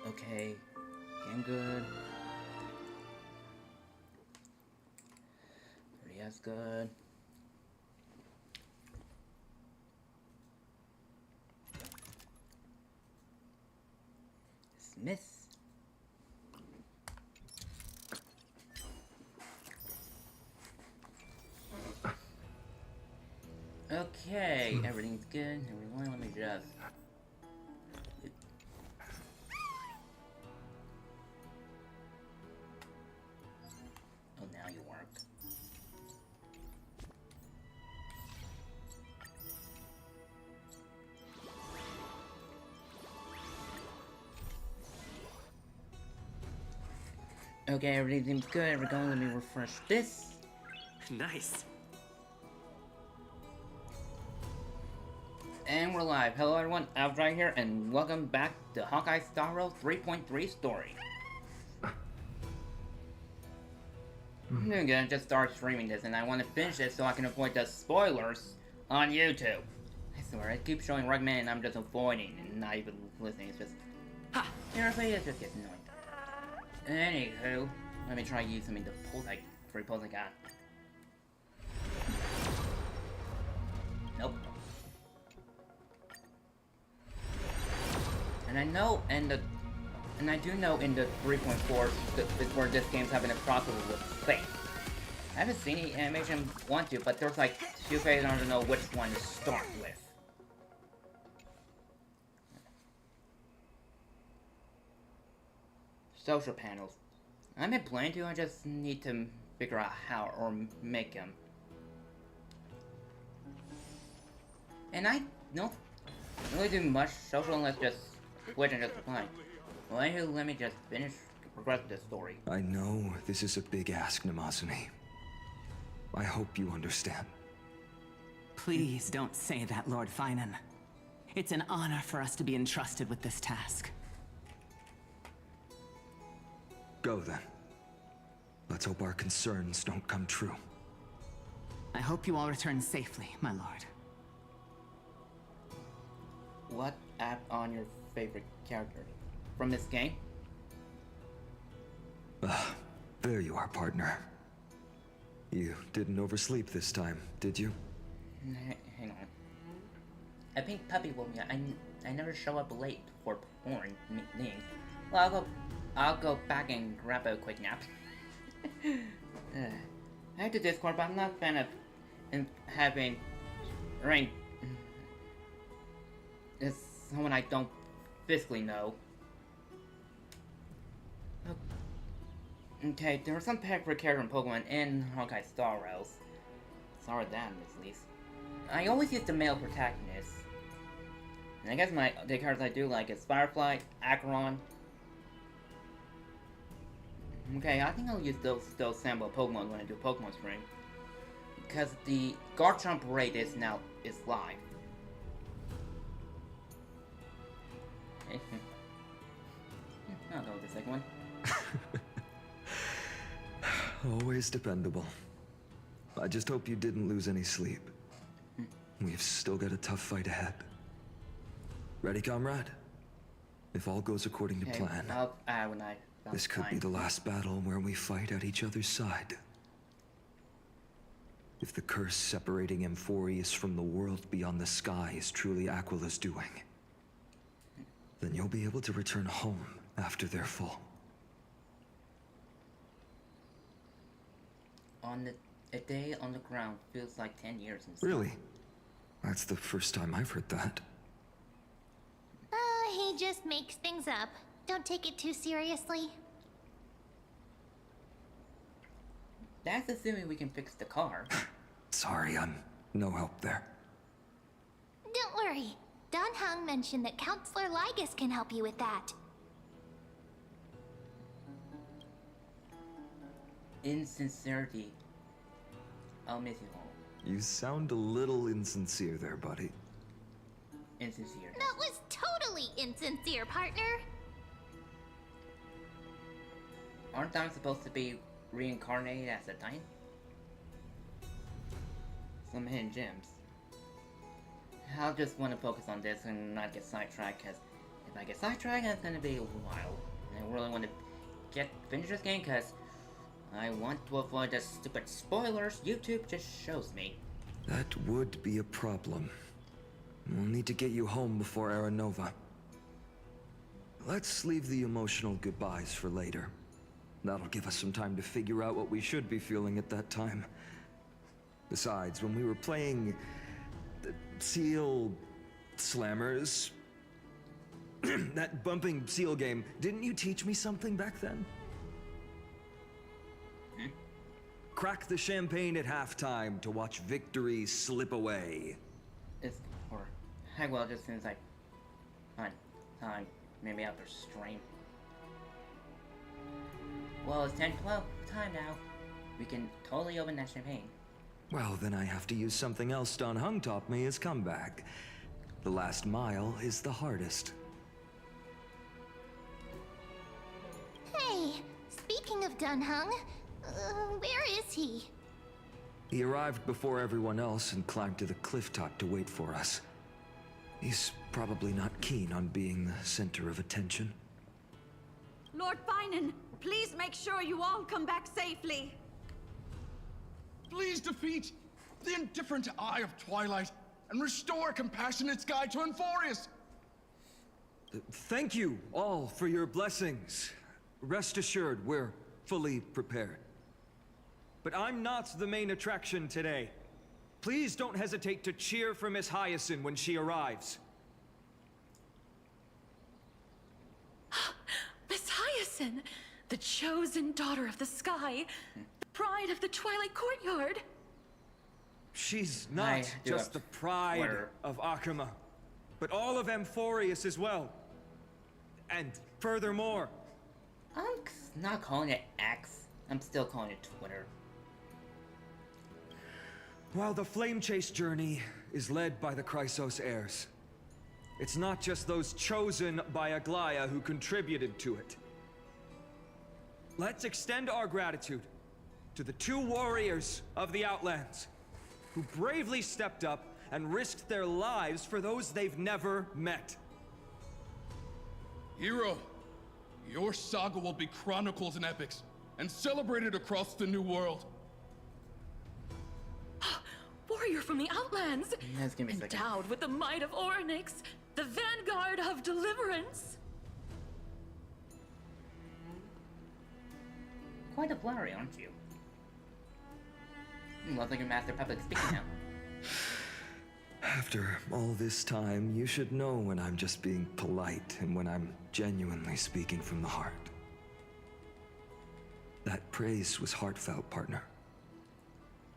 Okay, game good. 3S good. Dismiss. Okay, everything's good. Everyone, let me just. Oh, now you work. Okay, everything seems good. We're going. Let me refresh this. Nice. And we're live. Hello everyone, Alvin here, and welcome back to Honkai Star Rail 3.3 story. I'm gonna just start streaming this, and I want to finish it so I can avoid the spoilers on YouTube. I swear, I keep showing recommend and I'm just avoiding and not even listening. It's just, seriously, it just gets annoying. Anywho, let me try using the pulls three pulls I got. Nope. And I know and I do know in the 3.4 is where this game's having a crossover with Fate. I haven't seen any animation want to, but there's like two phases I don't know which one to start with. Social panels. I've been planning to, I just need to figure out how or make them. And I don't really do much social unless just switch and just reply. Well, anywho, let me just progress this story. I know this is a big ask, Namazumi. I hope you understand. Please don't say that, Lord Finan. It's an honor for us to be entrusted with this task. Go then. Let's hope our concerns don't come true. I hope you all return safely, my lord. What app on your favorite character from this game? There you are, partner. You didn't oversleep this time, did you? Hang on. I think Puppy will be. I never show up late for porn meeting. Well, I'll go back and grab a quick nap. I have to Discord, but I'm not a fan of having rank. It's someone I don't physically know. Okay, there are some favorite character in Pokemon in Honkai Star Rails. Sorry that, at least. I always use the male protagonist. And I guess the characters I do like is Firefly, Acheron. Okay, I think I'll use those sample Pokemon when I do a Pokemon stream. Because the Garchomp raid is live. I'll go with the second one. Always dependable. I just hope you didn't lose any sleep. We've still got a tough fight ahead. Ready, comrade? If all goes according to plan, this could be the last battle where we fight at each other's side. If the curse separating Amphorius from the world beyond the sky is truly Aquila's doing, then you'll be able to return home after their fall. A day on the ground feels like 10 years in space. Really? That's the first time I've heard that. He just makes things up. Don't take it too seriously. That's assuming we can fix the car. Sorry, I'm no help there. Don't worry. Don Hung mentioned that Counselor Lygus can help you with that. Insincerity. I'll miss you all. You sound a little insincere there, buddy. Insincere. That was totally insincere, partner. Aren't I supposed to be reincarnated as a Titan? Some hidden gems. I'll just want to focus on this and not get sidetracked, because if I get sidetracked and it's gonna be a while. I really want to finish this game because I want to avoid the stupid spoilers YouTube just shows me. That would be a problem. We'll need to get you home before Aranova. Let's leave the emotional goodbyes for later. That'll give us some time to figure out what we should be feeling at that time. Besides, when we were playing the Seal Slammers, that bumping seal game, didn't you teach me something back then? Crack the champagne at halftime to watch victory slip away. It's or heck well just seems like fine time maybe after stream. Well, it's 10:12 time now. We can totally open that champagne. Well, then I have to use something else Don Hung taught me as comeback. The last mile is the hardest. Hey, speaking of Dunhung, where is he? He arrived before everyone else and climbed to the cliff top to wait for us. He's probably not keen on being the center of attention. Lord Finan, please make sure you all come back safely. Please defeat the indifferent Eye of Twilight and restore a compassionate sky to Enforius. Thank you all for your blessings. Rest assured, we're fully prepared. But I'm not the main attraction today. Please don't hesitate to cheer for Miss Hyacinth when she arrives. Miss Hyacinth, the chosen daughter of the sky, the pride of the Twilight Courtyard. She's not just the pride of Akuma, but all of Amphorius as well. And furthermore... I'm not calling it X. I'm still calling it Twitter. While the Flame Chase journey is led by the Chrysos heirs, it's not just those chosen by Aglaia who contributed to it. Let's extend our gratitude to the 2 warriors of the Outlands who bravely stepped up and risked their lives for those they've never met. Hero, your saga will be chronicled in epics and celebrated across the New World. Warrior from the Outlands, That's gonna be endowed with the might of Orynyx, the vanguard of deliverance. Quite a flowery, aren't you? Looks like your master public speaking now. After all this time, you should know when I'm just being polite and when I'm genuinely speaking from the heart. That praise was heartfelt, partner.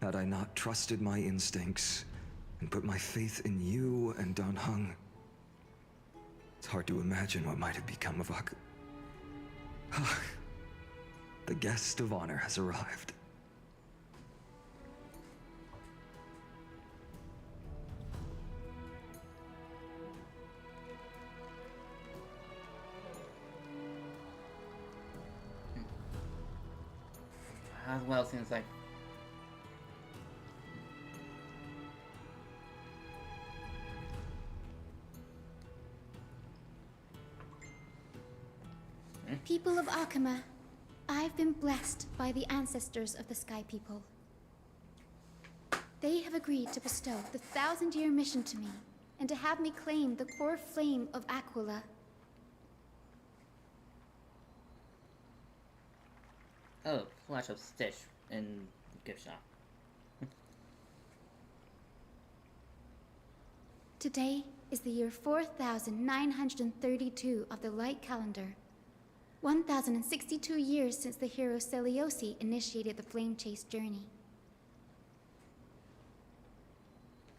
Had I not trusted my instincts and put my faith in you and Don Hung, it's hard to imagine what might have become of Ak... The guest of honor has arrived. As well, seems like People of Akuma, I've been blessed by the ancestors of the Sky People. They have agreed to bestow the 1,000-year mission to me, and to have me claim the core flame of Aquila. oh, flash of Stitch in gift shop. Today is the year 4,932 of the Light Calendar. 1,062 years since the hero Seliosi initiated the Flame Chase journey.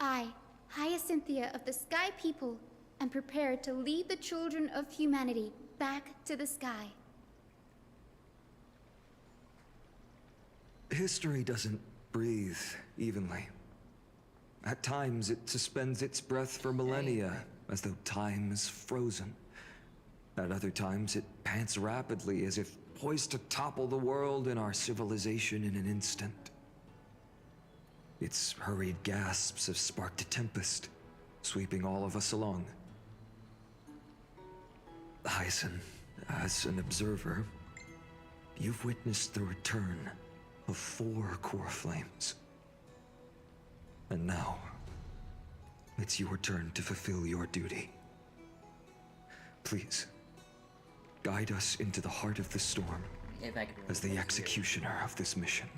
I, Hyacinthia of the Sky People, am prepared to lead the children of humanity back to the sky. History doesn't breathe evenly. At times, it suspends its breath for millennia, as though time is frozen. At other times, it pants rapidly, as if poised to topple the world and our civilization in an instant. Its hurried gasps have sparked a tempest, sweeping all of us along. Hyacinth, as an observer, you've witnessed the return of 4 core flames. And now, it's your turn to fulfill your duty. Please, guide us into the heart of the storm If I could as the executioner of this mission.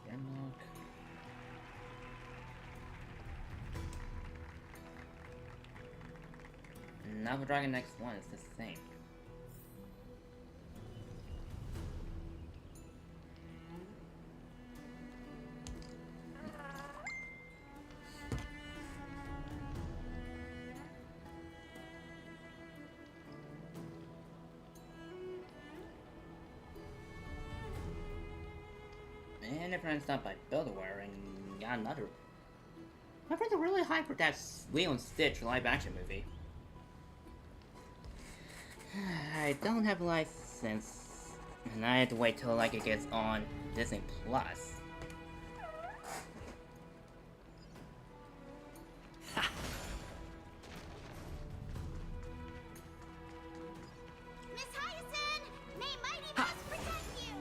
Grimlock. Now the Dragon Next one is the same. And if I'm stopped by Build-A-Ware and got another. My friends are really hyped for that Leo and Stitch live action movie. I don't have a license, and I have to wait till like it gets on Disney Plus. Miss Hyacinth, may mighty mass protect you!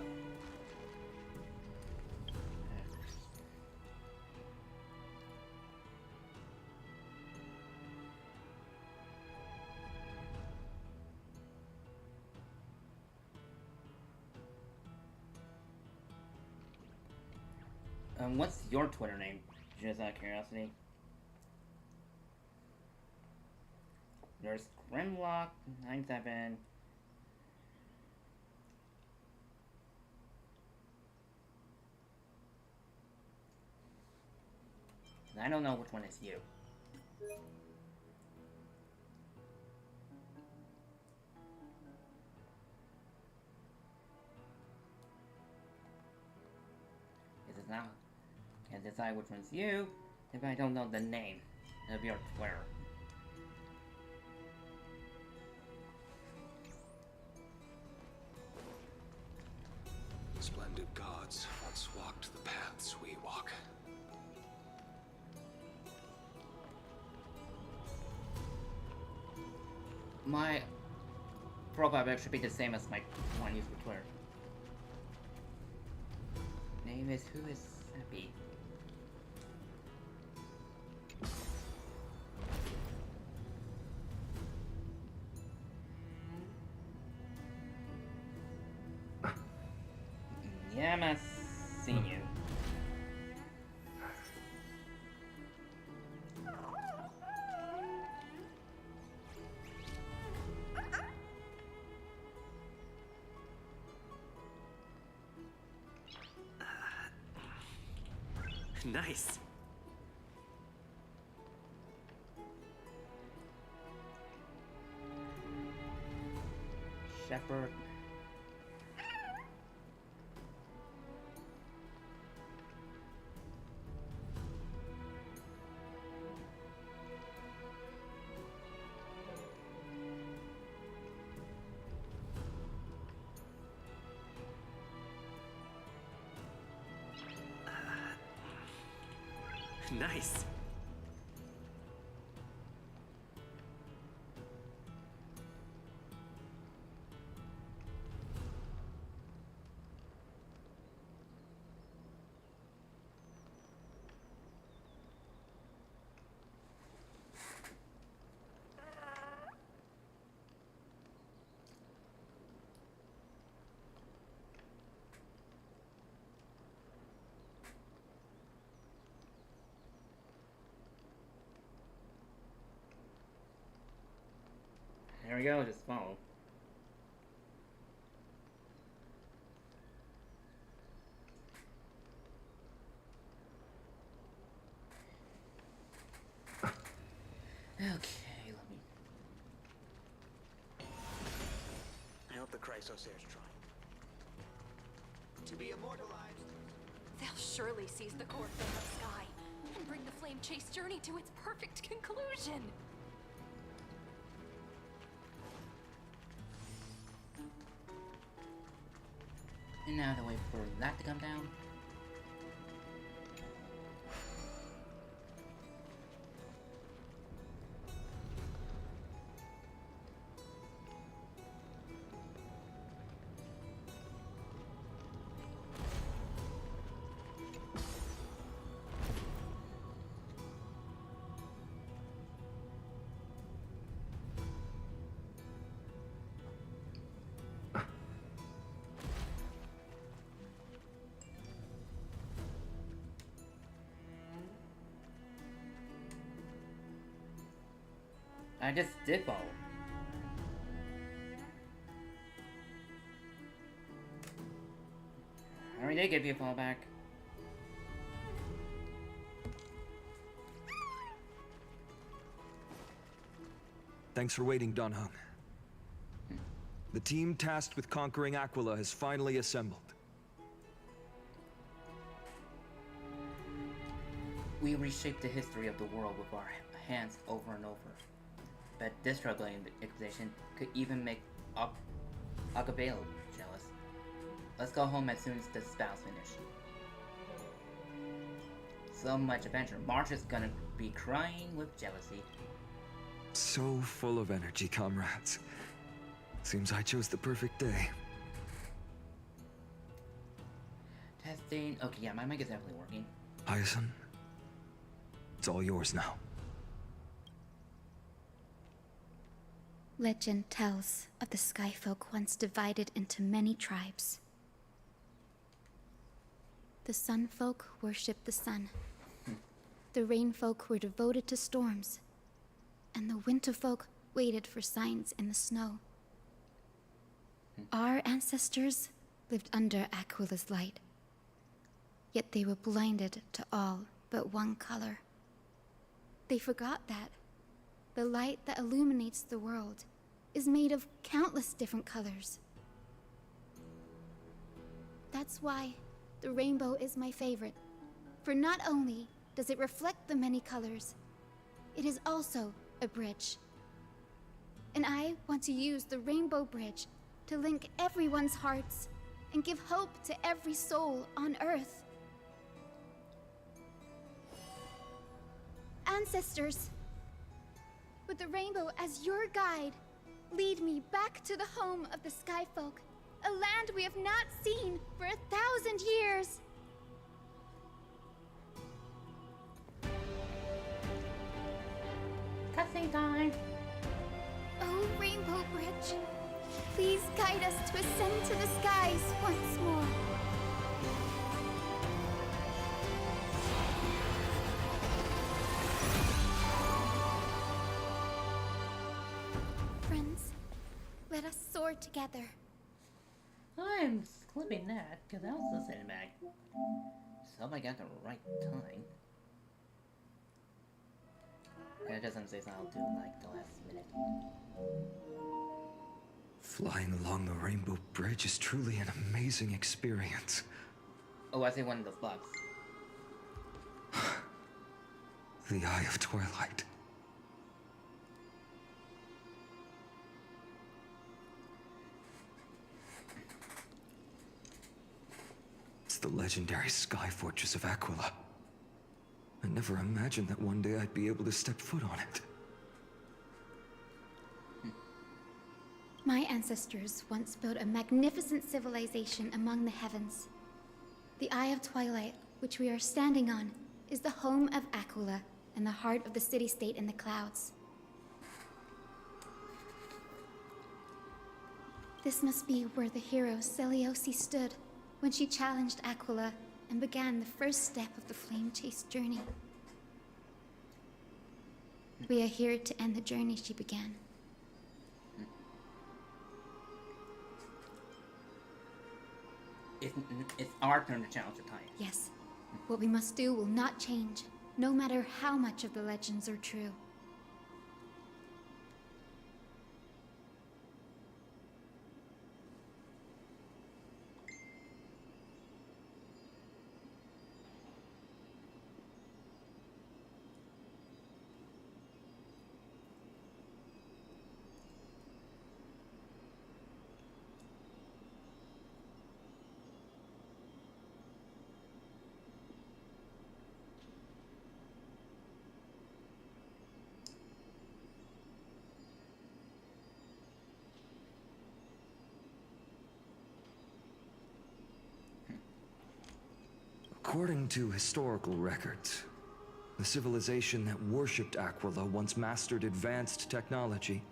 What's your Twitter name? Just out of curiosity. There's Grimlock97. I don't know which one is you. Is it now? Can't decide which one's you if I don't know the name of your Twitter. Splendid gods once walked the paths we walk. My profile pic should be the same as my one used for Twitter. Name is Who is Happy? Yeah, I'm not seeing you. Nice. Shepherd. Nice. There we go, just follow. Okay, let me. I hope the Chrysosaur's trying to be immortalized. They'll surely seize the core flame of Sky and bring the flame chase journey to its perfect conclusion. And now to wait for that to come down. I just dippo. I already did give you a fall back. Thanks for waiting, Don Hung. The team tasked with conquering Aquila has finally assembled. We reshaped the history of the world with our hands over and over. But this struggling Inquisition could even make Aquila jealous. Let's go home as soon as the spell's finished. So much adventure. March is gonna be crying with jealousy. So full of energy, comrades. Seems I chose the perfect day. Testing. Okay, yeah, my mic is definitely working. Hyacinth, it's all yours now. Legend tells of the Skyfolk once divided into many tribes. The Sunfolk worshipped the sun. The Rainfolk were devoted to storms. And the Winterfolk waited for signs in the snow. Our ancestors lived under Aquila's light. Yet they were blinded to all but one color. They forgot that the light that illuminates the world is made of countless different colors. That's why the rainbow is my favorite. For not only does it reflect the many colors, it is also a bridge. And I want to use the Rainbow Bridge to link everyone's hearts and give hope to every soul on Earth. Ancestors, with the rainbow as your guide, lead me back to the home of the Skyfolk, a land we have not seen for 1,000 years. Cutscene time! Oh, Rainbow Bridge, please guide us to ascend to the skies once more. Friends, let us soar together. I'm clipping that because I was listening back. So hope I got the right time. It doesn't say so I'll do like the last minute. Flying along the Rainbow Bridge is truly an amazing experience. Oh, I see one of the bugs. The Eye of Twilight. It's the legendary sky fortress of Aquila. I never imagined that one day I'd be able to step foot on it. My ancestors once built a magnificent civilization among the heavens. The Eye of Twilight, which we are standing on, is the home of Aquila and the heart of the city-state in the clouds. This must be where the hero Seliosi stood when she challenged Aquila and began the first step of the Flame Chase journey. We are here to end the journey she began. It's our turn to challenge the Titan. Yes. What we must do will not change, no matter how much of the legends are true. According to historical records, the civilization that worshipped Aquila once mastered advanced technology,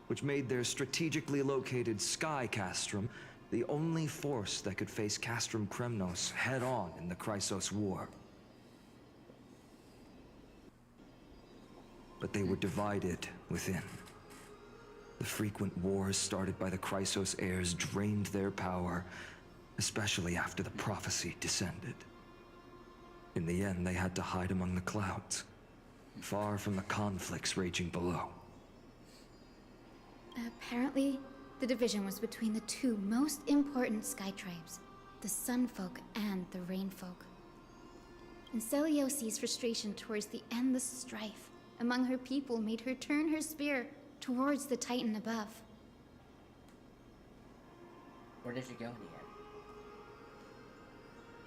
which made their strategically located Sky Castrum the only force that could face Castrum Kremnos head-on in the Chrysos War. but they were divided within. The frequent wars started by the Chrysos heirs drained their power, especially after the prophecy descended. In the end, they had to hide among the clouds, far from the conflicts raging below. Apparently, the division was between the two most important sky tribes, the Sun Folk and the Rain Folk. And Celiosi's frustration towards the endless strife among her people made her turn her spear towards the Titan above. Where did she go in the end?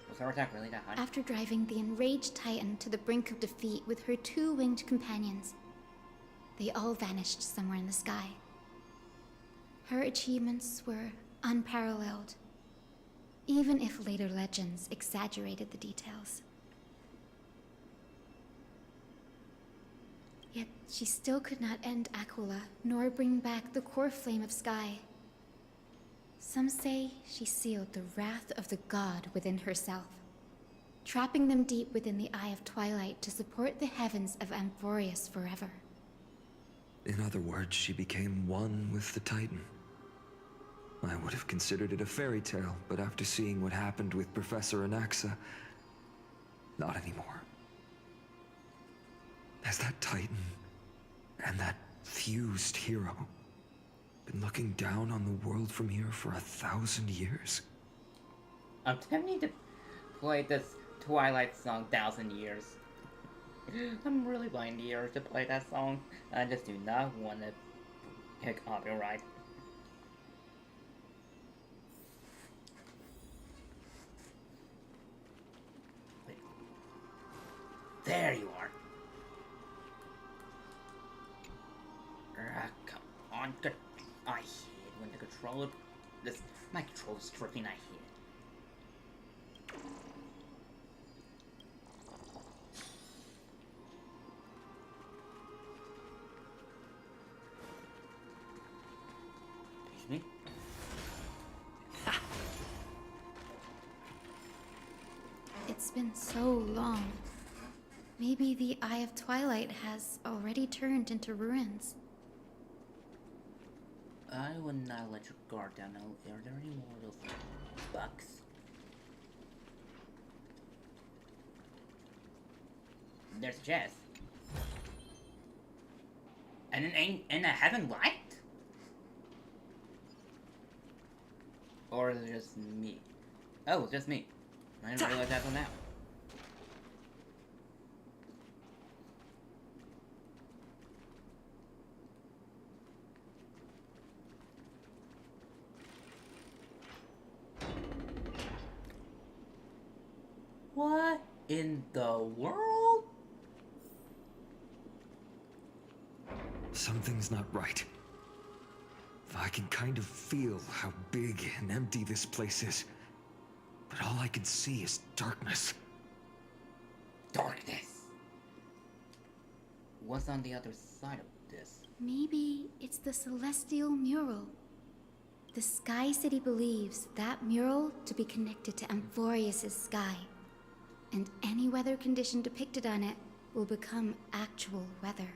Was her attack really that high? After driving the enraged Titan to the brink of defeat with her two winged companions, they all vanished somewhere in the sky. Her achievements were unparalleled, even if later legends exaggerated the details. Yet she still could not end Aquila, nor bring back the core flame of sky. Some say she sealed the wrath of the god within herself, trapping them deep within the Eye of Twilight to support the heavens of Amphorius forever. In other words, she became one with the Titan. I would have considered it a fairy tale, but after seeing what happened with Professor Anaxa, not anymore. Has that Titan and that fused hero been looking down on the world from here for 1,000 years? I'm tempted to play this Twilight song 1,000 years. I'm really buying the urge to play that song. I just do not want to pick copyright. Wait. There you are. Come on, I hate when the controller. My controller's tripping. I hate it. Excuse me. It's been so long. Maybe the Eye of Twilight has already turned into ruins. I would not let your guard down. Are there any more of those bugs? There's a chest. And a heaven light? Or is it just me? Oh, it's just me. I didn't realize that until now. What in the world? Something's not right. I can kind of feel how big and empty this place is. But all I can see is darkness. Darkness. What's on the other side of this? Maybe it's the celestial mural. The Sky City believes that mural to be connected to Amphorius' sky. And any weather condition depicted on it will become actual weather.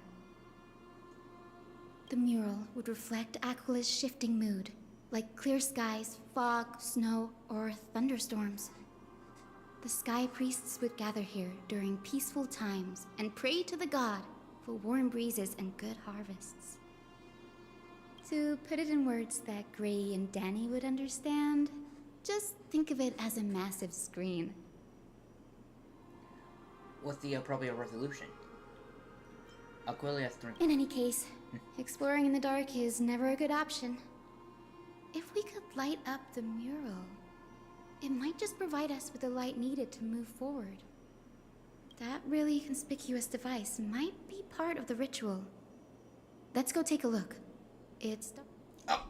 The mural would reflect Aquila's shifting mood, like clear skies, fog, snow, or thunderstorms. The sky priests would gather here during peaceful times and pray to the god for warm breezes and good harvests. To put it in words that Gray and Danny would understand, just think of it as a massive screen. What's the appropriate resolution? Aquila 3. In any case, exploring in the dark is never a good option. If we could light up the mural, it might just provide us with the light needed to move forward. That really conspicuous device might be part of the ritual. Let's go take a look. It's... Oh!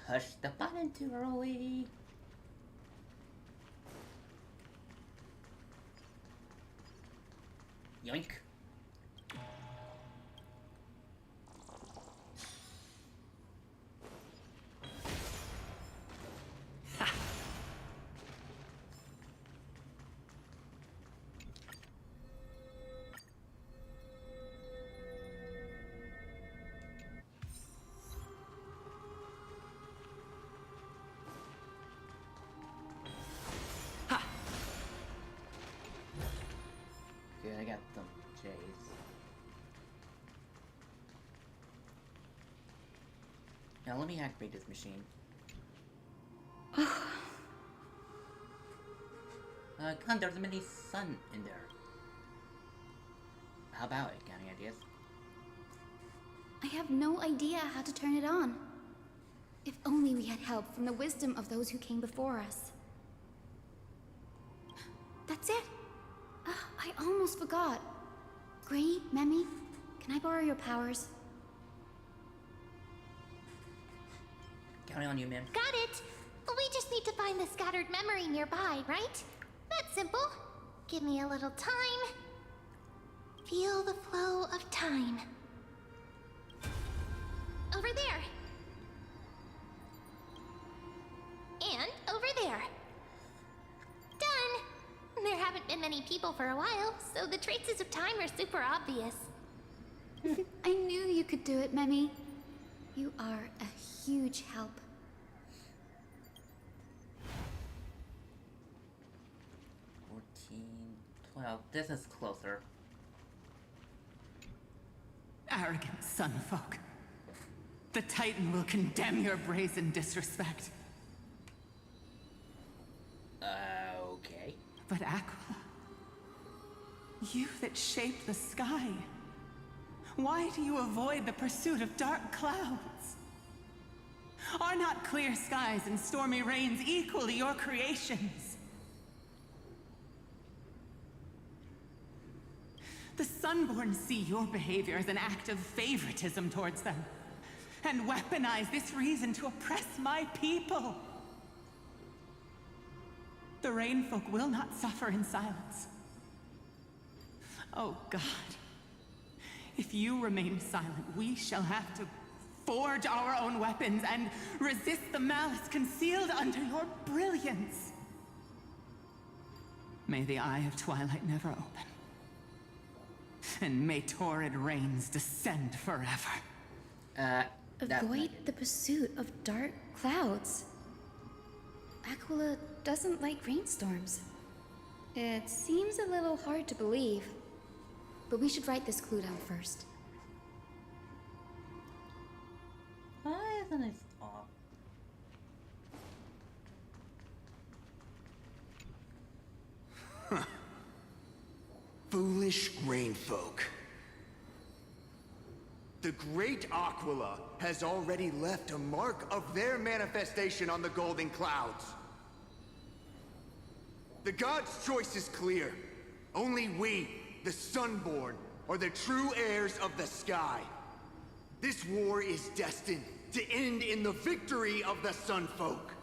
Push the button too early. Yoink. Now let me activate this machine. Con, there's a mini sun in there. How about it? Got any ideas? I have no idea how to turn it on. If only we had help from the wisdom of those who came before us. That's it. I almost forgot. Gray, Memi, can I borrow your powers? Counting on you, ma'am. Got it! We just need to find the scattered memory nearby, right? That's simple. Give me a little time. Feel the flow of time. Over there. And over there. Done! There haven't been many people for a while, so the traces of time are super obvious. I knew you could do it, Memi. You are a huge help. 14, 12. This is closer. Arrogant sunfolk. The Titan will condemn your brazen disrespect. Okay. But Aquila, you that shape the sky, why do you avoid the pursuit of dark clouds? Are not clear skies and stormy rains equally your creations? The Sunborn see your behavior as an act of favoritism towards them, and weaponize this reason to oppress my people. The Rainfolk will not suffer in silence. Oh God, if you remain silent, we shall have to forge our own weapons and resist the malice concealed under your brilliance. May the Eye of Twilight never open. And may torrid rains descend forever. Avoid the pursuit of dark clouds. Aquila doesn't like rainstorms. It seems a little hard to believe, but we should write this clue down first. Why isn't it off? Foolish rainfolk. The great Aquila has already left a mark of their manifestation on the golden clouds. The god's choice is clear. Only we, the Sunborn, are the true heirs of the sky. This war is destined to end in the victory of the Sunfolk.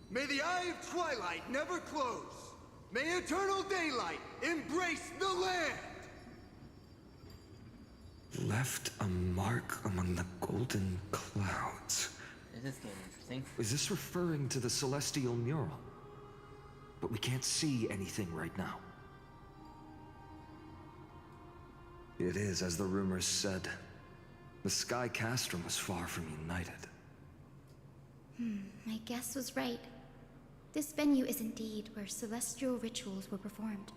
May the Eye of Twilight never close. May eternal daylight embrace the land! Left a mark among the golden clouds. This is getting interesting. Is this referring to the celestial mural? But we can't see anything right now. It is, as the rumors said. The Sky Castrum was far from united. My guess was right. This venue is indeed where celestial rituals were performed.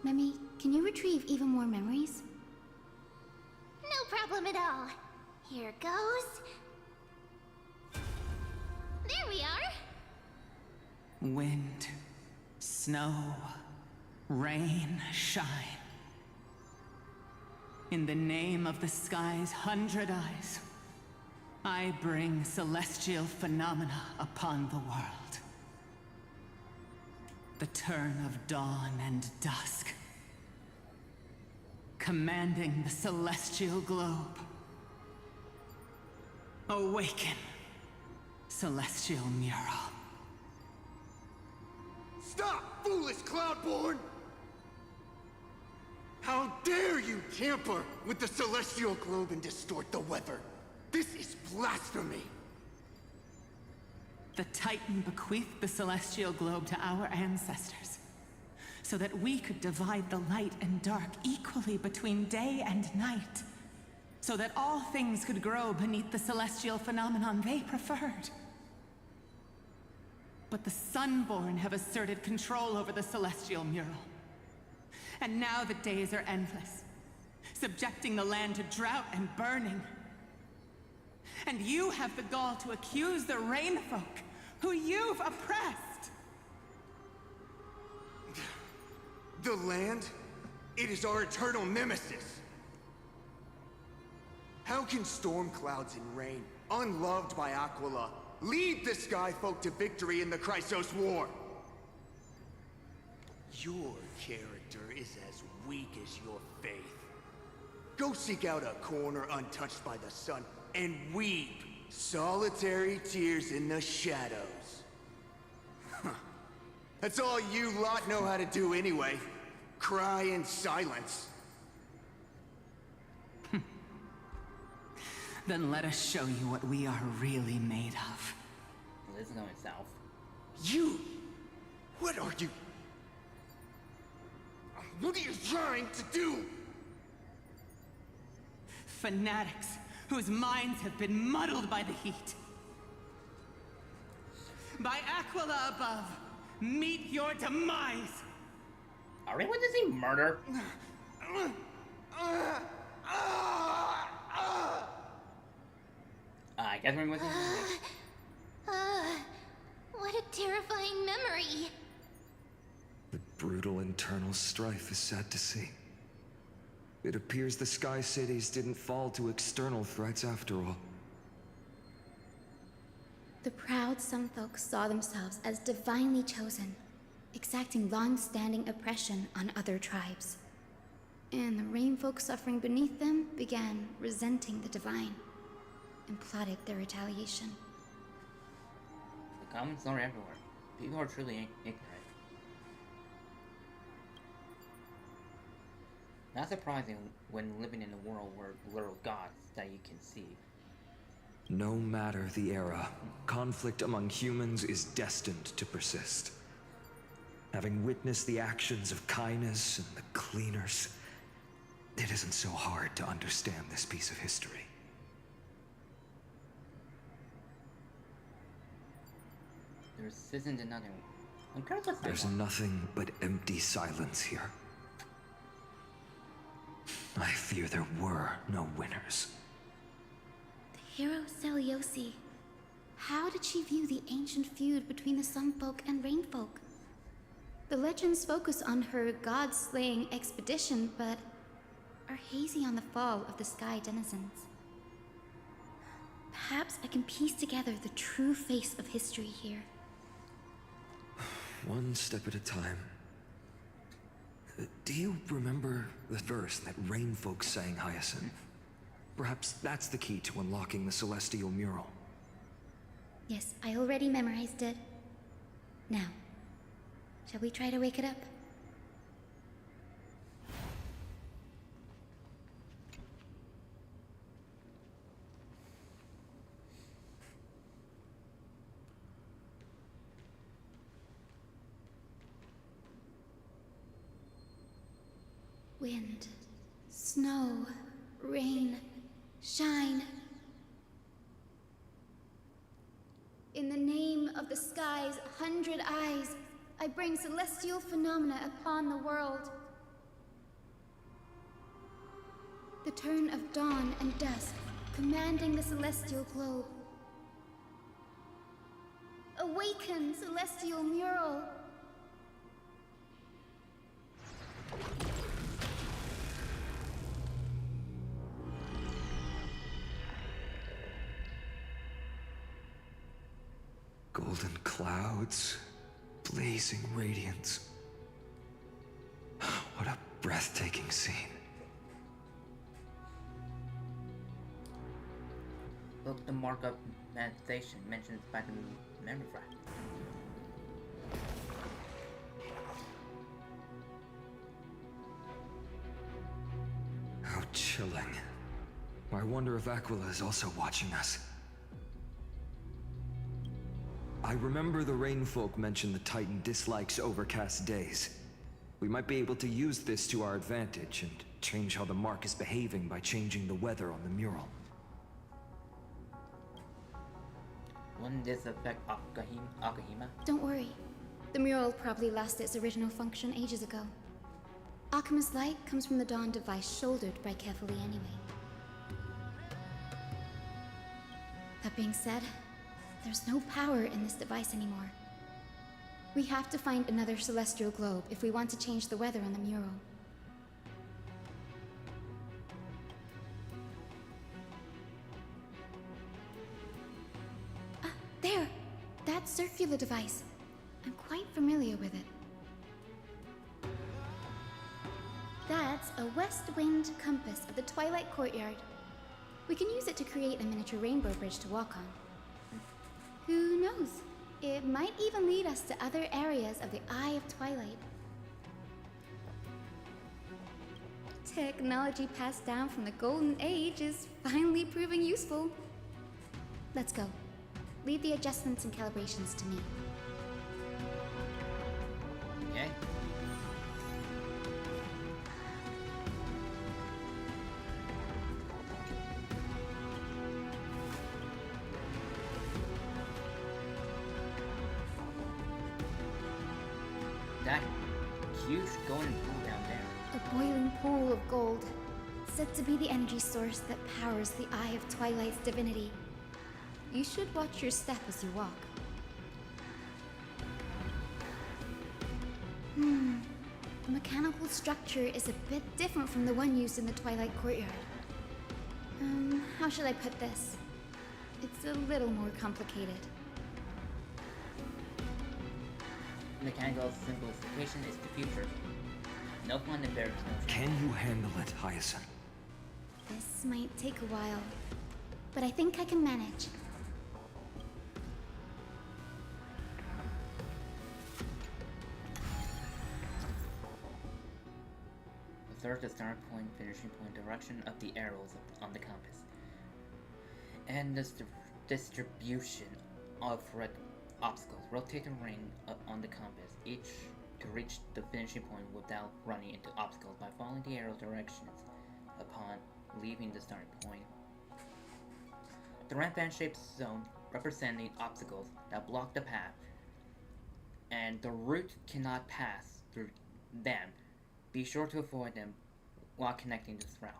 Memi, can you retrieve even more memories? No problem at all. Here goes. There we are. Wind, snow, rain, shine. In the name of the sky's 100 eyes, I bring celestial phenomena upon the world. The turn of dawn and dusk, commanding the celestial globe. Awaken, celestial mural. Stop, foolish Cloudborn! How dare you tamper with the celestial globe and distort the weather? This is blasphemy! The Titan bequeathed the celestial globe to our ancestors, so that we could divide the light and dark equally between day and night, so that all things could grow beneath the celestial phenomenon they preferred. But the Sunborn have asserted control over the celestial mural. And now the days are endless. subjecting the land to drought and burning. And you have the gall to accuse the Rainfolk, who you've oppressed. The land? It is our eternal nemesis. How can storm clouds and rain, unloved by Aquila, lead the Skyfolk to victory in the Chrysos War? Your character is as weak as your faith. Go seek out a corner untouched by the sun and weep solitary tears in the shadows. That's all you lot know how to do anyway. Cry in silence. Then let us show you what we are really made of. This is going south. You? What are you? What are you trying to do? Fanatics whose minds have been muddled by the heat. By Aquila above, meet your demise! Are we witnessing murder? I guess we're witnessing What a terrifying memory. The brutal internal strife is sad to see. It appears the Sky Cities didn't fall to external threats after all. The proud Sunfolk saw themselves as divinely chosen, exacting long-standing oppression on other tribes. And the Rainfolk suffering beneath them began resenting the divine and plotted their retaliation. The comments are everywhere. People are truly ignorant. Not surprising when living in a world where literal gods that you can see. No matter the era, conflict among humans is destined to persist. Having witnessed the actions of Kindness and the Cleaners, it isn't so hard to understand this piece of history. There's isn't another one. I'm curious what's There's nothing but empty silence here. I fear there were no winners. The hero Seliosi. How did she view the ancient feud between the Sunfolk and Rainfolk? The legends focus on her god-slaying expedition, but are hazy on the fall of the Sky Denizens. Perhaps I can piece together the true face of history here. One step at a time. Do you remember the verse that Rainfolk sang, Hyacinth? Perhaps that's the key to unlocking the Celestial Mural. Yes, I already memorized it. Now, shall we try to wake it up? Wind, snow, rain, shine. In the name of the sky's 100 eyes, I bring celestial phenomena upon the world. The turn of dawn and dusk, commanding the celestial globe. Awaken, celestial mural! Golden clouds, blazing radiance. What a breathtaking scene. Look, the markup meditation mentioned by the memory fragment. How chilling. I wonder if Aquila is also watching us. I remember the Rainfolk mentioned the Titan dislikes overcast days. We might be able to use this to our advantage and change how the mark is behaving by changing the weather on the mural. Wouldn't this affect Akahima? Don't worry. The mural probably lost its original function ages ago. Alchemist's light comes from the dawn device shouldered by carefully anyway. That being said, there's no power in this device anymore. We have to find another celestial globe if we want to change the weather on the mural. Ah, there! That circular device. I'm quite familiar with it. That's a west wind compass of the Twilight Courtyard. We can use it to create a miniature rainbow bridge to walk on. Who knows? It might even lead us to other areas of the Eye of Twilight. Technology passed down from the Golden Age is finally proving useful. Let's go. Leave the adjustments and calibrations to me. Okay. That huge golden pool down there. A boiling pool of gold, said to be the energy source that powers the Eye of Twilight's divinity. You should watch your step as you walk. The mechanical structure is a bit different from the one used in the Twilight Courtyard. How should I put this? It's a little more complicated. Mechanical simplification is the future. No fun if there's no future. Can you handle it, Hyacinth? This might take a while, but I think I can manage. Observe the start point, finishing point direction of the arrows on the compass, and the distribution of red obstacles. Rotate the ring on the compass, each to reach the finishing point without running into obstacles by following the arrow directions upon leaving the starting point. The red band-shaped zone representing obstacles that block the path, and the route cannot pass through them. Be sure to avoid them while connecting this route.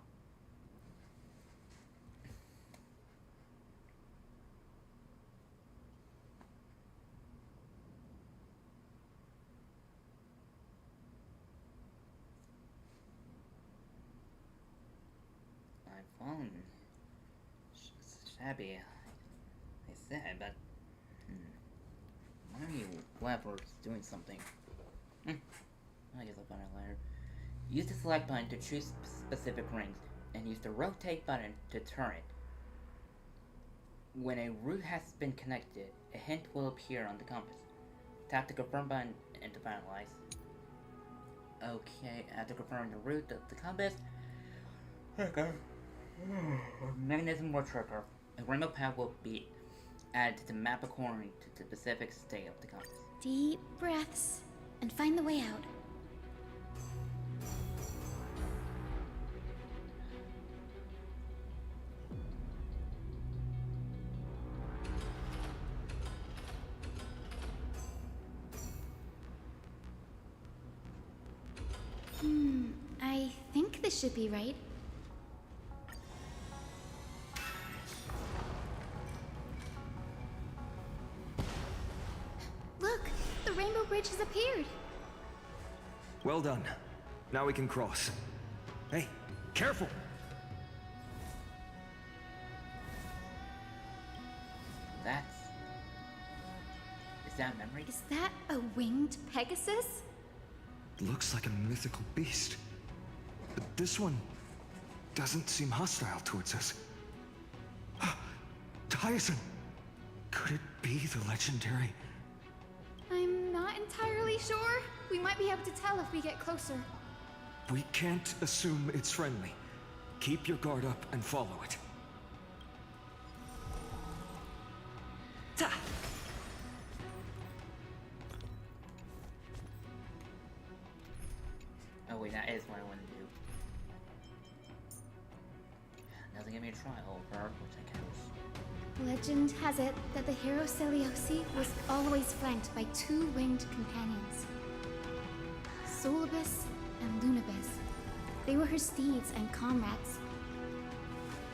My phone shabby, I said, but why are you Weber's doing something? I guess I'll find out later. Use the select button to choose specific rings, and use the rotate button to turn it. When a route has been connected, a hint will appear on the compass. Tap the confirm button and to finalize. Okay, after confirming the route of the compass, mechanism will trigger. A rainbow path will be added to the map according to the specific state of the compass. Deep breaths, and find the way out. I think this should be right. Look, the rainbow bridge has appeared. Well done. Now we can cross. Hey, careful! Is that memory? Is that a winged Pegasus? Looks like a mythical beast. But this one doesn't seem hostile towards us. Tyson! Could it be the legendary? I'm not entirely sure. We might be able to tell if we get closer. We can't assume it's friendly. Keep your guard up and follow it. Ta! Oh wait, that is what I want to do. Doesn't give me a try over, which I can. Legend has it that the hero Celiosi was always flanked by two winged companions. Solibus and Lunabis. They were her steeds and comrades.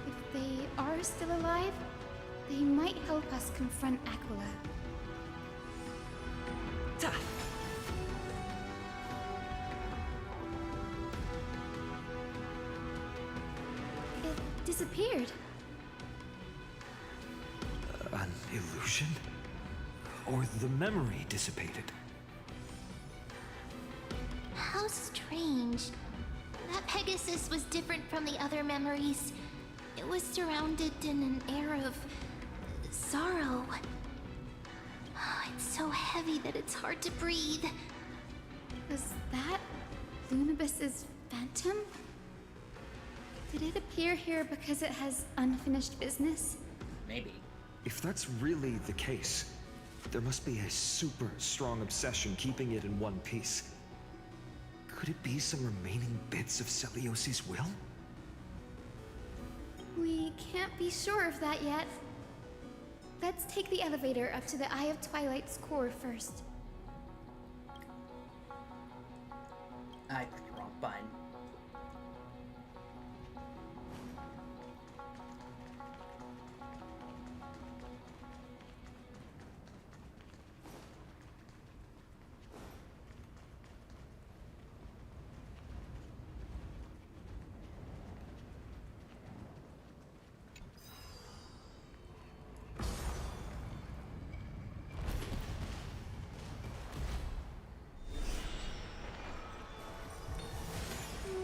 If they are still alive, they might help us confront Aquila. It disappeared. An illusion? Or the memory dissipated? How strange. That Pegasus was different from the other memories. It was surrounded in an air of sorrow. Oh, it's so heavy that it's hard to breathe. Was that Lunabis's phantom? Did it appear here because it has unfinished business? Maybe. If that's really the case, there must be a super strong obsession keeping it in one piece. Could it be some remaining bits of Celiosi's will? We can't be sure of that yet. Let's take the elevator up to the Eye of Twilight's core first. I clicked the wrong button.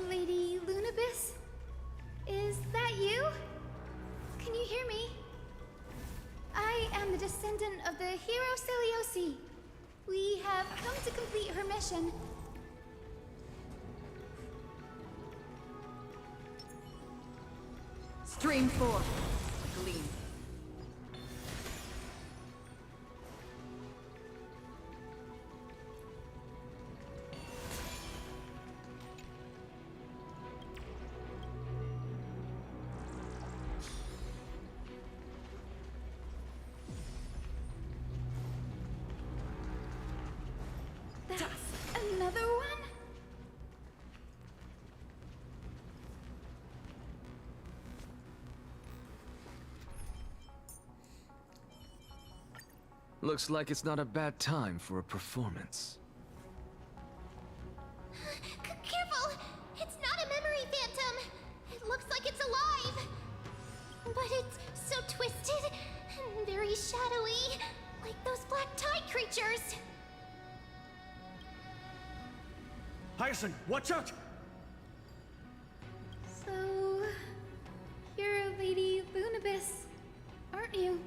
Lady Lunabis? Is that you? Can you hear me? I am the descendant of the hero Celiosi. We have come to complete her mission. Stream 4. Gleam. That's another one? Looks like it's not a bad time for a performance. Careful! It's not a memory phantom! It looks like it's alive! But it's so twisted and very shadowy, like those black tide creatures! Hyacinth, watch out! So, you're Lady Lunabis, aren't you?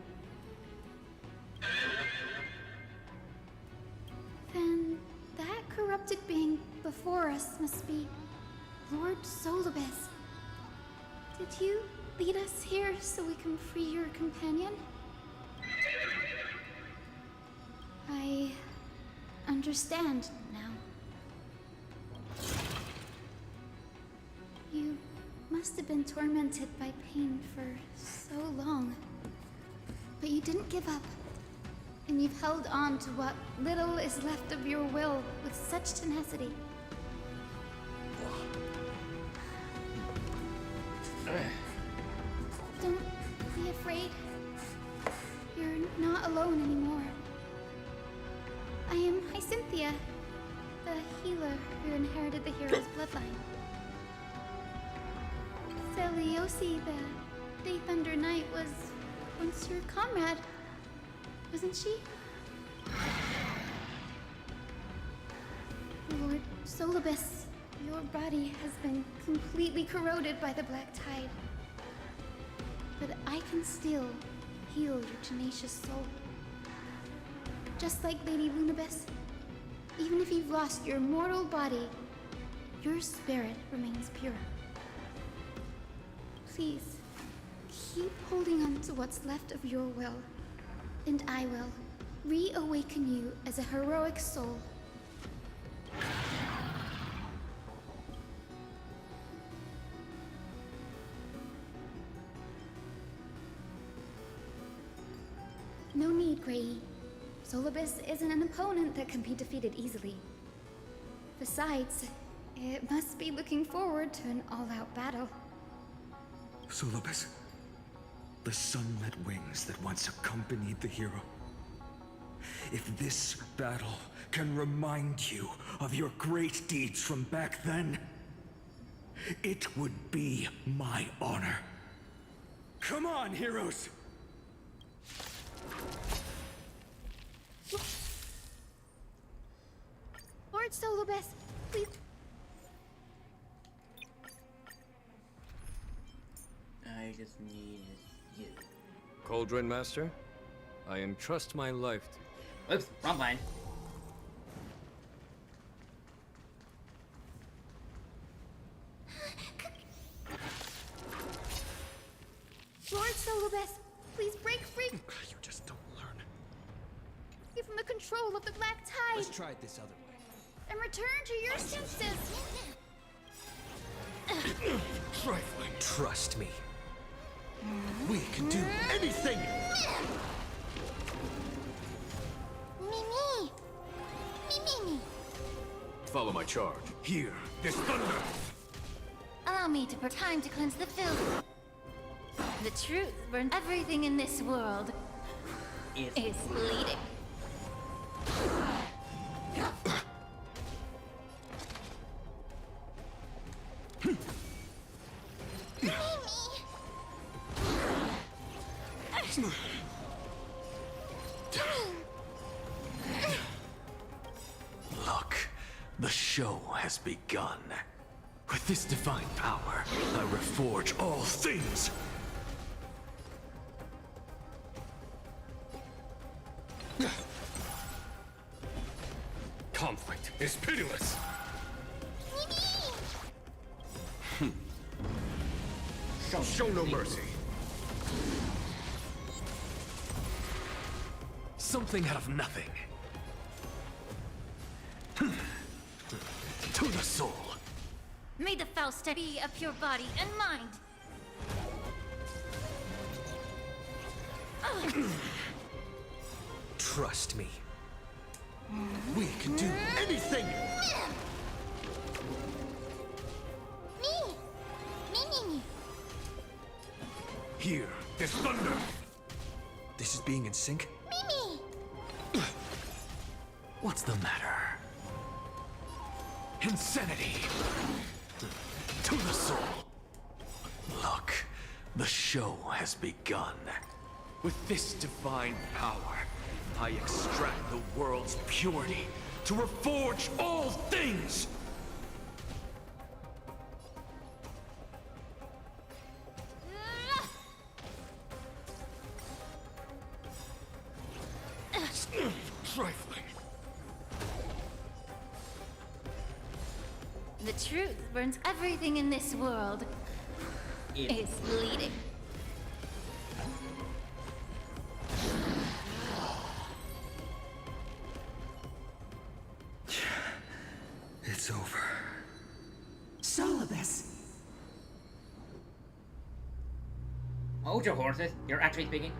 Then that corrupted being before us must be Lord Solibus. Did you lead us here so we can free your companion? I understand now. You must have been tormented by pain for so long. But you didn't give up. And you've held on to what little is left of your will with such tenacity. Don't be afraid. You're not alone anymore. I am Hyacinthia, the healer who inherited the hero's bloodline. Celiosi, the Day Thunder Knight, was once your comrade, wasn't she? Lord Solibus, your body has been completely corroded by the black tide. But I can still heal your tenacious soul. Just like Lady Lunabis, even if you've lost your mortal body, your spirit remains pure. Please, keep holding on to what's left of your will, and I will reawaken you as a heroic soul. No need, Grey. Solibus isn't an opponent that can be defeated easily. Besides, It must be looking forward to an all-out battle. Solobus, the sunlit wings that once accompanied the hero. If this battle can remind you of your great deeds from back then, it would be my honor. Come on, heroes! Lord Solobus, please. I just need you. Cauldron Master, I entrust my life to you. Oops, wrong line. Lord Solobus, please break free. You just don't learn. Free from the control of the Black Tide. Let's try it this other way. And return to your senses. Trifling. Trust me. We can do anything! Me. Follow my charge. Here, this thunder! Allow me to time to cleanse the filth. The truth burns everything in this world is bleeding. Look, the show has begun. With this divine power, I reforge all things. Conflict is pitiless. Show no mercy. Something out of nothing. To the soul. May the Faust be of pure body and mind. Trust me. We can do anything! Me. Here, this thunder! This is being in sync? Me. What's the matter? Insanity! To the soul! Look, the show has begun. With this divine power, I extract the world's purity to reforge all things! Trifling. The truth burns everything in this world is bleeding. It's over. Solobus. Hold your horses. You're actually speaking?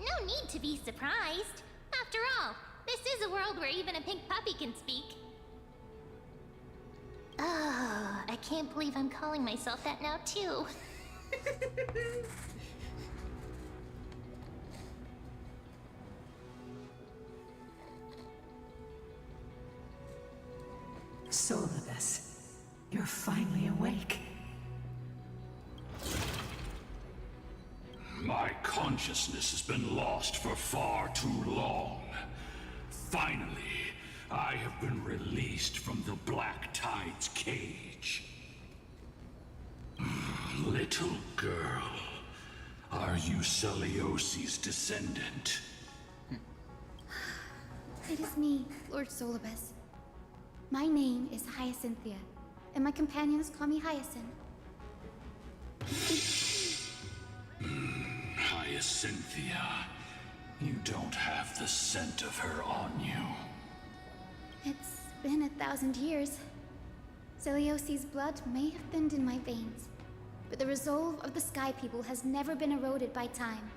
No need to be surprised. After all, this is a world where even a pink puppy can speak. Oh, I can't believe I'm calling myself that now, too. Solobus, you're finally awake. My consciousness has been lost for far too long. Finally, I have been released from the Black Tide's cage. Little girl, are you Celiosi's descendant? It is me, Lord Solobus. My name is Hyacinthia, and my companions call me Hyacinth. Hyacinthia, you don't have the scent of her on you. It's been 1,000 years. Celiosi's blood may have thinned in my veins, but the resolve of the Sky People has never been eroded by time.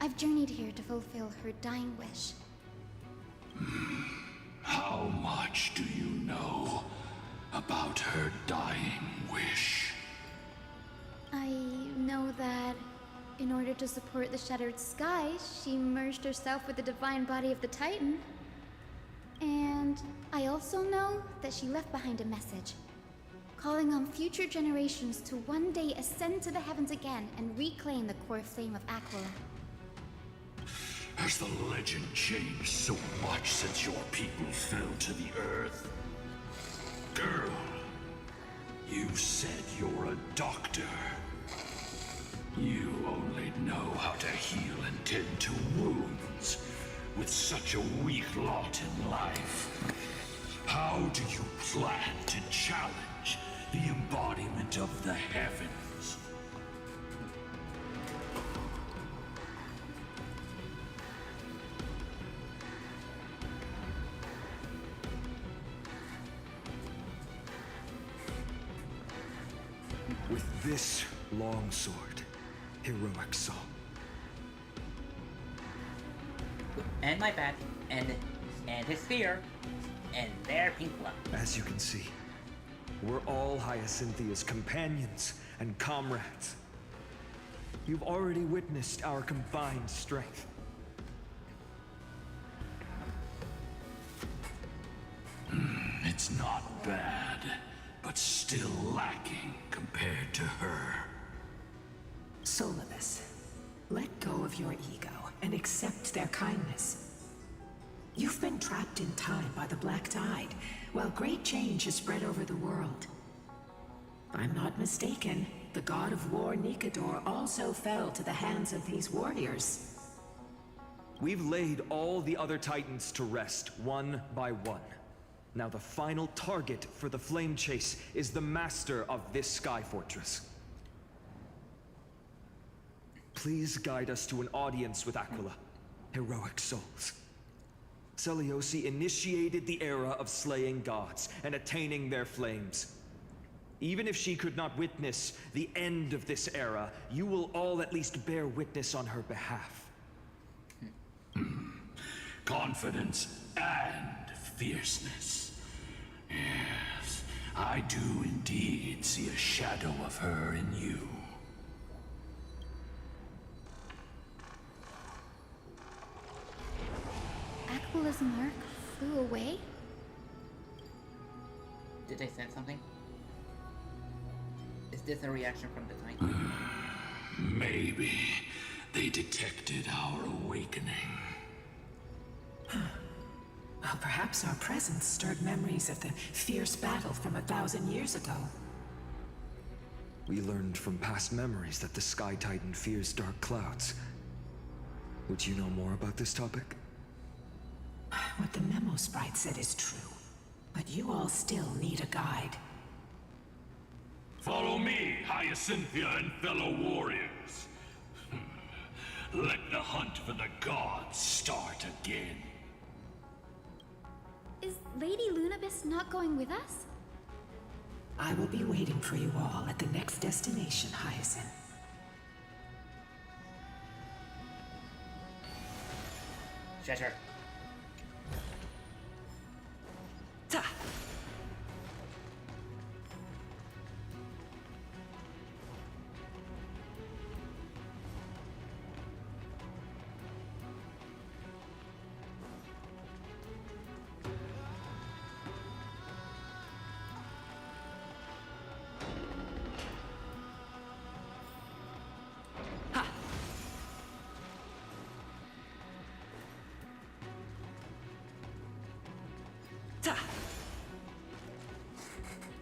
I've journeyed here to fulfill her dying wish. How much do you know about her dying wish? I know that in order to support the Shattered Sky, she merged herself with the divine body of the Titan. And I also know that she left behind a message, calling on future generations to one day ascend to the heavens again and reclaim the core flame of Aquila. Has the legend changed so much since your people fell to the earth? Girl, you said you're a doctor. You only know how to heal and tend to wounds with such a weak lot in life. How do you plan to challenge the embodiment of the heavens? With this longsword, heroic soul. And my bat, and his spear, and their pink glove. As you can see, we're all Hyacinthia's companions and comrades. You've already witnessed our combined strength. It's not bad, but still lacking compared to her. Solibus, let go of your ego and accept their kindness. You've been trapped in time by the Black Tide, while great change has spread over the world. If I'm not mistaken, the god of war Nikador also fell to the hands of these warriors. We've laid all the other Titans to rest, one by one. Now the final target for the flame chase is the master of this sky fortress. Please guide us to an audience with Aquila, heroic souls. Seliosi initiated the era of slaying gods and attaining their flames. Even if she could not witness the end of this era, you will all at least bear witness on her behalf. Confidence and fierceness. Yes, I do indeed see a shadow of her in you. Aquila's mark flew away? Did they sense something? Is this a reaction from the Titan? Maybe they detected our awakening. Well, perhaps our presence stirred memories of the fierce battle from 1,000 years ago. We learned from past memories that the Sky Titan fears dark clouds. Would you know more about this topic? What the memo sprite said is true, but you all still need a guide. Follow me, Hyacinthia and fellow warriors. Let the hunt for the gods start again. Is Lady Lunabis not going with us? I will be waiting for you all at the next destination, Hyacinth. Sure. Ta!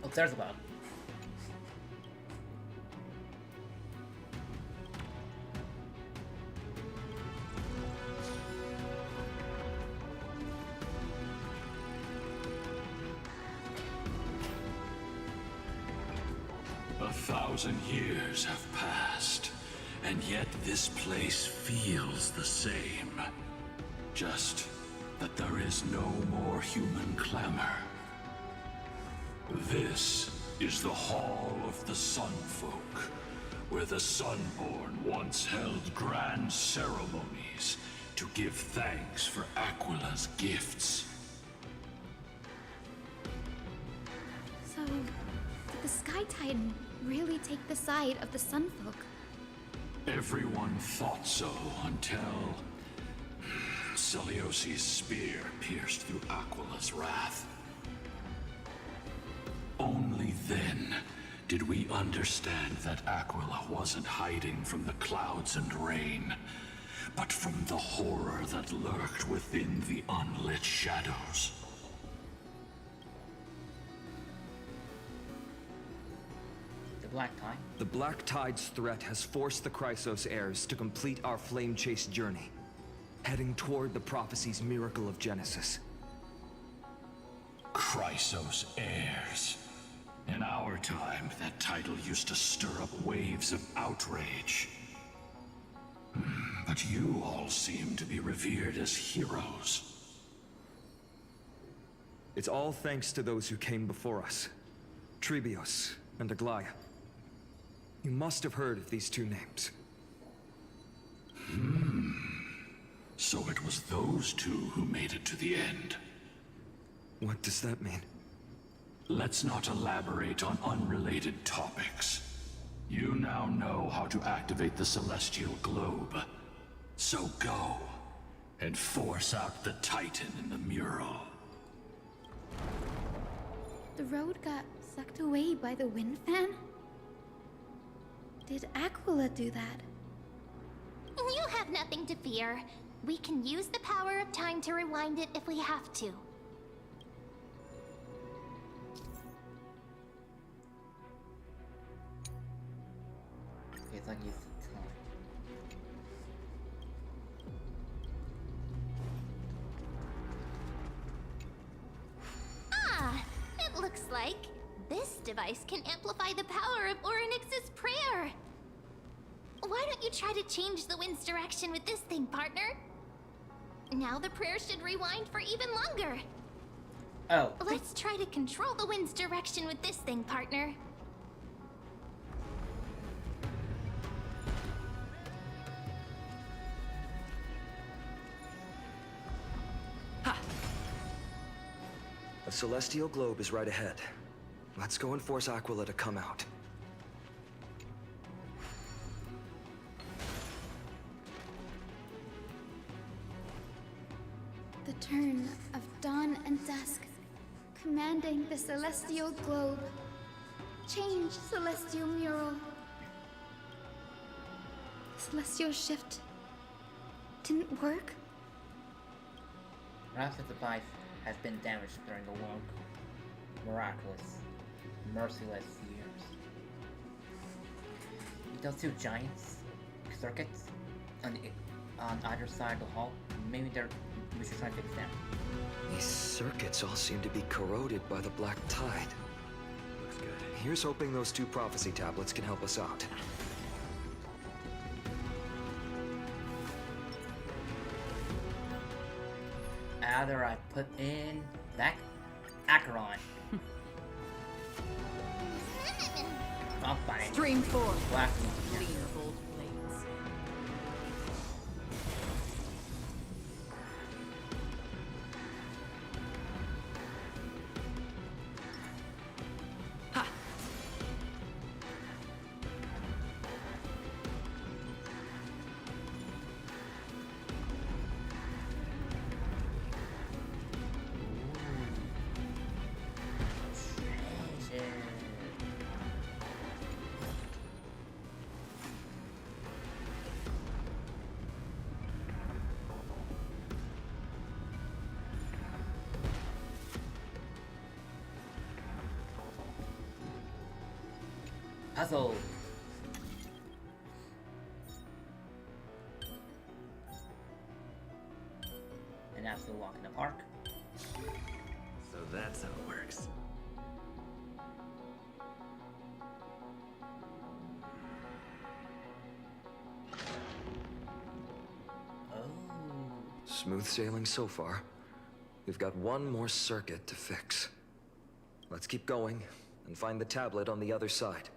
哦，there's a bug. A 1,000 years have passed, and yet this place feels the same. Just that there is no more human clamor. This is the Hall of the Sunfolk, where the Sunborn once held grand ceremonies to give thanks for Aquila's gifts. the Sky Titan really take the side of the Sunfolk? Everyone thought so until Celiosi's spear pierced through Aquila's wrath. Only then did we understand that Aquila wasn't hiding from the clouds and rain, but from the horror that lurked within the unlit shadows. The Black Tide? The Black Tide's threat has forced the Chrysos heirs to complete our flame chase journey, heading toward the prophecy's miracle of Genesis. Chrysos heirs. In our time, that title used to stir up waves of outrage. But you all seem to be revered as heroes. It's all thanks to those who came before us. Trebios and Aglaia. You must have heard of these two names. So it was those two who made it to the end. What does that mean? Let's not elaborate on unrelated topics. You now know how to activate the celestial globe. So go, and force out the Titan in the mural. The road got sucked away by the wind fan? Did Aquila do that? You have nothing to fear. We can use the power of time to rewind it if we have to. Okay, it's like he's It looks like this device can amplify the power of Orynyx's prayer. Why don't you try to change the wind's direction with this thing, partner? Now the prayer should rewind for even longer. Oh. Let's try to control the wind's direction with this thing, partner. A celestial globe is right ahead. Let's go and force Aquila to come out. The turn of dawn and dusk, commanding the celestial globe. Change, celestial mural. The celestial shift didn't work? Perhaps the device has been damaged during the long, miraculous, merciless years. Those two giants circuits on either side of the hall, maybe we should try to fix them. These circuits all seem to be corroded by the Black Tide. Looks good. Here's hoping those two prophecy tablets can help us out. Either I put in back Acheron. I'm fine. Stream 4. Black. Clean old blades. Ha! Puzzle. An absolute walk in the park. So that's how it works. Oh. Smooth sailing so far. We've got one more circuit to fix. Let's keep going and find the tablet on the other side.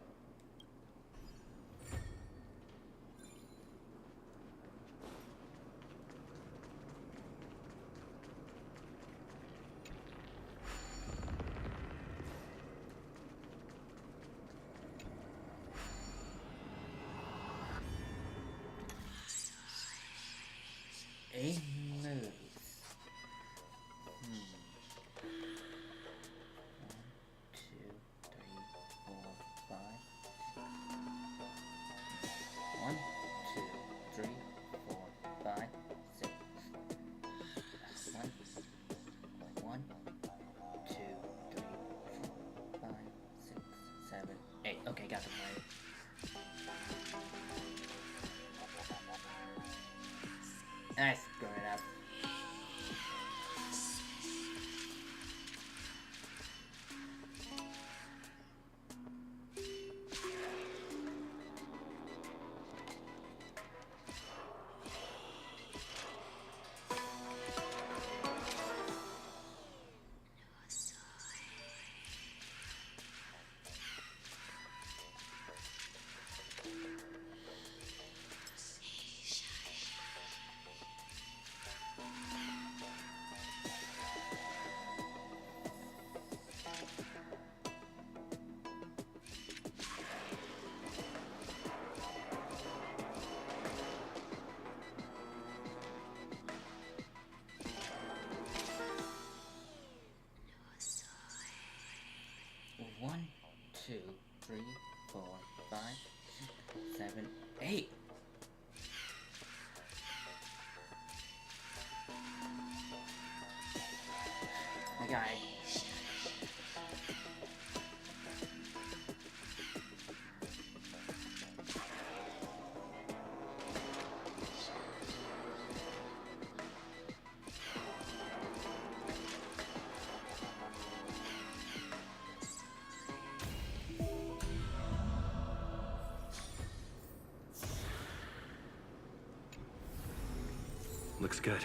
3, 4, 5, 7, 8. My guy. Looks good.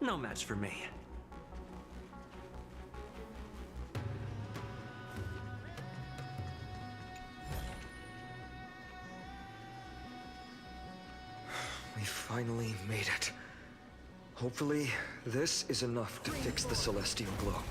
No match for me. We finally made it. Hopefully, this is enough to fix the Celestial Globe.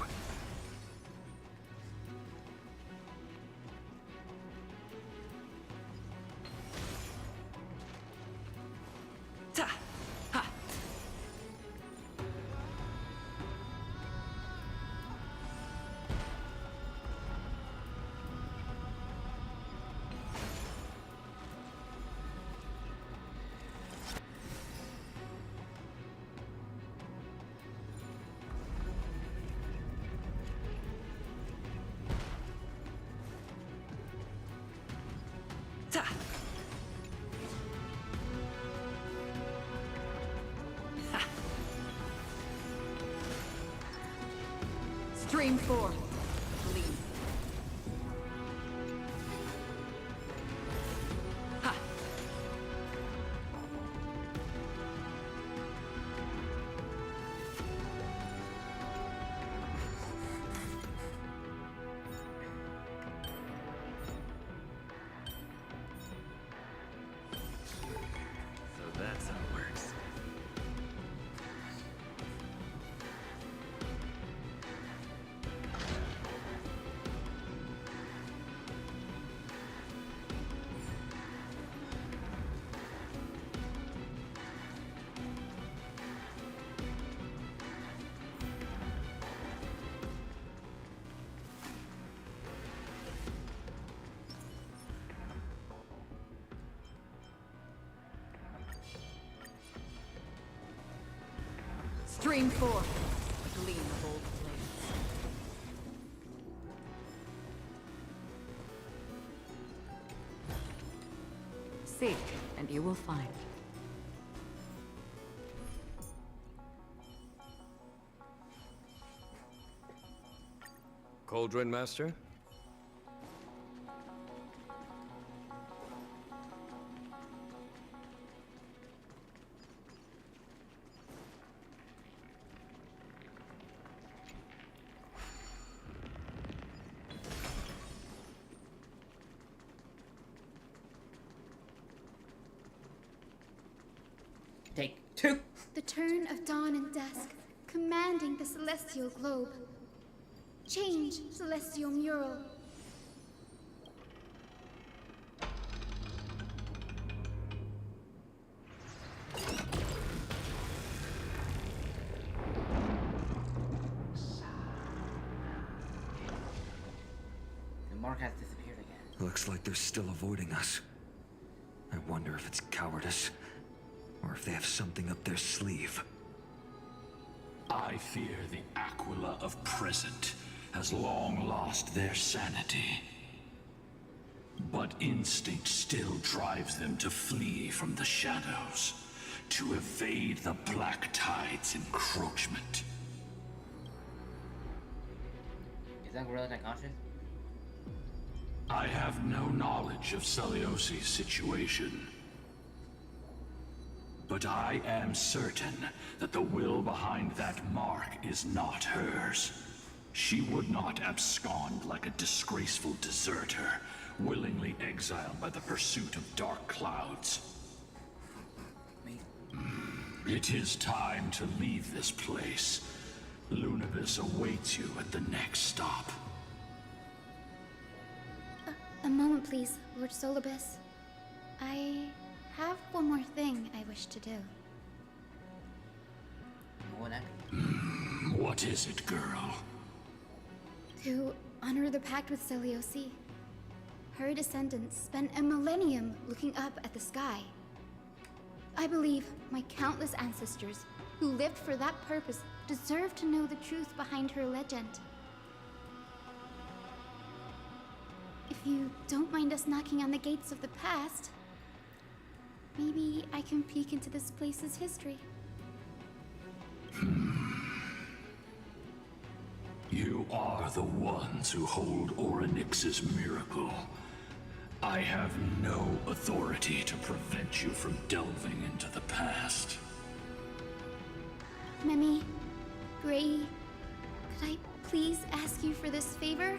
Stream 4. Lead. Ha! So that's how it works. Stream 4. Gleam of old blades. Seek, and you will find. Cauldron Master? Take 2. The turn of dawn and dusk, commanding the Celestial Globe. Change, Celestial Mural. The mark has disappeared again. Looks like they're still avoiding us. I wonder if it's cowardice, or if they have something up their sleeve. I fear the Aquila of present has long lost their sanity. But instinct still drives them to flee from the shadows, to evade the Black Tide's encroachment. Is that really that conscious? I have no knowledge of Celiosi's situation. But I am certain that the will behind that mark is not hers. She would not abscond like a disgraceful deserter, willingly exiled by the pursuit of dark clouds. It is time to leave this place. Lunavis awaits you at the next stop. A moment, please, Lord Solibus. I have one more thing I wish to do. What is it, girl? To honor the pact with Selioci. Her descendants spent a millennium looking up at the sky. I believe my countless ancestors who lived for that purpose deserve to know the truth behind her legend. If you don't mind us knocking on the gates of the past, maybe I can peek into this place's history. You are the ones who hold Orynyx's miracle. I have no authority to prevent you from delving into the past. Memi, Gray, could I please ask you for this favor?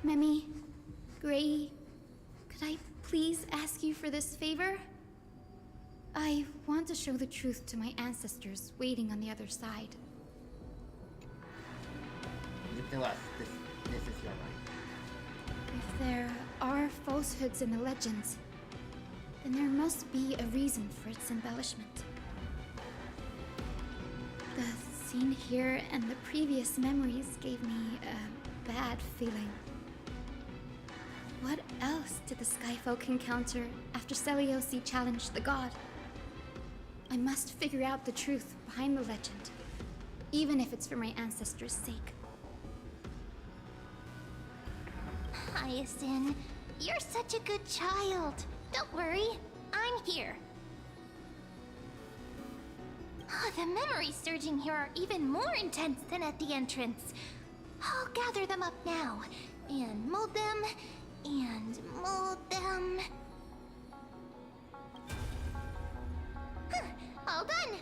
Memi, Gray, could I please ask you for this favor? I want to show the truth to my ancestors waiting on the other side. Leave to us. This is your right. If there are falsehoods in the legends, then there must be a reason for its embellishment. The scene here and the previous memories gave me a bad feeling. What else did the Skyfolk encounter after Selioci challenged the god? I must figure out the truth behind the legend, even if it's for my ancestors' sake. Hyacinth, you're such a good child. Don't worry, I'm here. Oh, the memories surging here are even more intense than at the entrance. I'll gather them up now, and mold them, and mold them. All done!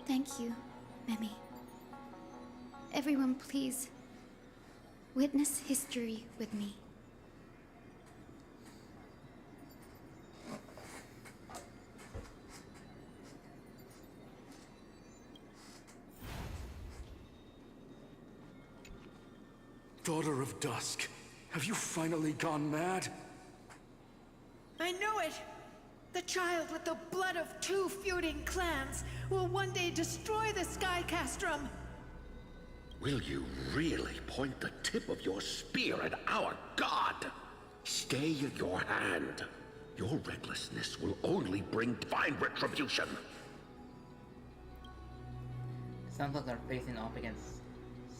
Thank you, Memi. Everyone, please, witness history with me. Daughter of Dusk, have you finally gone mad? I know it! The child with the blood of 2 feuding clans will one day destroy the Sky Castrum! Will you really point the tip of your spear at our god? Stay your hand. Your recklessness will only bring divine retribution. Sounds like they're facing off against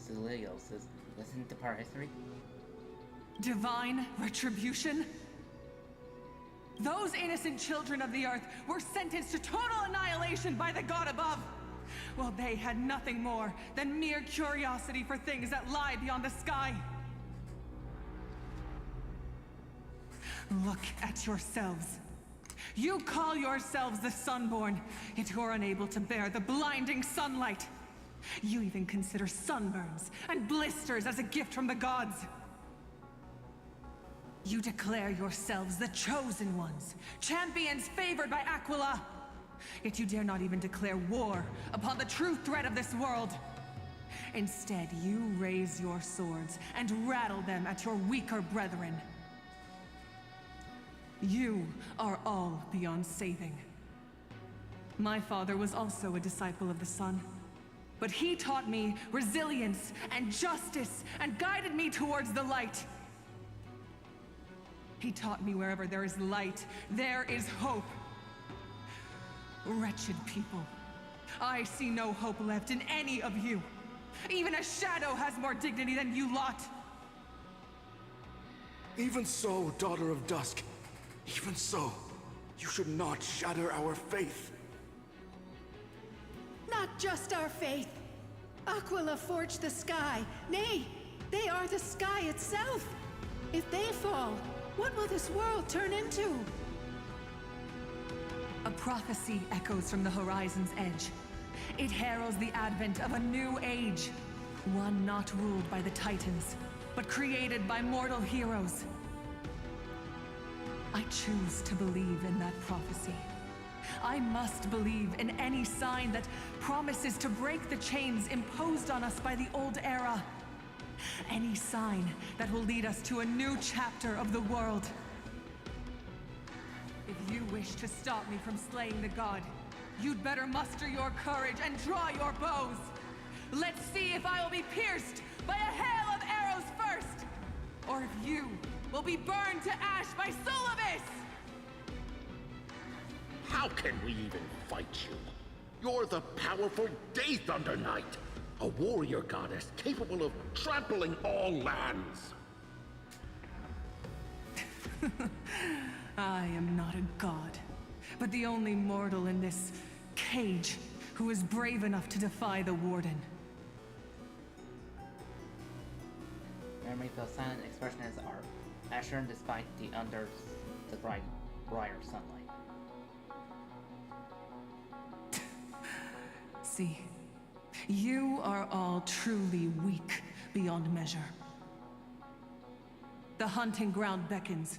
Celios. Listen to part history. Divine retribution? Those innocent children of the Earth were sentenced to total annihilation by the god above. Well, they had nothing more than mere curiosity for things that lie beyond the sky. Look at yourselves. You call yourselves the Sunborn, yet you're unable to bear the blinding sunlight. You even consider sunburns and blisters as a gift from the gods. You declare yourselves the chosen ones, champions favored by Aquila. Yet you dare not even declare war upon the true threat of this world. Instead, you raise your swords and rattle them at your weaker brethren. You are all beyond saving. My father was also a disciple of the sun, but he taught me resilience and justice and guided me towards the light. He taught me wherever there is light, there is hope. Wretched people, I see no hope left in any of you. Even a shadow has more dignity than you lot. Even so, Daughter of Dusk, even so, you should not shatter our faith. Not just our faith. Aquila forged the sky. Nay, they are the sky itself. If they fall, what will this world turn into? A prophecy echoes from the horizon's edge. It heralds the advent of a new age. One not ruled by the Titans, but created by mortal heroes. I choose to believe in that prophecy. I must believe in any sign that promises to break the chains imposed on us by the old era. Any sign that will lead us to a new chapter of the world. If you wish to stop me from slaying the god, you'd better muster your courage and draw your bows. Let's see if I will be pierced by a hail of arrows first, or if you will be burned to ash by Solibus! How can we even fight you? You're the powerful Day Thunder Knight, a warrior goddess capable of trampling all lands. I am not a god, but the only mortal in this cage who is brave enough to defy the Warden. Memory fell silent, expressionless are assured despite the brighter sunlight. See, you are all truly weak beyond measure. The hunting ground beckons.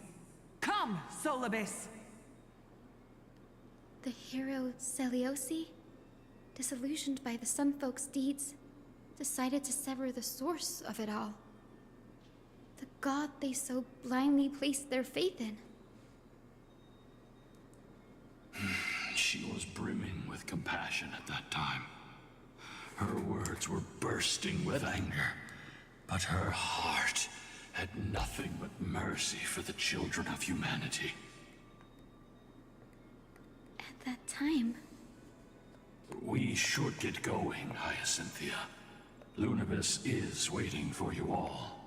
Come, Solibus! The hero Celiosi, disillusioned by the Sunfolk's deeds, decided to sever the source of it all. The god they so blindly placed their faith in. She was brimming with compassion at that time. Her words were bursting with anger, but her heart had nothing but mercy for the children of humanity. At that time... We should get going, Hyacinthia. Lunibus is waiting for you all.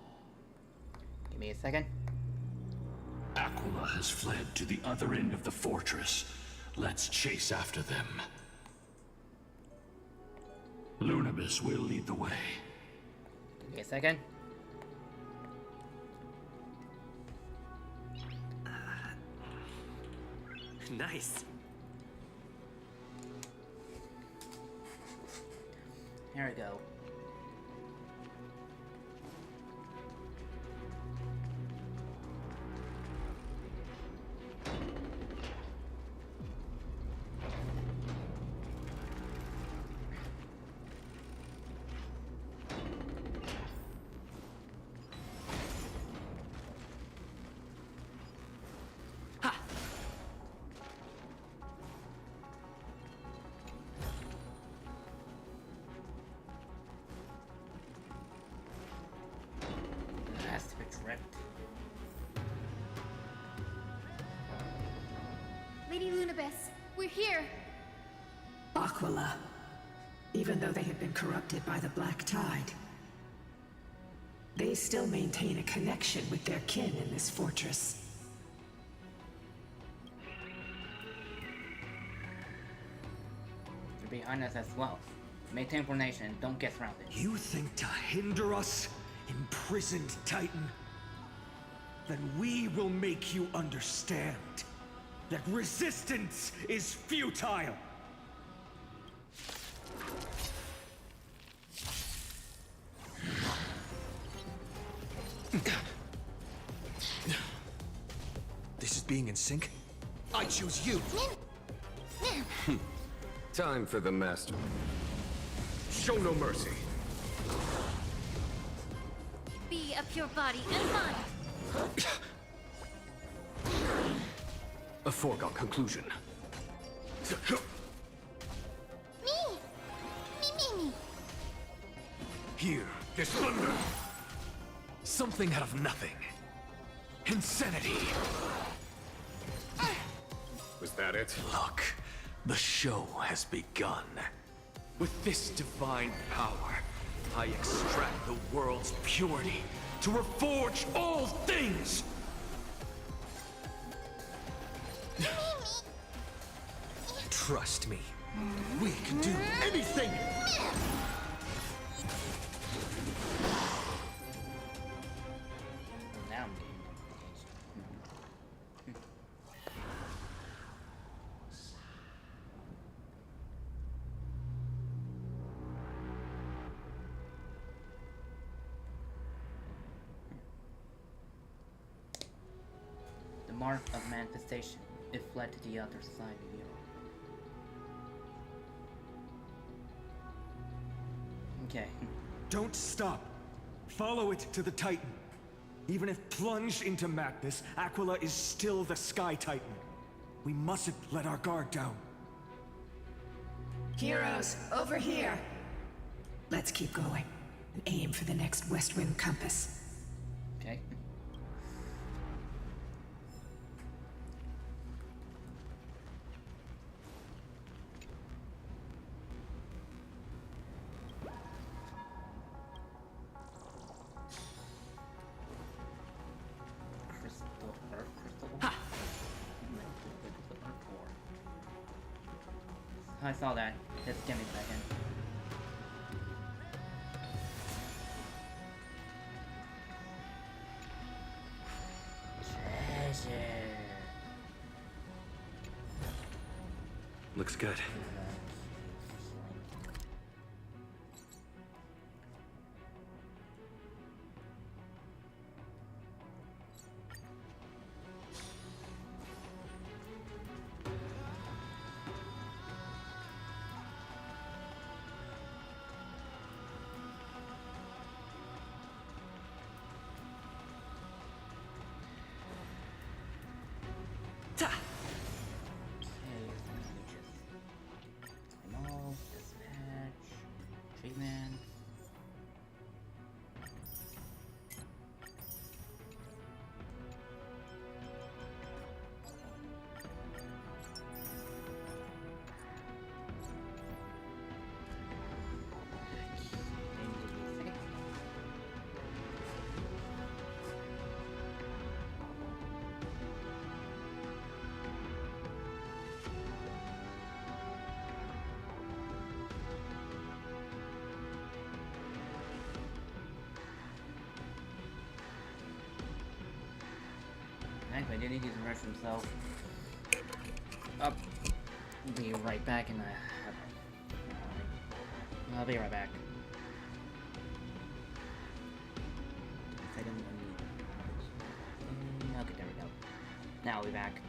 Give me a second. Aquila has fled to the other end of the fortress. Let's chase after them. Lunibus will lead the way. Give me a second. Nice. Here we go. Lady Lunibus, we're here! Aquila. Even though they have been corrupted by the Black Tide, they still maintain a connection with their kin in this fortress. They're behind us as well. Maintain formation and don't get surrounded. You think to hinder us, imprisoned Titan? Then we will make you understand that resistance is futile! This is being in sync? I choose you! Time for the master. Show no mercy. Be a pure body and mind. A foregone conclusion. Me. Here, there's thunder. Something out of nothing. Insanity. Was that it? Look, the show has begun. With this divine power, I extract the world's purity to reforge all things! Trust me, we can do anything! Now I'm getting mark of manifestation. It fled to the other side of you. Okay. Don't stop. Follow it to the Titan. Even if plunged into madness, Aquila is still the Sky Titan. We mustn't let our guard down. Heroes, over here! Let's keep going, and aim for the next West Wind compass. Okay. I saw that. Just give me a second. Treasure. Looks good. Treatment. Actually, I didn't need to rush himself. I'll be right back in I'll be right back. Second, okay, there we go. Now I'll be back.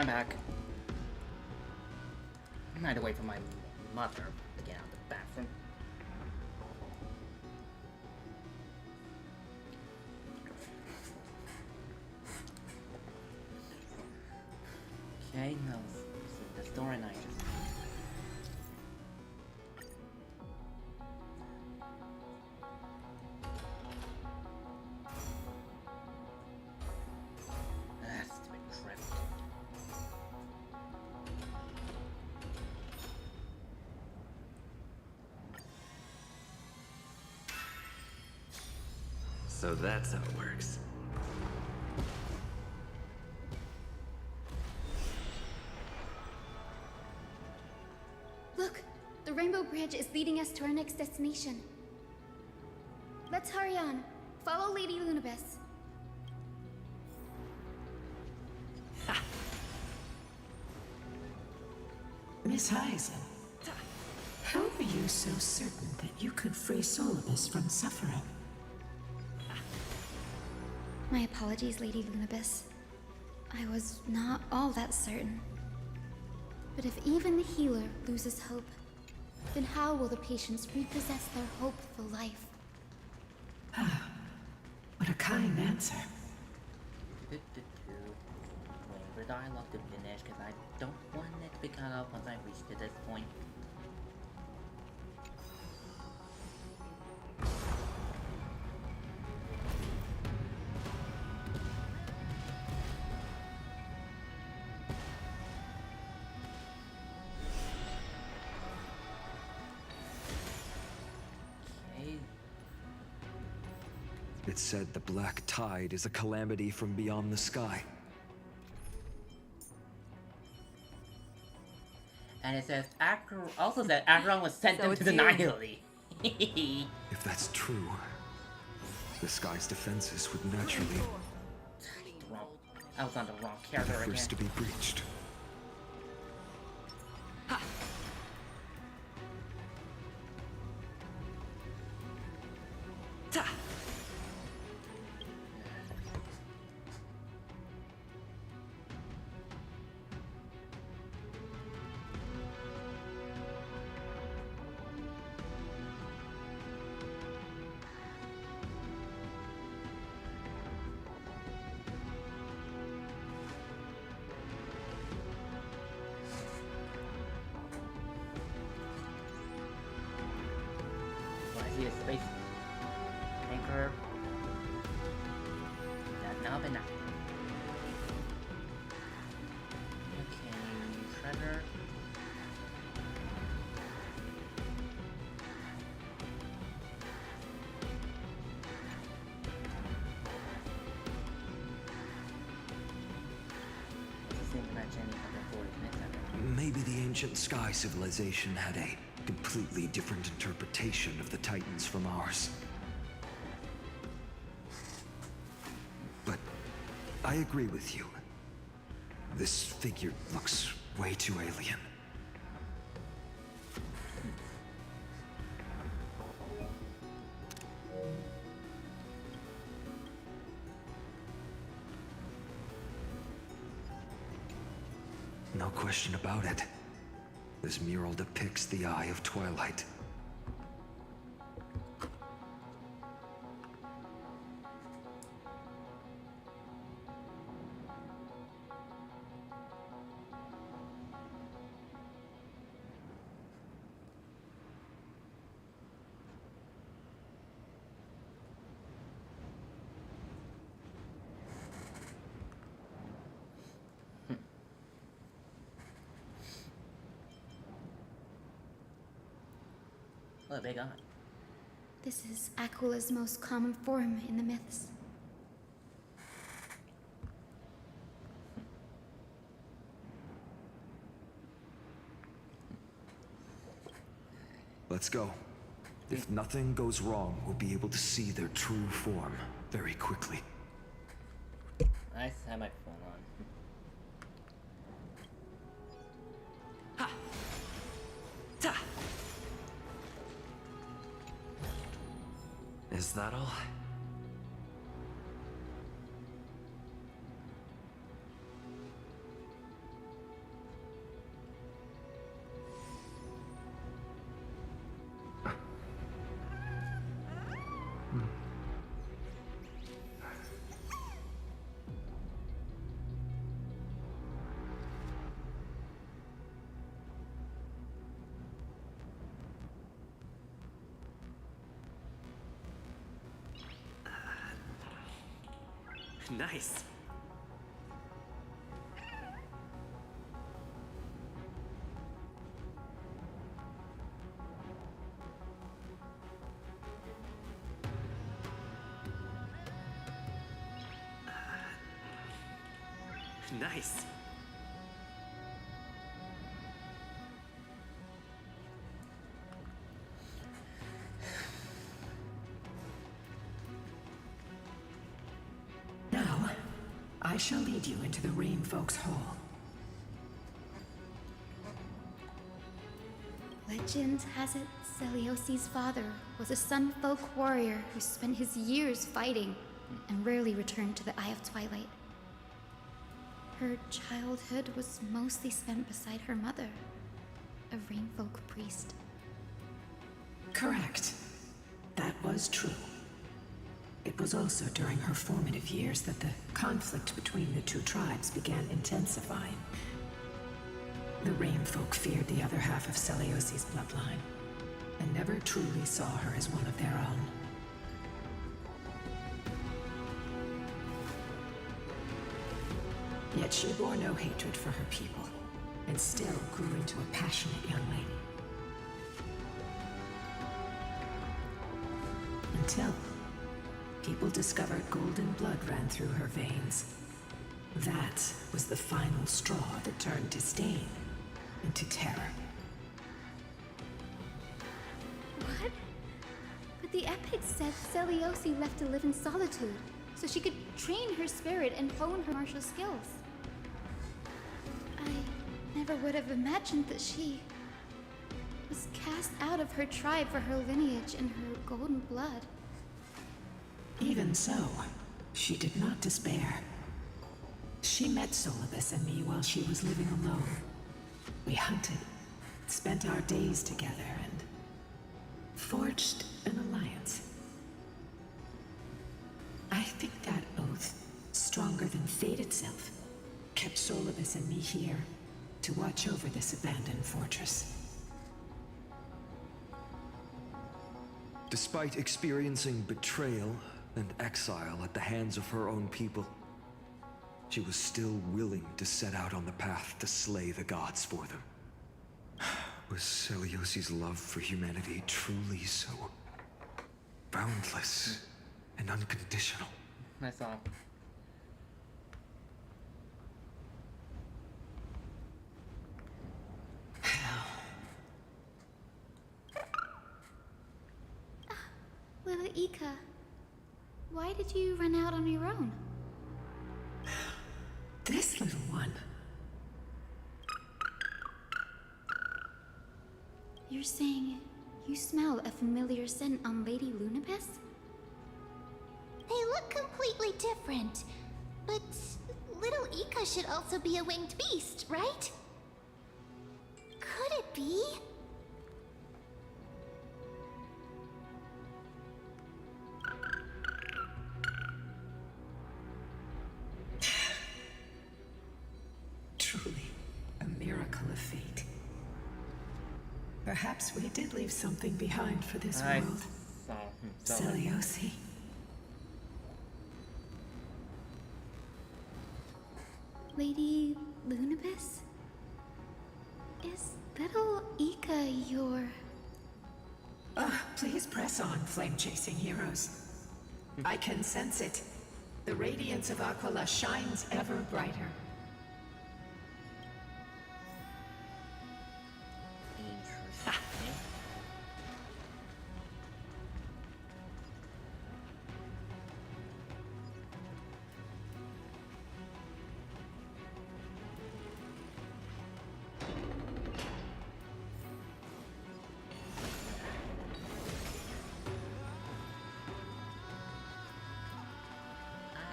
I'm back. I had to wait for my mother to get out of the bathroom. Okay, now the store and I just... Stupid crap. So that's how it works. Look! The Rainbow Bridge is leading us to our next destination. Let's hurry on. Follow Lady Lunabis. Miss Hyzen, how are you so certain that you could free Solibus from suffering? My apologies, Lady Lunabis. I was not all that certain. But if even the healer loses hope, then how will the patients repossess their hope for life? What a kind answer. Wait for dialogue to finish, because I don't want it to be cut off once I reach to this point. It said the black tide is a calamity from beyond the sky. And it says, also said Acheron was sent into the Nihili. If that's true, the sky's defenses would naturally... I was on the wrong character again. First to be breached. See a space anchor. Now, but now. Okay, treasure. Doesn't seem to match any other coordinates. Maybe the ancient sky civilization had a completely different interpretation of the Titans from ours. But I agree with you. This figure looks way too alien. No question about it. This mural depicts the Eye of Twilight. What a big eye. This is Aquila's most common form in the myths. Let's go. If nothing goes wrong, we'll be able to see their true form very quickly. Nice, I have my phone on. Is that all? Nice. Nice. Now, I shall lead you into the Rain Folks Hall. Legend has it Celiosi's father was a Sun Folk warrior who spent his years fighting and rarely returned to the Eye of Twilight. Her childhood was mostly spent beside her mother, a Rainfolk priest. Correct. That was true. It was also during her formative years that the conflict between the two tribes began intensifying. The Rainfolk feared the other half of Celiosi's bloodline, and never truly saw her as one of their own. Yet she bore no hatred for her people, and still grew into a passionate young lady. Until people discovered golden blood ran through her veins. That was the final straw that turned disdain into terror. What? But the epics said Celiosi left to live in solitude, so she could train her spirit and hone her martial skills. I never would have imagined that she was cast out of her tribe for her lineage and her golden blood. Even so, she did not despair. She met Solibus and me while she was living alone. We hunted, spent our days together, and forged an alliance. I think that oath, stronger than fate itself, kept Solibus and me here to watch over this abandoned fortress. Despite experiencing betrayal and exile at the hands of her own people, she was still willing to set out on the path to slay the gods for them. Was Celiosi's love for humanity truly so boundless and unconditional? That's all. Little Ika, why did you run out on your own? This little one. You're saying you smell a familiar scent on Lady Lunibus? They look completely different. But little Ika should also be a winged beast, right? Could it be? Truly, a miracle of fate. Perhaps we did leave something behind for this world. Celiosi. Lady Lunibus? Is little Ika your... Please press on, flame-chasing heroes. I can sense it. The radiance of Aquila shines ever brighter.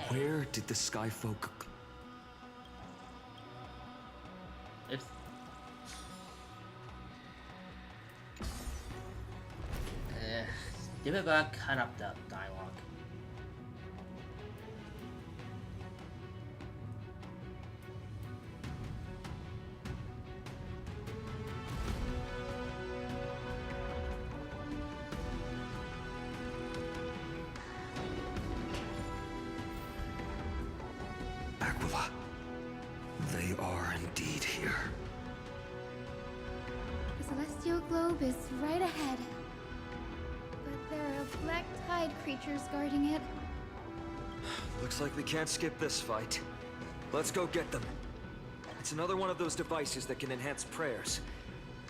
Where did the Skyfolk... It's... give it back, cut up the dialogue. here. The celestial globe is right ahead. But there are black tide creatures guarding it. Looks like we can't skip this fight. Let's go get them. It's another one of those devices that can enhance prayers.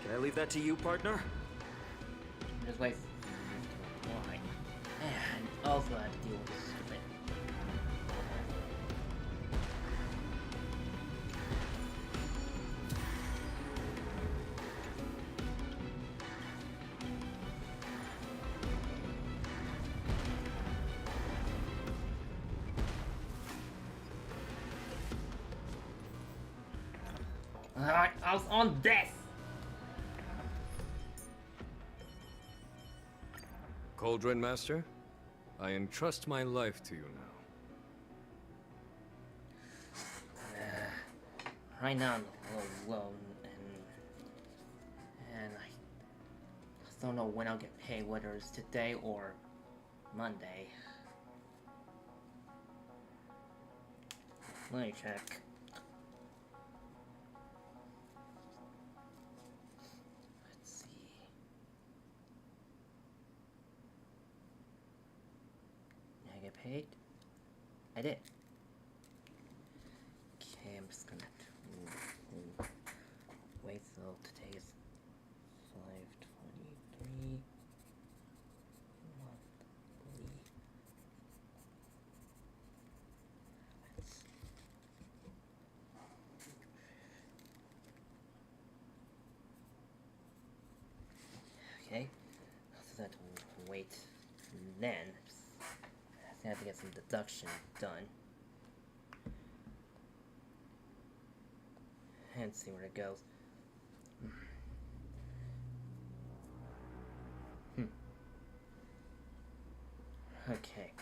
Can I leave that to you, partner? Just wait. Why? And also I have to deal with this stupid. Alright, I was on this! Cauldron Master, I entrust my life to you now. Right now I'm a little low, and I just don't know when I'll get paid, whether it's today or Monday. Let me check. Let's see. Did I get paid? I did. Okay, I'm just gonna wait till today's 5/23 monthly. Okay, so that will wait. Then I have to get some deduction done. And see where it goes. Okay.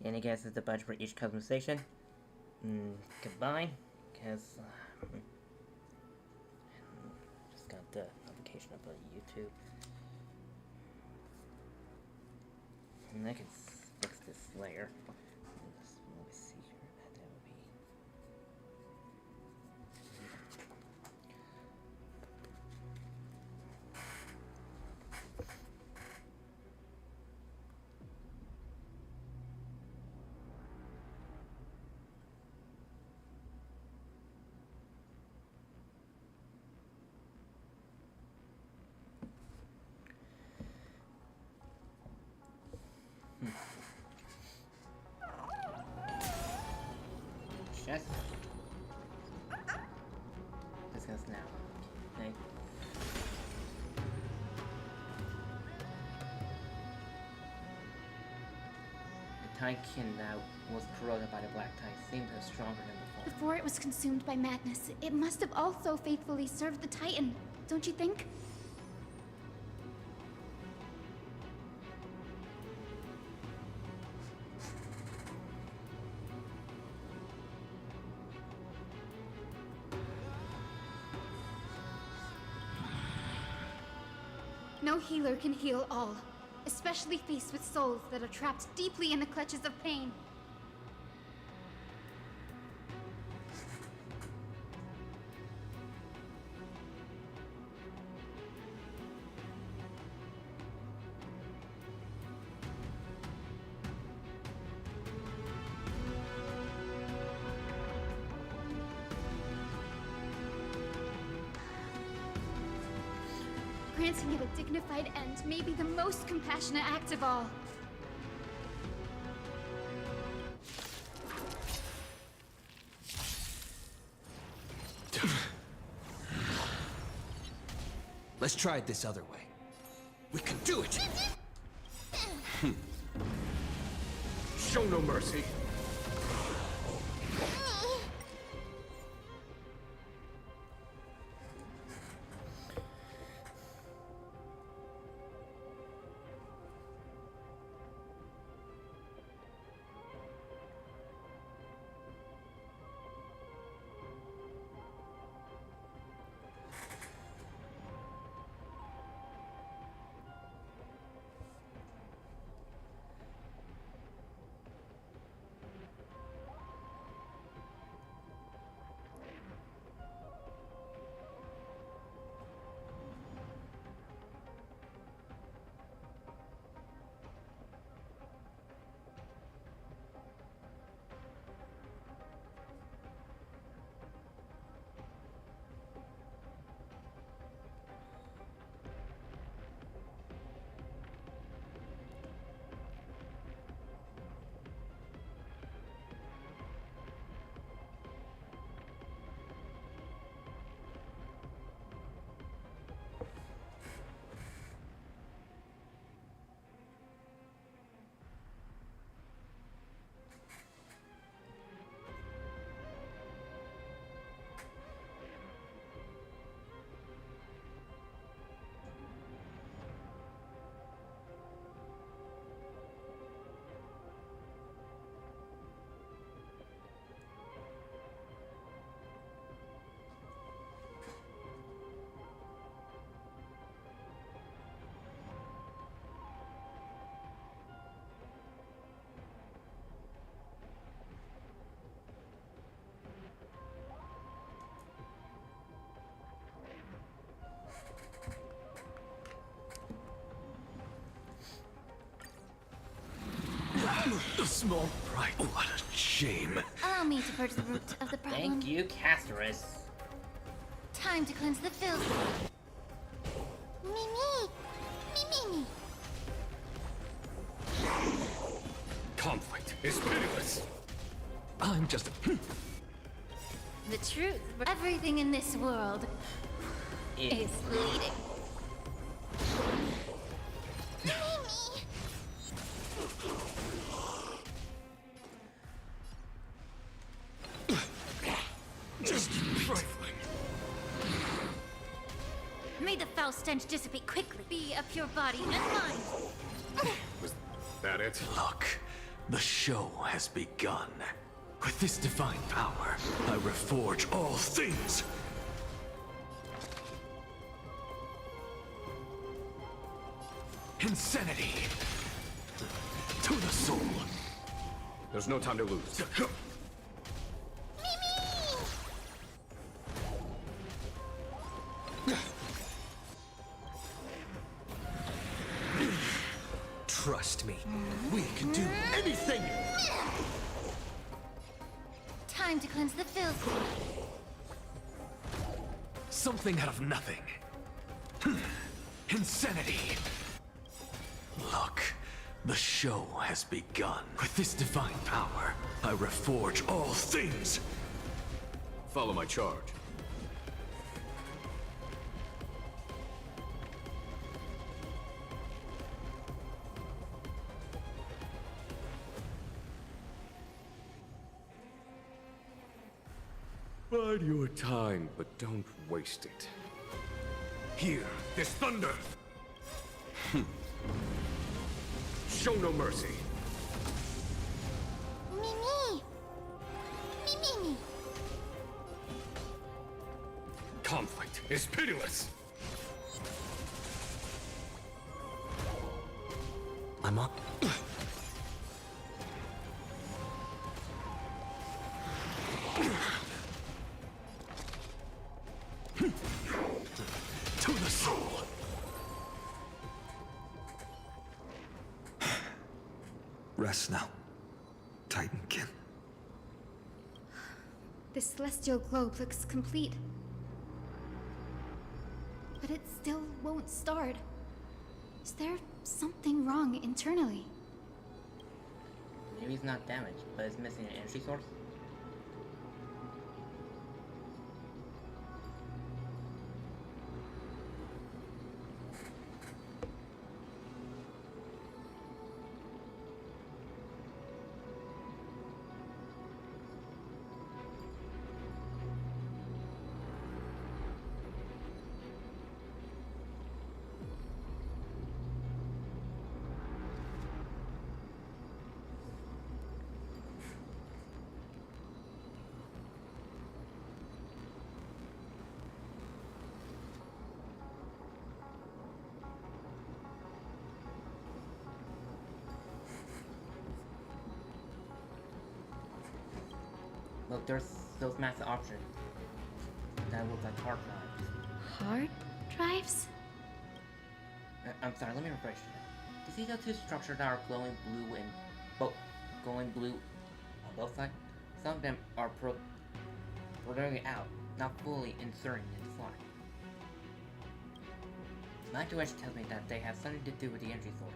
Any guesses the budget for each customization? Combine? Because just got the notification up on YouTube. And I can fix this layer. Let me see here. That would be. Chest. Discuss now. Okay. The Titan that was corroded by the black tide seemed stronger than before. Before it was consumed by madness, it must have also faithfully served the Titan, don't you think? No healer can heal all, especially faced with souls that are trapped deeply in the clutches of pain. Granting it a dignified end may be the most compassionate act of all. Let's try it this other way. We can do it! Show no mercy. small pride. What a shame. Allow me to purge the root of the problem. Thank you, Casterus. Time to cleanse the filth. Me. Conflict is pitiless. I'm just a... The truth. Everything in this world is bleeding. Just trifling. May the foul stench dissipate quickly. Be a pure body and mind. Was that it? Look, the show has begun. With this divine power, I reforge all things. Insanity to the soul. There's no time to lose. Trust me, we can do anything! Time to cleanse the filth. Something out of nothing. Insanity. Look, the show has begun. With this divine power, I reforge all things. Follow my charge. Bide your time, but don't waste it. Hear this thunder! Show no mercy. Me. Conflict is pitiless. I'm up. To the soul. Rest now, Titankin. The celestial globe looks complete. But it still won't start. Is there something wrong internally? Maybe it's not damaged, but it's missing an energy source. Look, there's those massive options that look like hard drives. Hard drives? I'm sorry, let me refresh you. Do you see those two structures that are glowing blue and glowing blue on both sides? Some of them are protruding out, not fully inserting in the slot. My intuition tells me that they have something to do with the energy source.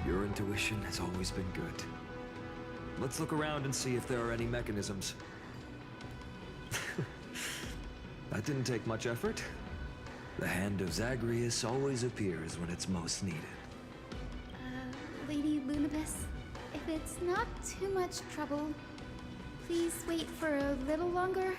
Your intuition has always been good. Let's look around and see if there are any mechanisms. That didn't take much effort. The hand of Zagreus always appears when it's most needed. Lady Lunibus, if it's not too much trouble, please wait for a little longer.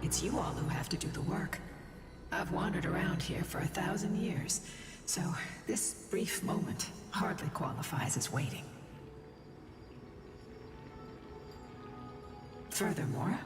It's you all who have to do the work. I've wandered around here for 1,000 years, so this brief moment hardly qualifies as waiting. Furthermore,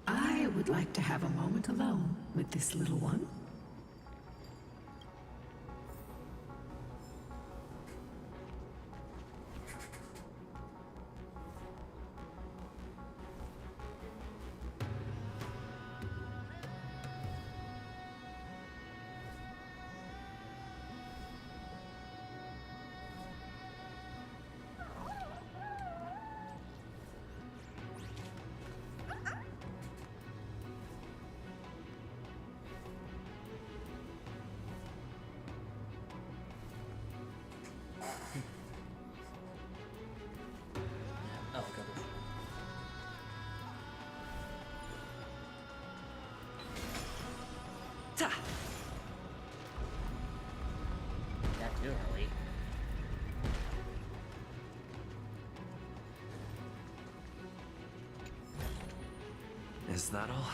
I would like to have a moment alone with this little one. Oh, goodness. Not too early. Is that all?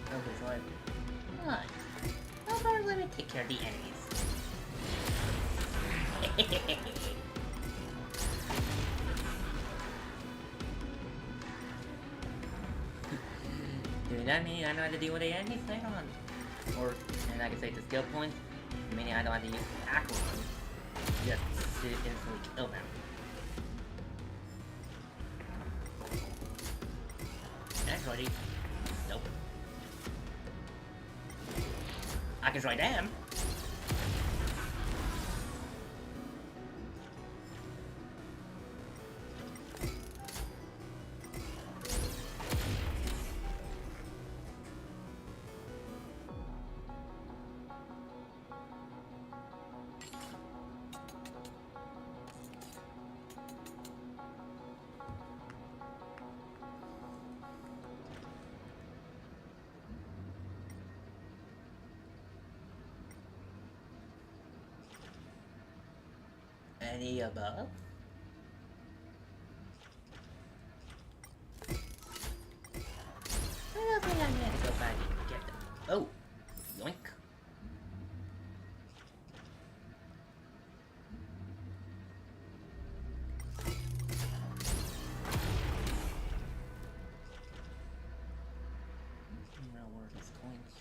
Okay, so Alright. How about let me take care of the enemies? Does that mean I know how to deal with the enemies later on? Or, and I can say the skill points, meaning I don't have to use Aquila just to instantly kill them. Actually, nope. I can try them. Any above? I don't think I need to go back and get them. Oh! Yoink. Where are these coins?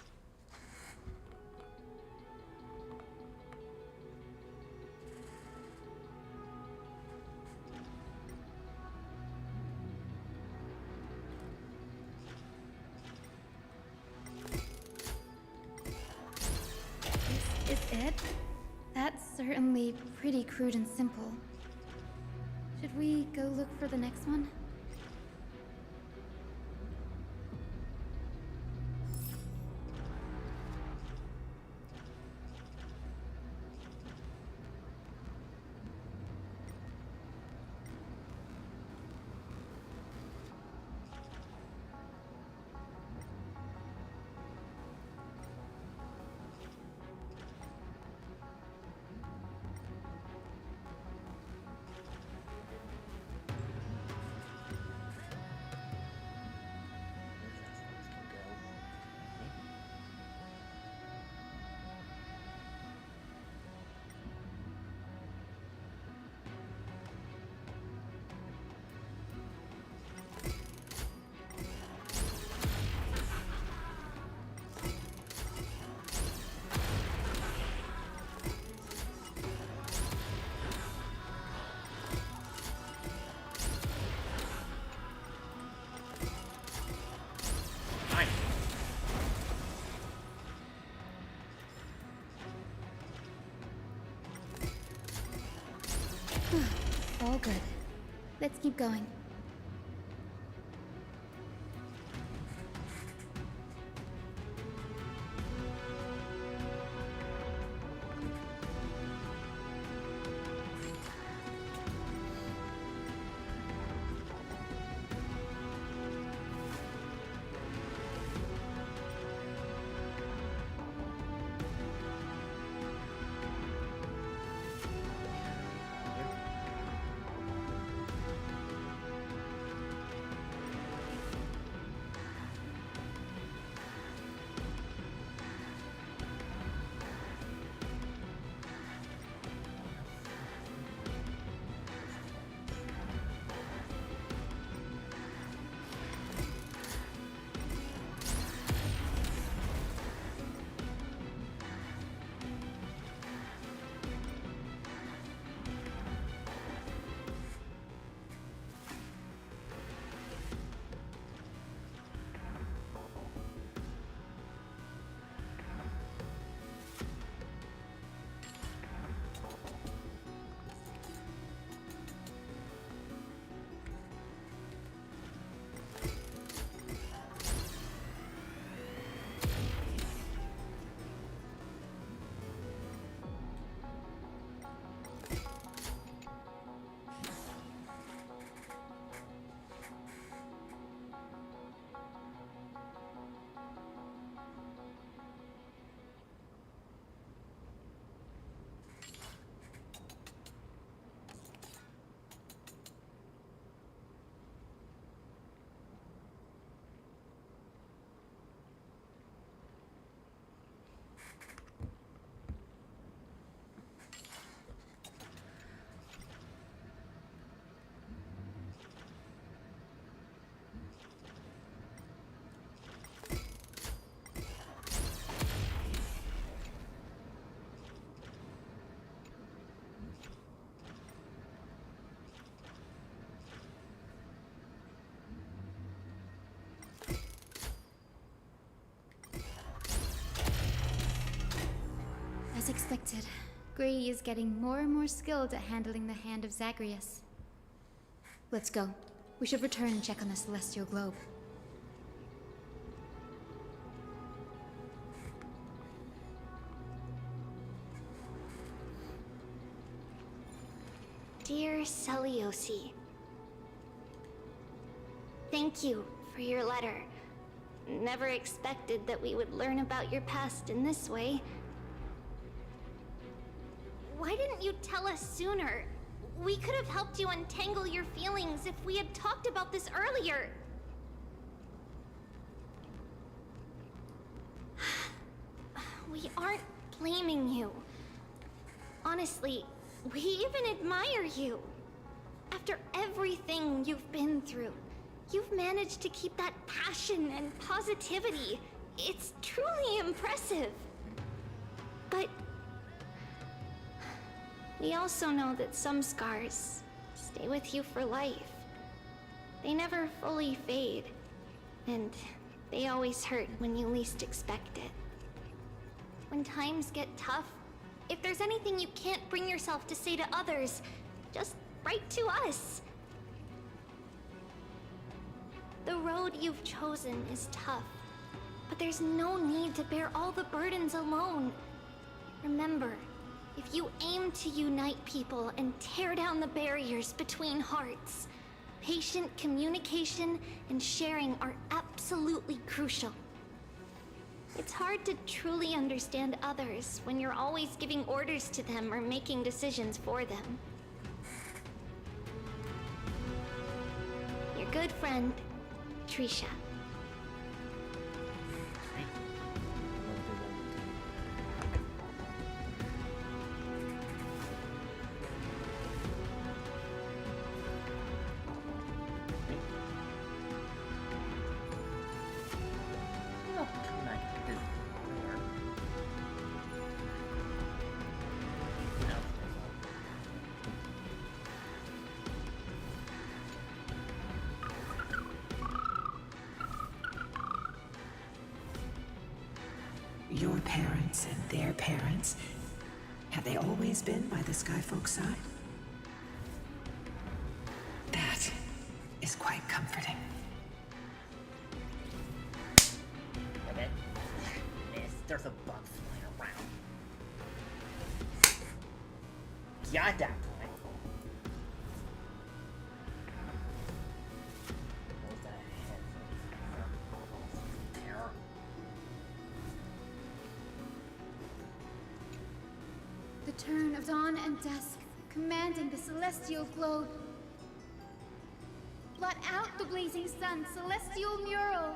Is it? That's certainly pretty crude and simple. Should we go look for the next one? All good. Let's keep going. As expected, Gray is getting more and more skilled at handling the hand of Zagreus. Let's go. We should return and check on the celestial globe. Dear Celiosi, thank you for your letter. Never expected that we would learn about your past in this way. Why didn't you tell us sooner? We could have helped you untangle your feelings if we had talked about this earlier. We aren't blaming you. Honestly, we even admire you. After everything you've been through, you've managed to keep that passion and positivity. It's truly impressive. But we also know that some scars stay with you for life. They never fully fade, and they always hurt when you least expect it. When times get tough, if there's anything you can't bring yourself to say to others, just write to us. The road you've chosen is tough, but there's no need to bear all the burdens alone. Remember, if you aim to unite people and tear down the barriers between hearts, patient communication and sharing are absolutely crucial. It's hard to truly understand others when you're always giving orders to them or making decisions for them. Your good friend, Trisha. Your parents and their parents, have they always been by the Skyfolk's side? That is quite comforting. Okay. There's a bug flying around. Got that point. What was that head? Terror. The turn of dawn and dusk, commanding the celestial globe. Blot out the blazing sun, celestial mural.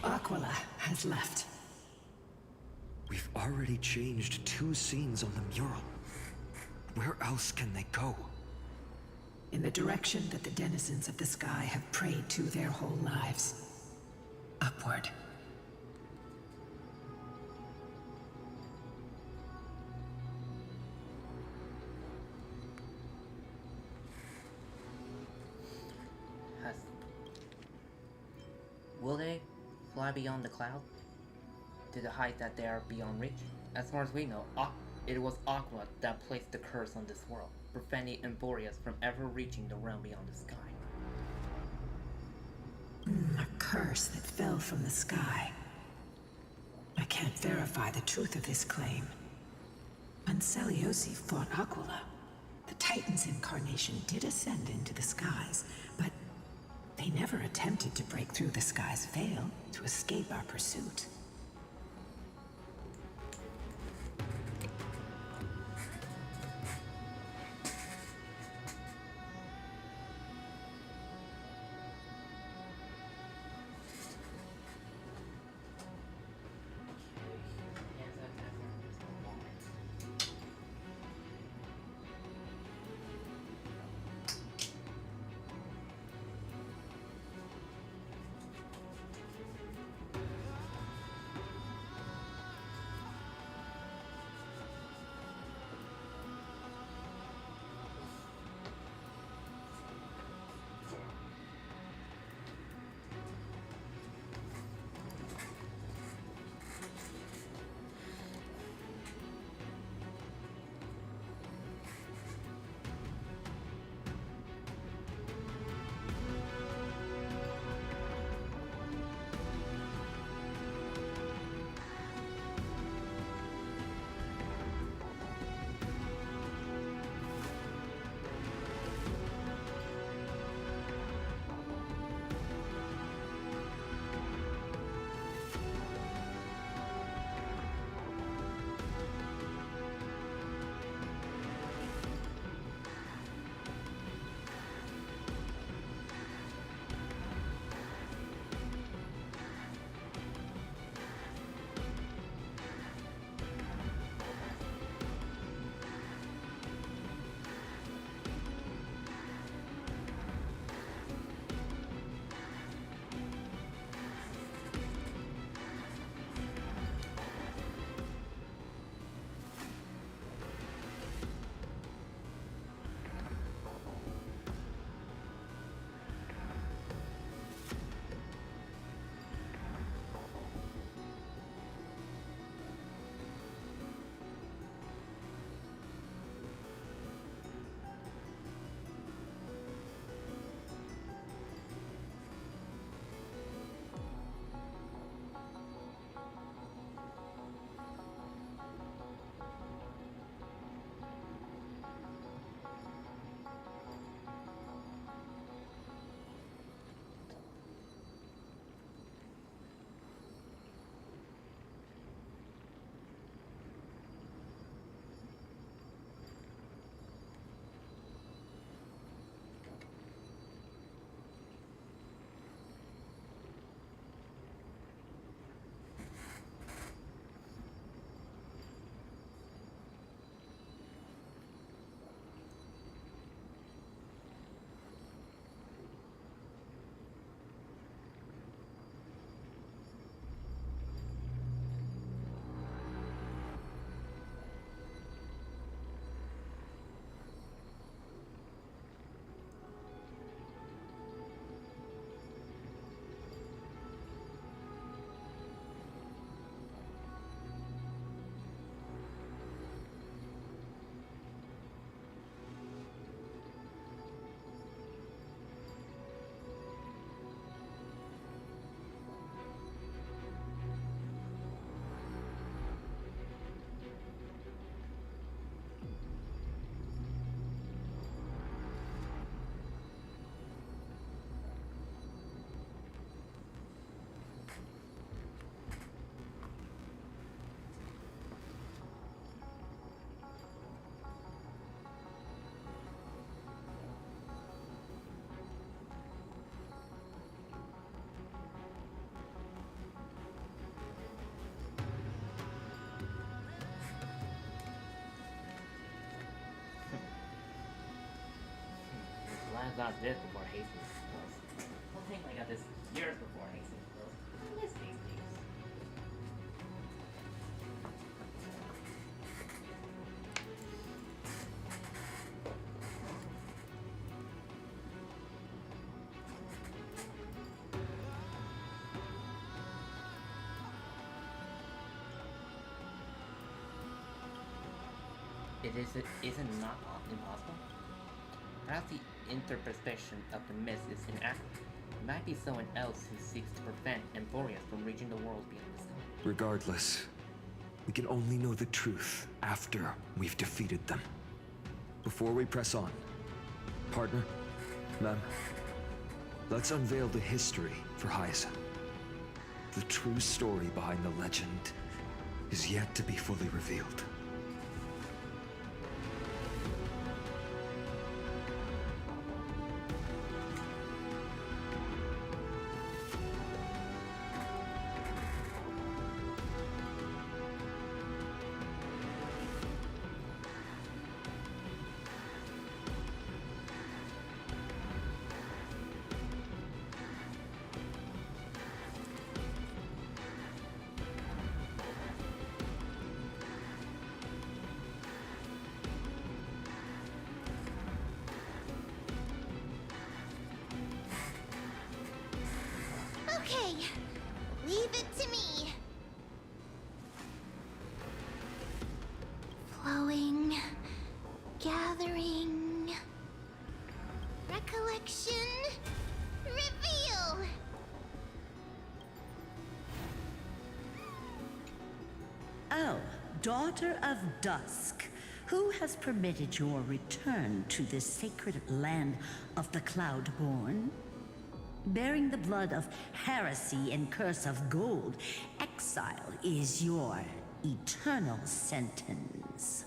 Aquila has left. We've already changed 2 scenes on the mural. Where else can they go? In the direction that the denizens of the sky have prayed to their whole lives. Upward. Will they fly beyond the cloud? To the height that they are beyond reach? As far as we know, it was Aquila that placed the curse on this world, preventing Emborius from ever reaching the realm beyond the sky. A curse that fell from the sky. I can't verify the truth of this claim. When Celiosi fought Aquila, the Titan's incarnation did ascend into the skies, but they never attempted to break through the sky's veil to escape our pursuit. got this before Hastings was. I think I got this years before Hastings was. I miss Hastings. Is it not impossible? Perhaps the interpretation of the mist is inaccurate. It might be someone else who seeks to prevent Emporius from reaching the worlds beyond the sky. Regardless, we can only know the truth after we've defeated them. Before we press on, partner, ma'am, let's unveil the history for Hyacinth. The true story behind the legend is yet to be fully revealed. Okay, leave it to me. Flowing, gathering, recollection, reveal. Oh, daughter of dusk, who has permitted your return to this sacred land of the Cloudborn? Bearing the blood of heresy and curse of gold, exile is your eternal sentence.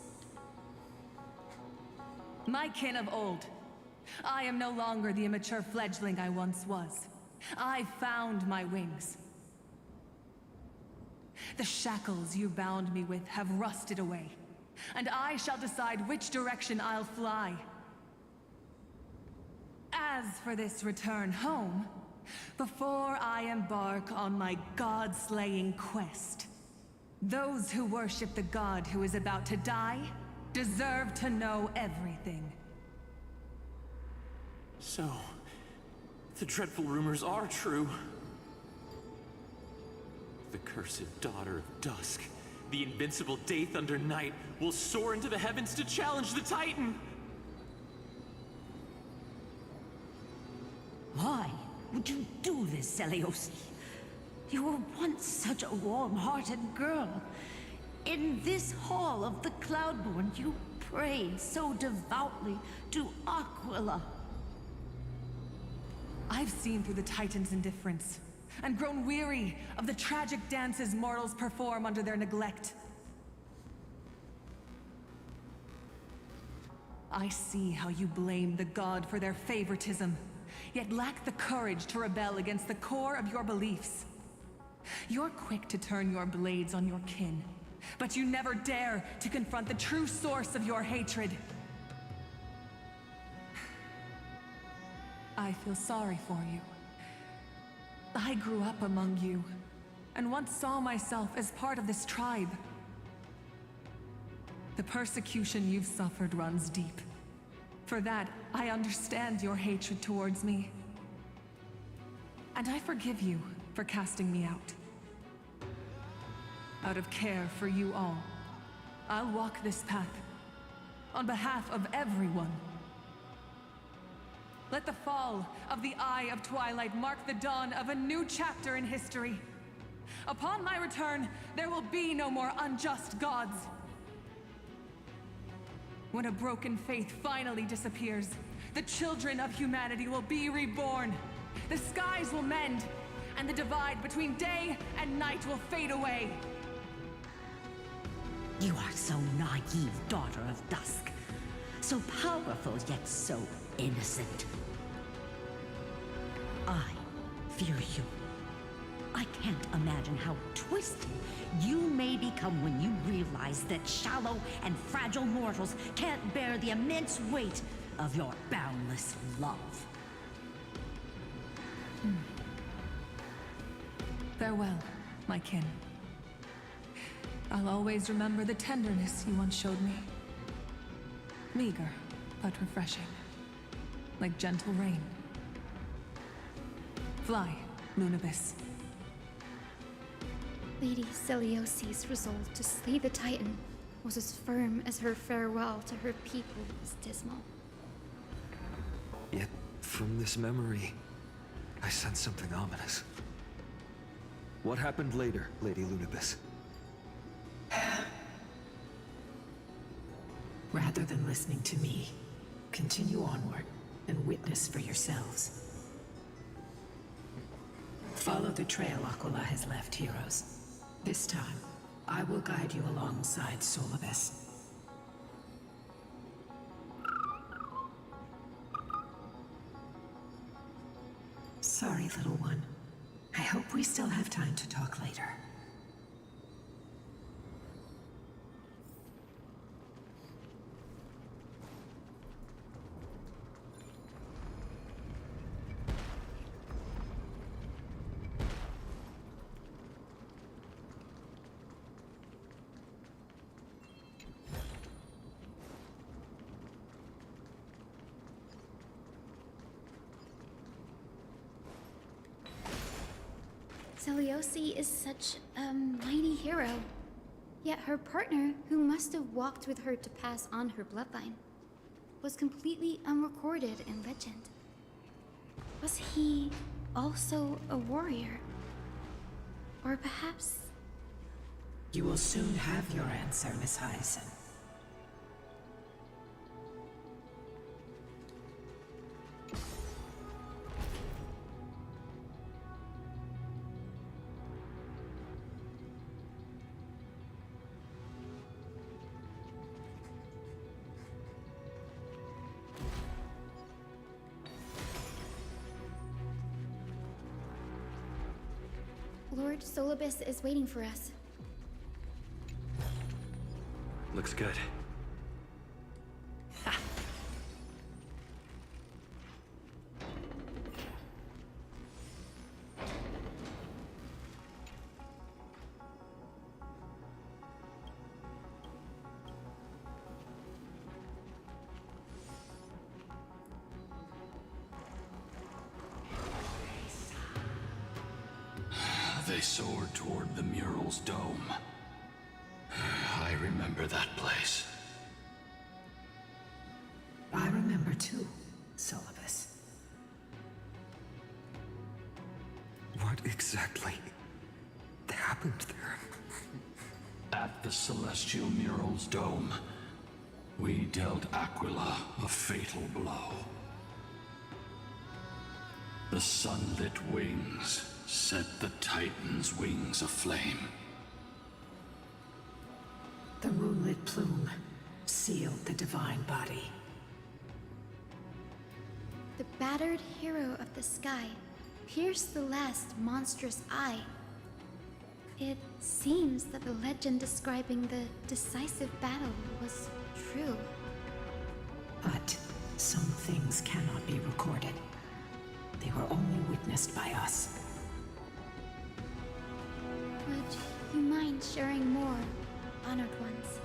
My kin of old, I am no longer the immature fledgling I once was. I found my wings. The shackles you bound me with have rusted away, and I shall decide which direction I'll fly. As for this return home, before I embark on my god-slaying quest, those who worship the god who is about to die deserve to know everything. So, the dreadful rumors are true. The cursed daughter of dusk, the invincible Day Thunder Knight, will soar into the heavens to challenge the Titan! Why would you do this, Seliosi? You were once such a warm-hearted girl. In this hall of the Cloudborn, you prayed so devoutly to Aquila. I've seen through the Titan's indifference, and grown weary of the tragic dances mortals perform under their neglect. I see how you blame the god for their favoritism, yet lack the courage to rebel against the core of your beliefs. You're quick to turn your blades on your kin, but you never dare to confront the true source of your hatred. I feel sorry for you. I grew up among you, and once saw myself as part of this tribe. The persecution you've suffered runs deep. For that, I understand your hatred towards me. And I forgive you for casting me out. Out of care for you all, I'll walk this path on behalf of everyone. Let the fall of the Eye of Twilight mark the dawn of a new chapter in history. Upon my return, there will be no more unjust gods. When a broken faith finally disappears, the children of humanity will be reborn. The skies will mend, and the divide between day and night will fade away. You are so naive, daughter of dusk. So powerful, yet so innocent. I fear you. I can't imagine how twisted you may become when you realize that shallow and fragile mortals can't bear the immense weight of your boundless love. Farewell, my kin. I'll always remember the tenderness you once showed me. Meager, but refreshing. Like gentle rain. Fly, Lunibis. Lady Celiosi's resolve to slay the Titan was as firm as her farewell to her people was dismal. Yet, from this memory, I sense something ominous. What happened later, Lady Lunibis? Rather than listening to me, continue onward and witness for yourselves. Follow the trail Aquila has left, heroes. This time, I will guide you alongside Solibus. Sorry, little one. I hope we still have time to talk later. Celiosi is such a mighty hero. Yet her partner, who must have walked with her to pass on her bloodline, was completely unrecorded in legend. Was he also a warrior? Or perhaps... You will soon have your answer, Miss Hyacinth. Lord Solibus is waiting for us. Looks good. They soared toward the mural's dome. I remember that place. I remember too, Solibus. What exactly happened there? At the celestial mural's dome, we dealt Aquila a fatal blow. The sunlit wings set the Titan's wings aflame. The moonlit plume sealed the divine body. The battered hero of the sky pierced the last monstrous eye. It seems that the legend describing the decisive battle was true. But some things cannot be recorded. They were only witnessed by us. Would you mind sharing more, honored ones?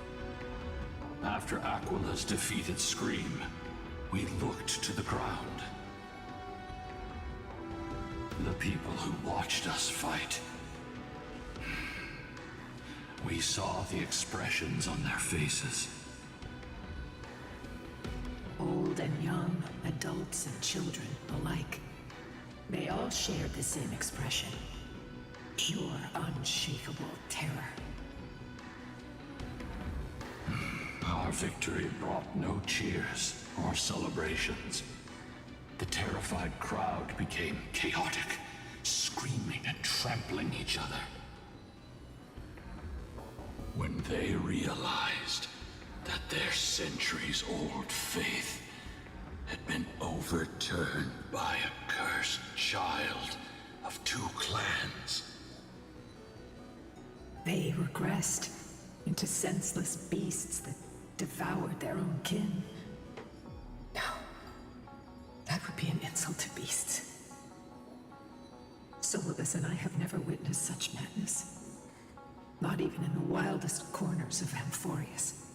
After Aquila's defeated scream, we looked to the ground. The people who watched us fight. We saw the expressions on their faces. Old and young, adults and children alike. They all shared the same expression. Pure, unshakable terror. Our victory brought no cheers or celebrations. The terrified crowd became chaotic, screaming and trampling each other. When they realized that their centuries-old faith had been overturned by a cursed child of two clans. They regressed into senseless beasts that devoured their own kin. No, would be an insult to beasts. Solibus and I have never witnessed such madness. Not even in the wildest corners of Amphorius.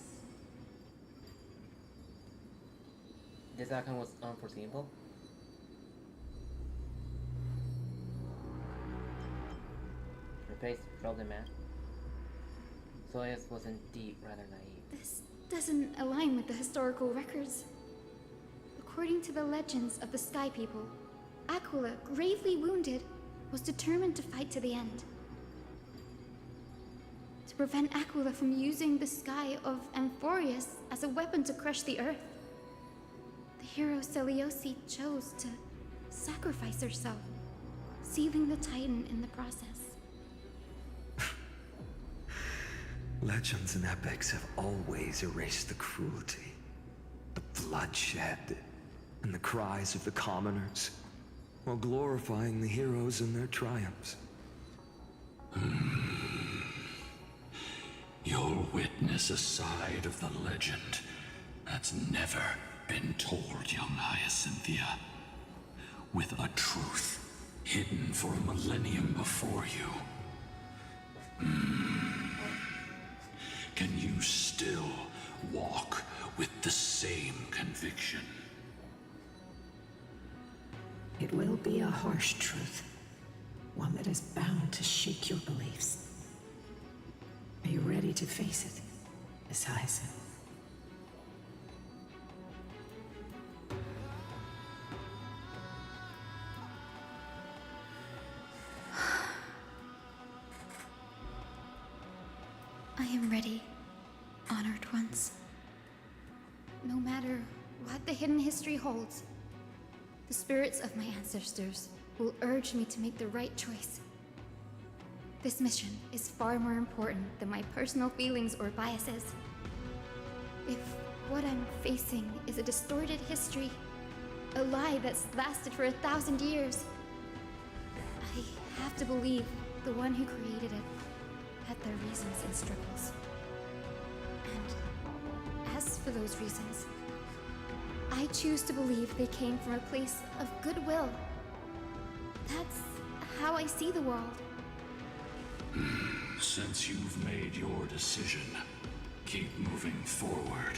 This outcome was unforeseeable. Replace frozen man. Soyuz was indeed rather naive. This doesn't align with the historical records. According to the legends of the Sky People, Aquila, gravely wounded, was determined to fight to the end. To prevent Aquila from using the sky of Amphorius as a weapon to crush the earth, the hero Seliosi chose to sacrifice herself, sealing the Titan in the process. Legends and epics have always erased the cruelty, the bloodshed, and the cries of the commoners, while glorifying the heroes and their triumphs. You'll witness a side of the legend that's never been told, young Hyacinthia. With a truth hidden for a millennium before you. Can you still walk with the same conviction? It will be a harsh truth. One that is bound to shake your beliefs. Are you ready to face it, Miss Hyacinth? I am ready, honored ones. No matter what the hidden history holds, the spirits of my ancestors will urge me to make the right choice. This mission is far more important than my personal feelings or biases. If what I'm facing is a distorted history, a lie that's lasted for 1,000 years, I have to believe the one who created it had their reasons and struggles. And as for those reasons, I choose to believe they came from a place of goodwill. That's how I see the world. Since you've made your decision, keep moving forward.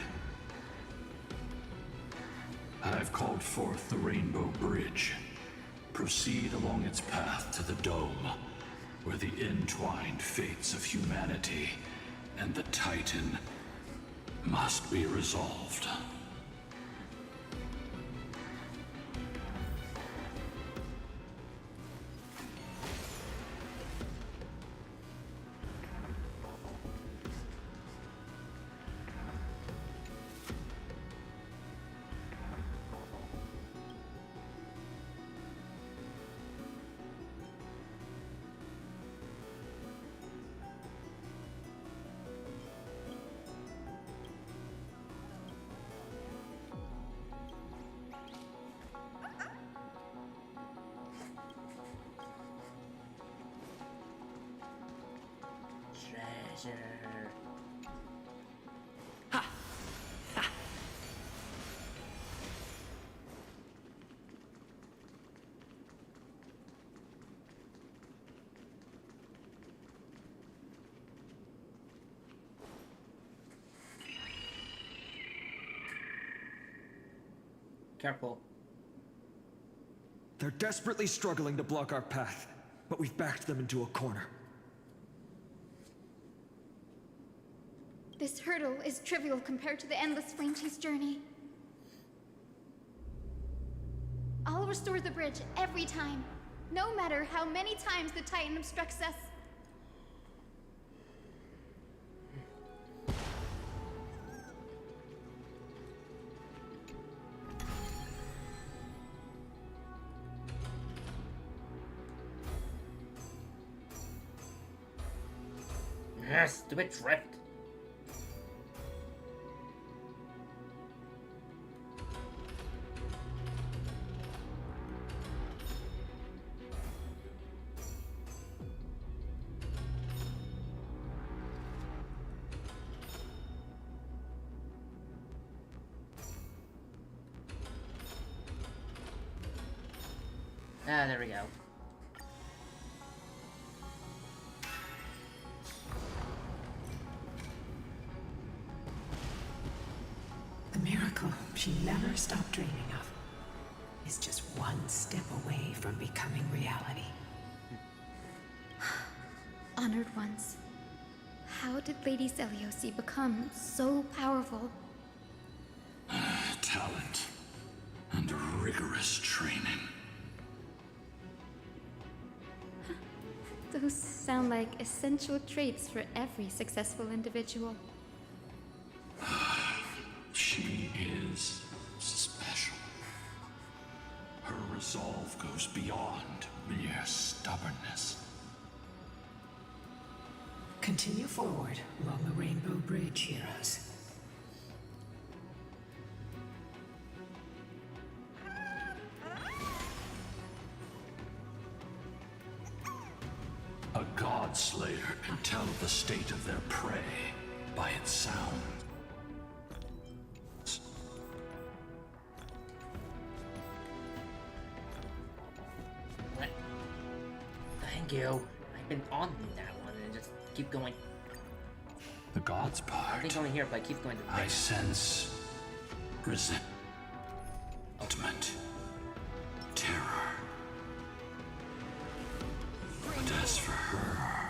I've called forth the Rainbow Bridge. Proceed along its path to the Dome, where the entwined fates of humanity and the Titan must be resolved. Careful. They're desperately struggling to block our path, but we've backed them into a corner. This hurdle is trivial compared to the endless flame chase journey. I'll restore the bridge every time, no matter how many times the Titan obstructs us. Stupid drift. Ah, there we go. The miracle she never stopped dreaming of is just one step away from becoming reality. Honored ones, how did Lady Seliosi become so powerful? Talent and rigorous training. Those sound like essential traits for every successful individual. She is special. Her resolve goes beyond mere stubbornness. Continue forward along the Rainbow Bridge, heroes. A god slayer can tell the state of their prey by its sound. What? Thank you. I've been on that one and just keep going. The god's part. I think only here, but I keep going to the I sense resentment, terror. But as for her,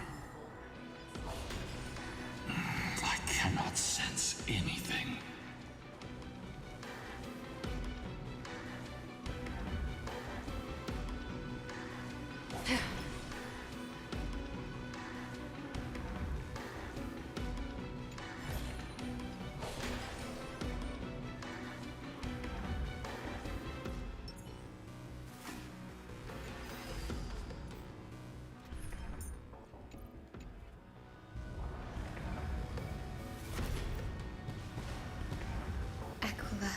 I cannot sense anything. Aquila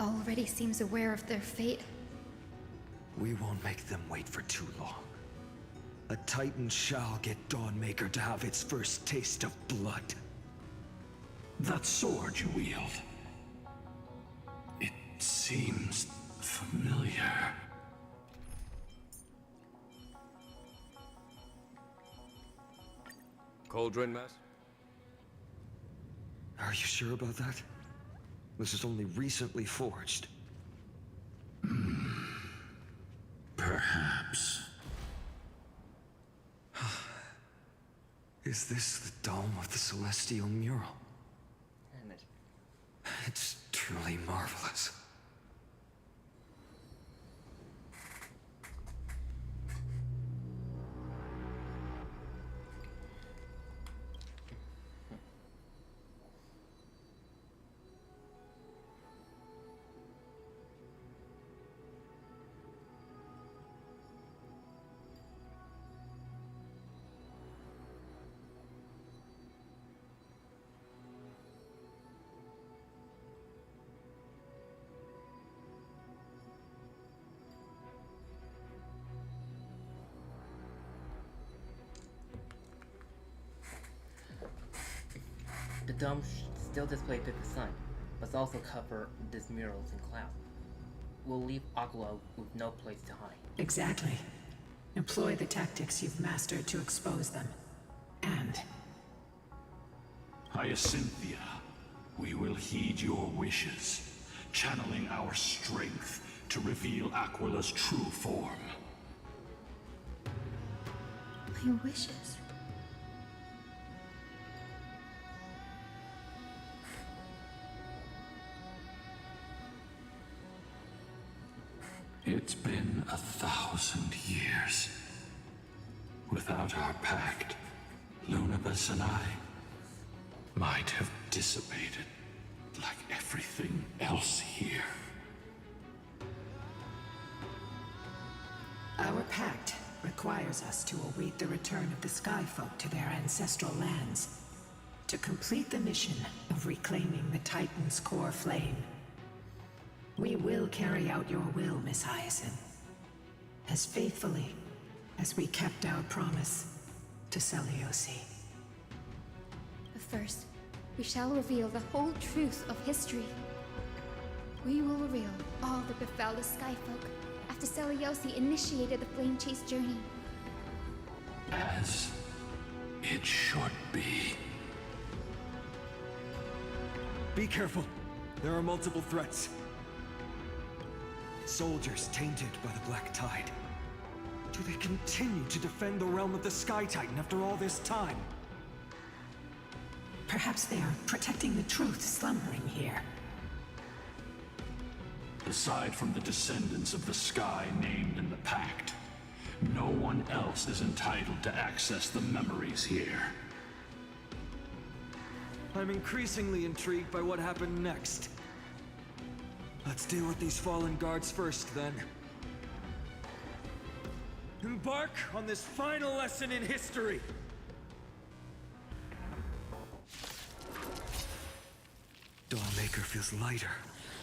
already seems aware of their fate. We won't make them wait for too long. A Titan shall get Dawnmaker to have its first taste of blood. That sword you wield, it seems familiar. Cauldron Master? Are you sure about that? This is only recently forged. Perhaps. Is this the dome of the Celestial Mural? Damn it. It's truly marvelous. The dome still display the sun, but also cover these murals in cloud. We'll leave Aquila with no place to hide. Exactly. Employ the tactics you've mastered to expose them. And Hyacinthia, we will heed your wishes, channeling our strength to reveal Aquila's true form. My wishes. It's been 1,000 years. Without our pact, Lunabus and I might have dissipated like everything else here. our pact requires us to await the return of the Skyfolk to their ancestral lands, to complete the mission of reclaiming the Titan's core flame. We will carry out your will, Miss Hyacinth, as faithfully as we kept our promise to Seliosi. But first, we shall reveal the whole truth of history. We will reveal all that befell the Skyfolk after Seliosi initiated the Flame Chase journey. As it should be. Be careful. There are multiple threats. Soldiers tainted by the Black Tide. Do they continue to defend the realm of the Sky Titan after all this time? Perhaps they are protecting the truth slumbering here. Aside from the descendants of the sky named in the pact, no one else is entitled to access the memories here. I'm increasingly intrigued by what happened next. Let's deal with these fallen guards first, then. Embark on this final lesson in history! Dawnmaker feels lighter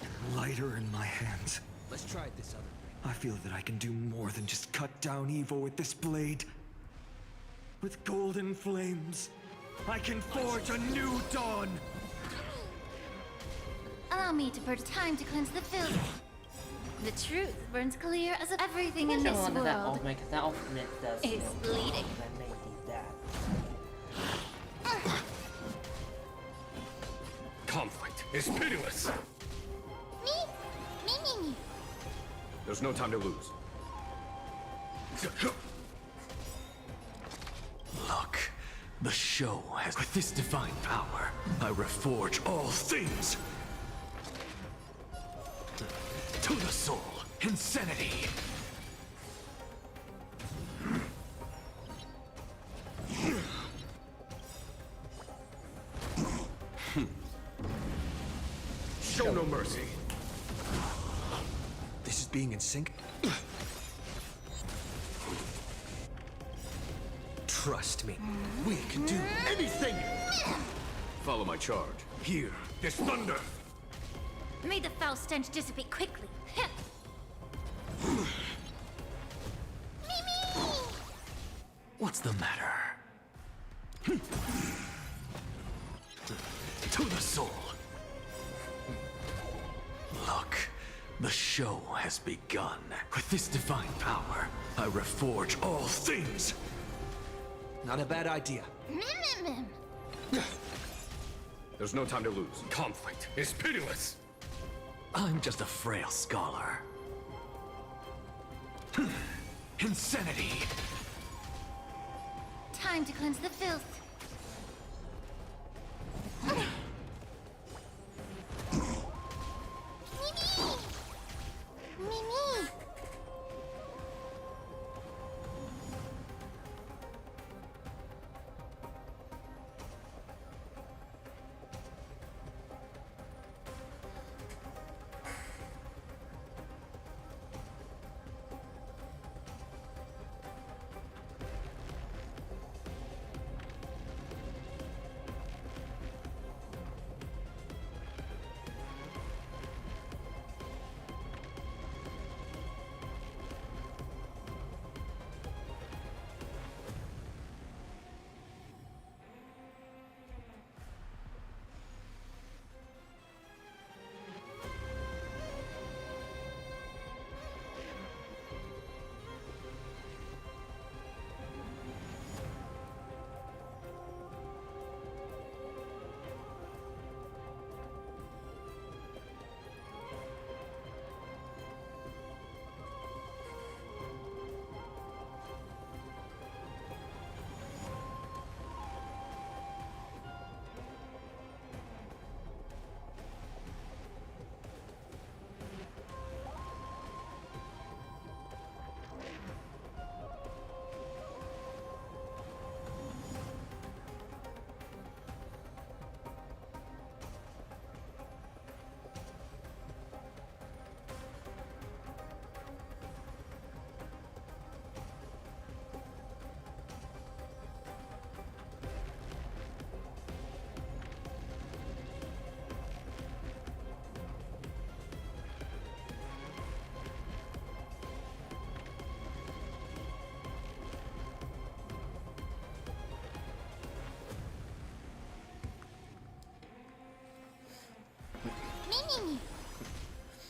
and lighter in my hands. Let's try it this other way. I feel that I can do more than just cut down evil with this blade. With golden flames, I can forge a new dawn! Allow me to purge time to cleanse the filth. The truth burns clear as everything in this world that ultimate does is bleeding. Conflict is pitiless. Me. There's no time to lose. Look, the show has... With this divine power, I reforge all things. To the soul, insanity. Show no mercy. This is being in sync? Trust me, we can do anything! Follow my charge. Here, this thunder. May the foul stench dissipate quickly. What's the matter? To the soul. Look, the show has begun. With this divine power, I reforge all things. Not a bad idea. There's no time to lose. Conflict is pitiless. I'm just a frail scholar. Insanity. Time to cleanse the filth. Mimi!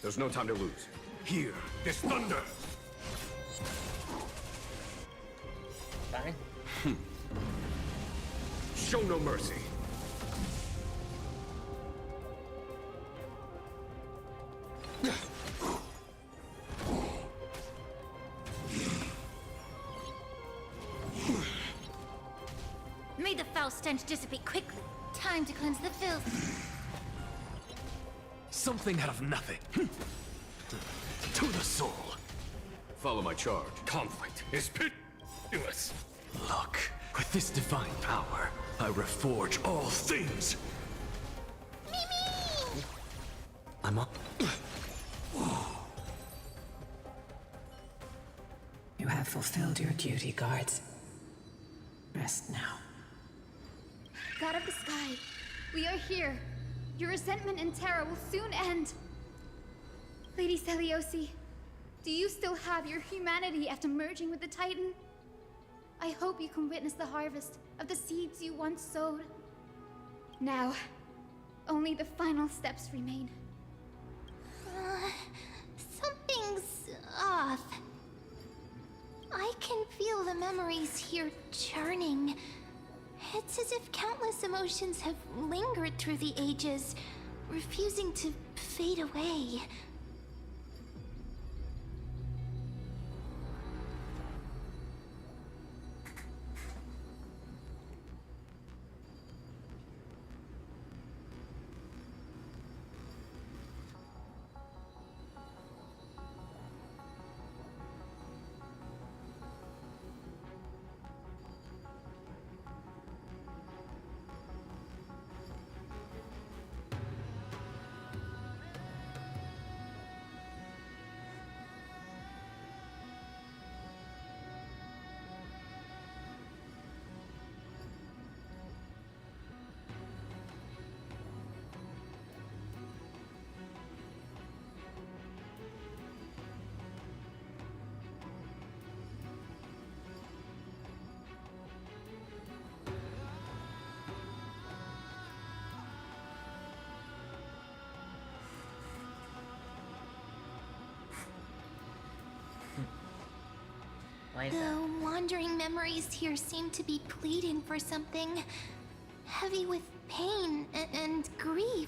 There's no time to lose. Here, this thunder. Show no mercy. May the foul stench dissipate quickly. Time to cleanse the filth. Something out of nothing. To the soul. Follow my charge. Conflict is pitiless. Look, with this divine power, I reforge all things. Mimi! I'm up. You have fulfilled your duty, guards. Rest now. God of the sky, we are here. Your resentment and terror will soon end. Lady Celiosi, do you still have your humanity after merging with the Titan? I hope you can witness the harvest of the seeds you once sowed. Now, only the final steps remain. Something's off. I can feel the memories here churning. It's as if countless emotions have lingered through the ages, refusing to fade away. The wandering memories here seem to be pleading for something heavy with pain and grief.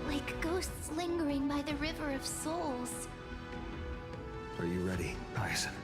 Like ghosts lingering by the River of Souls. Are you ready, Hyacinth?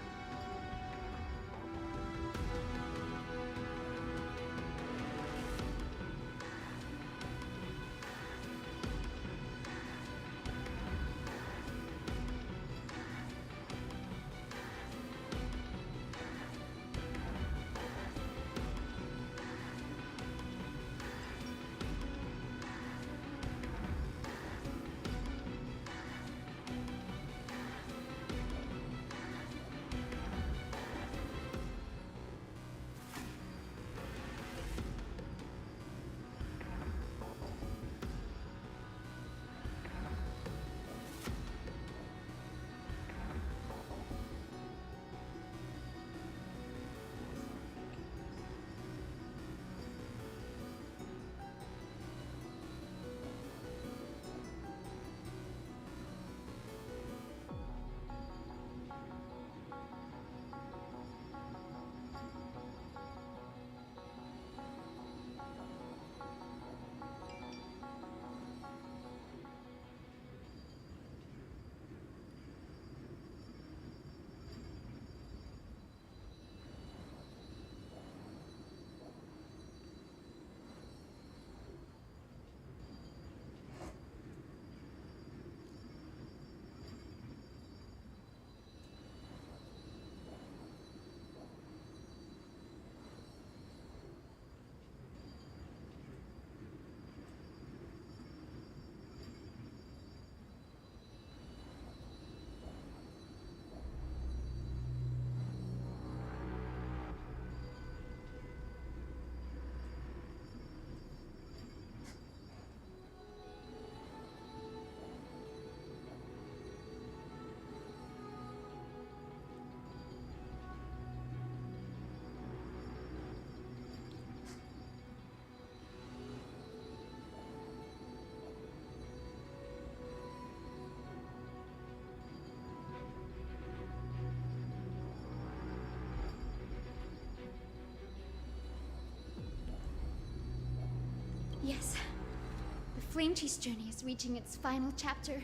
FINSIH's journey is reaching its final chapter.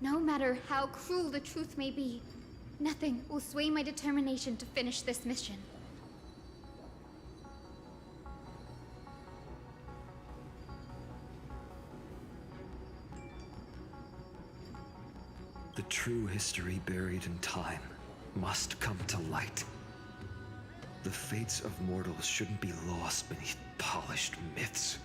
No matter how cruel the truth may be, nothing will sway my determination to finish this mission. The true history buried in time must come to light. The fates of mortals shouldn't be lost beneath polished myths.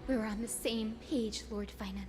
We're on the same page, Lord Finan.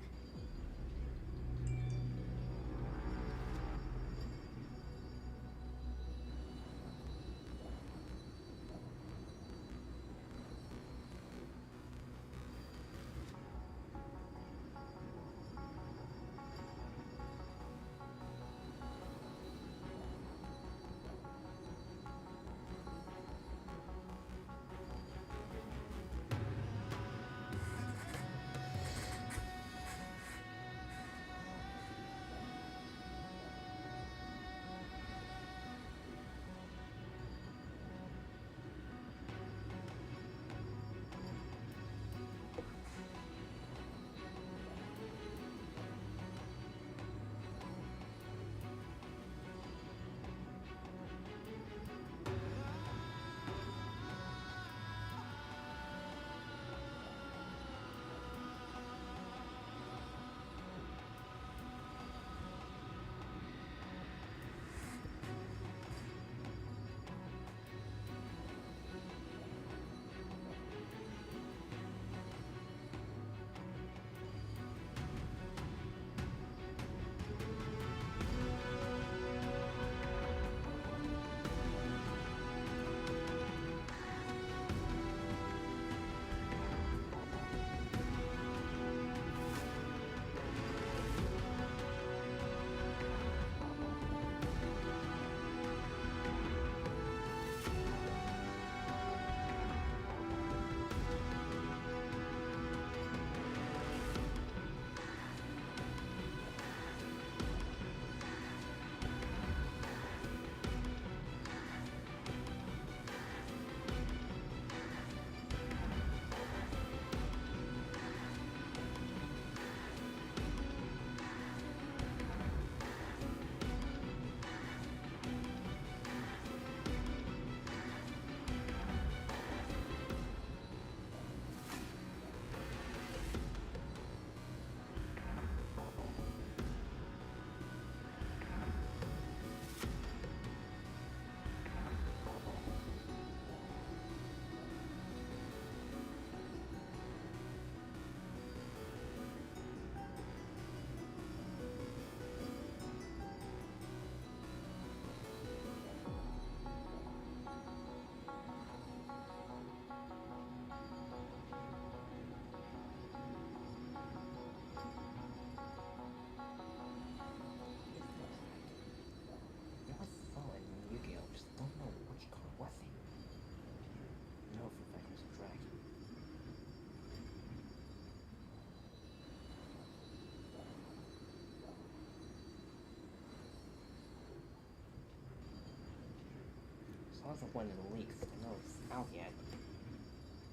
cause of one of the leaks. I know it's out yet.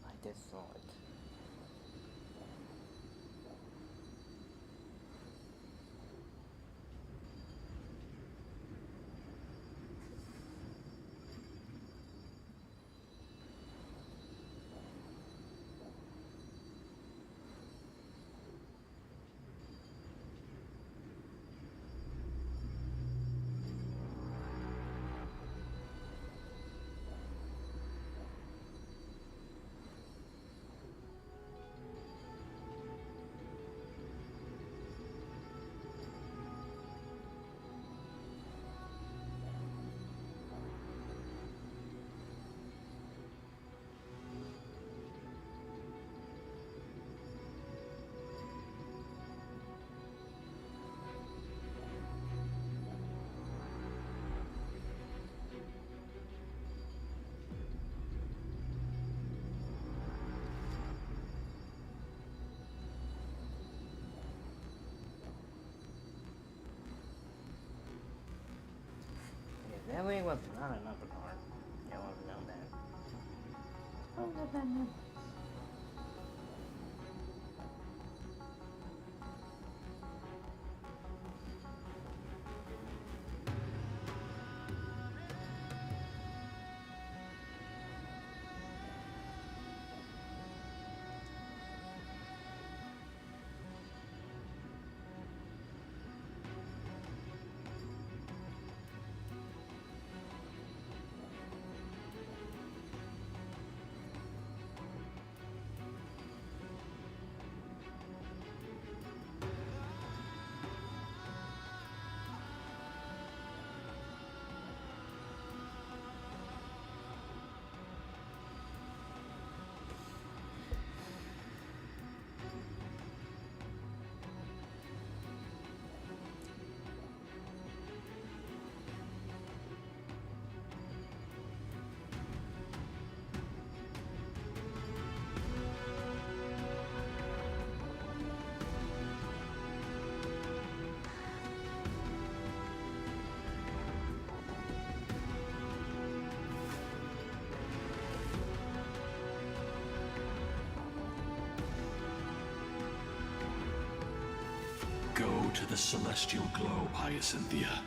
I just saw it. That way was not a number card. I want to know that. Oh, what that means. Go to the celestial globe, Hyacinthia.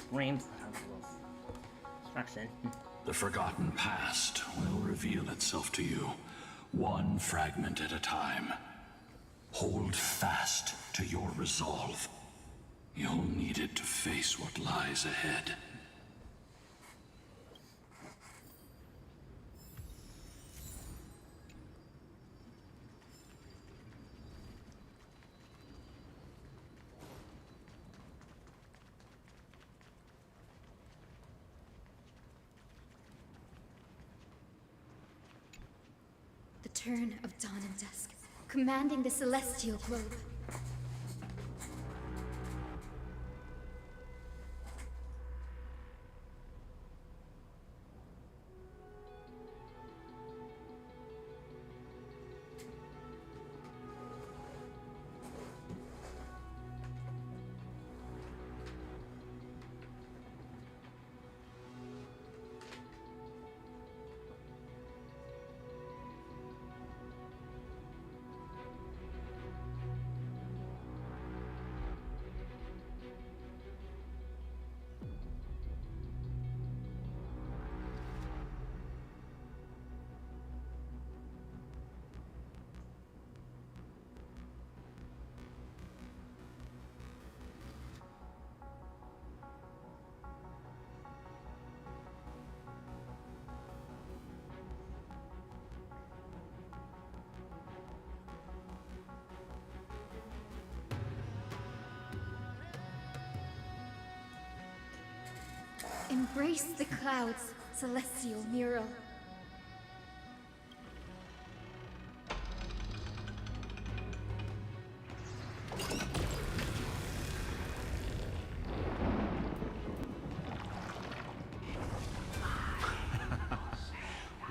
screams of destruction. The forgotten past will reveal itself to you, one fragment at a time. Hold fast to your resolve. You'll need it to face what lies ahead. The turn of dawn and dusk, commanding the celestial globe. Embrace the clouds, celestial mural.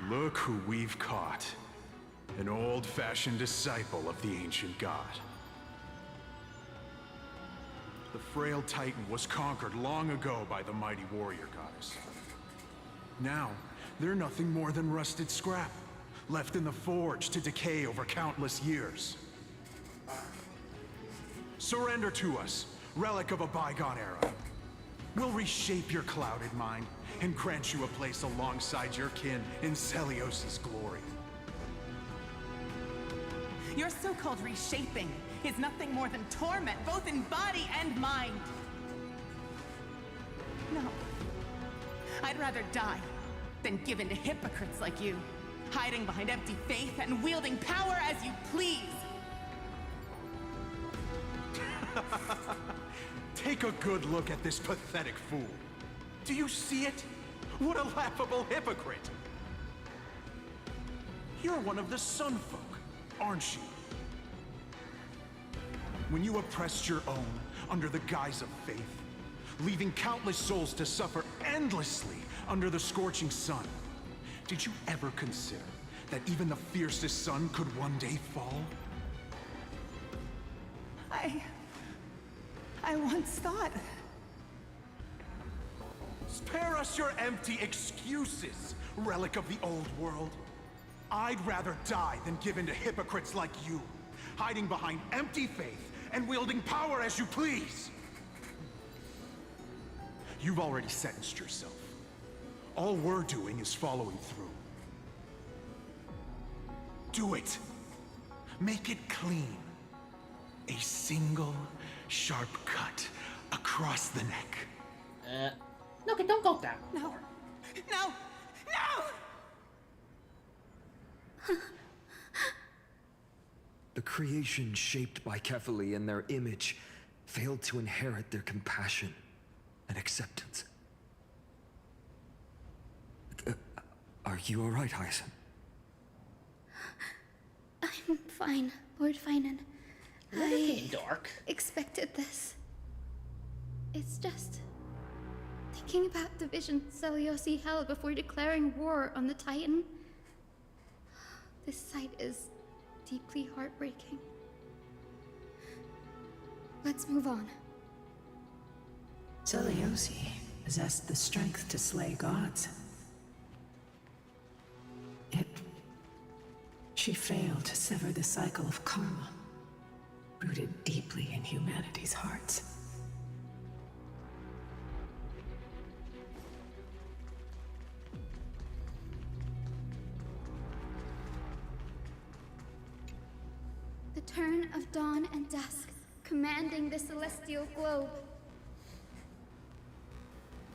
Look who we've caught. An old-fashioned disciple of the ancient god. The frail Titan was conquered long ago by the mighty warrior goddess. Now, they're nothing more than rusted scrap, left in the forge to decay over countless years. Surrender to us, relic of a bygone era. We'll reshape your clouded mind and grant you a place alongside your kin in Celios' glory. Your so-called reshaping is nothing more than torment, both in body and mind. No. I'd rather die than give in to hypocrites like you, hiding behind empty faith and wielding power as you please. Take a good look at this pathetic fool. Do you see it? What a laughable hypocrite! You're one of the Sun Folk, aren't you? When you oppressed your own under the guise of faith, leaving countless souls to suffer endlessly under the scorching sun, did you ever consider that even the fiercest sun could one day fall? I once thought... Spare us your empty excuses, relic of the old world. I'd rather die than give in to hypocrites like you, hiding behind empty faith and wielding power as you please. You've already sentenced yourself. All we're doing is following through. Do it. Make it clean. A single sharp cut across the neck. Look, don't go down. No. No! No! The creation shaped by Kefali in their image failed to inherit their compassion and acceptance. Are you all right, Hyacinth? I'm fine, Lord Finan. I dark. Expected this. It's just... thinking about the vision Celiosi held before declaring war on the Titan. This sight is deeply heartbreaking. Let's move on. Celiosi possessed the strength to slay gods. Yet, she failed to sever the cycle of karma, rooted deeply in humanity's hearts. Turn of dawn and dusk, commanding the celestial globe.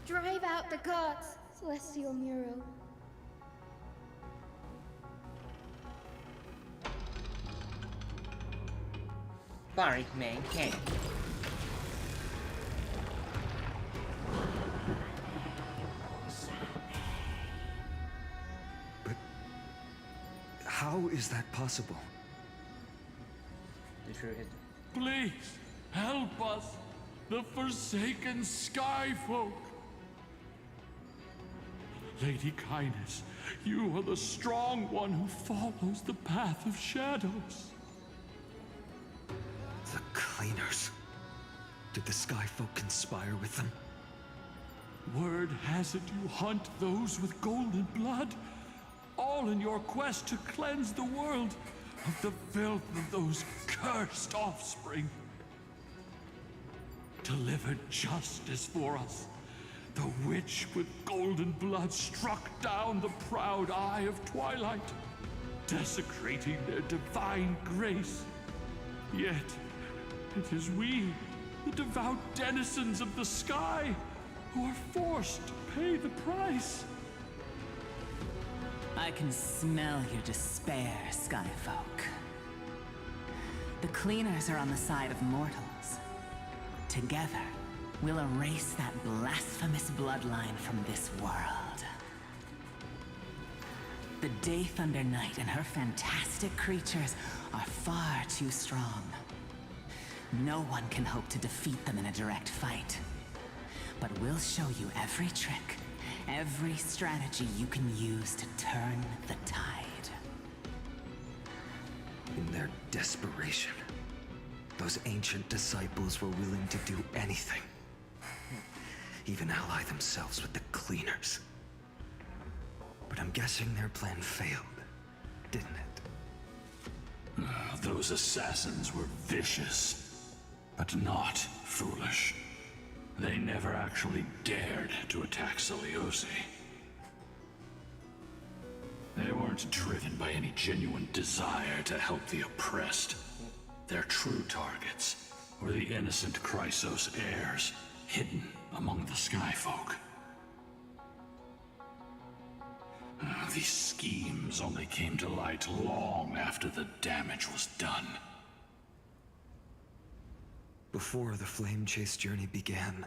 Drive out the gods, celestial mural. Sorry, man, can't. But how is that possible? The truth is, Please, help us, the forsaken sky folk. Lady Kindness, you are the strong one who follows the path of shadows. The cleaners. Did the sky folk conspire with them? Word has it you hunt those with golden blood, all in your quest to cleanse the world of the filth of those cursed offspring. Delivered justice for us. The witch with golden blood struck down the proud eye of twilight, desecrating their divine grace. Yet, it is we, the devout denizens of the sky, who are forced to pay the price. I can smell your despair, Skyfolk. The cleaners are on the side of mortals. Together, we'll erase that blasphemous bloodline from this world. The Day Thunder Knight and her fantastic creatures are far too strong. No one can hope to defeat them in a direct fight. But we'll show you every trick, every strategy you can use to turn the tide. In their desperation, those ancient disciples were willing to do anything. Even ally themselves with the cleaners. But I'm guessing their plan failed, didn't it? Those assassins were vicious, but not foolish. They never actually dared to attack Seliosi. They weren't driven by any genuine desire to help the oppressed. Their true targets were the innocent Chrysos heirs, hidden among the Skyfolk. These schemes only came to light long after the damage was done. Before the Flame Chase journey began,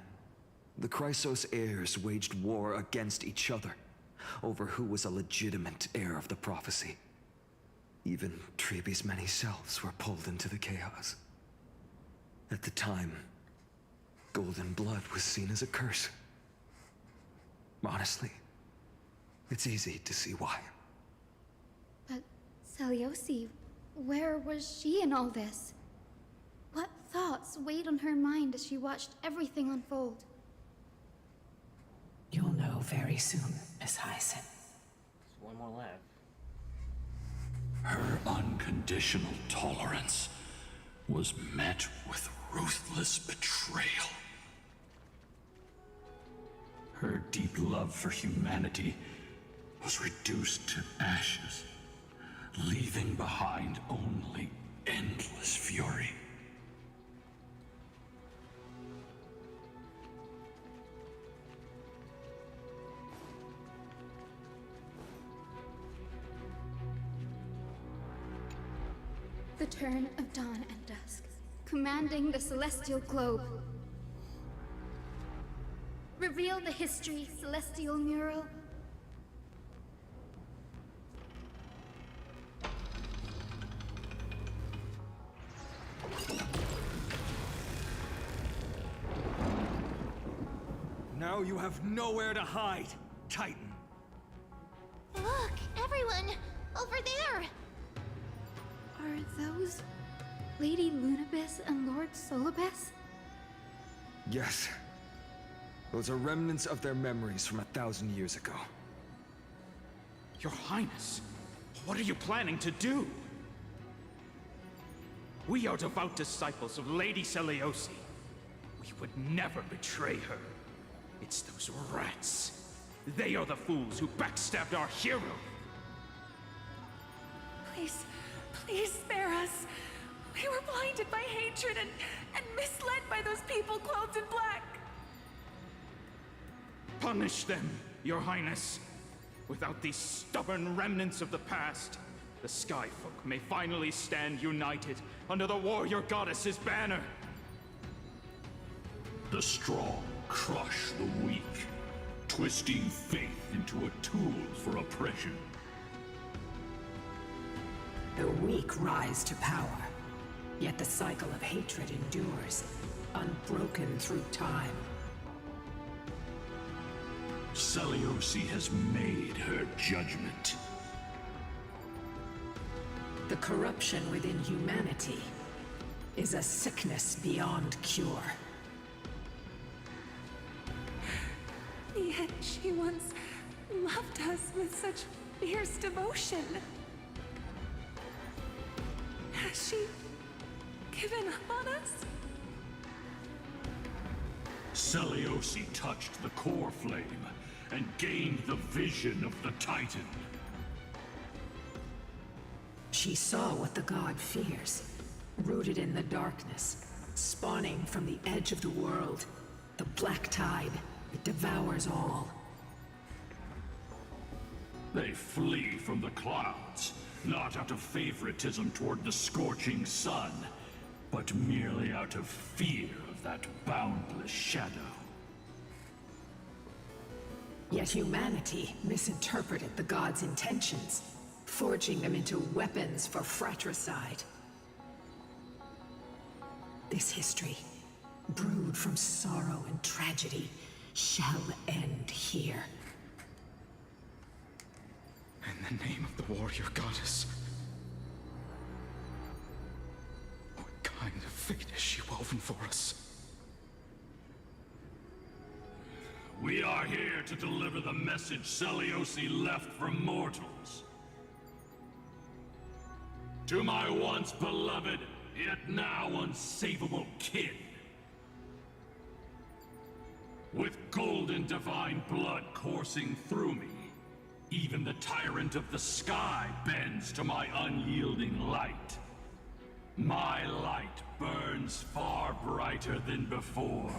the Chrysos heirs waged war against each other over who was a legitimate heir of the prophecy. Even Trebi's many selves were pulled into the chaos. At the time, golden blood was seen as a curse. Honestly, it's easy to see why. But Seliosi, where was she in all this? What thoughts weighed on her mind as she watched everything unfold? You'll know very soon, Miss Hyson. one more left. Her unconditional tolerance was met with ruthless betrayal. Her deep love for humanity was reduced to ashes, leaving behind only endless fury. The turn of dawn and dusk, commanding the celestial globe. Reveal the history, celestial mural. Now you have nowhere to hide, Titan. Look, everyone! Over there! Are those Lady Lunabis and Lord Solibus? Yes. Those are remnants of their memories from 1,000 years ago. Your Highness, what are you planning to do? We are devout disciples of Lady Seliosi. We would never betray her. It's those rats. They are the fools who backstabbed our hero. Please, please spare us. We were blinded by hatred and misled by those people clothed in black. Punish them, Your Highness. Without these stubborn remnants of the past, the Skyfolk may finally stand united under the warrior goddess's banner. The strong crush the weak, twisting faith into a tool for oppression. The weak rise to power, yet the cycle of hatred endures, unbroken through time. Seliosi has made her judgment. The corruption within humanity is a sickness beyond cure. Yet she once loved us with such fierce devotion. Has she given up on us? Seliosi touched the core flame and gained the vision of the Titan. She saw what the god fears, rooted in the darkness, spawning from the edge of the world, the black tide that devours all. They flee from the clouds, not out of favoritism toward the scorching sun, but merely out of fear of that boundless shadow. Yet humanity misinterpreted the god's intentions, forging them into weapons for fratricide. This history, brewed from sorrow and tragedy, shall end here. In the name of the warrior goddess. What kind of fate has she woven for us? We are here to deliver the message Seliosi left for mortals. To my once beloved, yet now unsavable kin. With golden divine blood coursing through me, even the tyrant of the sky bends to my unyielding light. My light burns far brighter than before,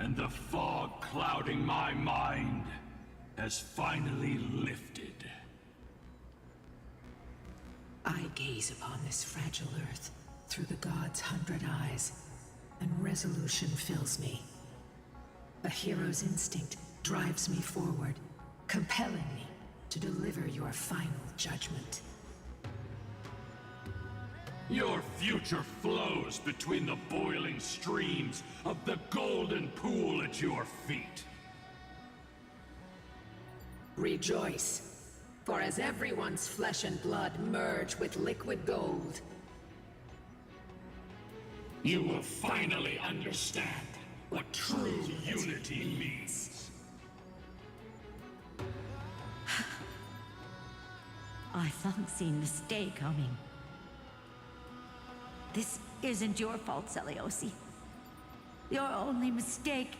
and the fog clouding my mind has finally lifted. I gaze upon this fragile earth through the god's 100 eyes, and resolution fills me. A hero's instinct drives me forward, compelling me to deliver your final judgment. Your future flows between the boiling streams of the golden pool at your feet. Rejoice, for as everyone's flesh and blood merge with liquid gold, you will finally understand what true unity means. I thought seen mistake coming. This isn't your fault, Seliosi. Your only mistake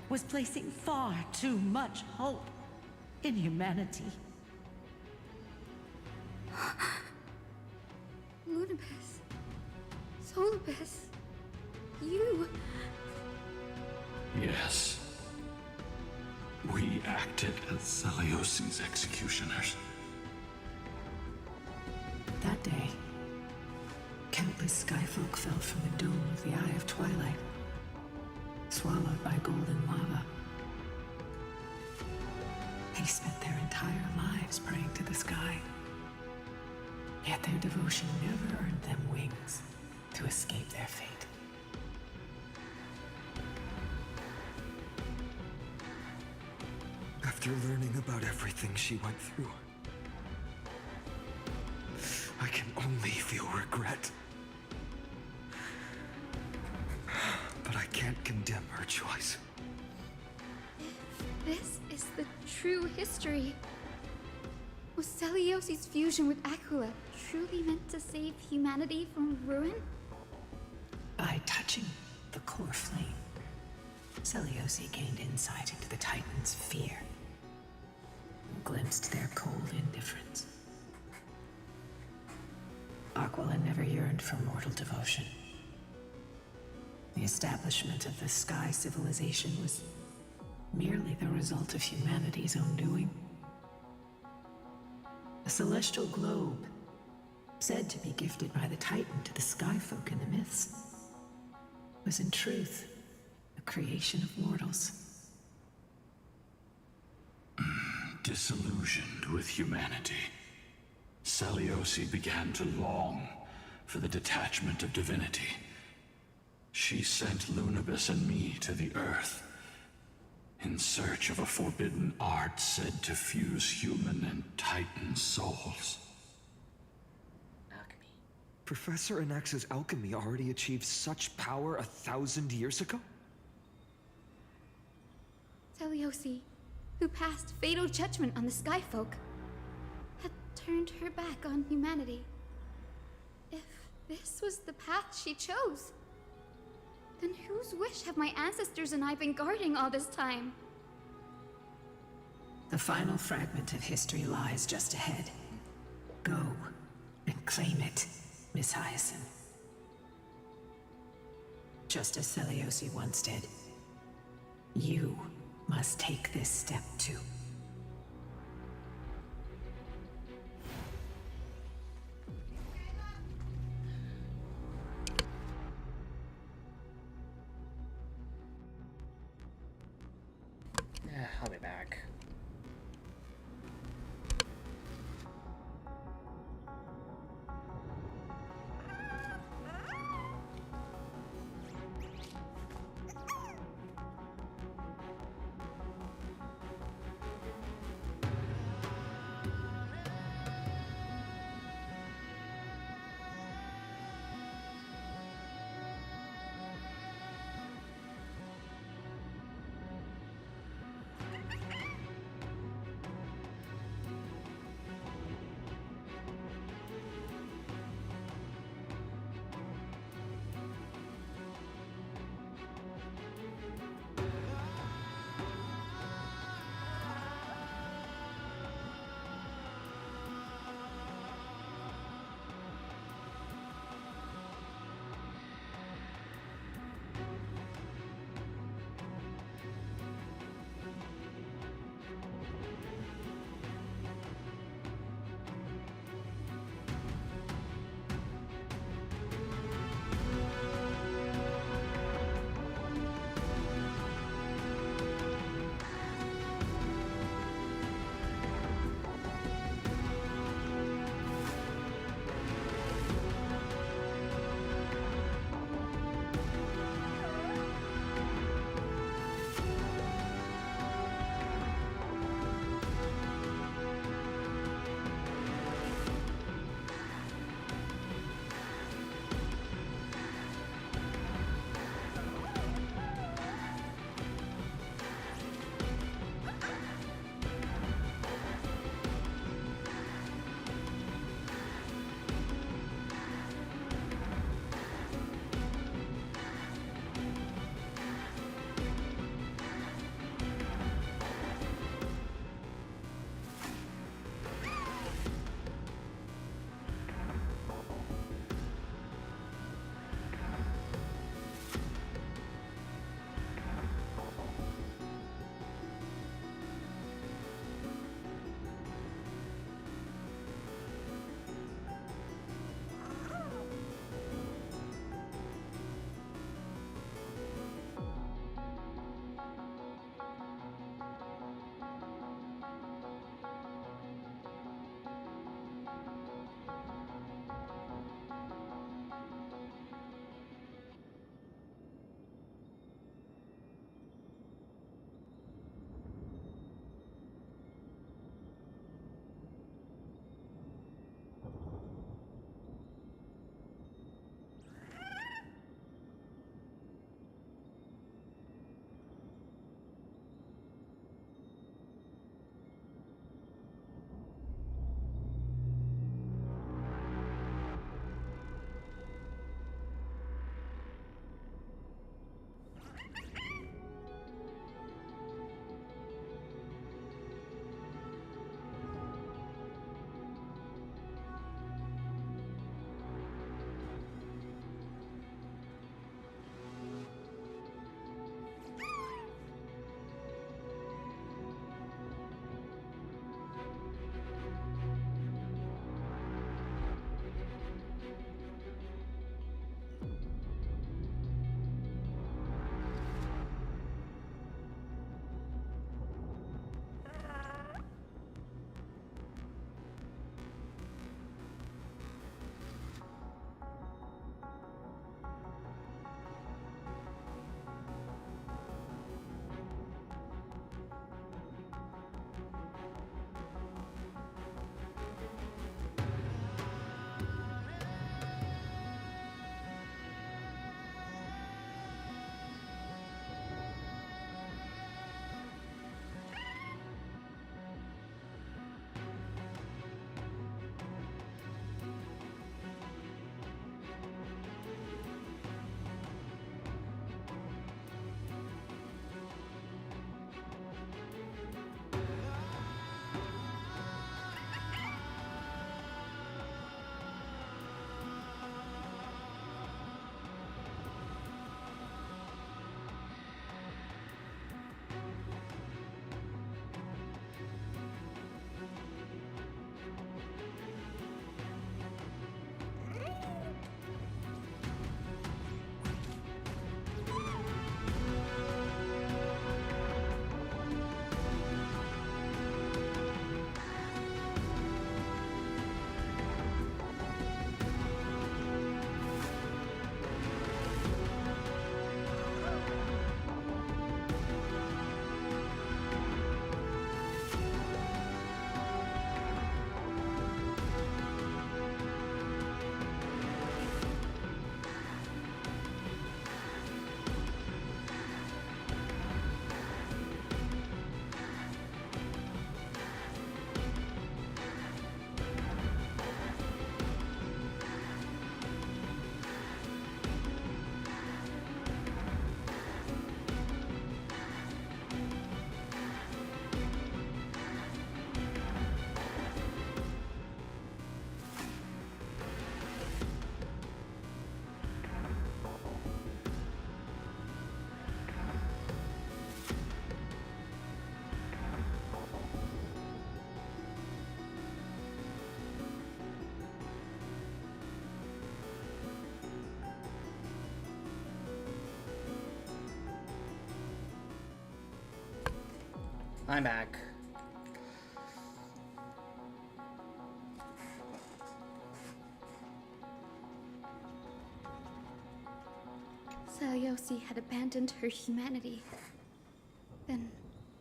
was placing far too much hope in humanity. Lunibus. Solibus. You. Yes. We acted as Seliosi's executioners. that day, countless skyfolk fell from the dome of the Eye of Twilight, swallowed by golden lava. They spent their entire lives praying to the sky, yet their devotion never earned them wings to escape their fate. After learning about everything she went through, I can only feel regret. But I can't condemn her choice. This is the true history. Was Seliosi's fusion with Aquila truly meant to save humanity from ruin? By touching the core flame, Seliosi gained insight into the Titan's fear, glimpsed their cold indifference. Aquila never yearned for mortal devotion. The establishment of the Sky civilization was merely the result of humanity's own doing. The celestial globe, said to be gifted by the Titan to the Sky folk in the myths, was in truth a creation of mortals. Disillusioned with humanity, Seliosi began to long for the detachment of divinity. She sent Lunabis and me to the Earth, in search of a forbidden art said to fuse human and Titan souls. Alchemy. Professor Anax's alchemy already achieved such power 1,000 years ago? Seliosi, who passed fatal judgment on the Skyfolk, had turned her back on humanity. If this was the path she chose, then whose wish have my ancestors and I been guarding all this time? The final fragment of history lies just ahead. Go and claim it, Miss Hyacinth. Just as Seliosi once did, you must take this step too. I'll be back. I'm back. Seliosi had abandoned her humanity. Then,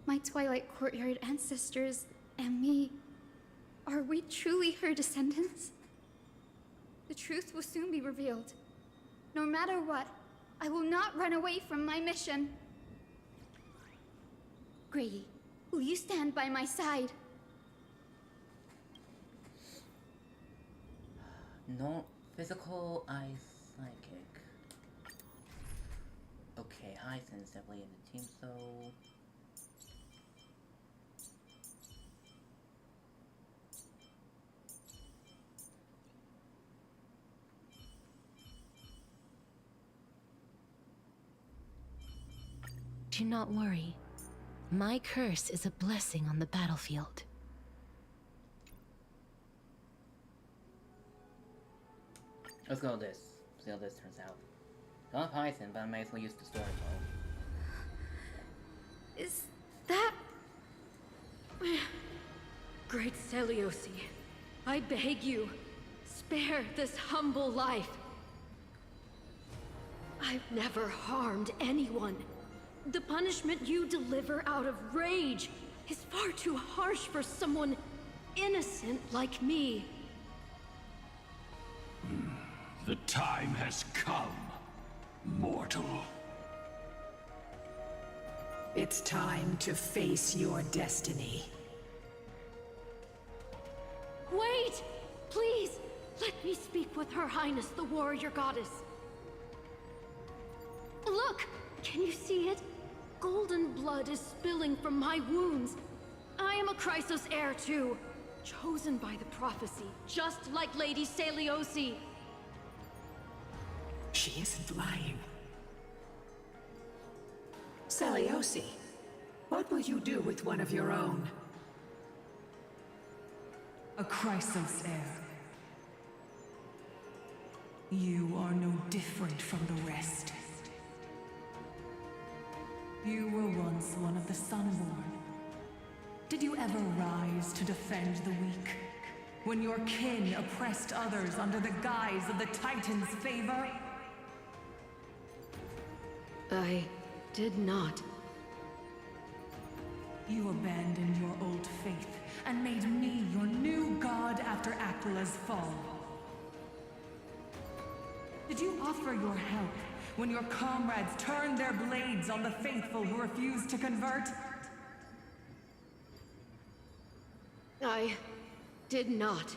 my Twilight Courtyard ancestors and me, are we truly her descendants? The truth will soon be revealed. No matter what, I will not run away from my mission. Grady, will you stand by my side? No physical, I psychic. Okay, Hyacinth's definitely in the team, so... Do not worry. My curse is a blessing on the battlefield. Let's go with this. See how this turns out. Don't have Hyacinth, but I may as well use the story mode. Is that... Great Seliosi, I beg you, spare this humble life. I've never harmed anyone. The punishment you deliver out of rage is far too harsh for someone innocent like me. The time has come, mortal. It's time to face your destiny. Wait! Please, let me speak with Her Highness, the warrior goddess. Look! Can you see it? Golden blood is spilling from my wounds. I am a Chrysos heir too, chosen by the prophecy, just like Lady Seliosi. She isn't lying. Seliosi, what will you do with one of your own? A Chrysos heir. You are no different from the rest. You were once one of the Sunborn. Did you ever rise to defend the weak? When your kin oppressed others under the guise of the Titan's favor? I did not. You abandoned your old faith and made me your new god after Aquila's fall. Did you offer your help when your comrades turned their blades on the faithful who refused to convert? I did not.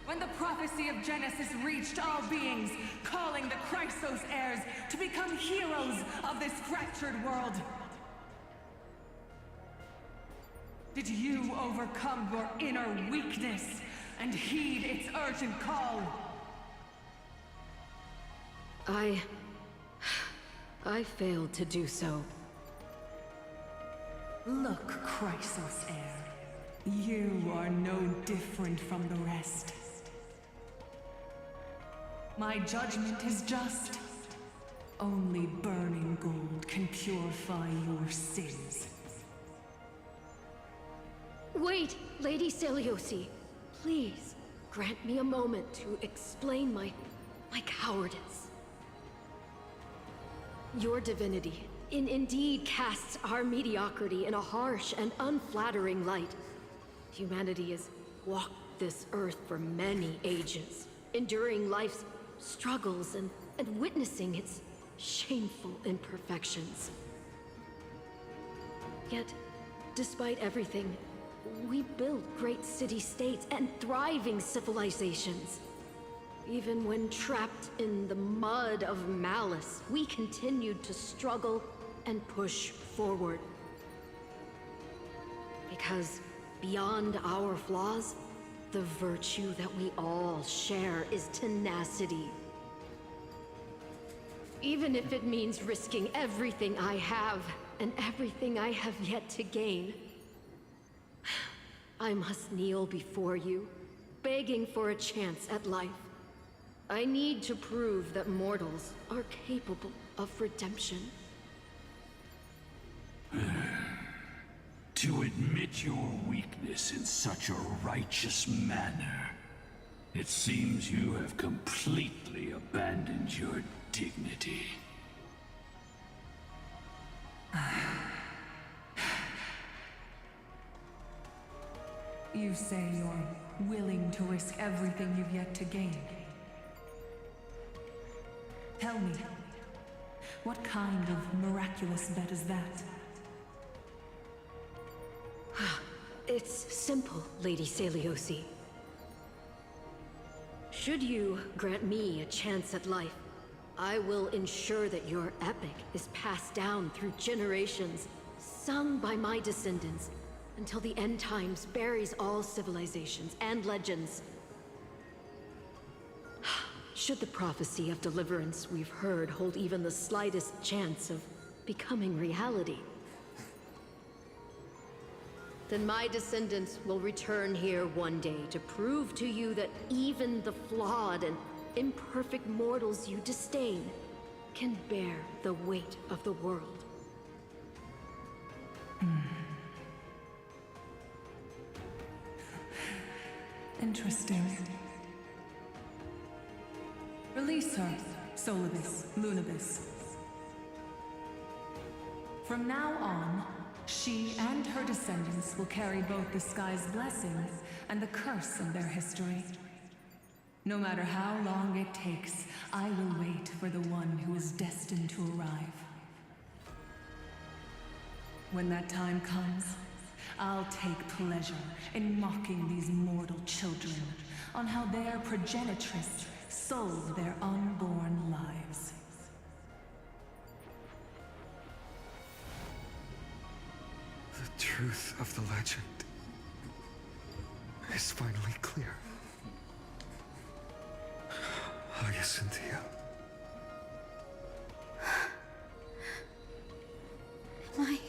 When the prophecy of Genesis reached all beings, calling the Chrysos heirs to become heroes of this fractured world, did you overcome your inner weakness and heed its urgent call? I failed to do so. Look, Chrysos heir. You are no different from the rest. My judgment is just. Only burning gold can purify your sins. Wait, Lady Seliosi. Please, grant me a moment to explain my cowardice. Your divinity indeed casts our mediocrity in a harsh and unflattering light. Humanity has walked this earth for many ages, enduring life's struggles and witnessing its shameful imperfections. Yet, despite everything, we built great city-states and thriving civilizations. Even when trapped in the mud of malice, we continued to struggle and push forward. Because beyond our flaws, the virtue that we all share is tenacity. Even if it means risking everything I have and everything I have yet to gain, I must kneel before you, begging for a chance at life. I need to prove that mortals are capable of redemption. To admit your weakness in such a righteous manner. It seems you have completely abandoned your dignity. You say you're willing to risk everything you've yet to gain. Tell me, what kind of miraculous bet is that? It's simple, Lady Celiosi. Should you grant me a chance at life, I will ensure that your epic is passed down through generations, sung by my descendants, until the end times buries all civilizations and legends. Should the prophecy of deliverance we've heard hold even the slightest chance of becoming reality, then my descendants will return here one day to prove to you that even the flawed and imperfect mortals you disdain can bear the weight of the world. Interesting. Release her, Solibus, Lunibus. From now on, she and her descendants will carry both the sky's blessings and the curse of their history. No matter how long it takes, I will wait for the one who is destined to arrive. When that time comes, I'll take pleasure in mocking these mortal children on how their progenitress sold their unborn lives. The truth of the legend is finally clear. Hyacinthia. Am I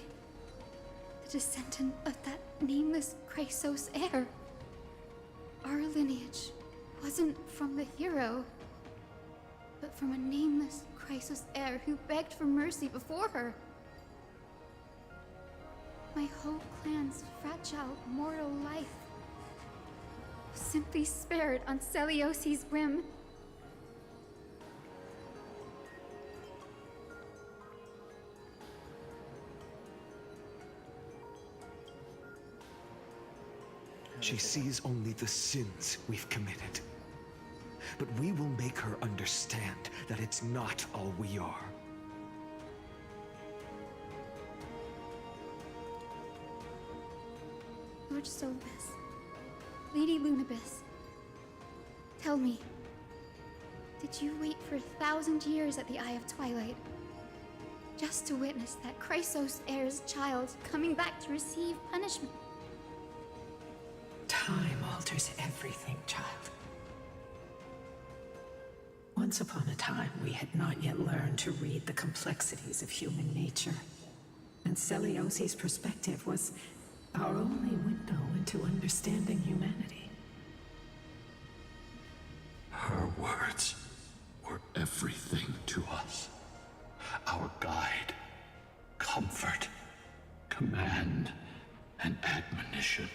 the descendant of that nameless Chrysos heir? Our lineage wasn't from the hero, but from a nameless Chrysos heir who begged for mercy before her. My whole clan's fragile mortal life was simply spared on Celiosi's whim. She sees only the sins we've committed. But we will make her understand that it's not all we are. Lord Solibus, Lady Lunibus, tell me, did you wait for 1,000 years at the Eye of Twilight just to witness that Chrysos heir's child coming back to receive punishment? Time alters everything, child. Once upon a time, we had not yet learned to read the complexities of human nature. And Celiosi's perspective was our only window into understanding humanity. Her words were everything to us. Our guide, comfort, command, and admonition.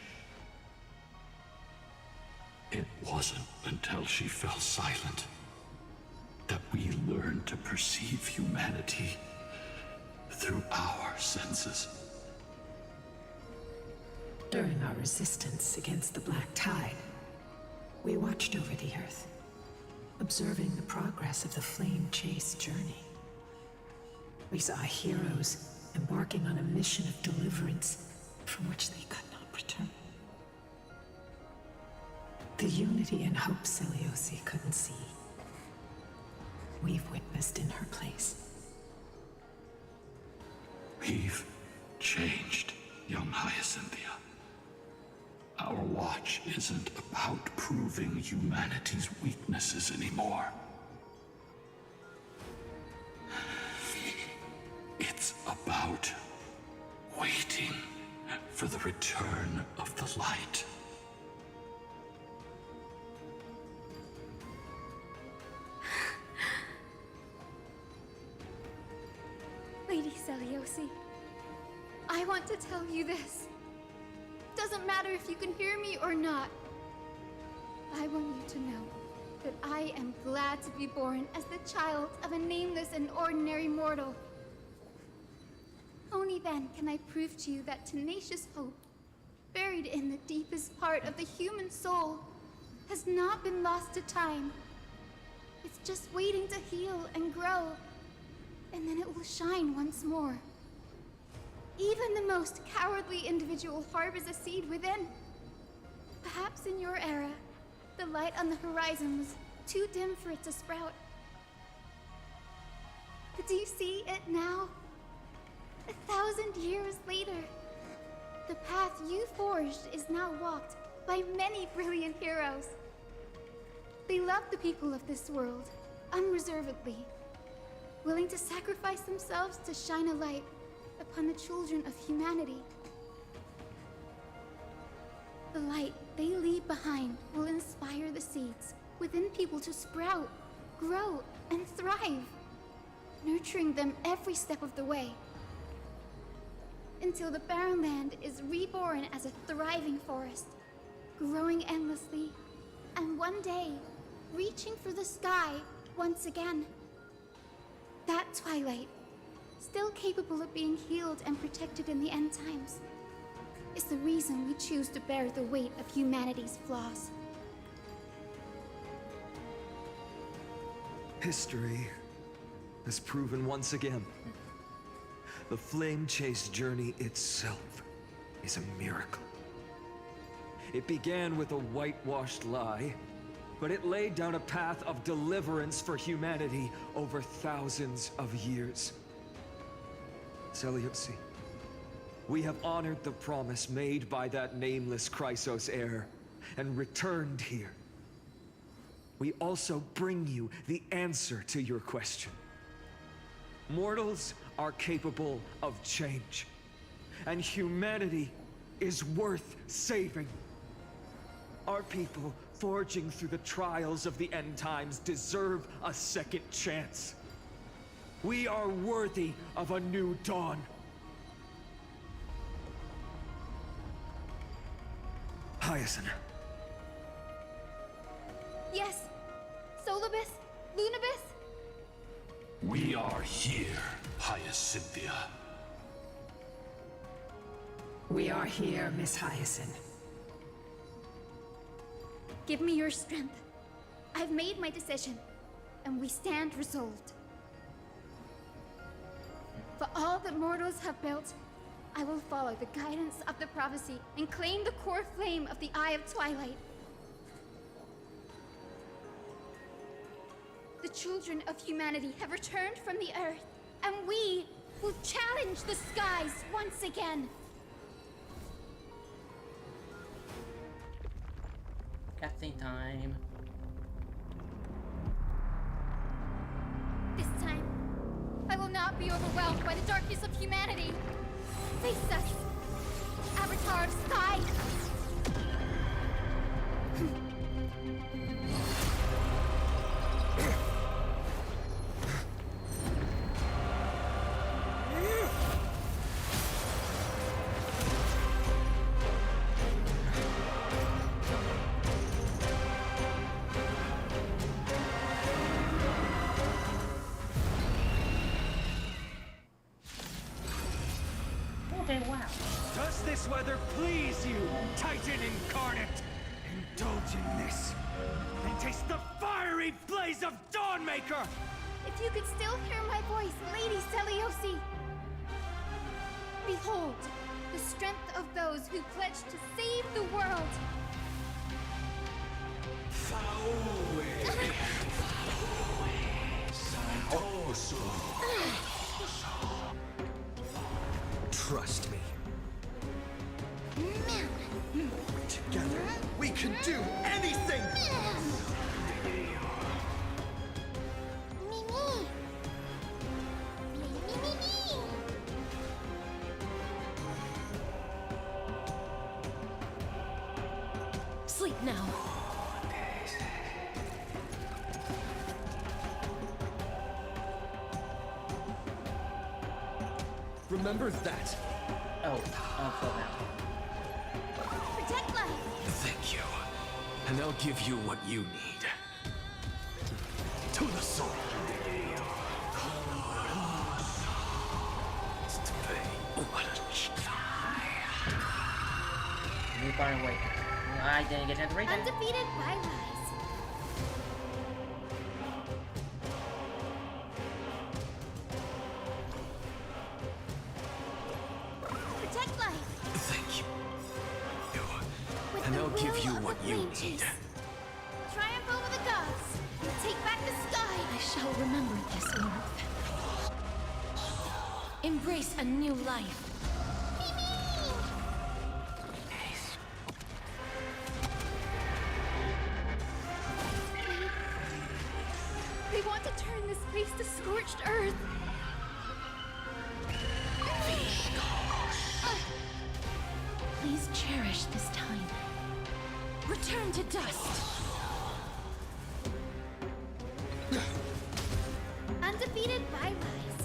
It wasn't until she fell silent that we learned to perceive humanity through our senses. During our resistance against the Black Tide, we watched over the Earth, observing the progress of the Flame Chase journey. We saw heroes embarking on a mission of deliverance from which they could not return. The unity and hope Celiosi couldn't see, we've witnessed in her place. We've changed, young Hyacinthia. Our watch isn't about proving humanity's weaknesses anymore. It's about waiting for the return of the light. Lady Celiosi, I want to tell you this. Doesn't matter if you can hear me or not. I want you to know that I am glad to be born as the child of a nameless and ordinary mortal. Only then can I prove to you that tenacious hope, buried in the deepest part of the human soul, has not been lost to time. It's just waiting to heal and grow, and then it will shine once more. Even the most cowardly individual harbors a seed within. Perhaps in your era, the light on the horizon was too dim for it to sprout. But do you see it now? 1,000 years later, the path you forged is now walked by many brilliant heroes. They love the people of this world, unreservedly, willing to sacrifice themselves to shine a light upon the children of humanity. The light they leave behind will inspire the seeds within people to sprout, grow, and thrive, nurturing them every step of the way, until the barren land is reborn as a thriving forest, growing endlessly, and one day, reaching for the sky once again. That twilight, still capable of being healed and protected in the end times, is the reason we choose to bear the weight of humanity's flaws. History has proven once again, the flame chase journey itself is a miracle. It began with a whitewashed lie, but it laid down a path of deliverance for humanity over thousands of years. Seleuci, we have honored the promise made by that nameless Chrysos heir and returned here. We also bring you the answer to your question. Mortals are capable of change, and humanity is worth saving. Our people, forging through the trials of the end times, deserve a second chance. We are worthy of a new dawn. Hyacinth. Yes, Solibus, Lunibus. We are here, Hyacinthia. We are here, Miss Hyacinth. Give me your strength. I've made my decision, and we stand resolved. For all that mortals have built, I will follow the guidance of the prophecy and claim the core flame of the Eye of Twilight. The children of humanity have returned from the earth, and we will challenge the skies once again. Cutscene time. This time, I will not be overwhelmed by the darkness of humanity. Face us, Avatar of Sky! Okay, wow. Does this weather please you, Titan incarnate? Indulge in this, and taste the fiery blaze of Dawnmaker! If you could still hear my voice, Lady Seleuci! Behold, the strength of those who pledged to save the world! Trust me. Together, we can do anything! Sleep now. Remember that. Oh, so now. And I'll give you what you need. To the soul. Let me find a way. I didn't get to read that. Undefeated by lies. Protect life. Thank you. With And the I'll give will you of what the you flame need. chase. Triumph over the gods. Take back the sky. I shall remember this warmth. Embrace a new life. They want to turn this place to scorched earth. Please cherish this time. Return to dust. Undefeated by lies.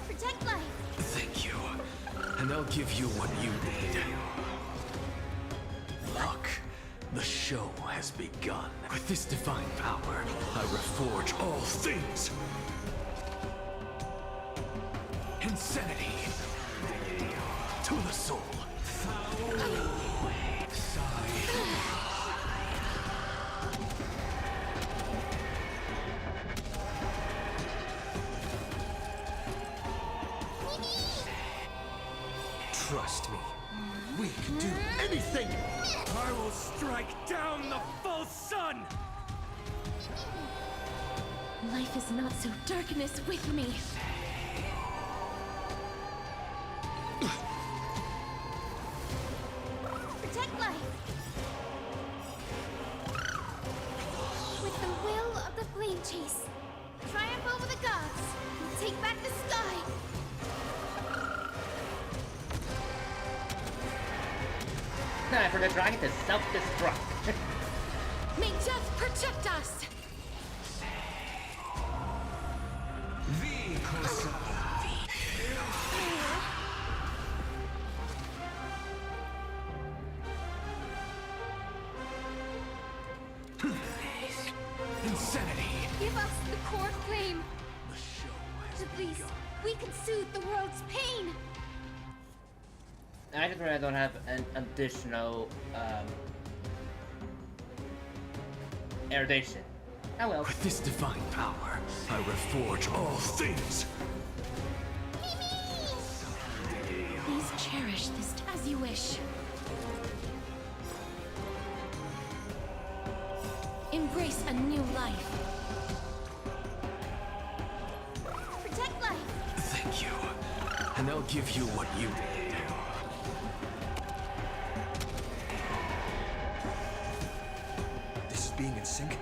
Protect life. Thank you. And I'll give you what you need. Look, the show has begun. With this divine power, I reforge all things. Insanity. To the soul. Trust me. We can do anything! I will strike down the false sun! Life is not so darkness with me. Protect life. With the will of the flame chase. Triumph over the gods. Take back the sky. Time for the dragon to self-destruct. May death protect us! Insanity. Give us the core flame. Please, we can soothe the world's pain. I just realized I don't have an additional erudition. Oh well. With this divine power, I reforge all things. Please cherish this as you wish. Embrace a new life. Protect life. Thank you. And I'll give you what you need. This is being in sync?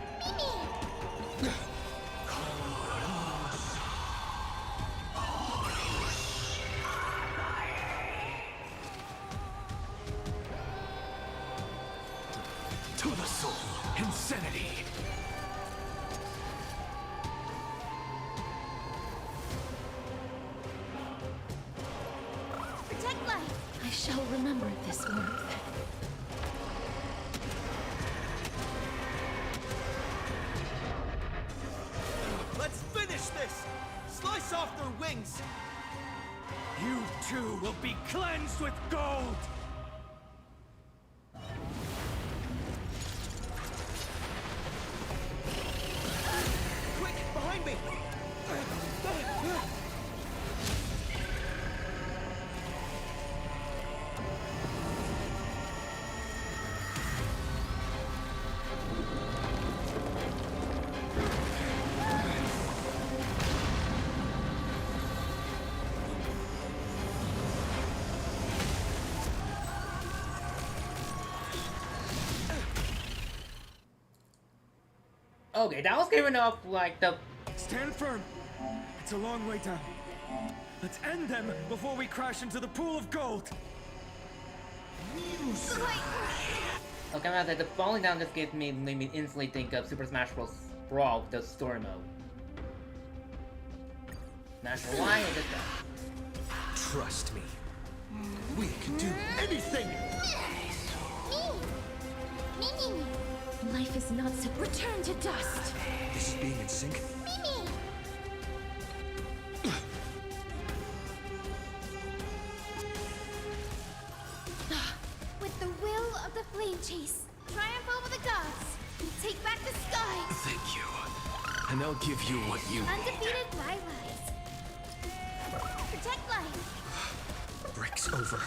To the soul. Insanity. Protect life. I shall remember this warmth. Let's finish this! Slice off their wings! You too will be cleansed with gold! Quick, behind me! Okay, that was giving up like the. Stand firm. It's a long way down. Let's end them before we crash into the pool of gold. Okay, I'm the falling down just made me instantly think of Super Smash Bros. Brawl, the story mode. Not sure why I did that. Trust me. We can do anything! Me. Life is not so. Return to dust! This is being in sync? Mimi! With the will of the flame chase, triumph over the gods, and take back the sky! Thank you. And I'll give you what you need. Undefeated lives. Protect life. Breaks over.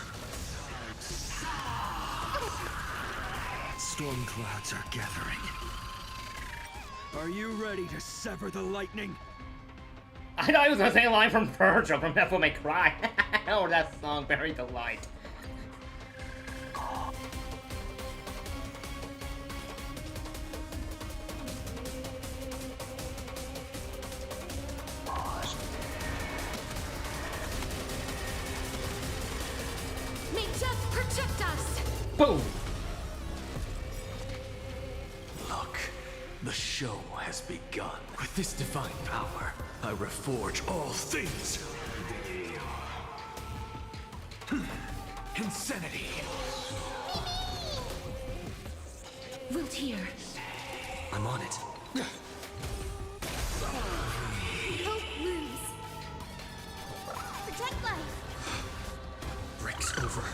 Storm clouds are gathering. Are you ready to sever the lightning? I thought he was gonna say a line from Virgil from Devil May Cry. Oh, that song, Bury the Light. May death protect us! Boom! Look, the show has begun. With this divine power, I reforge all things. Insanity. Wilt hear. I'm on it. Hope lose. Protect life. Breaks over.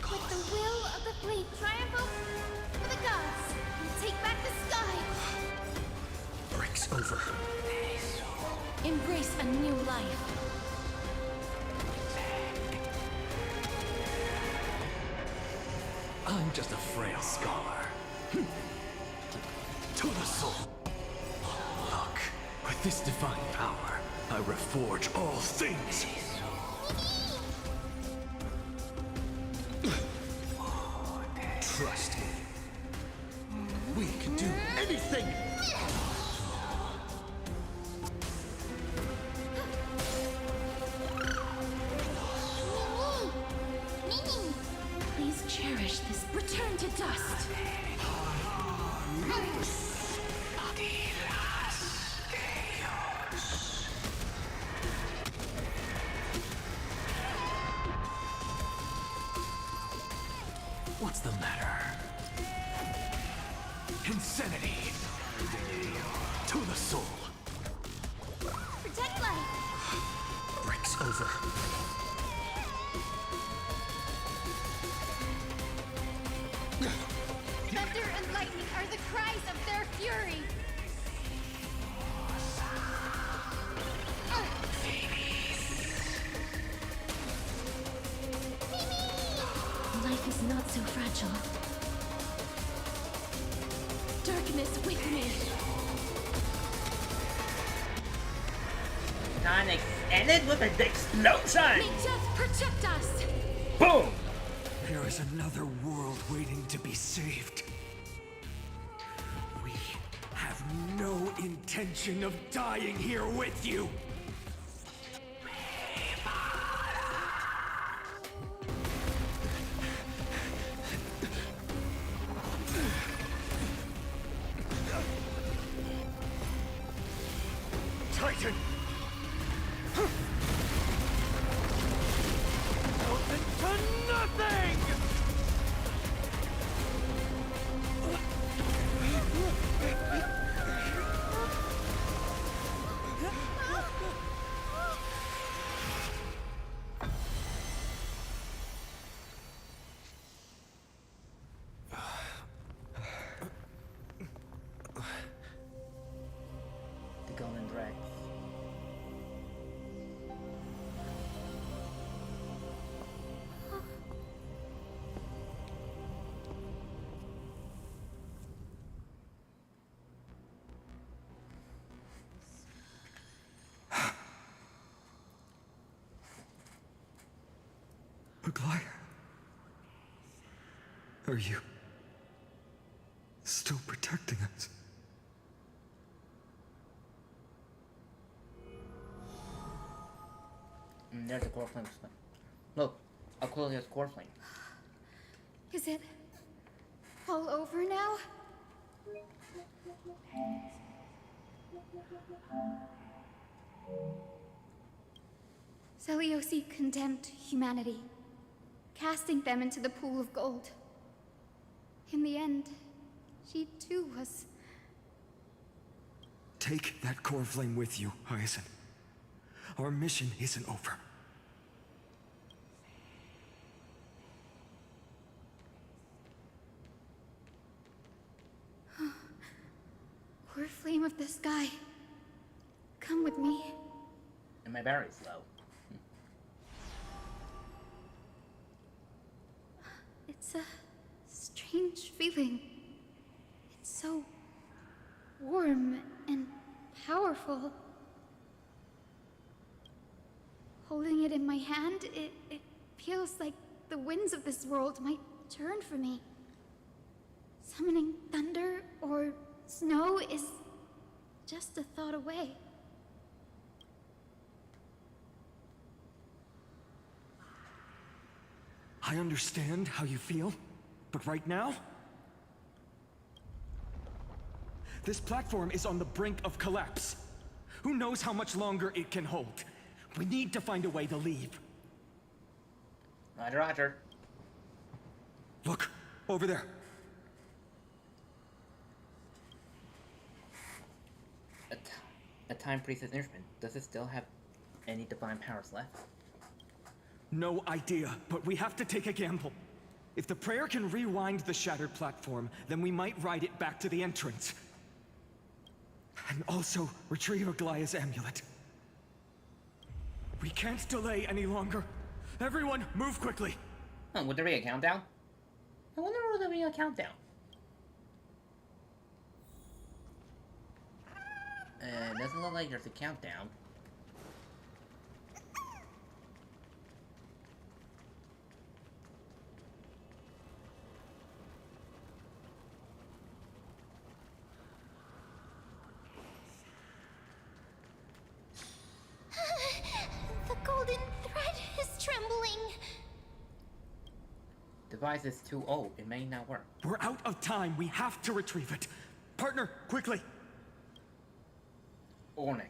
With the will of the flame, triumph over the gods, and take back the sky! Breaks over. Embrace a new life. I'm just a frail scholar. To the soul. Look, with this divine power, I reforge all things. Trust me. We can do anything! Mimi! Please cherish this. Return to dust. What's the matter? Insanity. To the soul. Protect life! Breaks over. Thunder and lightning are the cries of their fury! Life is not so fragile. Darkness with me. Time ended with an explosion! May death protect us! Boom! There is another world waiting to be saved. We have no intention of dying here with you. Titan! Into nothing! The Golden Dregs. Aquila? Are you still protecting us? There's a core flame. Look, Aquilia's core flame. Is it all over now? Seliosi condemned humanity, casting them into the pool of gold. In the end, she too was... Take that core flame with you, Hyacinth. Our mission isn't over. Core flame of the sky. Come with me. And my battery's low. It's a strange feeling. It's so warm and powerful. Holding it in my hand, it feels like the winds of this world might turn for me. Summoning thunder or snow is just a thought away. I understand how you feel, but right now... this platform is on the brink of collapse. Who knows how much longer it can hold? We need to find a way to leave. Roger, roger. Look, over there. A time priestess instrument. Does it still have any divine powers left? No idea, but we have to take a gamble. If the prayer can rewind the shattered platform, then we might ride it back to the entrance. And also retrieve Aglaya's amulet. We can't delay any longer. Everyone, move quickly. Oh, would there be a countdown? I wonder would there be a countdown. Doesn't look like there's a countdown. The golden thread is trembling. Device is too old. It may not work. We're out of time. We have to retrieve it. Partner, quickly. Onyx,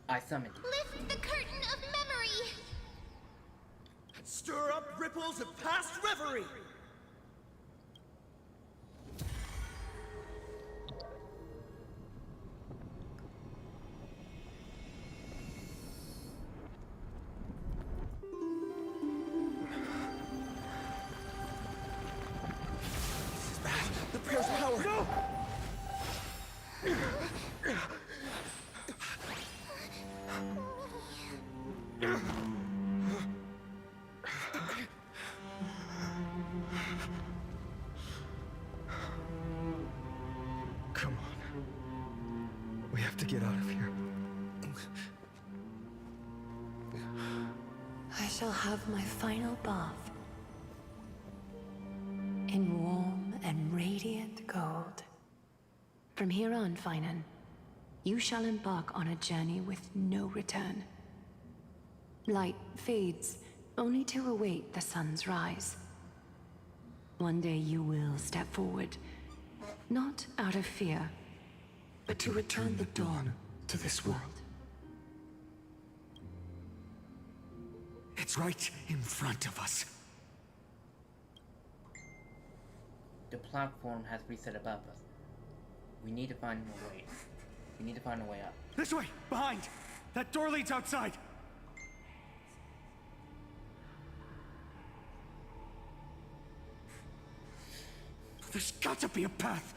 I summon you. Lift the curtain of memory. Stir up ripples of past reverie. This is bad. The prayer's power. No! Come on. We have to get out of here. I shall have my final bath in warm and radiant gold. From here on, Finan, you shall embark on a journey with no return. Light fades, only to await the sun's rise. One day you will step forward, not out of fear, but to return the dawn to this world. It's right in front of us. The platform has reset above us. We need to find a way. We need to find a way up. This way! Behind! That door leads outside! There's got to be a path!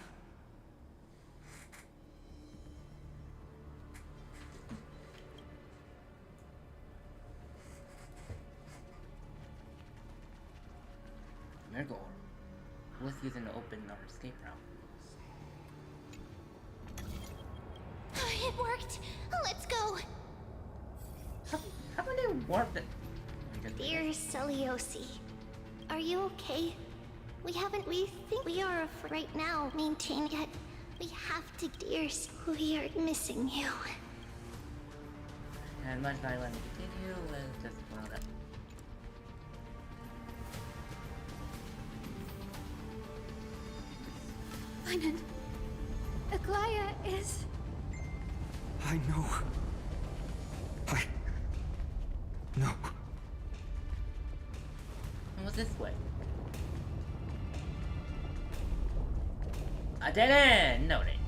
Mirgor. Let's use it to open our escape route. It worked. Let's go. How would they warp it? Dear Seliosi, are you okay? We think we are right now maintained, yet we have to, dears. We are missing you. And much I let me continue, let's just run up. Finan, Aglaya is... I know. No. What's this way? A dead end! No, it ain't.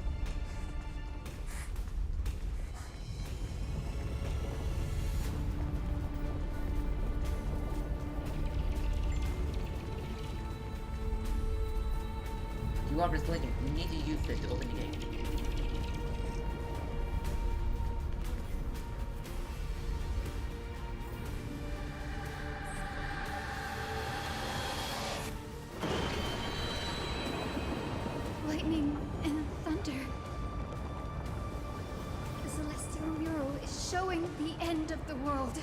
You are restricted. You need to use it to open the gate. Lightning and thunder. The celestial mural is showing the end of the world.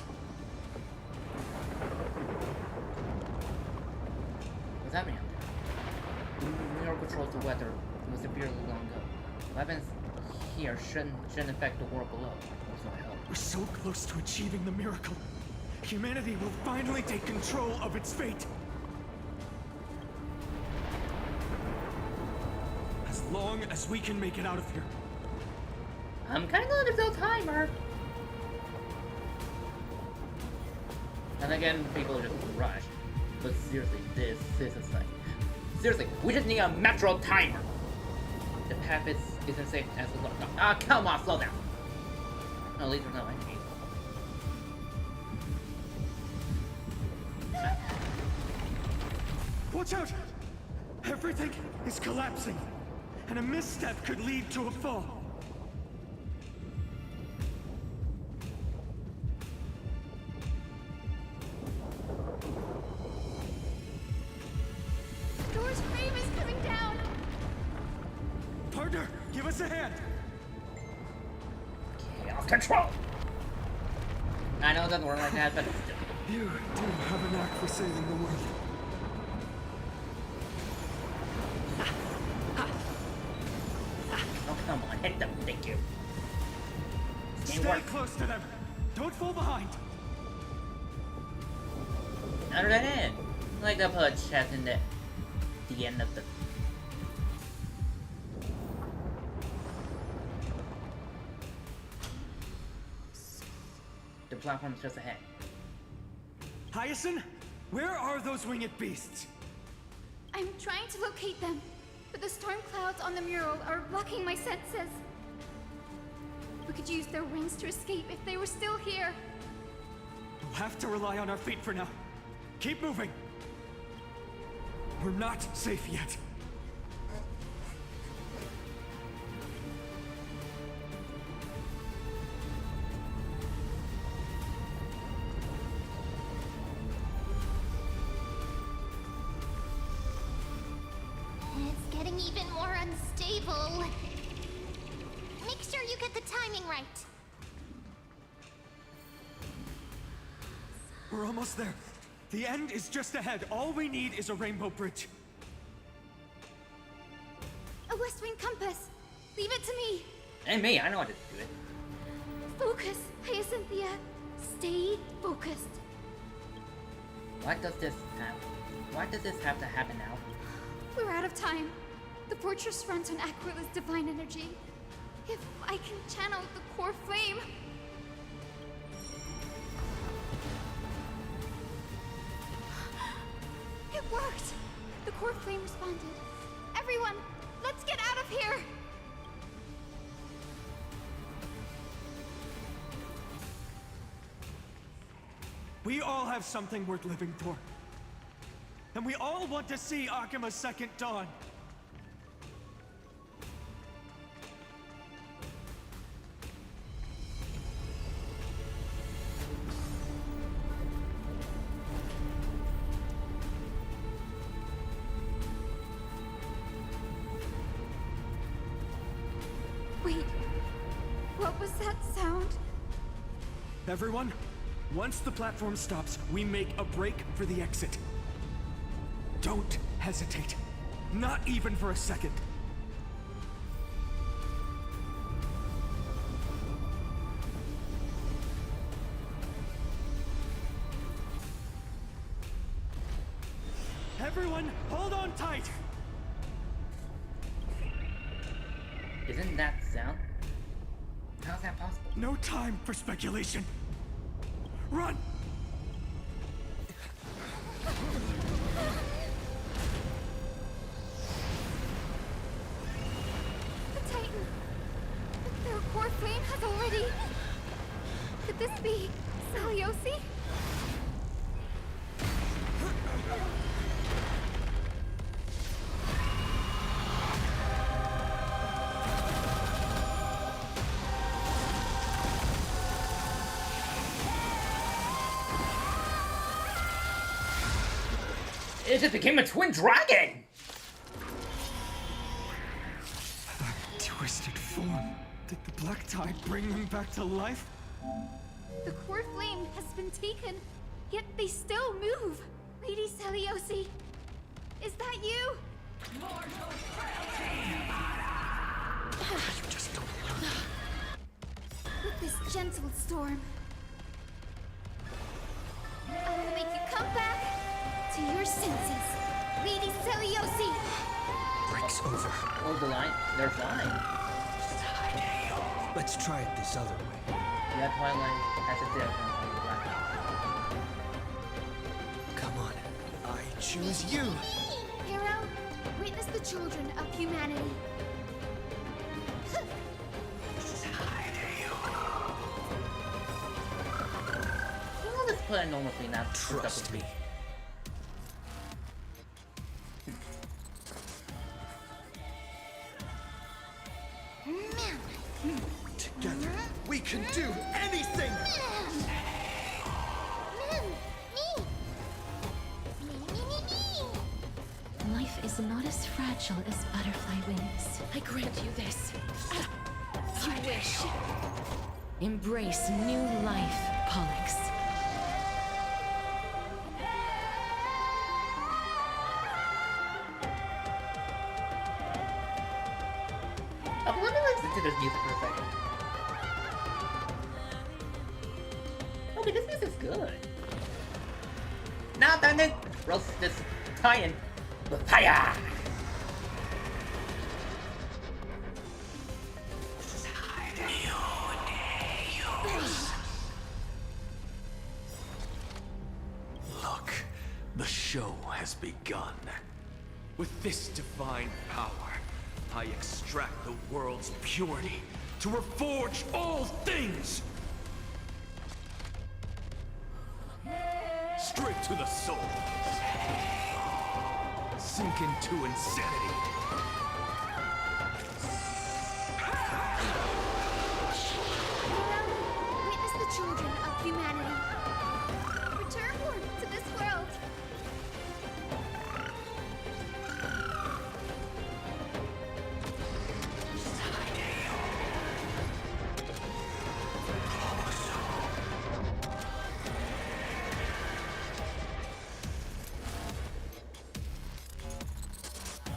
What's happening out there? The mural controls the weather. It was severely long ago. Weapons here shouldn't affect the world below. There's no help. We're so close to achieving the miracle. Humanity will finally take control of its fate. As long as we can make it out of here. I'm kinda glad there's no timer. And again, people just rush. But seriously, this is insane. Seriously, we just need a metro timer. The path isn't safe as a look. Ah, come on, slow down. No, at least there's no enemies. Watch out! Everything is collapsing, and a misstep could lead to a fall. Door's frame is coming down! Partner, give us a hand! Chaos control! I know it doesn't work like that, but still. You do have a knack for saving the world. Oh, come on, hit them, thank you. Stay close to them. Don't fall behind. Under that end. Like to put a chest in the end of the... The platform's just ahead. Hyacinth, where are those winged beasts? I'm trying to locate them, but the storm clouds on the mural are blocking my senses. We could use their wings to escape if they were still here. We'll have to rely on our feet for now. Keep moving. We're not safe yet. It's getting even more unstable. Make sure you get the timing right. We're almost there. The end is just ahead. All we need is a rainbow bridge. A West Wing compass. Leave it to me. And me, I know how to do it. Focus, Hyacinthia. Stay focused. Why does this have to happen now? We're out of time. The fortress runs on Aquila's divine energy. If I can channel the core flame... It worked! The core flame responded. Everyone, let's get out of here! We all have something worth living for. And we all want to see Akima's second dawn. Wait, what was that sound? Everyone, once the platform stops, we make a break for the exit. Don't hesitate. Not even for a second. Everyone, hold on tight! Isn't that sound? How's that possible? No time for speculation. Run! It just became a twin dragon! That twisted form. Did the black tide bring them back to life? The core flame has been taken, yet they still move. Lady Seliosi, is that you? You just don't learn. With this gentle storm, I will make you come back to your senses. Lady Seliosi! Breaks over. Oh, the line? There's line. Let's try it this other way. Yeah, Twilight has a different black. Come on, I choose you. Hero, witness the children of humanity. You know this plan normally not trust me. Together, we can do anything! Life is not as fragile as butterfly wings. I grant you this. You wish. Embrace new life, Pollux. Let me listen to this music for a second. Okay, this music's good. Now then, roast this tie-in with fire! Look, the show has begun. With this divine power, I extract the world's purity to reforge all things! Straight to the soul. Sink into insanity. Witness the children of humanity. Return born to this world.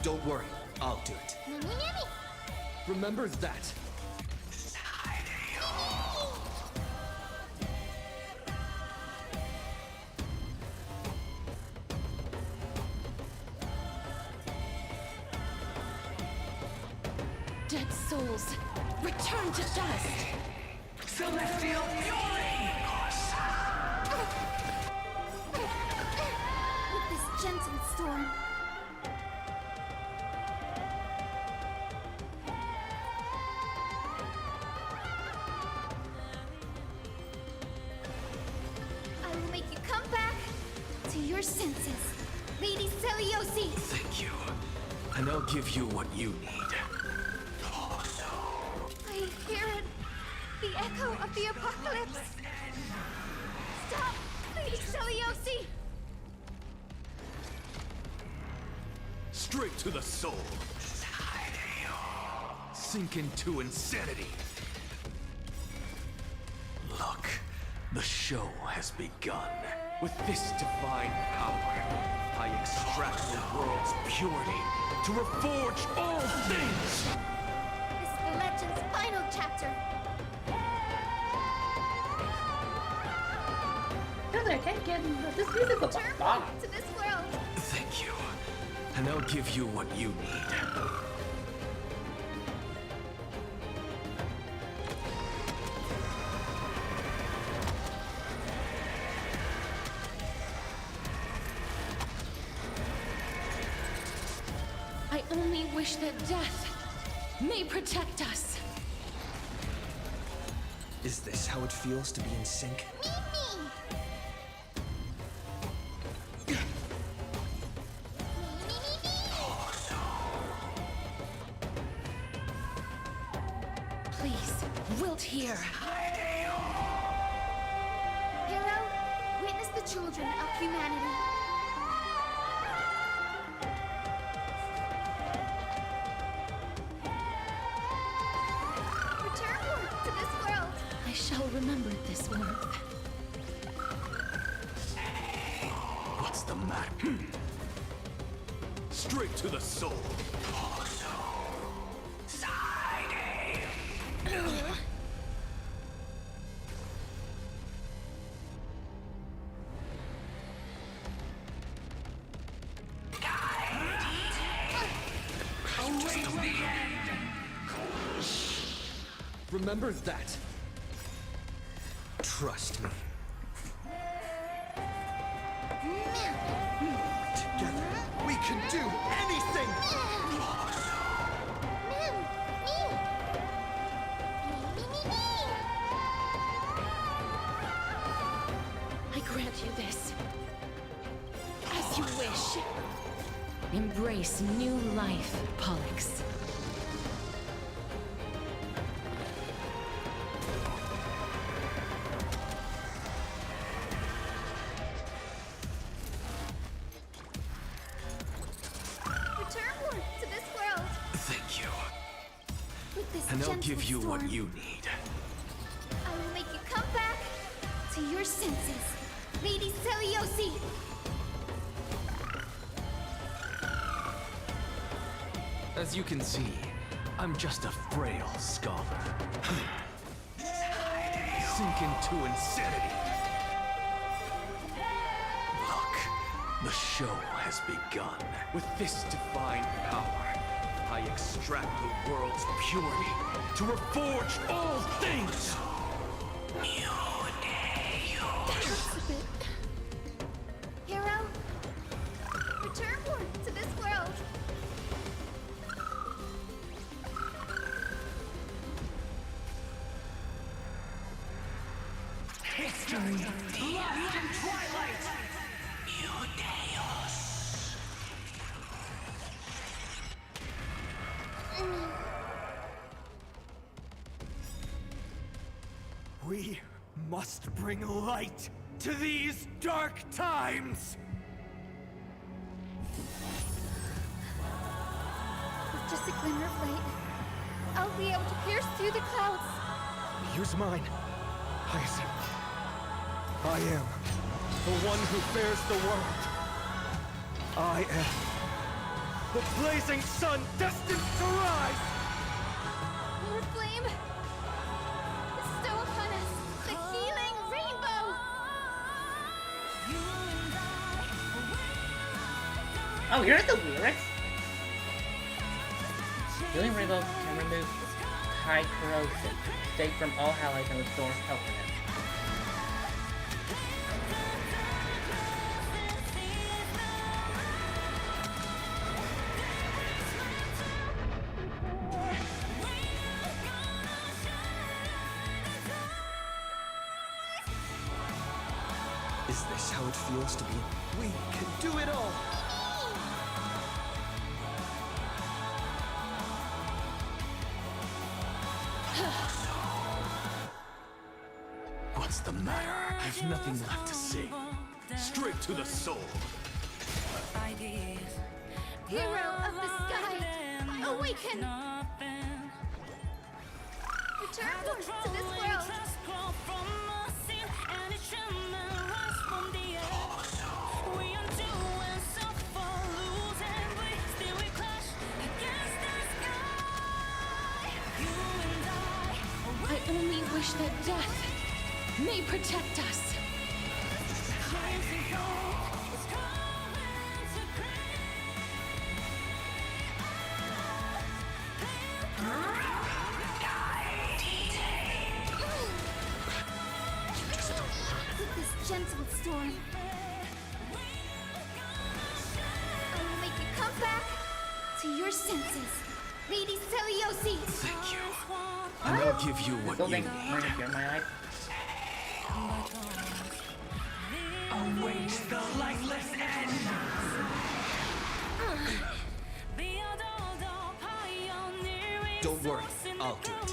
Don't worry, I'll do it. Remember that. Dead souls, return to dust! Celestial fury! With this gentle storm, I will make you come back to your senses. Lady Seliosi! Thank you. And I'll give you what you need. I hear it. The echo of the apocalypse. Stop, Lady Seliosi! Straight to the soul. Sink into insanity. Look, the show has begun. With this divine power, I extract the world's purity to reforge all things! This is the legend's final chapter. I can't get this music is Return a to this world. Thank you. And I'll give you what you need. I only wish that death may protect us. Is this how it feels to be in sync? Please, wilt here. Hero, witness the children of humanity. remember this warmth. What's the matter? Straight to the soul. Remember that. Trust me. Together, we can do anything! I grant you this. As you wish. Embrace new life, Pollux. And I'll give you what you need. I will make you come back to your senses, Lady Seliosi! As you can see, I'm just a frail scholar. Sink into insanity. Look, the show has begun. With this divine power, I extract the world's purity to reforge all things! That hurts a bit. Hero, return forth to this world. History lost in twilight. We must bring light to these dark times! With just a glimmer of light, I'll be able to pierce through the clouds. Here's mine, Hyacinth. I am the one who bears the world. I am the blazing sun destined to rise! Your flame, bestow upon us the healing rainbow! Oh, here's the lyrics. Healing rainbow can remove high corrosion, save from all allies, and restore healthiness. Is this how it feels to be? We can do it all! What's the matter? I've nothing left to say. Straight to the soul. Hero of the sky, awaken! Return forth to this world! I only wish that death may protect us. With this gentle storm, I will make you come back to your senses, Lady Seliosi! Thank you. And I'll give you what you need. Await the lightless end. Don't worry, I'll do it.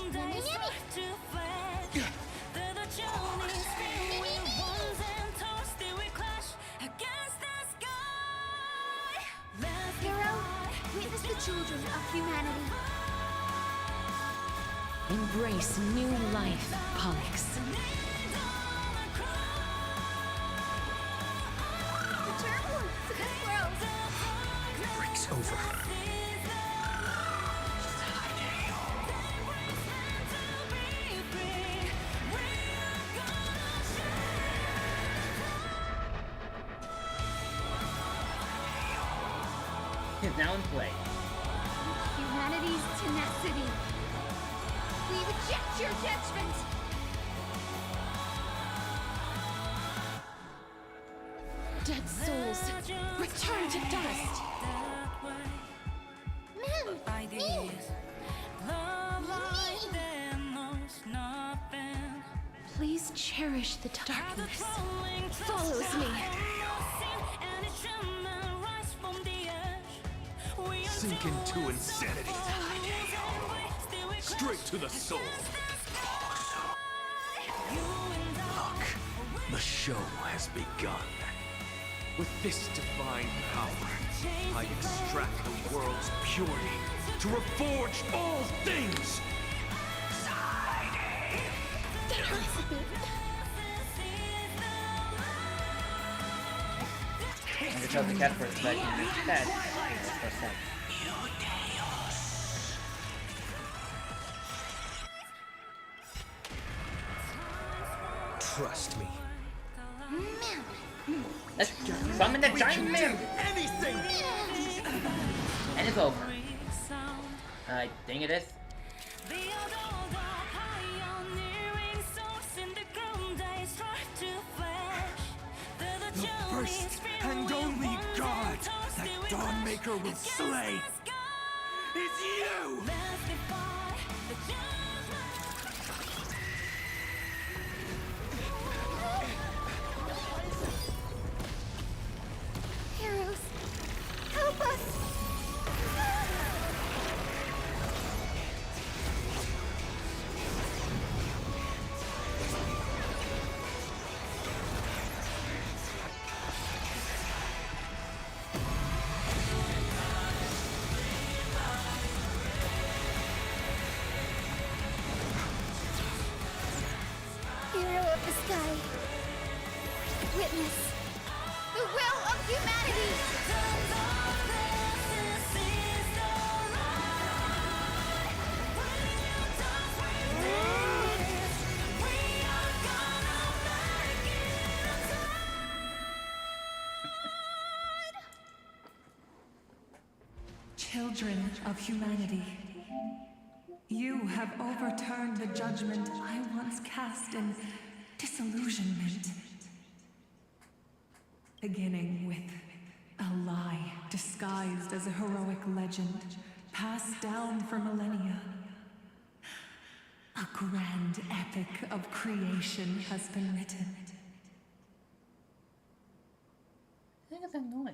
Hero, witness the children of humanity. Embrace new life, Pollux. The turbulence of this world! It breaks over. Is now in play. Humanity's tenacity. We reject your judgment! Dead souls, return to dust! Me! Please cherish the darkness. Follows me. Sink into insanity. Straight to the soul. Look, the show has begun. With this divine power, I extract the world's purity to reforge all things. That hurts a bit. And to show the cat first, but in this cat, for a second. Trust me. Let's summon the giant man! Anything! And it's over. I think it is. The first and only god that Dawnmaker will slay is you! Heroes, help us! Hero of the sky, witness the will of humanity! Children of humanity, you have overturned the judgment I once cast in disillusionment. Beginning with a lie disguised as a heroic legend, passed down for millennia. A grand epic of creation has been written. I think it's that noise.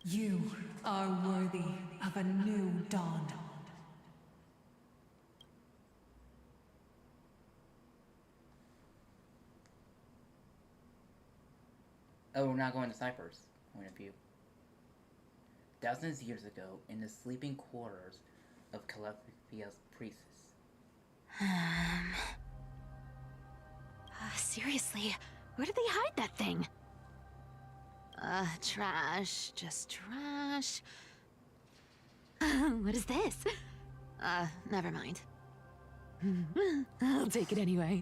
You are worthy of a new dawn. Oh, we're not going to Cypher's point of view. Thousands of years ago, in the sleeping quarters of Calafia's priestess. Seriously, where did they hide that thing? Trash. Just trash. What is this? Never mind. I'll take it anyway.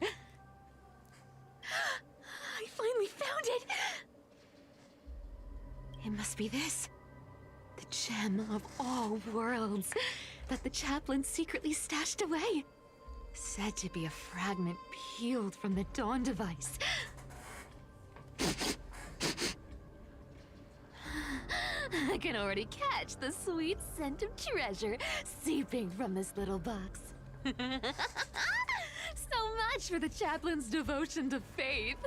I finally found it! It must be this. The gem of all worlds that the chaplain secretly stashed away. Said to be a fragment peeled from the Dawn device. I can already catch the sweet scent of treasure seeping from this little box. So much for the chaplain's devotion to faith.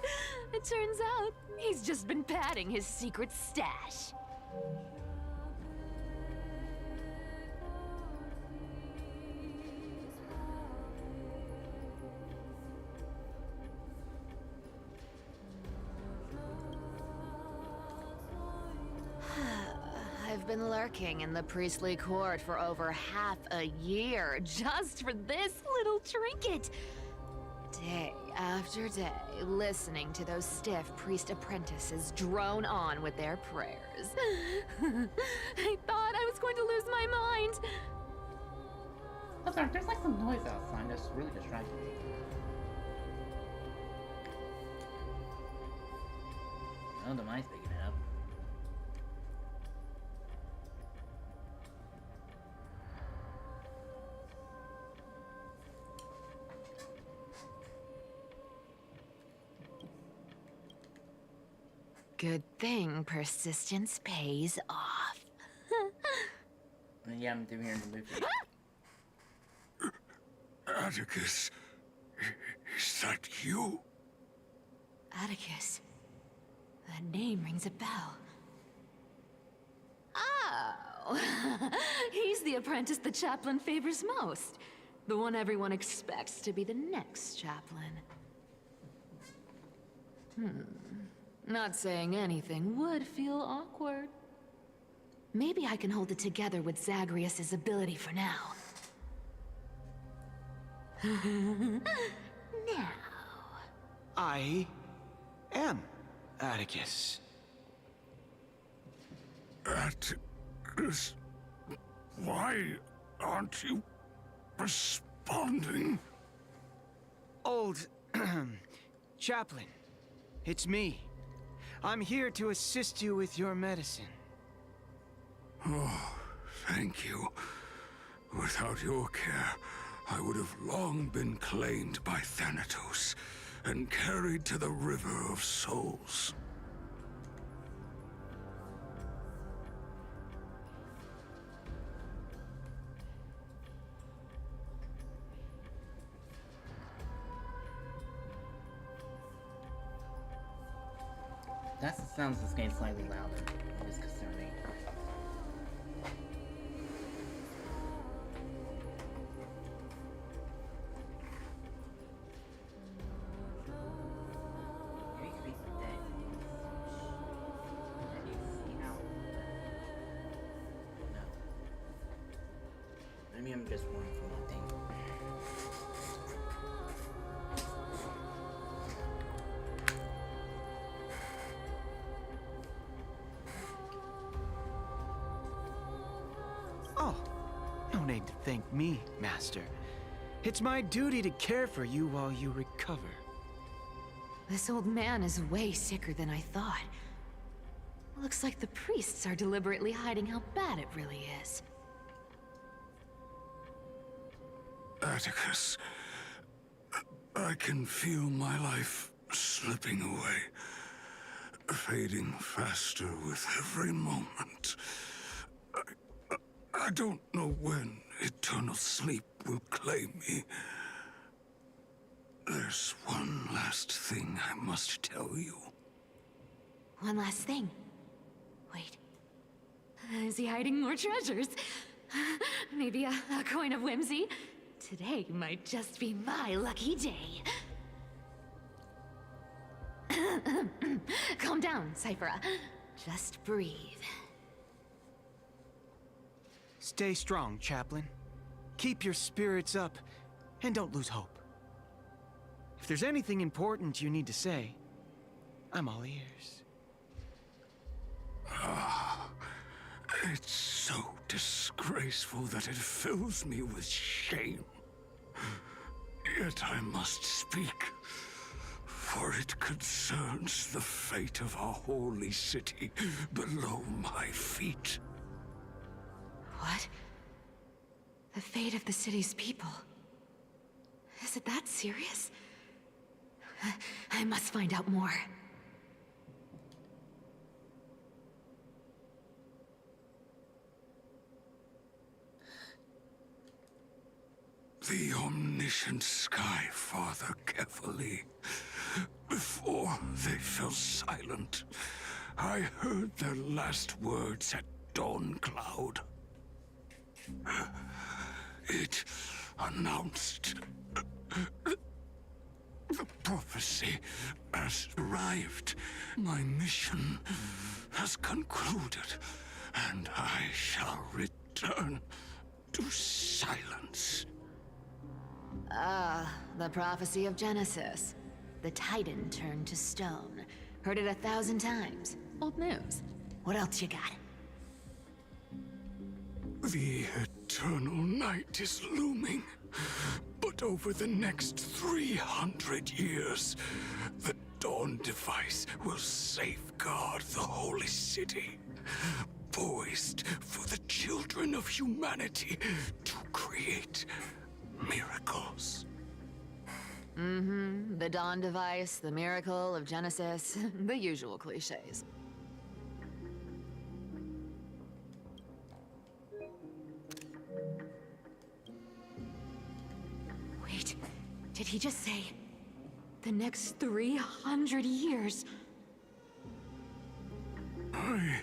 It turns out he's just been padding his secret stash. been lurking in the priestly court for over half a year just for this little trinket. Day after day, listening to those stiff priest apprentices drone on with their prayers. I thought I was going to lose my mind. Oh, sorry, there's like some noise outside that's really distracting me. Oh, the mind's picking it up. Good thing persistence pays off. Yeah, I'm doing here in the movie. Atticus, is that you? Atticus. That name rings a bell. Oh! He's the apprentice the chaplain favors most. The one everyone expects to be the next chaplain. Not saying anything would feel awkward. Maybe I can hold it together with Zagreus's ability for now. Now. I am Atticus. Atticus, why aren't you responding? Old chaplain, it's me. I'm here to assist you with your medicine. Oh, thank you. Without your care, I would have long been claimed by Thanatos and carried to the River of Souls. That's the sounds of this game slightly louder. It is concerning. Maybe I'm just running from that thing. Oh, no need to thank me, Master. It's my duty to care for you while you recover. This old man is way sicker than I thought. Looks like the priests are deliberately hiding how bad it really is. Atticus, I can feel my life slipping away, fading faster with every moment. I don't know when eternal sleep will claim me. There's one last thing I must tell you. One last thing. Wait. Is he hiding more treasures? Maybe a coin of whimsy? Today might just be my lucky day. Calm down, Cyphera. Just breathe. Stay strong, Chaplain. Keep your spirits up, and don't lose hope. If there's anything important you need to say, I'm all ears. It's so disgraceful that it fills me with shame. Yet I must speak, for it concerns the fate of our holy city below my feet. What? The fate of the city's people? Is it that serious? I must find out more. The omniscient Sky Father carefully. Before they fell silent, I heard their last words at Dawn Cloud. It announced the prophecy has arrived. My mission has concluded, and I shall return to silence. Ah, the prophecy of Genesis. The Titan turned to stone. Heard it 1,000 times. Old news. What else you got? The eternal night is looming. But over the next 300 years, the Dawn device will safeguard the holy city, poised for the children of humanity to create miracles. The Dawn device, the miracle of Genesis, the usual cliches. Wait, did he just say the next 300 years? I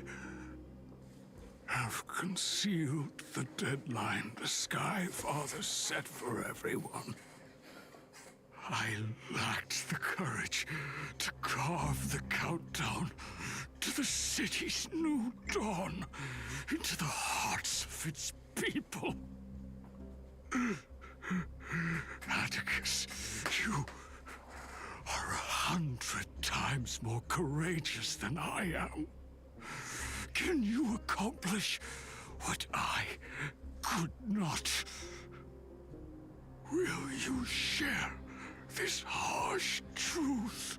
have concealed the deadline the Sky Father set for everyone. I lacked the courage to carve the countdown to the city's new dawn into the hearts of its people. Atticus, you are 100 times more courageous than I am. Can you accomplish what I could not? Will you share this harsh truth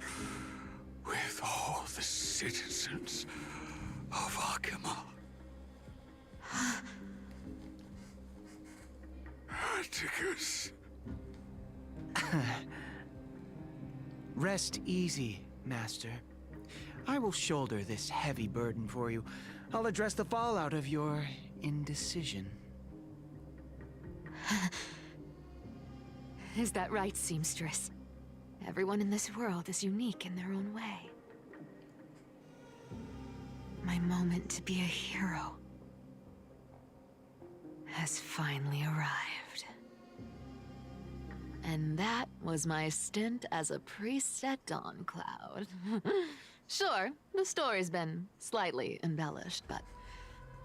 with all the citizens of Aquila? Atticus. Rest easy, Master. I will shoulder this heavy burden for you. I'll address the fallout of your indecision. Is that right, seamstress? Everyone in this world is unique in their own way. My moment to be a hero has finally arrived. And that was my stint as a priest at Dawncloud. Sure, the story's been slightly embellished, but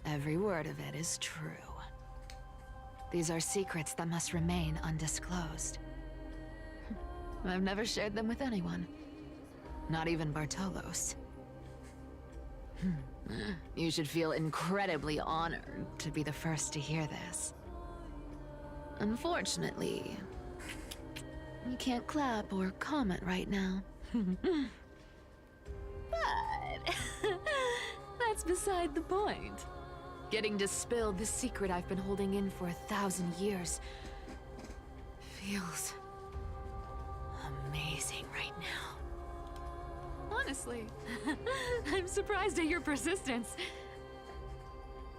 every word of it is true. These are secrets that must remain undisclosed. I've never shared them with anyone. Not even Bartolos. You should feel incredibly honored to be the first to hear this. Unfortunately, you can't clap or comment right now. But that's beside the point. Getting to spill the secret I've been holding in for 1,000 years feels amazing right now. Honestly, I'm surprised at your persistence.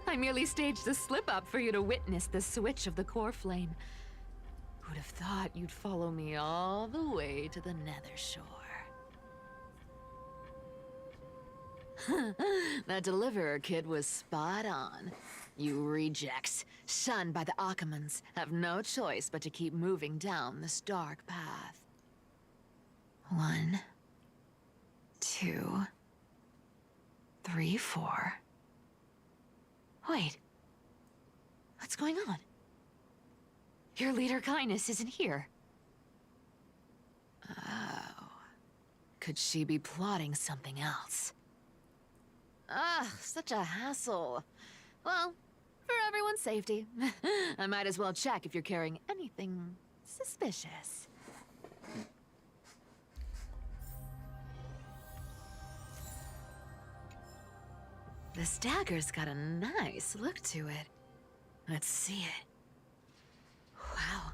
I merely staged a slip-up for you to witness the switch of the core flame. Who'd have thought you'd follow me all the way to the Nether Shore? That Deliverer kid was spot on. You rejects, shunned by the Akamans, have no choice but to keep moving down this dark path. 1, 2, 3, 4. Wait. What's going on? Your leader Kindness isn't here. Oh. Could she be plotting something else? Ah, such a hassle. Well, for everyone's safety, I might as well check if you're carrying anything suspicious. This dagger's got a nice look to it. Let's see it. Wow.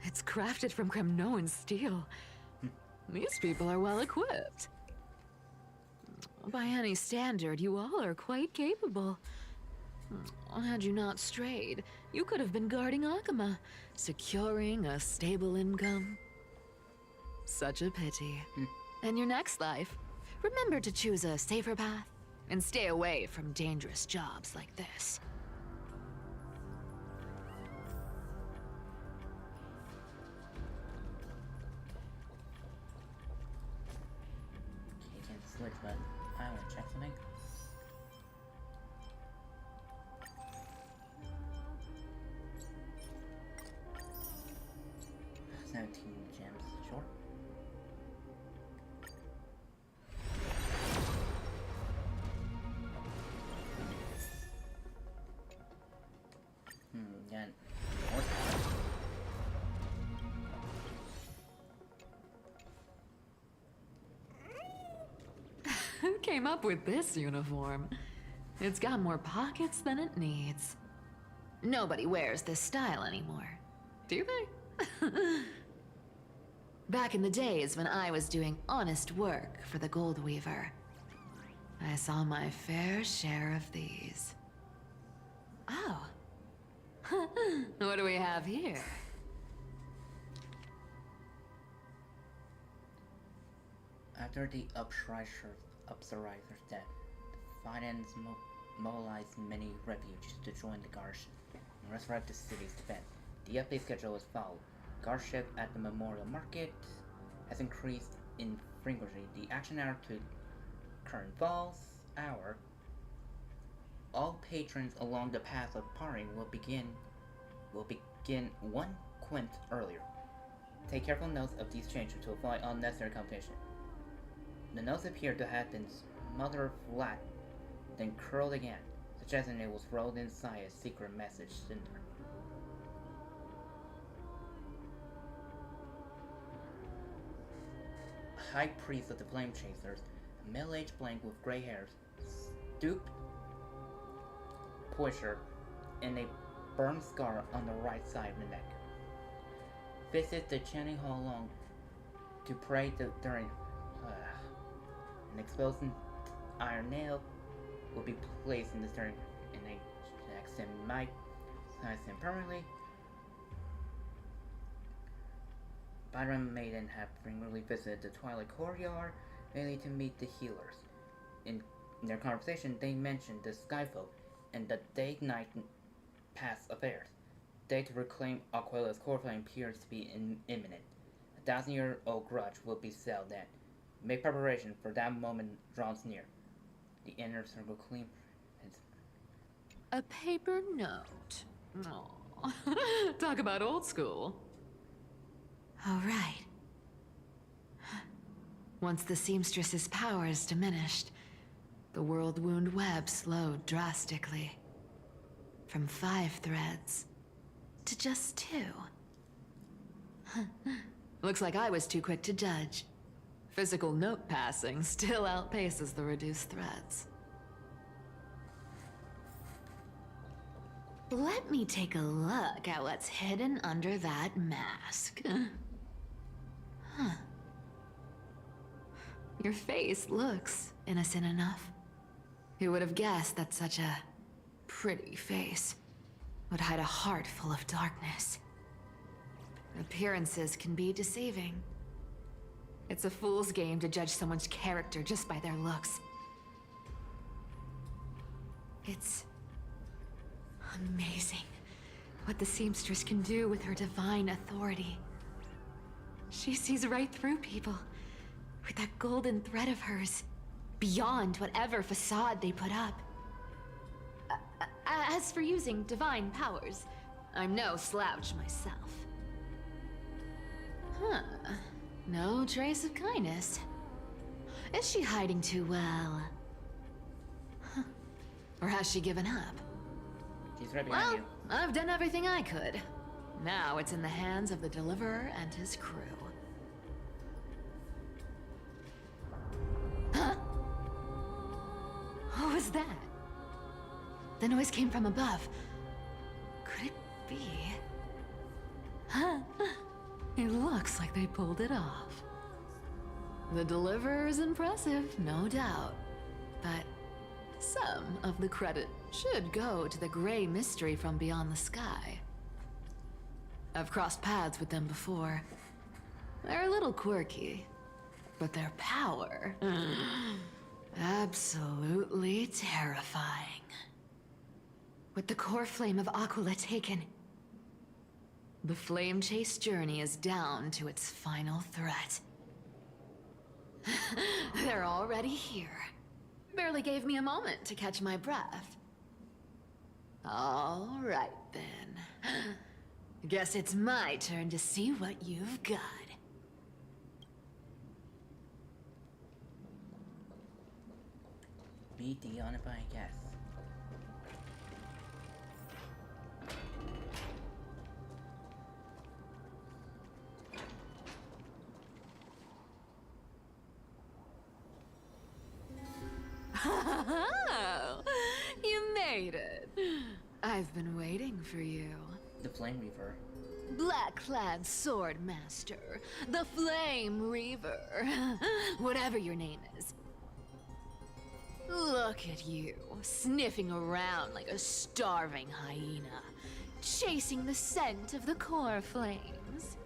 It's crafted from Kremnoan steel. These people are well equipped. By any standard, you all are quite capable. Had you not strayed, you could have been guarding Akama, securing a stable income. Such a pity. In your next life, remember to choose a safer path and stay away from dangerous jobs like this. You can switch, but I want to check something. Again. Who came up with this uniform? It's got more pockets than it needs. Nobody wears this style anymore, do they? Back in the days when I was doing honest work for the Gold Weaver, I saw my fair share of these. Oh. What do we have here? After the Uprisers' death, the Finance mobilized many refugees to join the garrison and resurrect the city's defense. The update schedule is followed. Guardship at the Memorial Market has increased in frequency. The action hour to current falls hour. All patrons along the path of parting will begin 1 quint earlier. Take careful notes of these changes to avoid unnecessary competition. The notes appear to have been smothered flat, then curled again, suggesting it was rolled inside a secret message cinder. High Priest of the Flame Chasers, a middle-aged blank with gray hairs, stooped posture, and a burn scar on the right side of the neck. Visits the chanting hall long to pray during an exposed iron nail will be placed in the stern and a accent might slice him permanently. Byron Maiden have frequently visited the Twilight Courtyard, mainly to meet the healers. In their conversation, they mentioned the Skyfolk and the day-night past affairs. Day to reclaim Aquila's core flame appears to be imminent. A 1,000-year-old grudge will be settled then. Make preparation for that moment draws near. The inner circle clean. A paper note. Aww. Talk about old school. All right. Once the seamstress's power is diminished, the world wound web slowed drastically. From 5 threads to just 2. Looks like I was too quick to judge. Physical note passing still outpaces the reduced threads. Let me take a look at what's hidden under that mask. Huh. Your face looks innocent enough. Who would have guessed that such a pretty face would hide a heart full of darkness? Appearances can be deceiving. It's a fool's game to judge someone's character just by their looks. It's amazing what the seamstress can do with her divine authority. She sees right through people with that golden thread of hers, beyond whatever facade they put up. As for using divine powers, I'm no slouch myself. Huh. No trace of kindness. Is she hiding too well? Huh. Or has she given up? She's right behind you. I've done everything I could. Now it's in the hands of the Deliverer and his crew. Huh? What was that? The noise came from above. Could it be? Huh? It looks like they pulled it off. The Deliverer is impressive, no doubt. But some of the credit should go to the gray mystery from beyond the sky. I've crossed paths with them before. They're a little quirky, but their power... absolutely terrifying. With the core flame of Aquila taken, the flame chase journey is down to its final threat. They're already here. Barely gave me a moment to catch my breath. All right then. Guess it's my turn to see what you've got. Be the unifying guess. Oh, you made it. I've been waiting for you. The Flame Reaver. Black-clad sword master, the Flame Reaver, whatever your name is. Look at you, sniffing around like a starving hyena, chasing the scent of the core flames.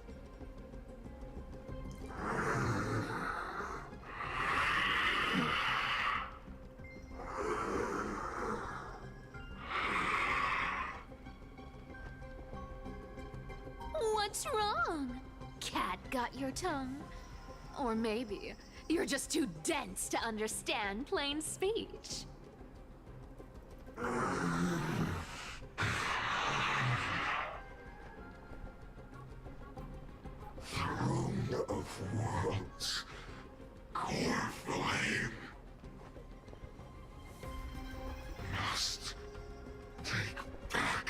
What's wrong? Cat got your tongue? Or maybe you're just too dense to understand plain speech. Throne of Worlds. Core flame. Must take back.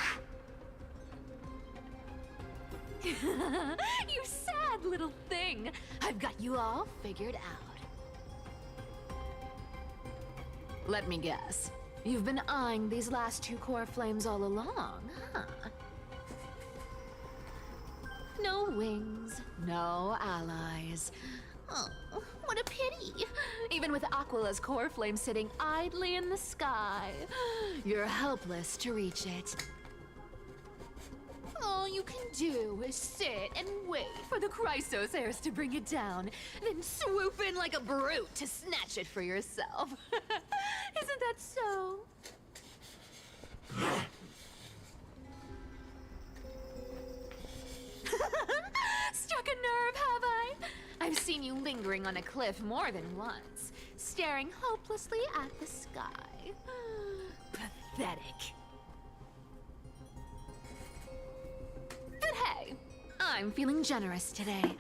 You sad little thing. I've got you all figured out. Let me guess. You've been eyeing these last two core flames all along, huh? No wings, no allies. Oh, what a pity. Even with Aquila's core flame sitting idly in the sky, you're helpless to reach it. All you can do is sit and wait for the Chrysos heirs to bring it down, then swoop in like a brute to snatch it for yourself. Isn't that so? Struck a nerve, have I? I've seen you lingering on a cliff more than once, staring hopelessly at the sky. Pathetic. But hey, I'm feeling generous today.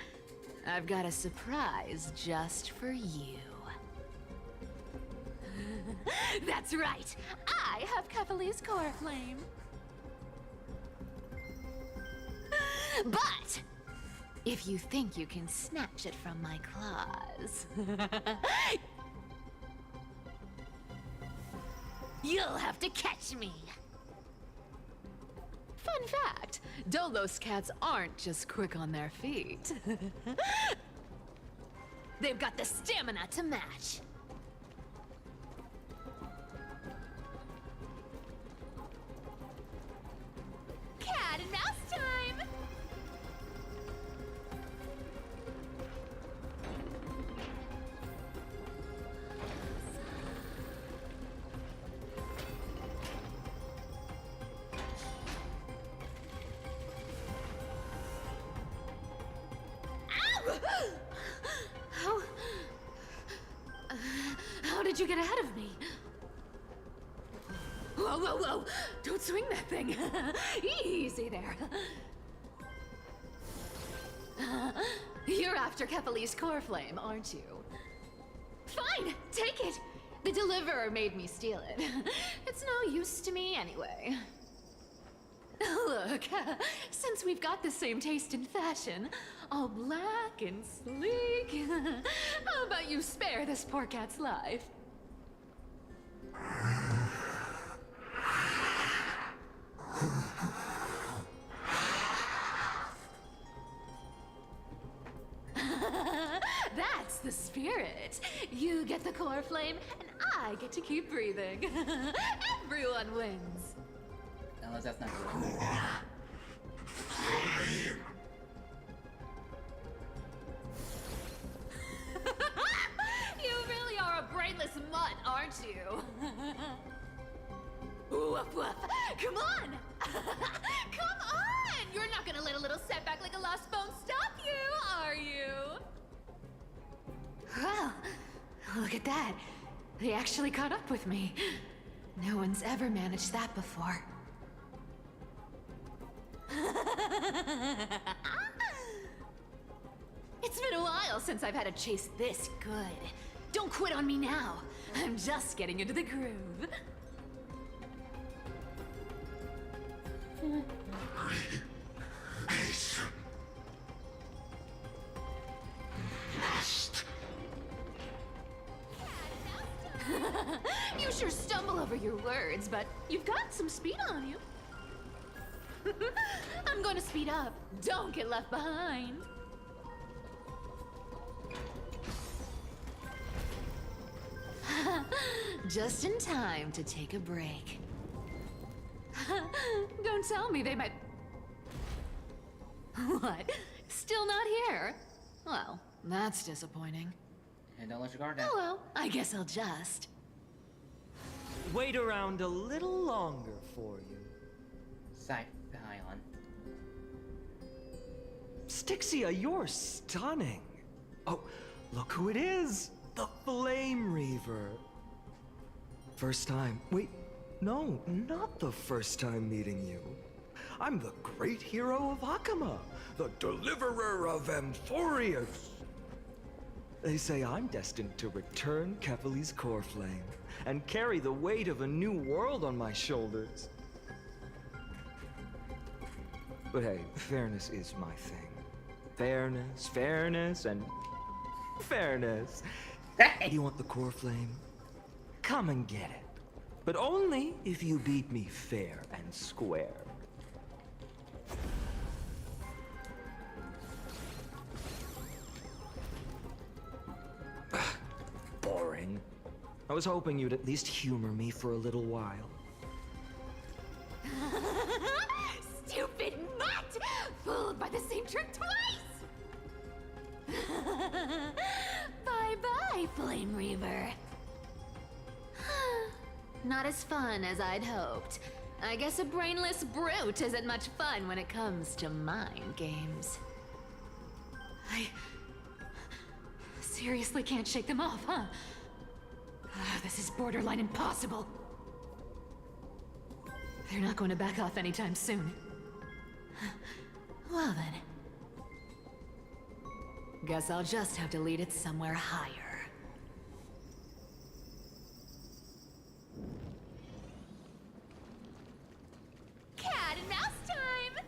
I've got a surprise just for you. That's right, I have Kefali's core flame. But if you think you can snatch it from my claws, you'll have to catch me. Fun fact, Dolos cats aren't just quick on their feet. They've got the stamina to match. Cat and mouse time! How did you get ahead of me? Whoa, whoa, whoa! Don't swing that thing! Easy there. You're after Kefali's core flame, aren't you? Fine, take it! The deliverer made me steal it. It's no use to me anyway. Look, since we've got the same taste in fashion, all black and sleek, how about you spare this poor cat's life? That's the spirit. You get the core flame, and I get to keep breathing. Everyone wins. Unless that's not true. You really are a brainless mutt, aren't you? Woof woof. Come on! Come on! You're not gonna let a little setback like a lost bone stop you, are you? Well, look at that. They actually caught up with me. No one's ever managed that before. It's been a while since I've had a chase this good. Don't quit on me now. I'm just getting into the groove. You words, but you've got some speed on you. I'm going to speed up. Don't get left behind. Just in time to take a break. Don't tell me they might... What? Still not here? Well, that's disappointing. And don't let your guard down. Oh well, I guess I'll just... Wait around a little longer for you. Scion. Styxia, you're stunning. Oh, look who it is. The Flame Reaver. First time. Wait, no, not the first time meeting you. I'm the great hero of Akima, the deliverer of Amphorius. They say I'm destined to return Kefali's core flame and carry the weight of a new world on my shoulders. But hey, fairness is my thing. Fairness, and fairness. You want the core flame? Come and get it. But only if you beat me fair and square. Boring. I was hoping you'd at least humor me for a little while. Stupid mutt! Fooled by the same trick twice! Bye-bye, Flame Reaver. Not as fun as I'd hoped. I guess a brainless brute isn't much fun when it comes to mind games. I seriously can't shake them off, huh? This is borderline impossible. They're not going to back off anytime soon. Well then. Guess I'll just have to lead it somewhere higher. Cat and mouse time!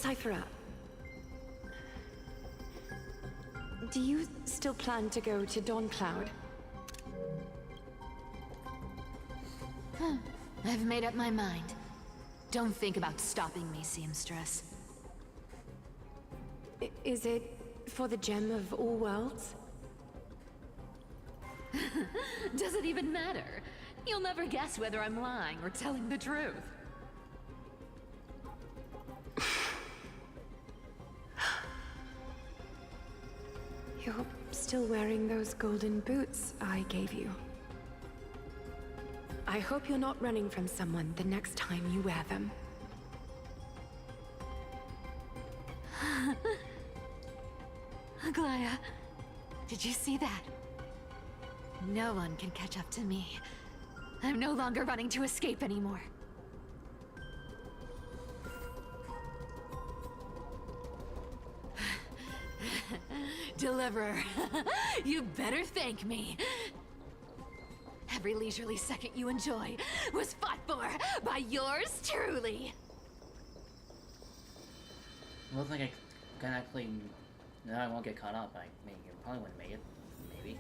Cyphera, do you still plan to go to Dawncloud? I've made up my mind. Don't think about stopping me, seamstress. Is it for the gem of all worlds? Does it even matter? You'll never guess whether I'm lying or telling the truth. You're still wearing those golden boots I gave you. I hope you're not running from someone the next time you wear them. Aglaya, did you see that? No one can catch up to me. I'm no longer running to escape anymore. Deliverer, you better thank me. Every leisurely second you enjoy was fought for by yours truly. Looks like I can actually... No, I won't get caught up. I mean, you probably wouldn't make it. Maybe.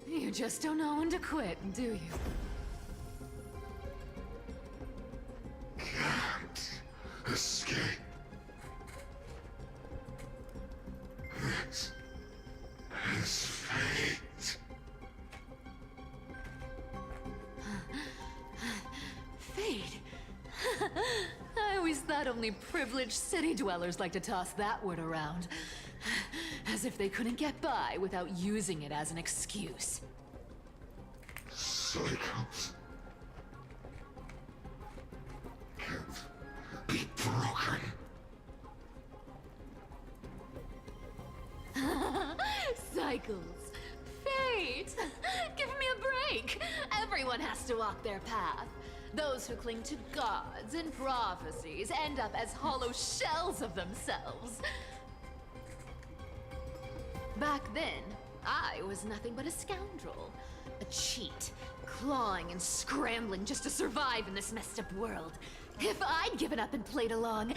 You just don't know when to quit, do you? Can't escape. This is fate. Fate? I always thought only privileged city dwellers like to toss that word around. As if they couldn't get by without using it as an excuse. cycles can't be broken. Cycles. Fate! Give me a break! Everyone has to walk their path. Those who cling to gods and prophecies end up as hollow shells of themselves. Back then, I was nothing but a scoundrel. A cheat, clawing and scrambling just to survive in this messed up world. If I'd given up and played along,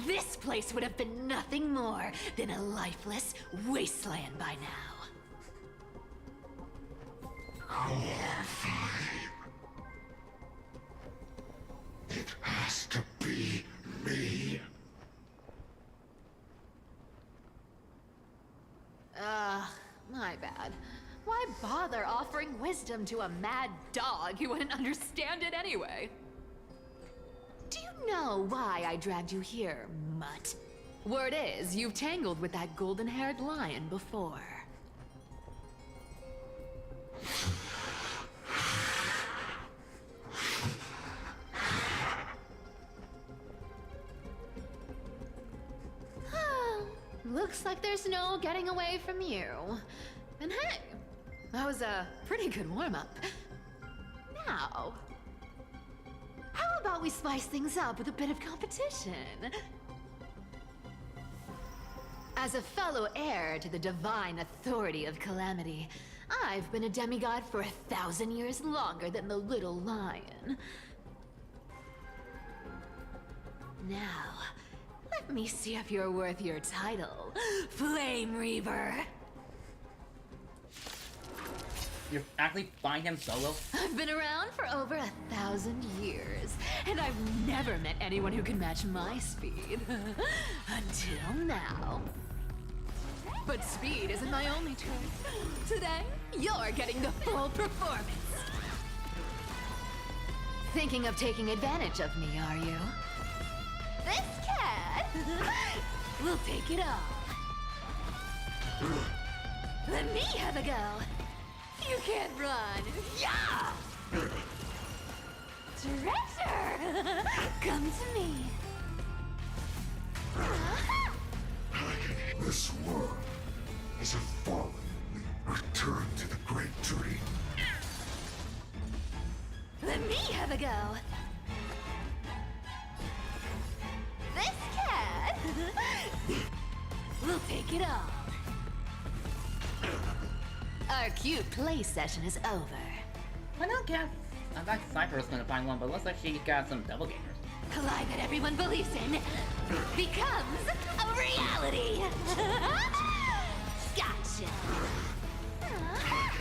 this place would have been nothing more than a lifeless wasteland by now. It has to be me. My bad. Why bother offering wisdom to a mad dog who wouldn't understand it anyway? Do you know why I dragged you here, mutt? Word is, you've tangled with that golden-haired lion before. Looks like there's no getting away from you. And hey, that was a pretty good warm-up. Now, how about we spice things up with a bit of competition? As a fellow heir to the divine authority of Calamity, I've been a demigod for 1,000 years longer than the little lion. Now, let me see if you're worth your title, Flame Reaver. You actually find him solo? I've been around for over 1,000 years, and I've never met anyone who can match my speed. Until now. But speed isn't my only trait. Today, you're getting the full performance. Thinking of taking advantage of me, are you? This cat will take it all. Let me have a go. You can't run. Yeah! Treasure! Come to me. This world has fallen. Return to the great dream. Let me have a go. This cat will take it all. Our cute play session is over. Why not cat? I thought Cypher was gonna find one, but looks like she got some double gamers. Collide that everyone believes in becomes a reality. Gotcha.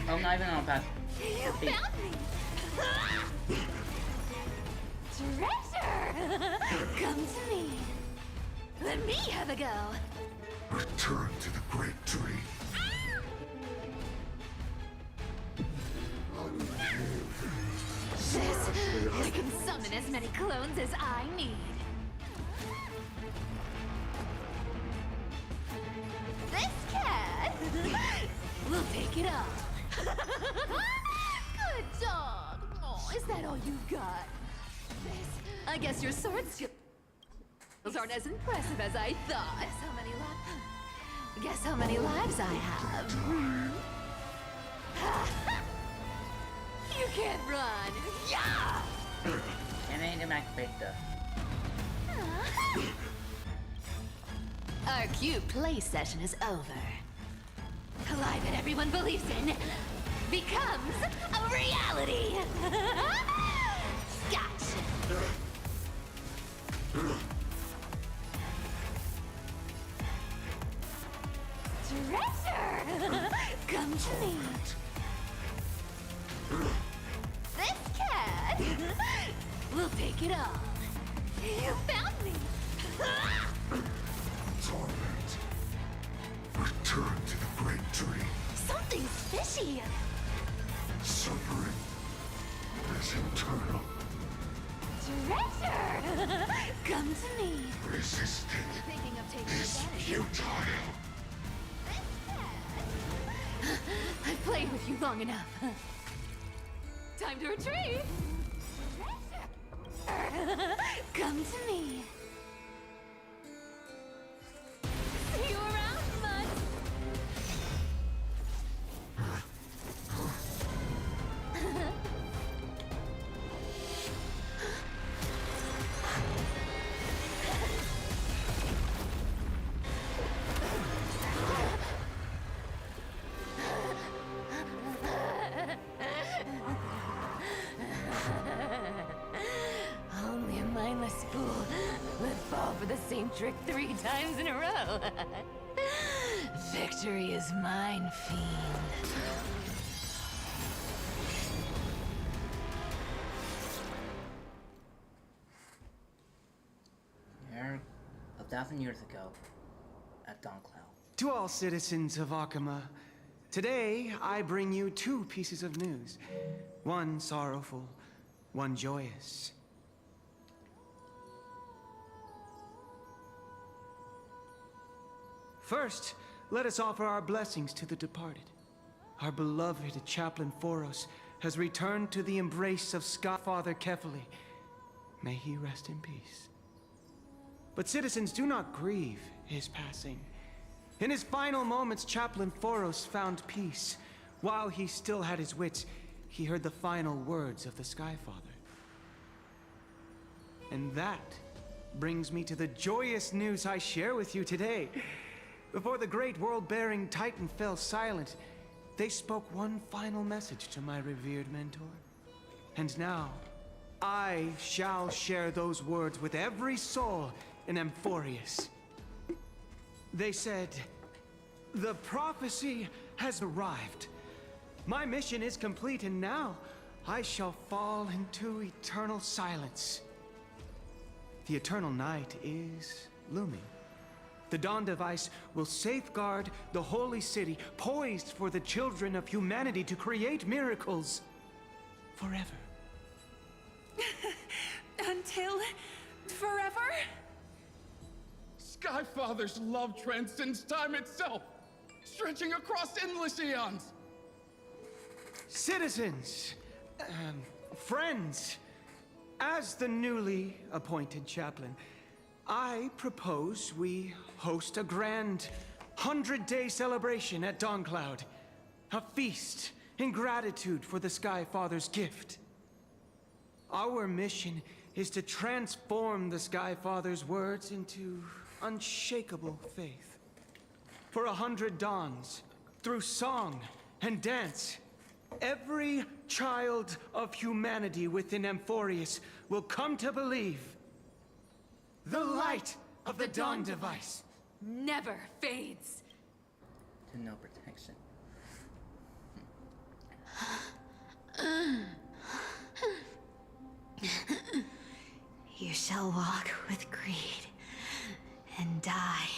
Oh, not even on pass. You found me. Treasure! Come to me. Let me have a go. Return to the great dream. I can summon as many clones as I need. This cat will take it all. Good dog. Oh, is that all you got? I guess your sword skills aren't as impressive as I thought. Guess how many lives I have? You can't run. Yeah! And ain't the max Victor. Our cute play session is over. Collide that everyone believes in becomes a reality. Gotcha. Treasure! Come to me. This cat will take it all. You found me. Torment. Return to the great dream. Something's fishy. Suffering is eternal. Treasure! Come to me. Resisting Thinking of taking is advantage. futile. I've played with you long enough. Time to retreat! Come to me. See you around, bud. Only a mindless fool would fall for the same trick 3 times in a row. Victory is mine, fiend. Here, 1,000 years ago, at Dawncloud. To all citizens of Aquila, today I bring you 2 pieces of news. One sorrowful, one joyous. First, let us offer our blessings to the departed. Our beloved Chaplain Foros has returned to the embrace of Skyfather Kefali. May he rest in peace. But citizens, do not grieve his passing. In his final moments, Chaplain Foros found peace. While he still had his wits, he heard the final words of the Skyfather. And that brings me to the joyous news I share with you today. Before the great world-bearing Titan fell silent, they spoke one final message to my revered mentor. And now, I shall share those words with every soul in Amphorius. They said, "The prophecy has arrived. My mission is complete, and now I shall fall into eternal silence." The eternal night is looming. The Dawn Device will safeguard the holy city, poised for the children of humanity to create miracles forever. Until forever? Skyfather's love transcends time itself, stretching across endless eons. Citizens, friends, as the newly appointed chaplain, I propose we host a grand 100-day celebration at Dawncloud. A feast in gratitude for the Skyfather's gift. Our mission is to transform the Skyfather's words into unshakable faith. For 100 dawns, through song and dance, every child of humanity within Amphorius will come to believe the light of the Dawn Device never fades. To no protection. You shall walk with greed and die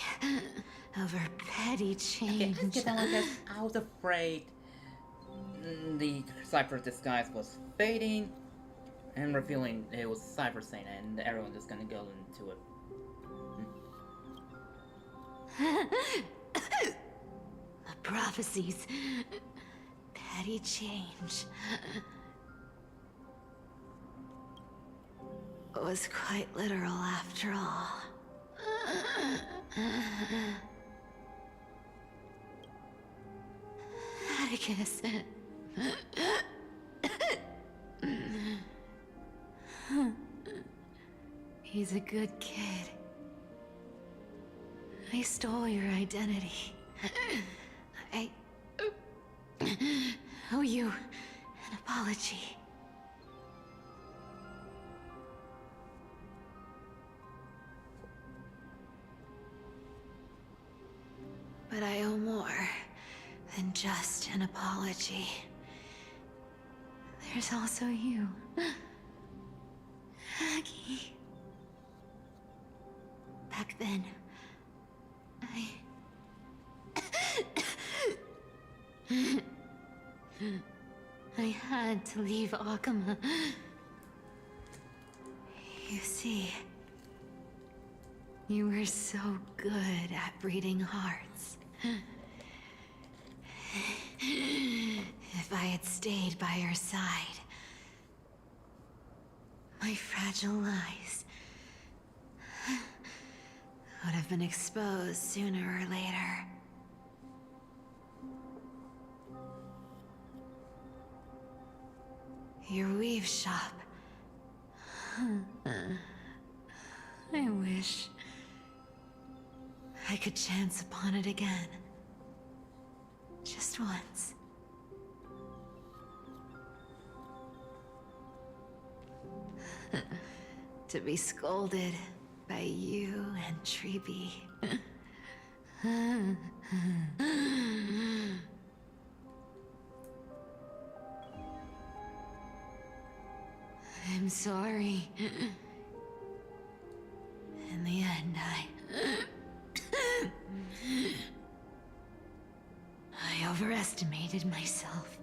over petty change. I was afraid the Cypher's disguise was fading and revealing it was Cypher saying it, and everyone just gonna go into it. The prophecies. Petty change. Was quite literal after all. Atticus. He's a good kid. I stole your identity. I owe you an apology. But I owe more than just an apology. There's also you, Aggie. Back then, I had to leave Aquila. You see, you were so good at breeding hearts. If I had stayed by her side, my fragile lies would have been exposed sooner or later. Your weave shop. I wish I could chance upon it again. Just once. To be scolded by you and Treeby. I'm sorry. In the end, I overestimated myself.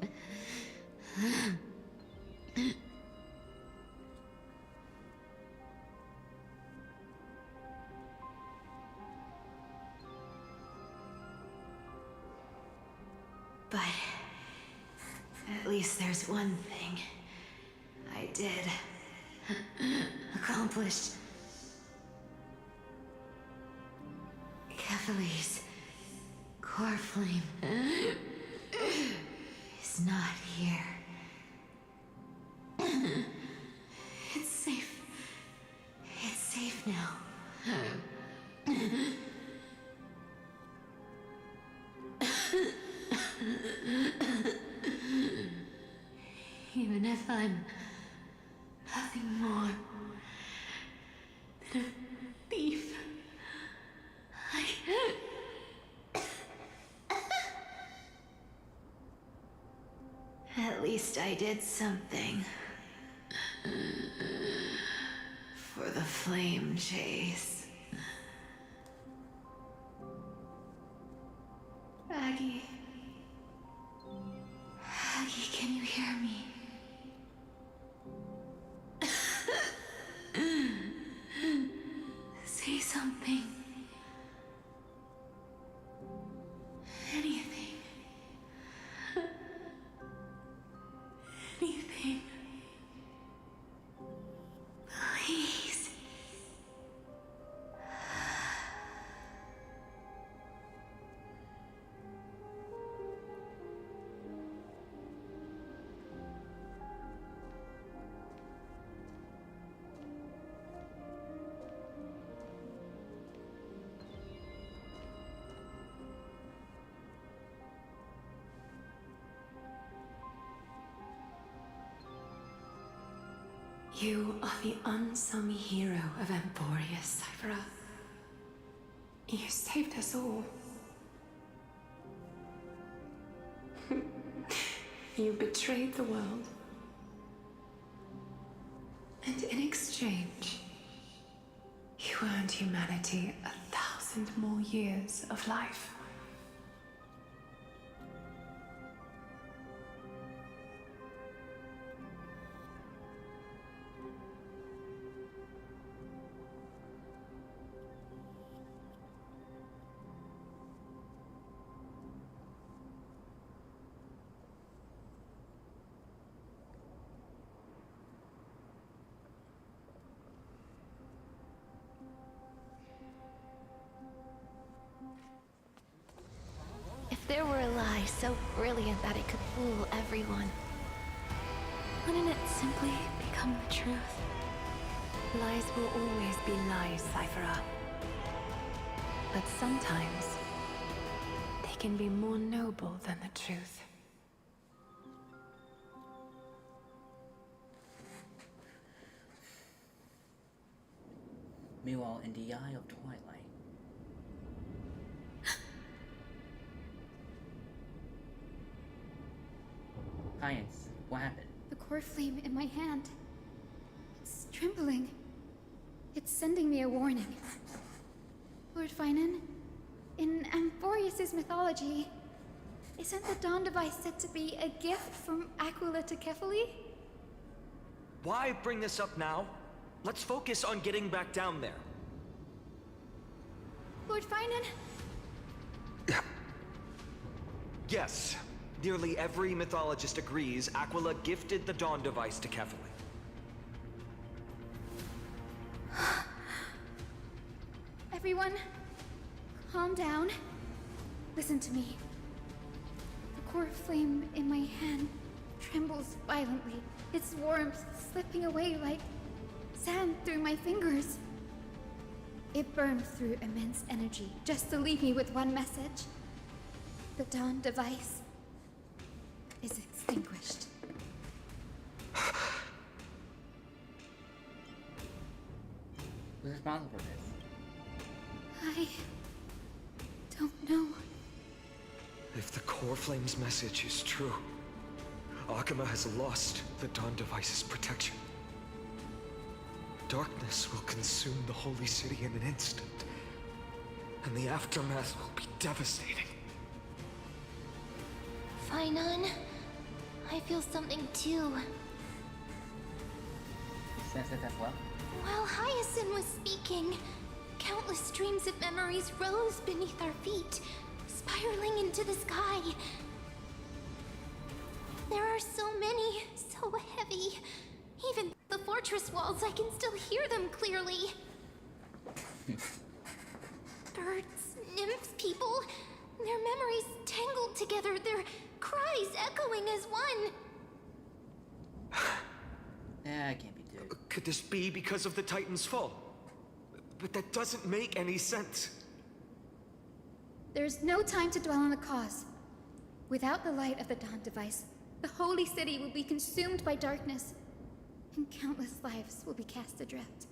But at least there's one thing I did accomplish. Kefali's core flame is not here. It's safe. It's safe now. Even if I'm nothing more than a thief, at least I did something for the flame chase. Aggie. Aggie, can you hear me? Say something. Anything. Anything. Please. You are the unsung hero of Emporius, Cypher. You saved us all. You betrayed the world. And in exchange, you earned humanity 1,000 more years of life. If there were a lie so brilliant that it could fool everyone, wouldn't it simply become the truth? Lies will always be lies, Cypher. But sometimes, they can be more noble than the truth. Meanwhile, in the Eye of Twilight. Science, what happened? The core flame in my hand. It's trembling. It's sending me a warning. Lord Finan, in Amphorius' mythology, isn't the Dawn device said to be a gift from Aquila to Kefali? Why bring this up now? Let's focus on getting back down there. Lord Finan? Yes. Nearly every mythologist agrees Aquila gifted the Dawn device to Kefali. Everyone, calm down. Listen to me. The core flame in my hand trembles violently, its warmth slipping away like sand through my fingers. It burned through immense energy just to leave me with one message. The Dawn device is extinguished. Who's responsible for this? I don't know. If the core flame's message is true, Akuma has lost the Dawn device's protection. Darkness will consume the holy city in an instant, and the aftermath will be devastating. Finon, I feel something too. You sense it as well? While Hyacinth was speaking, countless streams of memories rose beneath our feet, spiraling into the sky. There are so many, so heavy. Even the fortress walls, I can still hear them clearly. Birds, nymphs, people, their memories tangled together, their cries echoing as one. That can't be true. Could this be because of the Titan's fall? But that doesn't make any sense. There's no time to dwell on the cause. Without the light of the Dawn device, the holy city will be consumed by darkness, and countless lives will be cast adrift.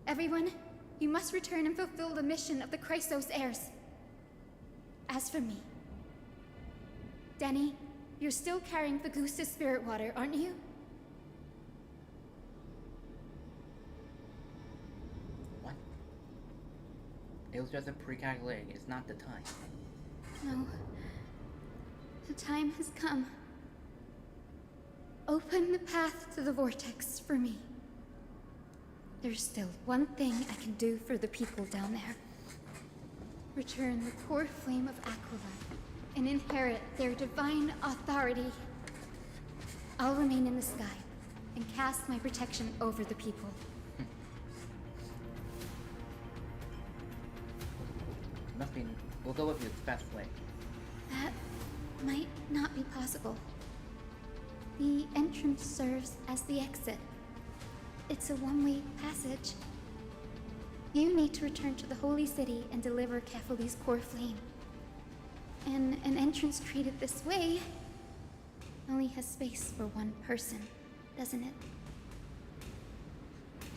Everyone, you must return and fulfill the mission of the Chrysos heirs. As for me, Denny, you're still carrying the Goose's spirit water, aren't you? What? It was just a pre-calculating. It's not the time. No. The time has come. Open the path to the vortex for me. There's still one thing I can do for the people down there. Return the core flame of Aquila and inherit their divine authority. I'll remain in the sky and cast my protection over the people. Must be. We'll go with you. It's the best way. That might not be possible. The entrance serves as the exit. It's a one-way passage. You need to return to the Holy City and deliver Kefali's core flame. And an entrance treated this way only has space for one person, doesn't it?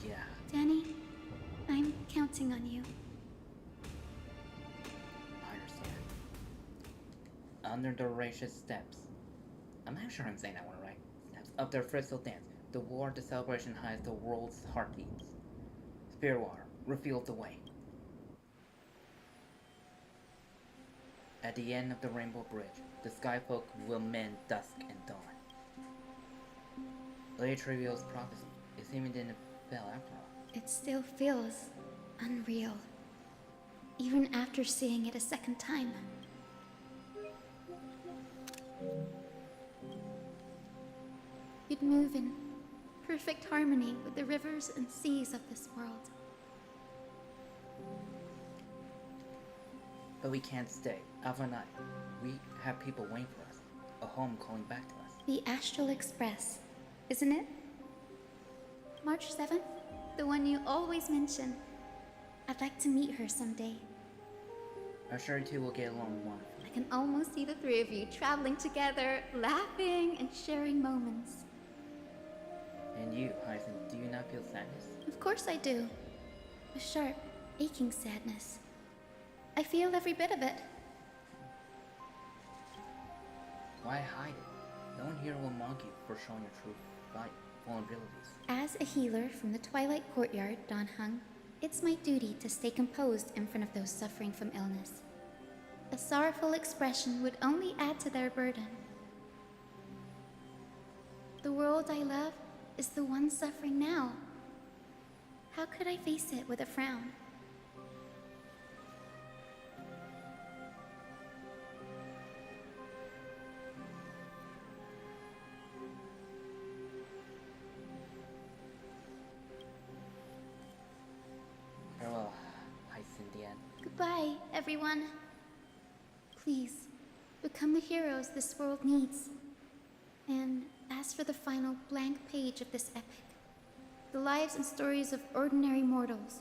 Yeah. Danny, I'm counting on you. I understand. Under the gracious steps. I'm not sure I'm saying that one right. Steps of the crystal dance. The war, the celebration hides the world's heartbeats. Spirit water reveals the way. At the end of the Rainbow Bridge, the Skyfolk will mend dusk and dawn. Lady Trivial's prophecy. It even didn't fail after all. It still feels unreal, even after seeing it a second time. You'd move in perfect harmony with the rivers and seas of this world. But we can't stay. Alpha Night. We have people waiting for us. A home calling back to us. The Astral Express, isn't it? March 7th? The one you always mention. I'd like to meet her someday. I'm sure you two will get along wonderfully. I can almost see the three of you traveling together, laughing and sharing moments. And you, Hyacinth, do you not feel sadness? Of course I do. A sharp, aching sadness. I feel every bit of it. Why hide it? No one here will mock you for showing your true vulnerabilities. As a healer from the Twilight Courtyard, Dan Heng, it's my duty to stay composed in front of those suffering from illness. A sorrowful expression would only add to their burden. The world I love is the one suffering now. How could I face it with a frown? Goodbye, everyone. Please, become the heroes this world needs. And as for the final blank page of this epic, the lives and stories of ordinary mortals,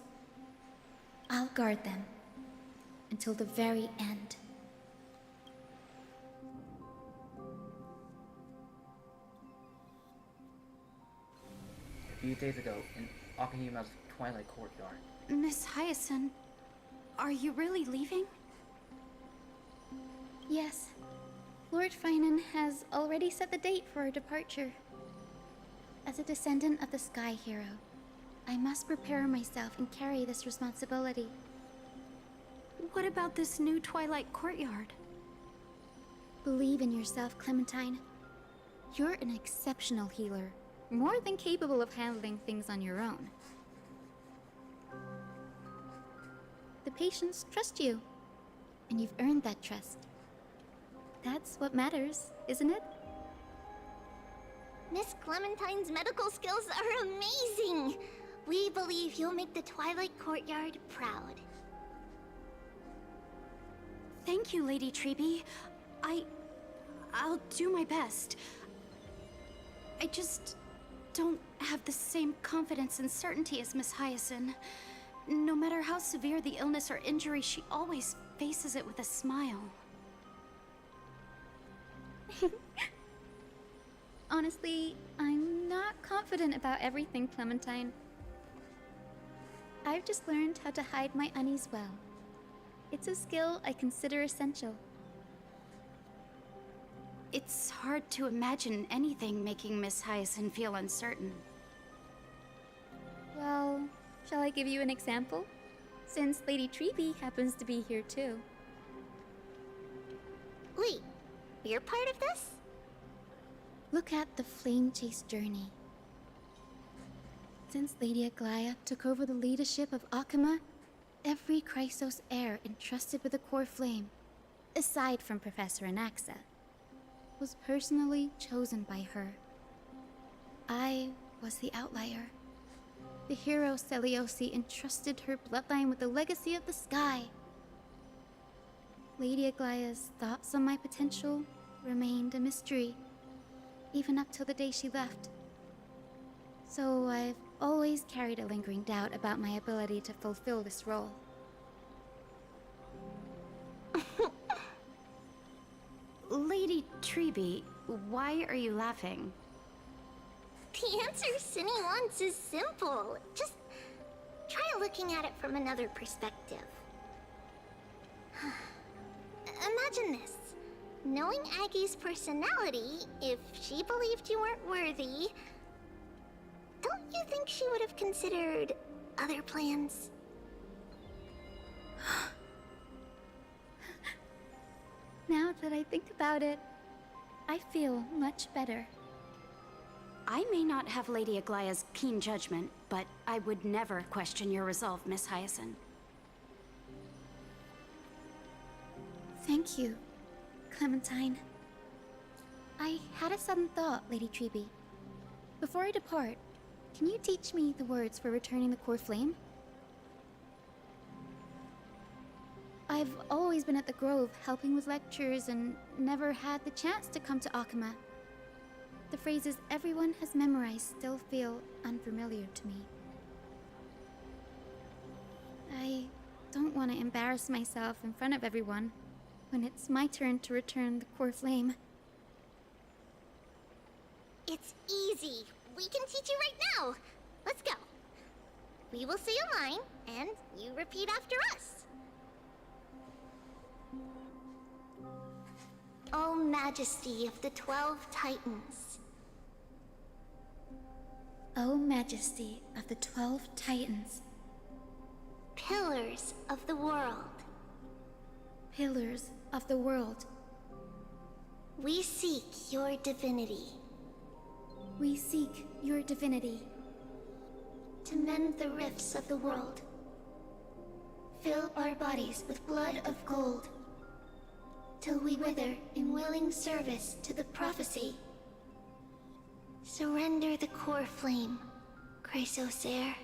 I'll guard them until the very end. A few days ago, in Akihima's Twilight Courtyard. Miss Hyacinth, are you really leaving? Yes. Lord Finan has already set the date for our departure. As a descendant of the Sky Hero, I must prepare myself and carry this responsibility. What about this new Twilight Courtyard? Believe in yourself, Clementine. You're an exceptional healer, more than capable of handling things on your own. The patients trust you, and you've earned that trust. That's what matters, isn't it? Miss Clementine's medical skills are amazing! We believe you'll make the Twilight Courtyard proud. Thank you, Lady Treby. I'll do my best. I just don't have the same confidence and certainty as Miss Hyacinth. No matter how severe the illness or injury, she always faces it with a smile. Honestly, I'm not confident about everything, Clementine. I've just learned how to hide my unease well. It's a skill I consider essential. It's hard to imagine anything making Miss Hyacinth feel uncertain. Well, shall I give you an example? Since Lady Treby happens to be here too. Wait, you're part of this? Look at the Flame Chase journey. Since Lady Aquila took over the leadership of Akima, every Chrysos heir entrusted with the core flame, aside from Professor Anaxa, was personally chosen by her. I was the outlier. The hero Celiosi entrusted her bloodline with the legacy of the sky. Lady Aglia's thoughts on my potential remained a mystery, even up till the day she left. So I've always carried a lingering doubt about my ability to fulfill this role. Lady Treby, why are you laughing? The answer Cindy wants is simple. Just try looking at it from another perspective. Imagine this. Knowing Aggie's personality, if she believed you weren't worthy, don't you think she would have considered other plans? Now that I think about it, I feel much better. I may not have Lady Aglia's keen judgment, but I would never question your resolve, Miss Hyacinth. Thank you, Clementine. I had a sudden thought, Lady Treby. Before I depart, can you teach me the words for returning the core flame? I've always been at the Grove helping with lectures and never had the chance to come to Akima. The phrases everyone has memorized still feel unfamiliar to me. I don't want to embarrass myself in front of everyone when it's my turn to return the core flame. It's easy. We can teach you right now. Let's go. We will say a line, and you repeat after us. O Majesty of the 12 Titans. O Majesty of the 12 Titans. Pillars of the world. Pillars of the world. We seek your divinity. We seek your divinity. To mend the rifts of the world. Fill our bodies with blood of gold. Till we wither in willing service to the prophecy. Surrender the core flame, Chrysos heir.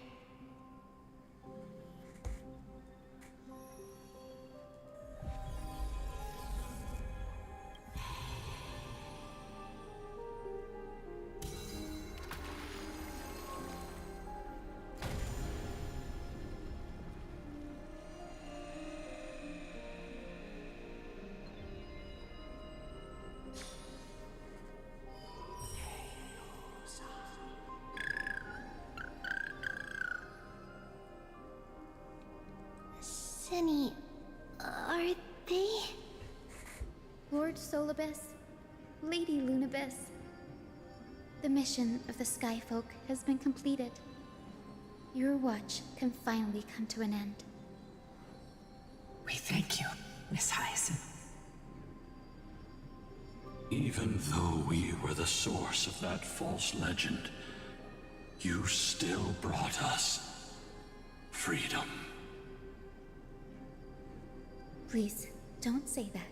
Solibus, Lady Lunibus. The mission of the Skyfolk has been completed. Your watch can finally come to an end. We thank you, Miss Hyacinth. Even though we were the source of that false legend, you still brought us freedom. Please, don't say that.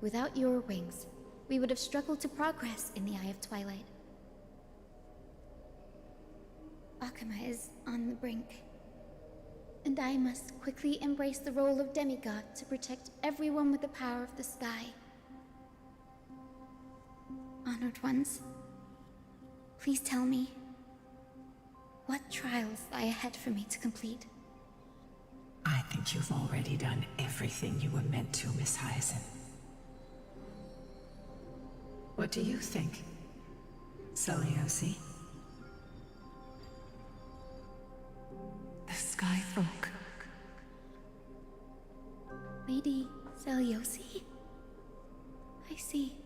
Without your wings, we would have struggled to progress in the Eye of Twilight. Akama is on the brink, and I must quickly embrace the role of demigod to protect everyone with the power of the sky. Honored ones, please tell me, what trials lie ahead for me to complete? I think you've already done everything you were meant to, Miss Hyacinth. What do you think, Seliosi? The Skyfolk. Lady Seliosi? I see.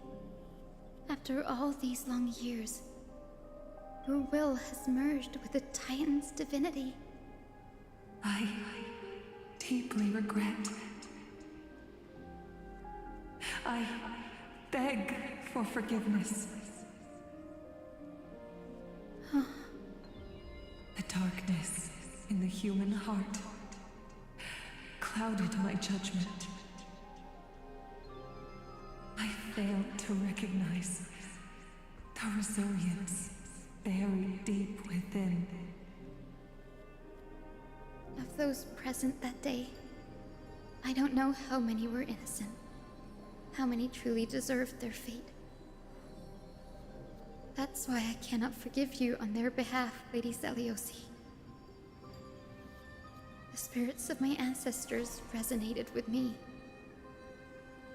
After all these long years, your will has merged with the Titan's divinity. I deeply regret. I beg for forgiveness. The darkness in the human heart clouded my judgment. I failed to recognize the resilience buried deep within. Of those present that day, I don't know how many were innocent, how many truly deserved their fate. That's why I cannot forgive you on their behalf, Lady Seliosi. The spirits of my ancestors resonated with me.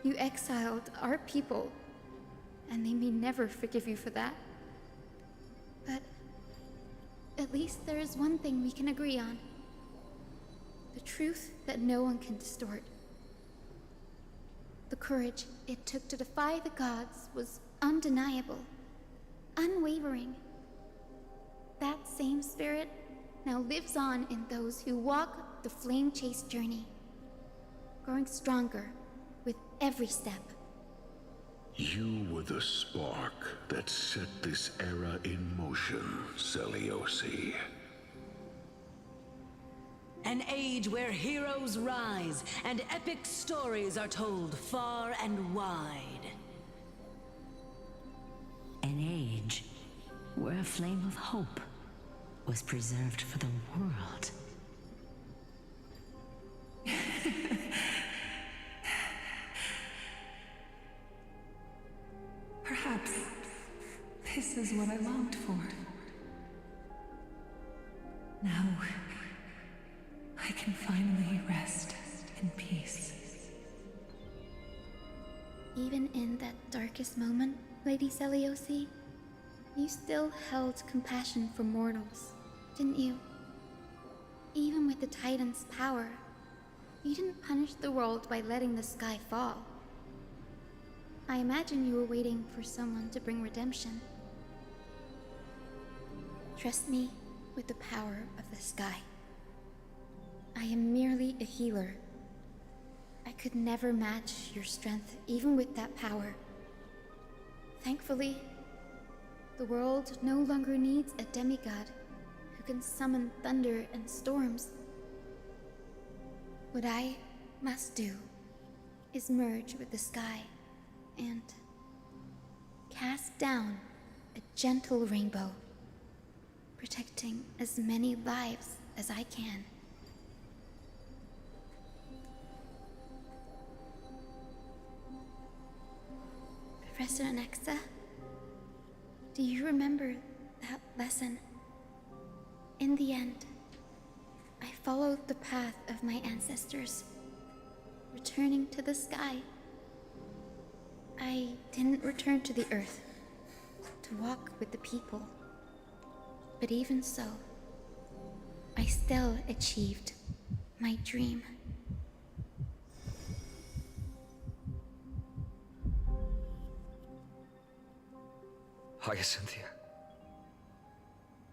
You exiled our people, and they may never forgive you for that. But at least there is one thing we can agree on. The truth that no one can distort. The courage it took to defy the gods was undeniable, unwavering. That same spirit now lives on in those who walk the flame-chased journey, growing stronger with every step. You were the spark that set this era in motion, Seliosi. An age where heroes rise and epic stories are told far and wide. An age where a flame of hope was preserved for the world. Perhaps this is what I longed for. Now, I can finally rest in peace. Even in that darkest moment, Lady Seliosi, you still held compassion for mortals, didn't you? Even with the Titan's power, you didn't punish the world by letting the sky fall. I imagine you were waiting for someone to bring redemption. Trust me with the power of the sky. I am merely a healer. I could never match your strength, even with that power. Thankfully, the world no longer needs a demigod who can summon thunder and storms. What I must do is merge with the sky and cast down a gentle rainbow, protecting as many lives as I can. Professor Anexa, do you remember that lesson? In the end, I followed the path of my ancestors, returning to the sky. I didn't return to the earth to walk with the people. But even so, I still achieved my dream. Hyacinthia.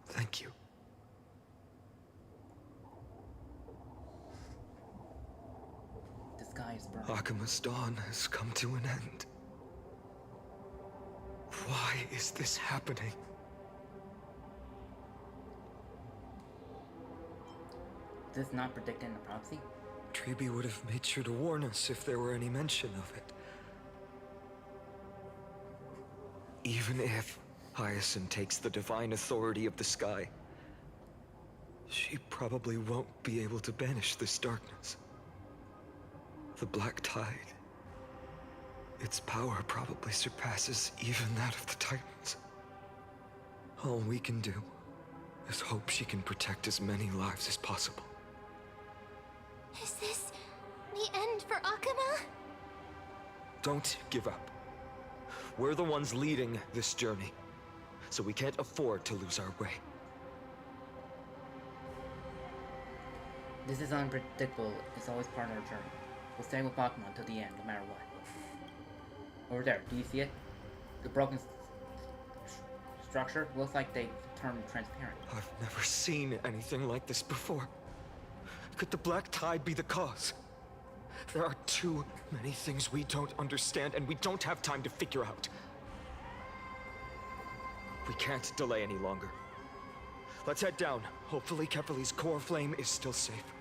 Thank you. The sky is burning. Akima's dawn has come to an end. Why is this happening? This not predicting the prophecy? Treeby would have made sure to warn us if there were any mention of it. Even if Hyacinth takes the divine authority of the sky, she probably won't be able to banish this darkness. The Black Tide, its power probably surpasses even that of the Titans. All we can do is hope she can protect as many lives as possible. Is this the end for Akuma? Don't give up. We're the ones leading this journey, so we can't afford to lose our way. This is unpredictable. It's always part of our journey. We'll stay with Pokemon till the end, no matter what. Over there, do you see it? The broken structure looks like they turned transparent. I've never seen anything like this before. Could the Black Tide be the cause? There are too many things we don't understand, and we don't have time to figure out. We can't delay any longer. Let's head down. Hopefully Kefali's core flame is still safe.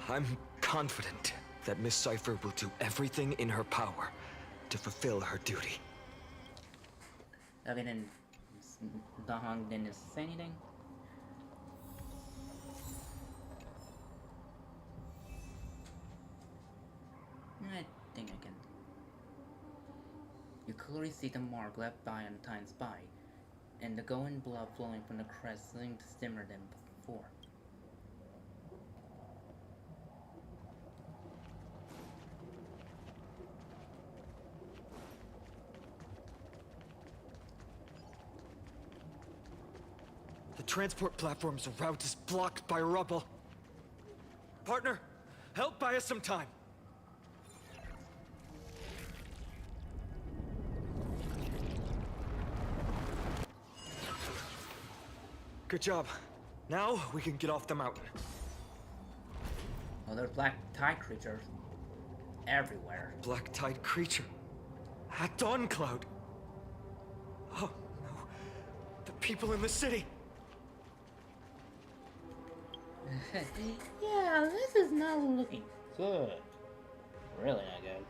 I'm confident that Miss Cipher will do everything in her power to fulfill her duty. Okay, then Dahong didn't say anything. I think I can. You clearly see the mark left by Untine's spy, and the golden blood flowing from the crest seemed dimmer than before. The transport platform's route is blocked by rubble. Partner, help buy us some time. Good job. Now we can get off the mountain. Oh, there's Black Tide creatures everywhere. Black Tide creature? At Dawn Cloud? Oh, no. The people in the city! Yeah, this is not looking good. Really not good.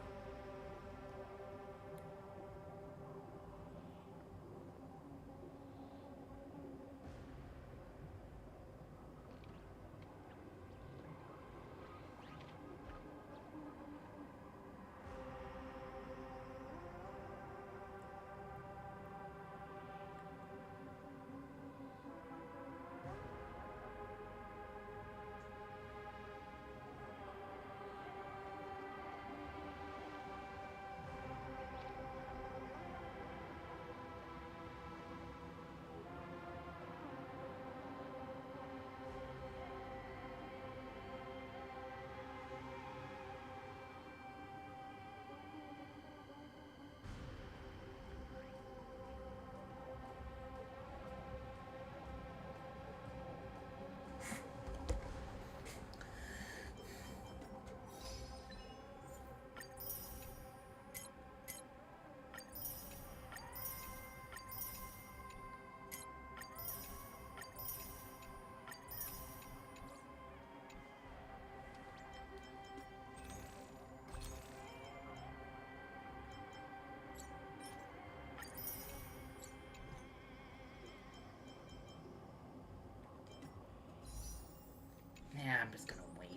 Yeah, I'm just gonna wait.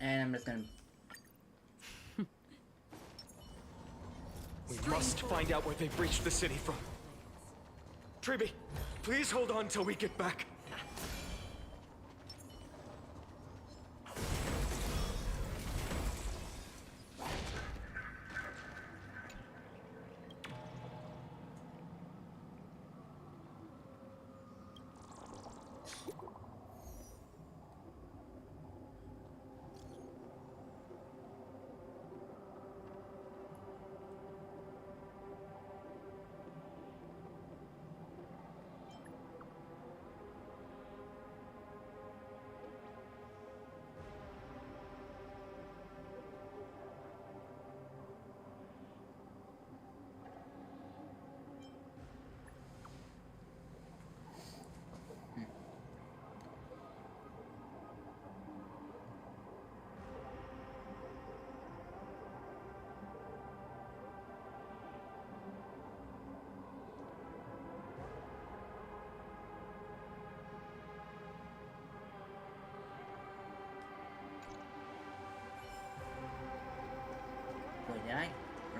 And I'm just gonna... We must find out where they've reached the city from. Treeby, please hold on till we get back.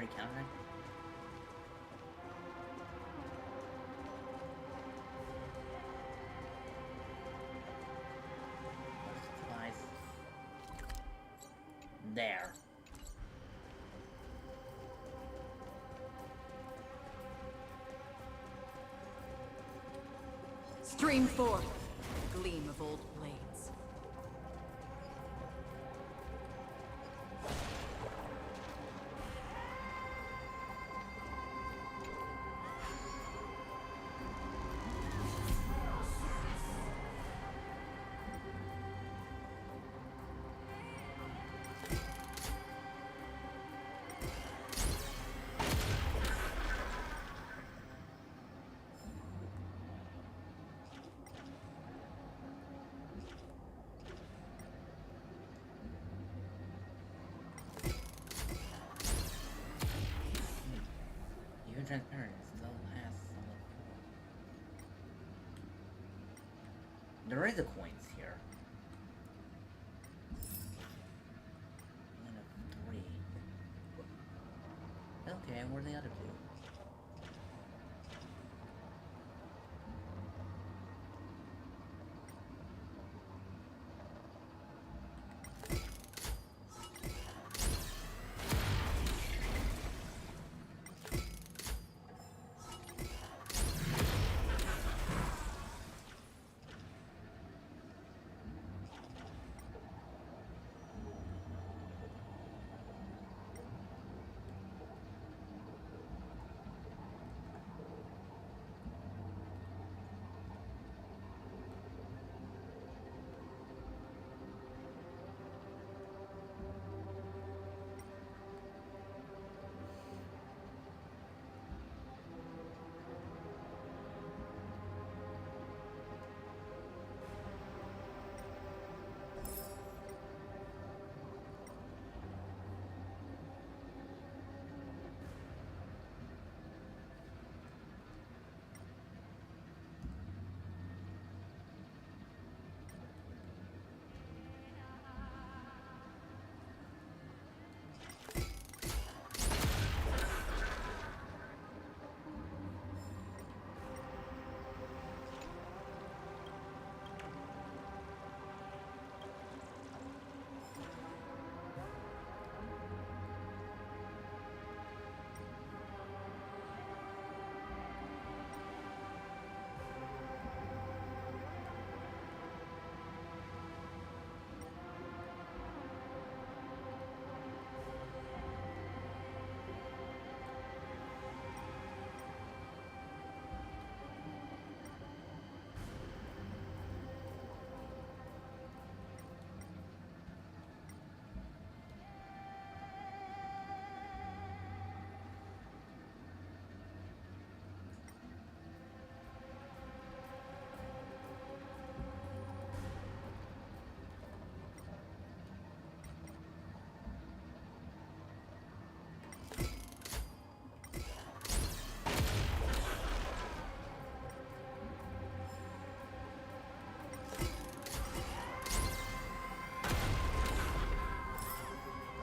already counted? There. Stream forth, gleam of old blades. Transparent still has some. There is a coins here. 1 of 3. Okay, where are the other 2?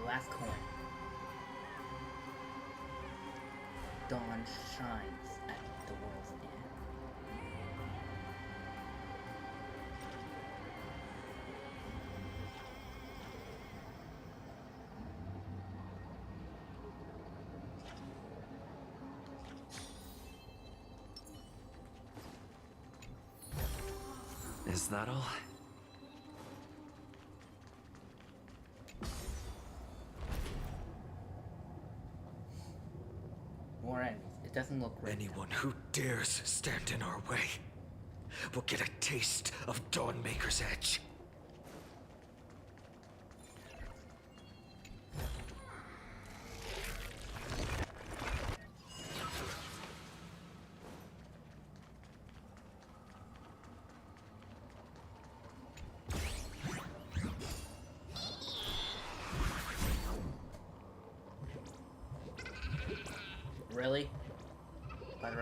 Last coin. Dawn shines at the world's end. Is that all? More enemies. It doesn't look great. Anyone who dares stand in our way will get a taste of Dawnmaker's edge. Really? Butter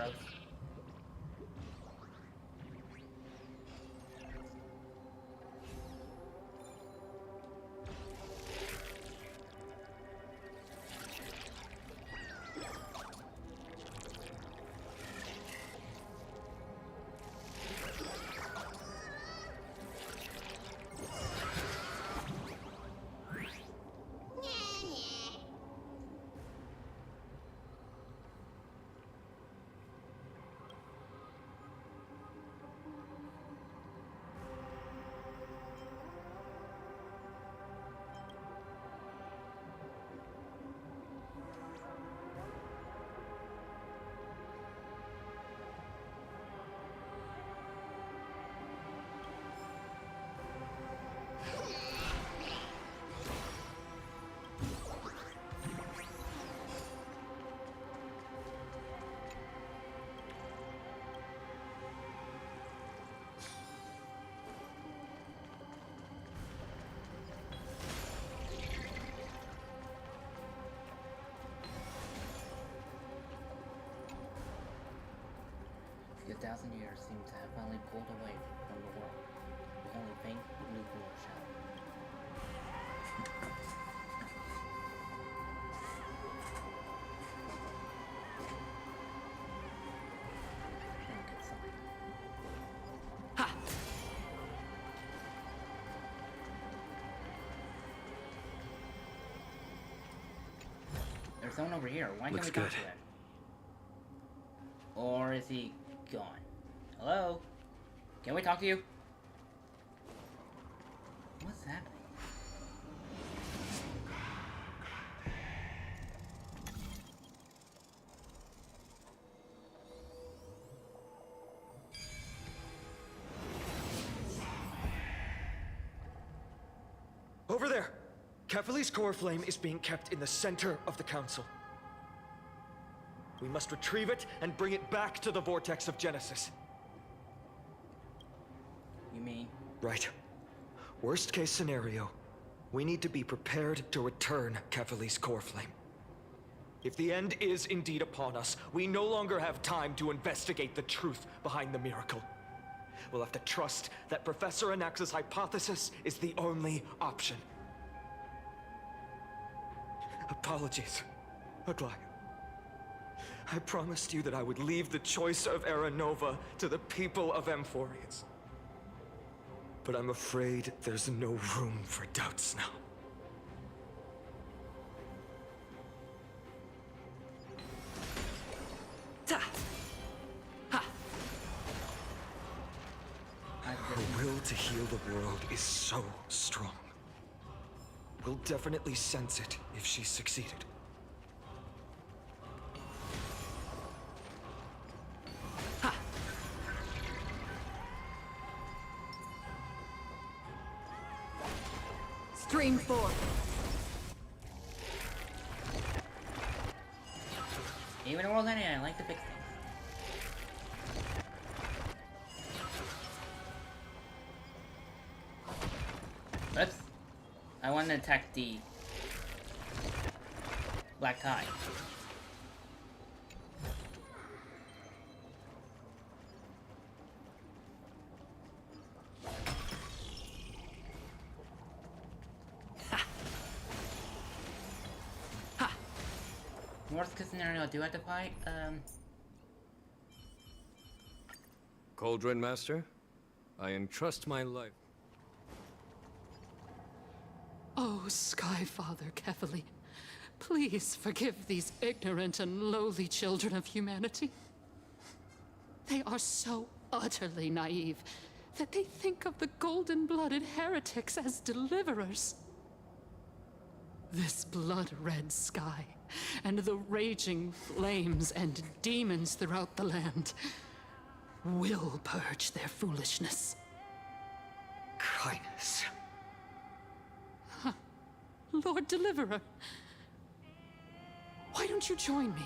2,000 years seem to have finally pulled away from the world, with only faint nuclear shadow. There's someone over here. Why can't we talk to him? Or is he gone? Hello? Can we talk to you? What's happening? Over there! Kefali's core flame is being kept in the center of the council. We must retrieve it and bring it back to the vortex of Genesis. You mean? Right. Worst case scenario, we need to be prepared to return Kefali's core flame. If the end is indeed upon us, we no longer have time to investigate the truth behind the miracle. We'll have to trust that Professor Anax's hypothesis is the only option. Apologies, Aquila. I promised you that I would leave the choice of Era Nova to the people of Amphorius. But I'm afraid there's no room for doubts now. Her will to heal the world is so strong. We'll definitely sense it if she's succeeded. Stream 4. Even world ending, I like to fix things. Oops. I want to attack the black tie. Worst case scenario, do I have to fight? Cauldron Master, I entrust my life. Oh, Skyfather Kefali, please forgive these ignorant and lowly children of humanity. They are so utterly naive that they think of the golden-blooded heretics as deliverers. This blood-red sky, and the raging flames and demons throughout the land will purge their foolishness. Kindness. Lord Deliverer, why don't you join me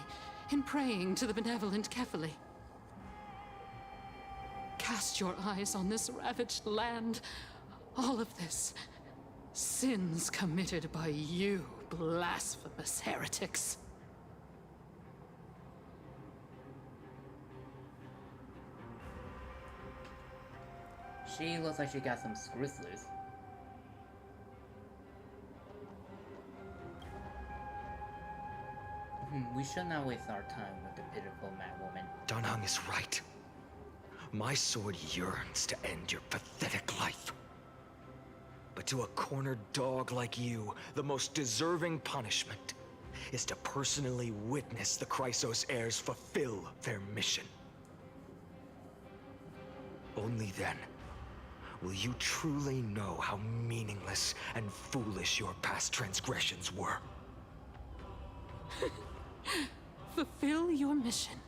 in praying to the benevolent Kefali? Cast your eyes on this ravaged land. All of this, sins committed by you, blasphemous heretics. She looks like she got some screws loose. We should not waste our time with the pitiful madwoman. Danhang is right. My sword yearns to end your pathetic life. But to a cornered dog like you, the most deserving punishment is to personally witness the Chrysos heirs fulfill their mission. Only then will you truly know how meaningless and foolish your past transgressions were. Fulfill your mission.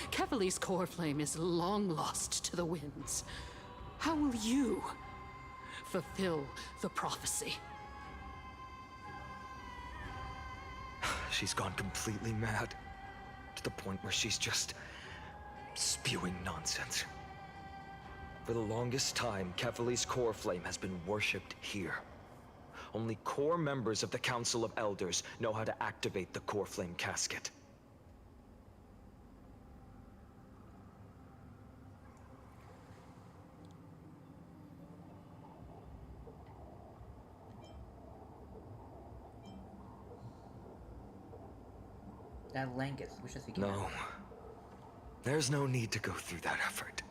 Kefali's core flame is long lost to the winds. How will you fulfill the prophecy? She's gone completely mad, to the point where she's just spewing nonsense. For the longest time, Kefali's core flame has been worshipped here. Only core members of the Council of Elders know how to activate the core flame casket. That Langus, we should see. No. There's no need to go through that effort.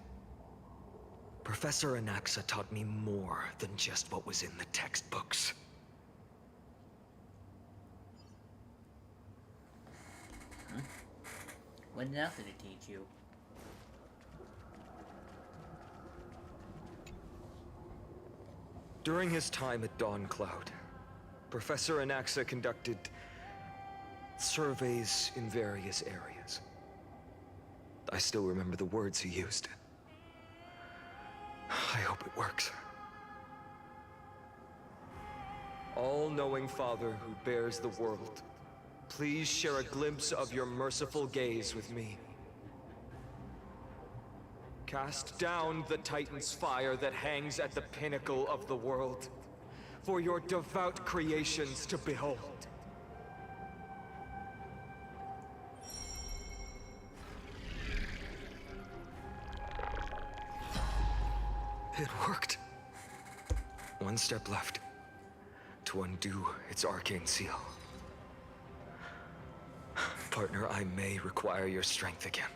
Professor Anaxa taught me more than just what was in the textbooks. Huh? What else did it teach you? During his time at Dawn Cloud, Professor Anaxa conducted surveys in various areas. I still remember the words he used. I hope it works. All-knowing Father who bears the world, please share a glimpse of your merciful gaze with me. Cast down the Titan's fire that hangs at the pinnacle of the world, for your devout creations to behold. It worked. One step left to undo its arcane seal. Partner, I may require your strength again.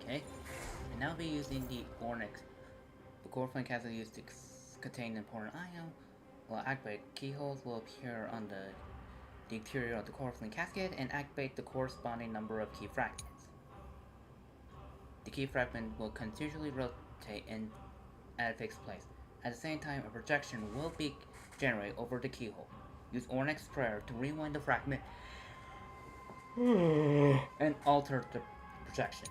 Okay. And now be using the Ornyx. The Corflin Castle used to contain important ion. Will activate keyholes will appear on the interior of the Corflin casket and activate the corresponding number of key fragments. The key fragment will continually rotate in at a fixed place. At the same time, a projection will be generated over the keyhole. Use Ornyx prayer to rewind the fragment and alter the projection.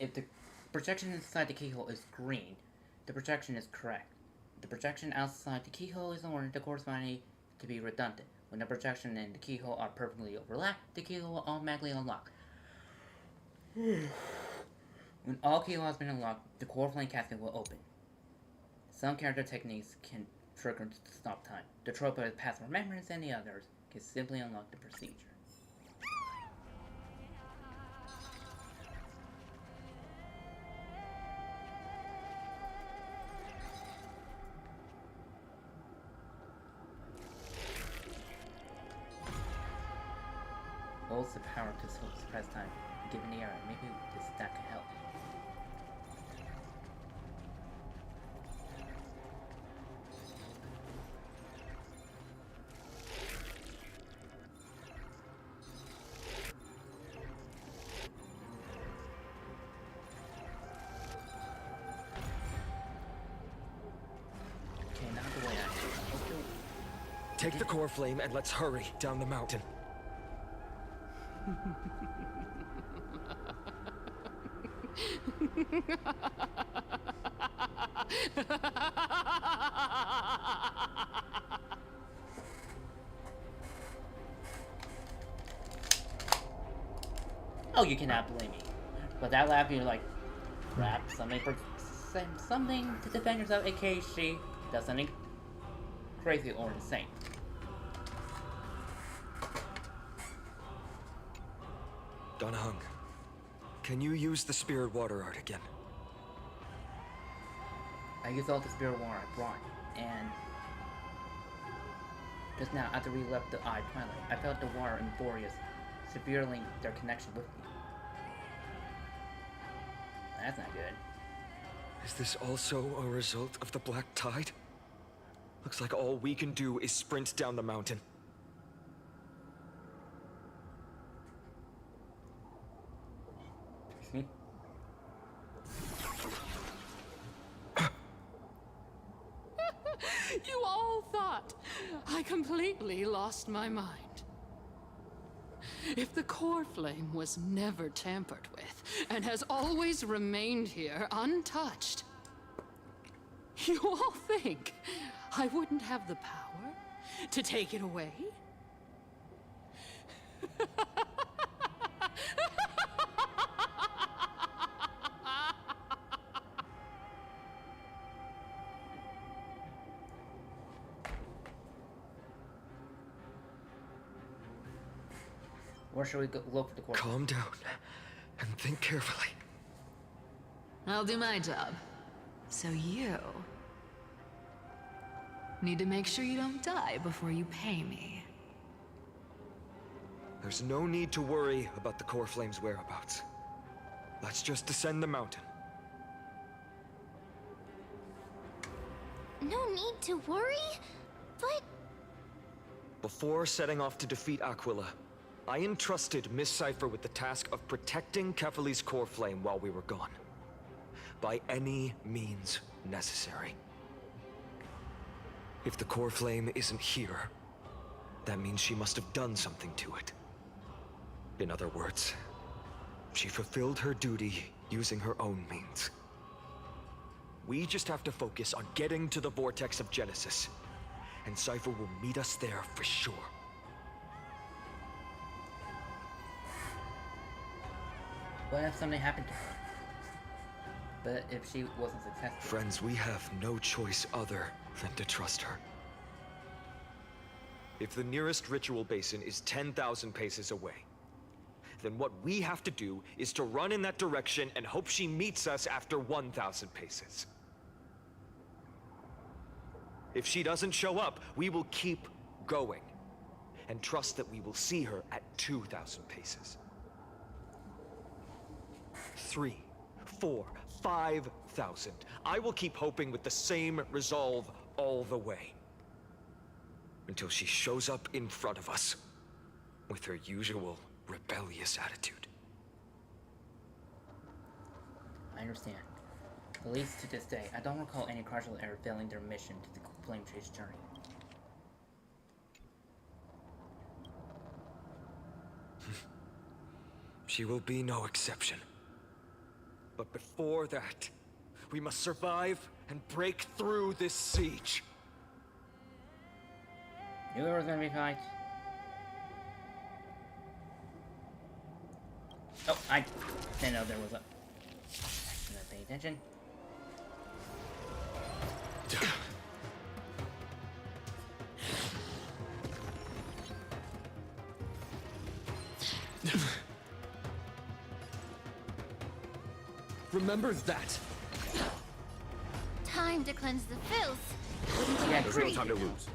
If the projection inside the keyhole is green, the projection is correct. The projection outside the keyhole is orange, the corresponding to be redundant. When the projection and the keyhole are perfectly overlapped, the keyhole will automatically unlock. When all keyhole has been unlocked, the core flame casket will open. Some character techniques can trigger to stop time. The trope of past remembrance and the others can simply unlock the procedure. Holds the power to suppress time. Given the error, maybe that could help. Okay, not the way I do. Take the core flame and let's hurry down the mountain. Oh, you cannot blame me. But that laugh, you're like, rap something for something to defend yourself, aka she does something crazy or insane. Donahung, can you use the spirit water art again? I used all the spirit water I brought, and just now, after we left the Eye Planet, I felt the water and Boreas severely their connection with me. That's not good. Is this also a result of the Black Tide? Looks like all we can do is sprint down the mountain. You all thought I completely lost my mind. If the core flame was never tampered with and has always remained here untouched, you all think I wouldn't have the power to take it away? Where should we go look for the core? Calm down and think carefully. I'll do my job. So you need to make sure you don't die before you pay me. There's no need to worry about the core flame's whereabouts. Let's just descend the mountain. No need to worry, but... Before setting off to defeat Aquila, I entrusted Miss Cipher with the task of protecting Kefali's core flame while we were gone. By any means necessary. If the core flame isn't here, that means she must have done something to it. In other words, she fulfilled her duty using her own means. We just have to focus on getting to the vortex of Genesis, and Cipher will meet us there for sure. What if something happened to her? But if she wasn't successful? Friends, we have no choice other than to trust her. If the nearest ritual basin is 10,000 paces away, then what we have to do is to run in that direction and hope she meets us after 1,000 paces. If she doesn't show up, we will keep going and trust that we will see her at 2,000 paces. 3, 4, 5,000. I will keep hoping with the same resolve all the way. Until she shows up in front of us with her usual rebellious attitude. I understand. At least to this day, I don't recall any Cardinal ever failing their mission to the Flame Tree's journey. She will be no exception. But before that, we must survive and break through this siege. Knew there was gonna be a fight. Oh, I didn't know there was a... I'm not paying attention. Remember that. Time to cleanse the filth. Yeah, there's no time to lose.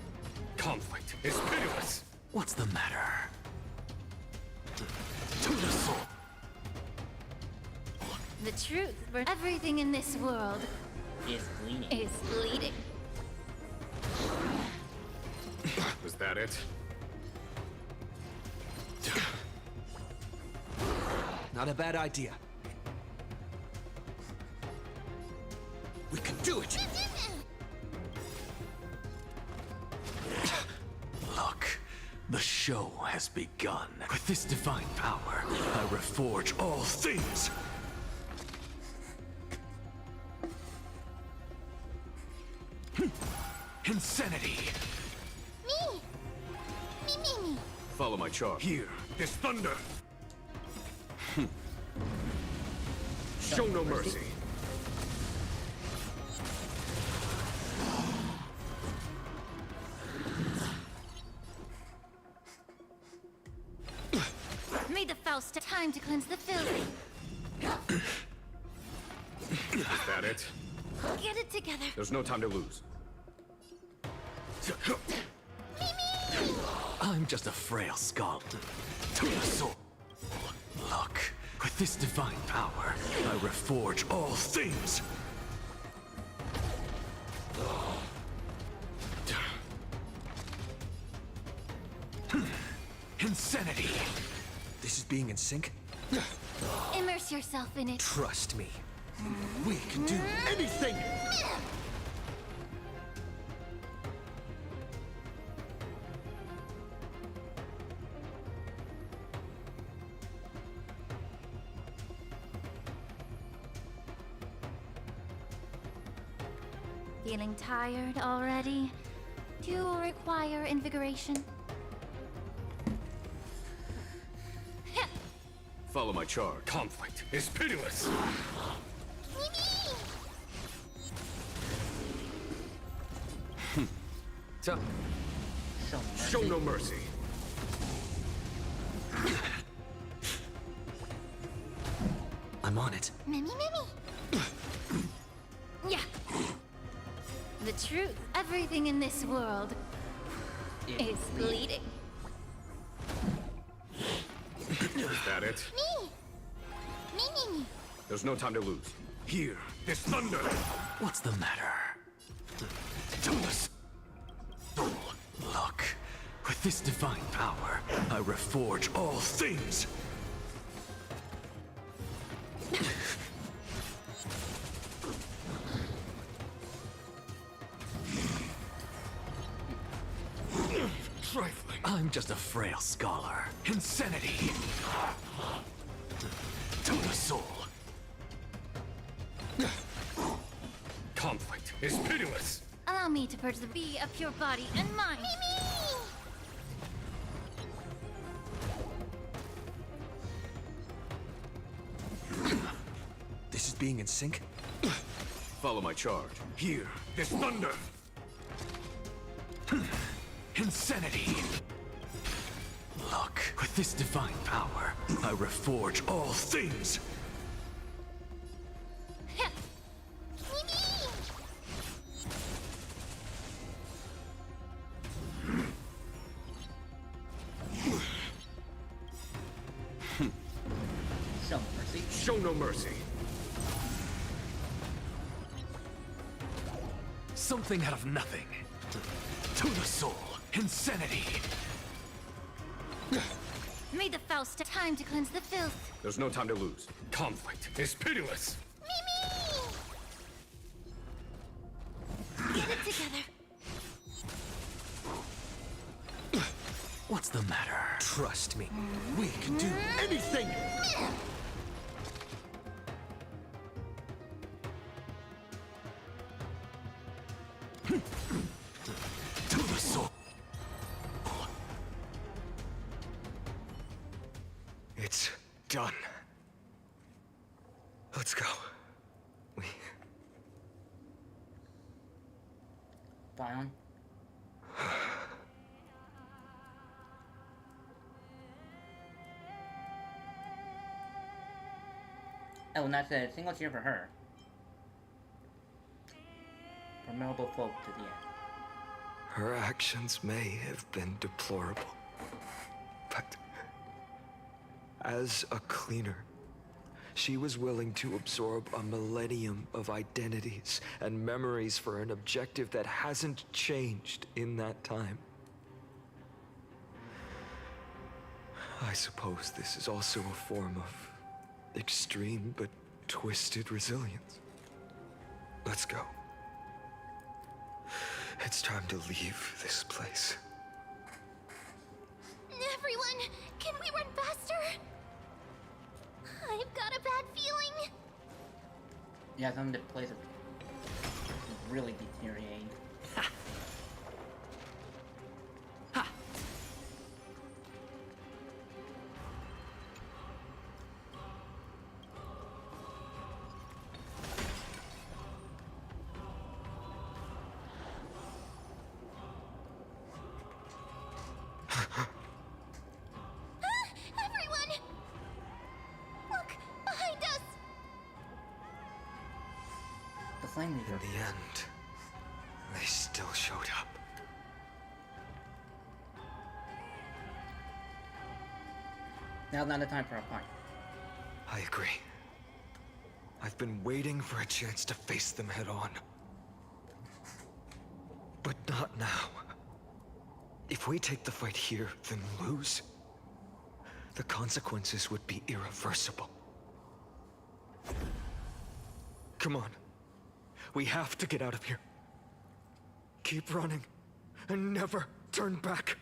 Conflict is pitiless. What's the matter? To the soul. The truth for everything in this world is bleeding. Was that it? Not a bad idea. We can do it! Look, the show has begun. With this divine power, I reforge all things. Insanity. Me! Me. Follow my charge. Here is thunder. Show no mercy. May the Faust time to cleanse the filth. Is that it? Get it together. There's no time to lose. Mimi! I'm just a frail skull. To the soul. Look, with this divine power, I reforge all things. Insanity. This is being in sync? Immerse yourself in it. Trust me. We can do anything! Feeling tired already? Do you require invigoration? Follow my charge. Conflict is pitiless. Show no mercy. I'm on it. Mimi. Yeah. The truth. Everything in this world is bleeding. Is that it? Me. There's no time to lose. Here, this thunder! What's the matter? Thomas! Look, with this divine power, I reforge all things. Trifling. I'm just a frail scholar. Insanity! To the soul. Conflict is pitiless. Allow me to purge the bee of your body and mind. This is being in sync? Follow my charge. Here, this thunder! Insanity! Look, with this divine power, I reforge all things. Show no mercy. Show no mercy. Something out of nothing. To the soul. Insanity! May the Faust have time to cleanse the filth. There's no time to lose. Conflict is pitiless. Get it together. What's the matter? Trust me. We can do anything! To the soul. It's done. Let's go. Bion. Oh, and that's a single cheer for her. Memorable folk to the end. Her actions may have been deplorable, but as a cleaner, she was willing to absorb a millennium of identities and memories for an objective that hasn't changed in that time. I suppose this is also a form of extreme but twisted resilience. Let's go. It's time to leave this place. Everyone, can we run faster? I've got a bad feeling. Yeah, some of the places are really deteriorating. Everyone! Look, behind us! The flame In leader. the end, they still showed up. Now's not the time for a fight. I agree. I've been waiting for a chance to face them head on. But not now. If we take the fight here, then lose, the consequences would be irreversible. Come on. We have to get out of here. Keep running, and never turn back.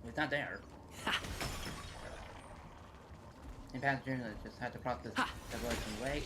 It's not there. In past journalists just had to cross this evolution way.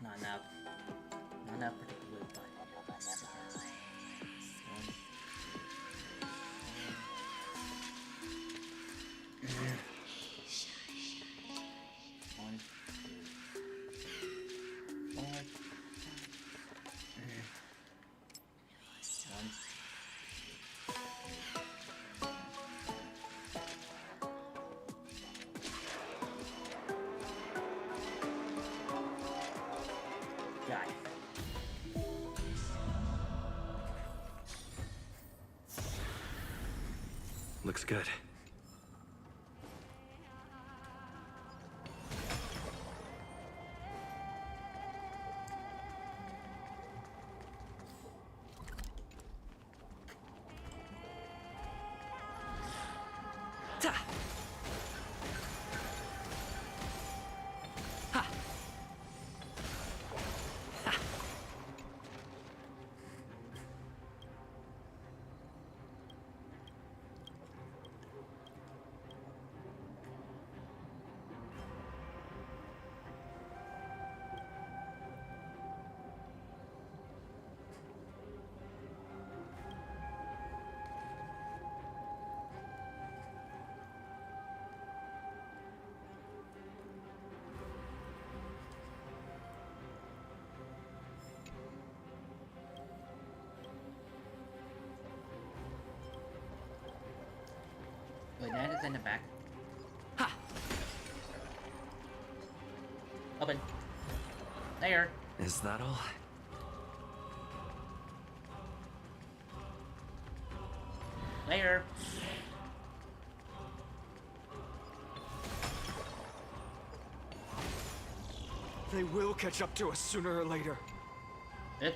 Not enough. Not enough for the blue button. One, two, four, one. Got it. Looks good. Wait, that is in the back. Ha! Open. There. Is that all? Later. They will catch up to us sooner or later. It.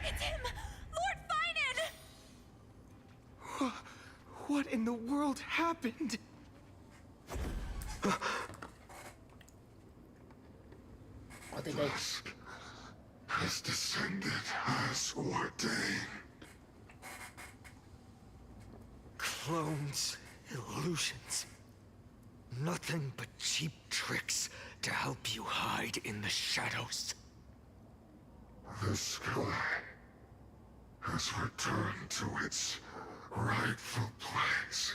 It's him! Lord Finan! What in the world happened? What they did? Has descended as ordained. Clones, illusions. Nothing but cheap tricks to help you hide in the shadows. The sky has returned to its rightful place.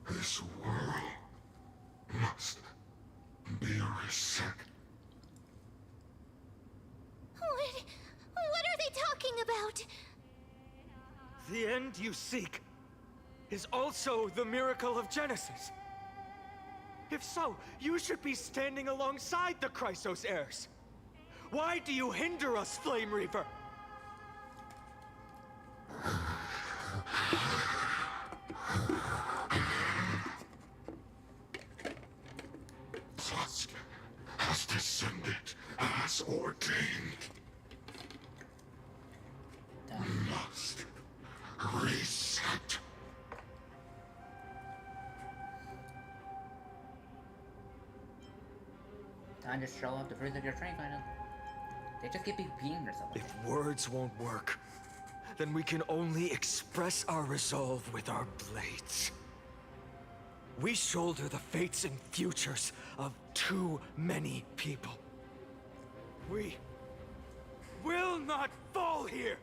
This world must be reset. What are they talking about? The end you seek is also the miracle of Genesis. If so, you should be standing alongside the Chrysos heirs. Why do you hinder us, Flame Reaver? Tusk has descended as ordained. Must reset. Time to show off the fruits of your train, finally. They just keep repeating themselves. If words won't work, then we can only express our resolve with our blades. We shoulder the fates and futures of too many people. We will not fall here!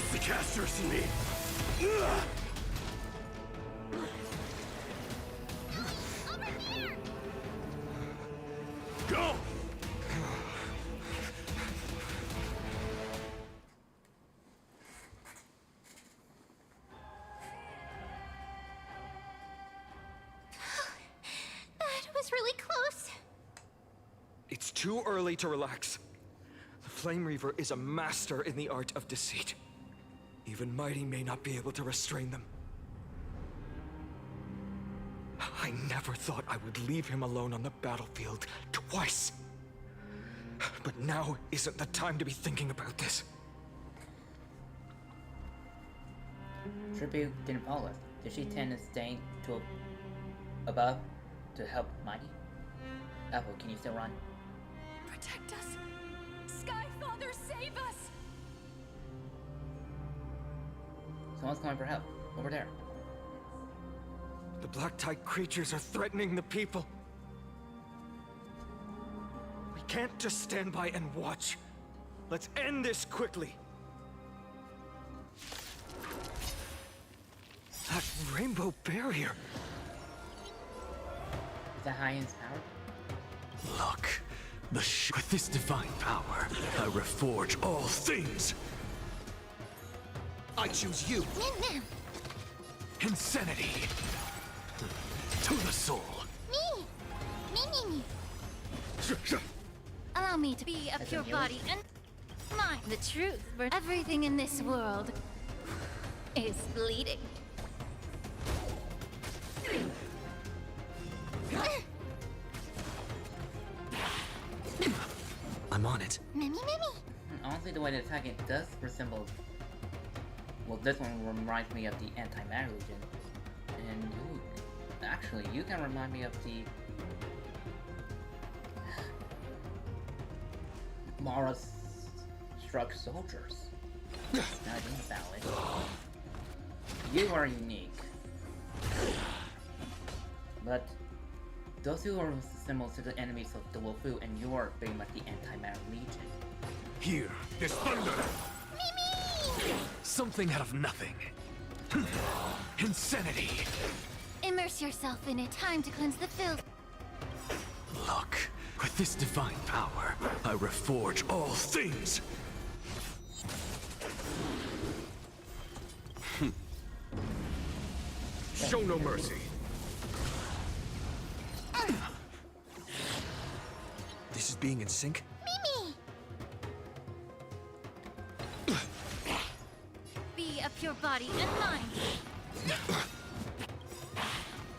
It's the casters in me. Go! That was really close. It's too early to relax. The Flame Reaver is a master in the art of deceit. Even Mighty may not be able to restrain them. I never thought I would leave him alone on the battlefield twice. But now isn't the time to be thinking about this. Tribute didn't follow us. Did she tend to stay to above to help Mighty? Apple, can you still run? Protect us! Sky Father, save us! Someone's calling for help. Over there. The Black Tide creatures are threatening the people. We can't just stand by and watch. Let's end this quickly. That rainbow barrier. Is that Hyan's power? Look, with this divine power, I reforge all things. I choose you. Insanity. To the soul. Me! Allow me to be a pure body and mind the truth, but everything in this world is bleeding. I'm on it. Mimi. Honestly, the way the attack it does resemble. Well, this one reminds me of the Anti-Matter Legion. And ooh, actually, you can remind me of the Mara's Struck Soldiers. Now I think about it. You are unique. But those two are similar to the enemies of the Wolfu, and you are very much the Anti-Matter Legion. Here, this thunder. Something out of nothing. Insanity. Immerse yourself in it. Time to cleanse the filth. Look, with this divine power, I reforge all things. Show no mercy. This is being in sync? Be a pure body and mind.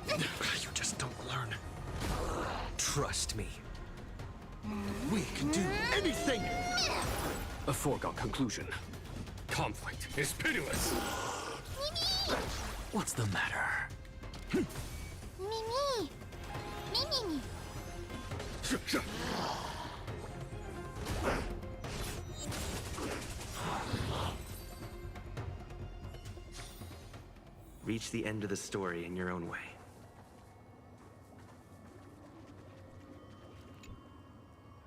You just don't learn. Trust me. We can do anything! A foregone conclusion. Conflict is pitiless. What's the matter? Mimi. Reach the end of the story in your own way.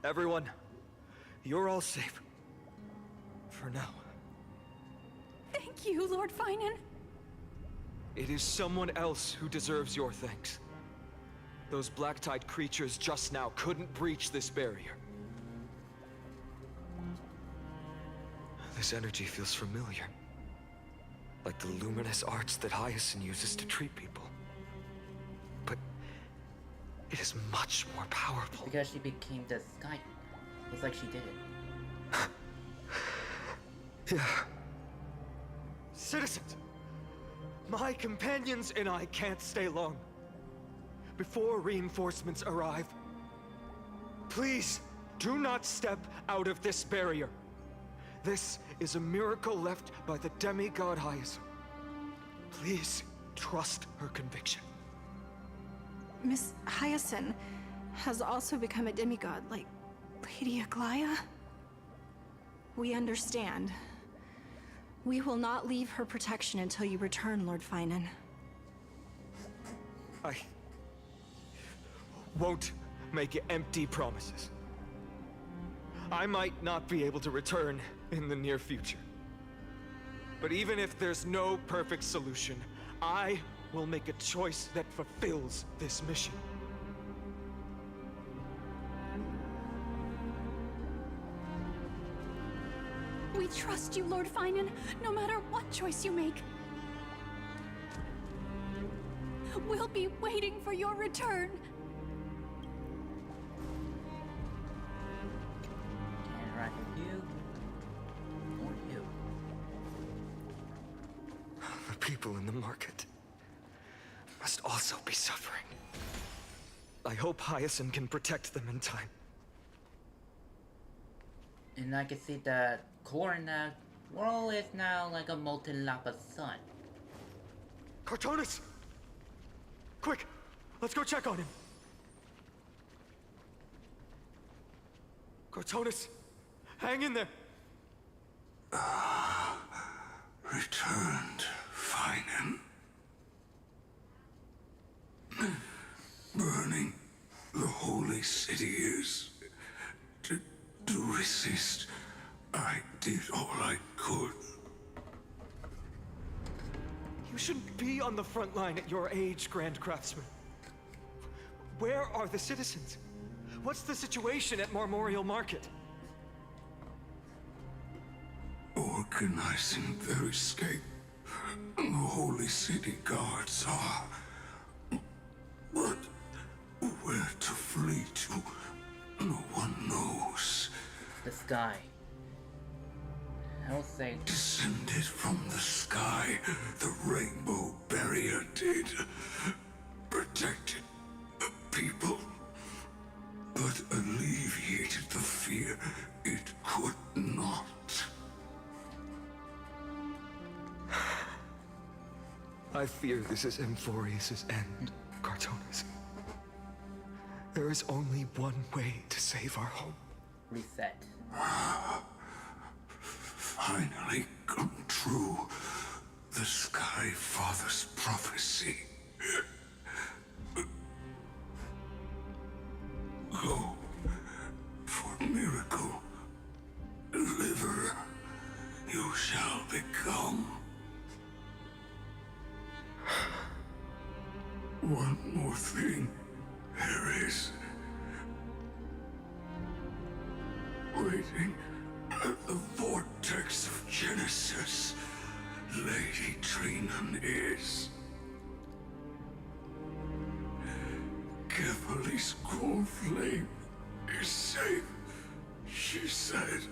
Everyone, you're all safe. For now. Thank you, Lord Finan. It is someone else who deserves your thanks. Those Black Tide creatures just now couldn't breach this barrier. This energy feels familiar. Like the luminous arts that Hyacinth uses to treat people. But it is much more powerful. Because she became the Sky. Looks like she did it. Yeah. Citizens! My companions and I can't stay long. Before reinforcements arrive, please do not step out of this barrier. This is a miracle left by the demigod Hyacinth. Please trust her conviction. Miss Hyacinth has also become a demigod, like Lady Aquila. We understand. We will not leave her protection until you return, Lord Finan. I won't make empty promises. I might not be able to return in the near future. But even if there's no perfect solution, I will make a choice that fulfills this mission. We trust you, Lord Finan, no matter what choice you make. We'll be waiting for your return. Can I ride with you? Or you? The people in the market must also be suffering. I hope Hyacinth can protect them in time. And I can see that Corona world is now like a molten lava sun. Cartonis! Quick! Let's go check on him! Cartonis! Hang in there! Returned, Finan. Burning the holy city is... To resist, I did all I could. You shouldn't be on the front line at your age, Grand Craftsman. Where are the citizens? What's the situation at Marmorial Market? Organizing their escape. The holy city guards are... But where to flee to, no one knows. The sky. I'll say... Descended from the sky, the rainbow barrier did. Protected the people, but alleviated the fear it could not. I fear this is Amphorius' end, Cartonis. There is only one way to save our home. Reset. Finally come true. The Sky Father's prophecy. Go for miracle. Deliver. You shall become. One more thing. There is. Waiting at the vortex of Genesis, Lady Trinan is. Kefali's core flame is safe, she said.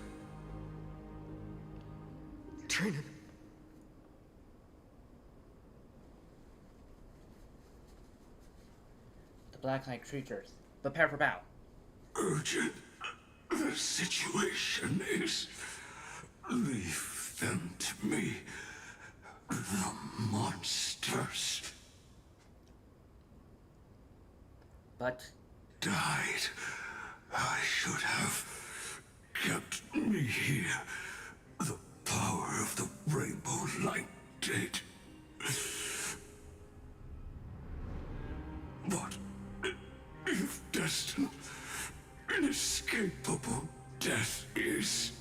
Trinan. The black-eyed creatures. Prepare for battle. Urgent. The situation is... Leave them to me. The monsters. But... Died. I should have kept me here. The power of the rainbow light did. But if destined, inescapable death is,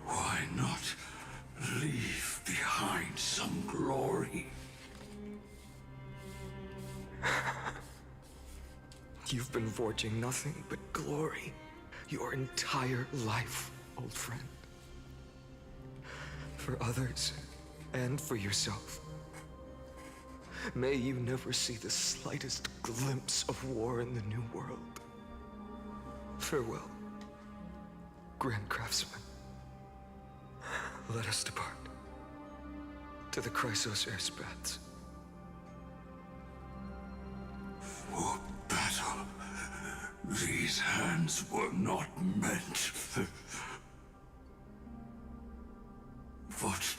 why not leave behind some glory? You've been forging nothing but glory your entire life, old friend. For others, and for yourself. May you never see the slightest glimpse of war in the New World. Farewell, Grand Craftsman. Let us depart to the Chrysos Airspaths. For battle, these hands were not meant. But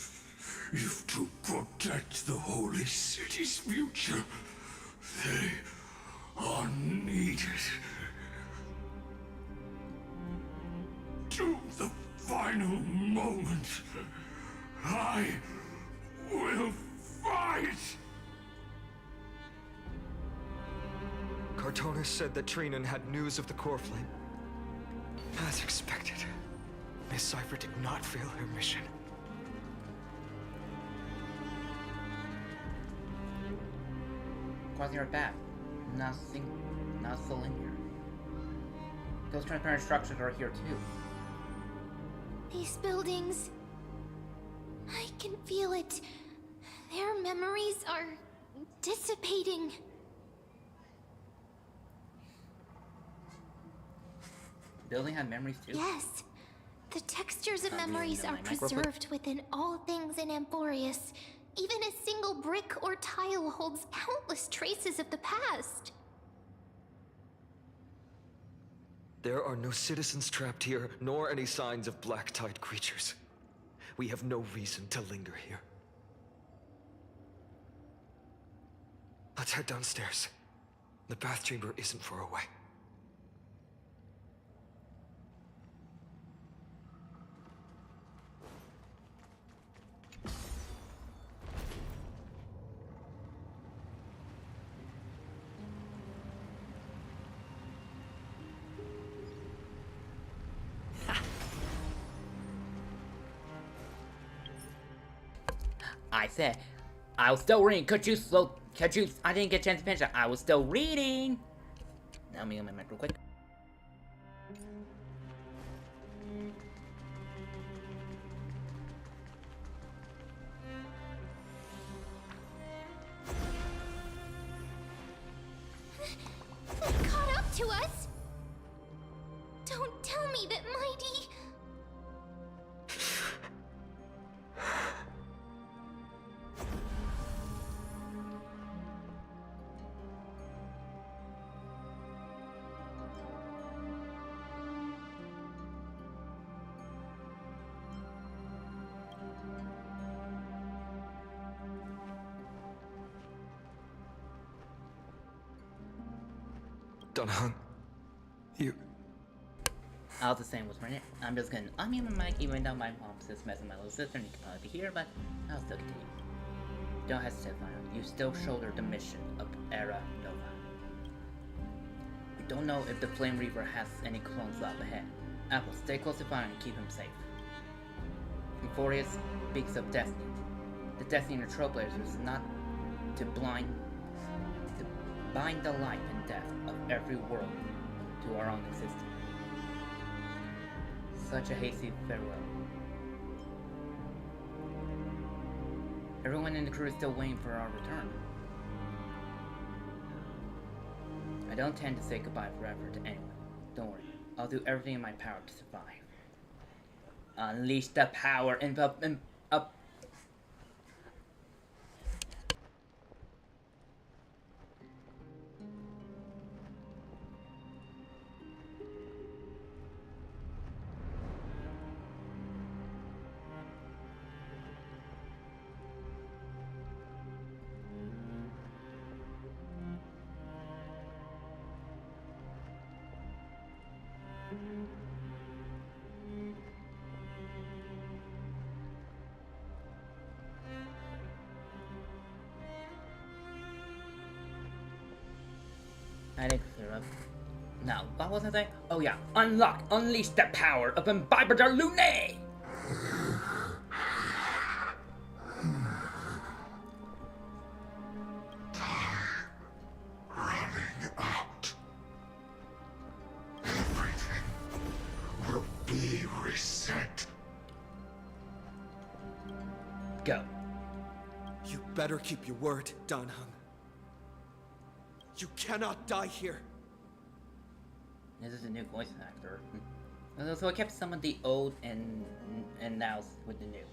if to protect the holy city's future, they are needed. To the final moment, I will fight! Cartonis said that Trinan had news of the core flame. As expected. Miss Cipher did not fail her mission. Crossing our path. Nothing, not so linear. Those transparent structures are here too. These buildings... I can feel it. Their memories are dissipating. Building have memories too? Yes. The textures of memories are preserved within all things in Amphorius. Even a single brick or tile holds countless traces of the past. There are no citizens trapped here, nor any signs of black-tide creatures. We have no reason to linger here. Let's head downstairs. The bath chamber isn't far away. I said, I was still reading. Could you, I didn't get a chance to finish it. I was still reading. Now, let me get my mic real quick. They caught up to us. Don't tell me that Mighty... Dunhung, you... I was the same with Renee. I'm just gonna unmute my mic even though my mom's just messing with my little sister and you can probably be here, but I'll still continue. Don't hesitate, Final. You still shoulder the mission of Era Nova. We don't know if the Flame Reaver has any clones up ahead. Apple, stay close to Final and keep him safe. Euphorius speaks of destiny. The destiny of the Trailblazers is not to bind the life and death of every world to our own existence. Such a hasty farewell. Everyone in the crew is still waiting for our return. I don't intend to say goodbye forever to anyone. Don't worry, I'll do everything in my power to survive. Unleash the power up. I didn't clear up. Now, what was I saying? Oh yeah, unleash the power of Imbiber de Lune! Running out. Everything will be reset. Go. You better keep your word, Danhung. You cannot die here. This is a new voice actor. So I kept some of the old and now with the new.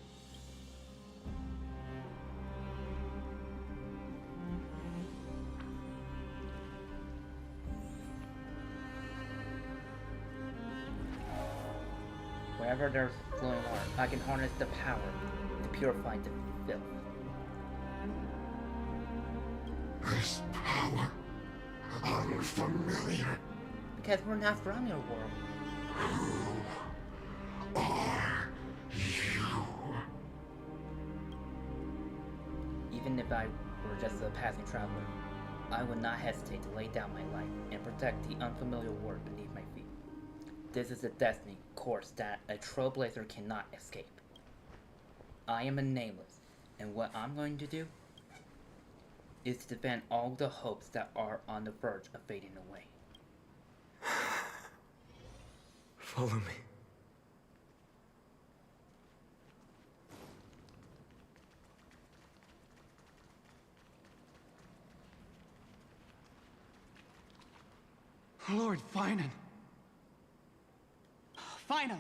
Wherever there's flowing water, I can harness the power to purify the filth. This power unfamiliar. Because we're not from your world. Who are you? Even if I were just a passing traveler, I would not hesitate to lay down my life and protect the unfamiliar world beneath my feet. This is a destiny course that a trailblazer cannot escape. I am a nameless, and what I'm going to do is to defend all the hopes that are on the verge of fading away. Follow me. Lord Finan. Finally,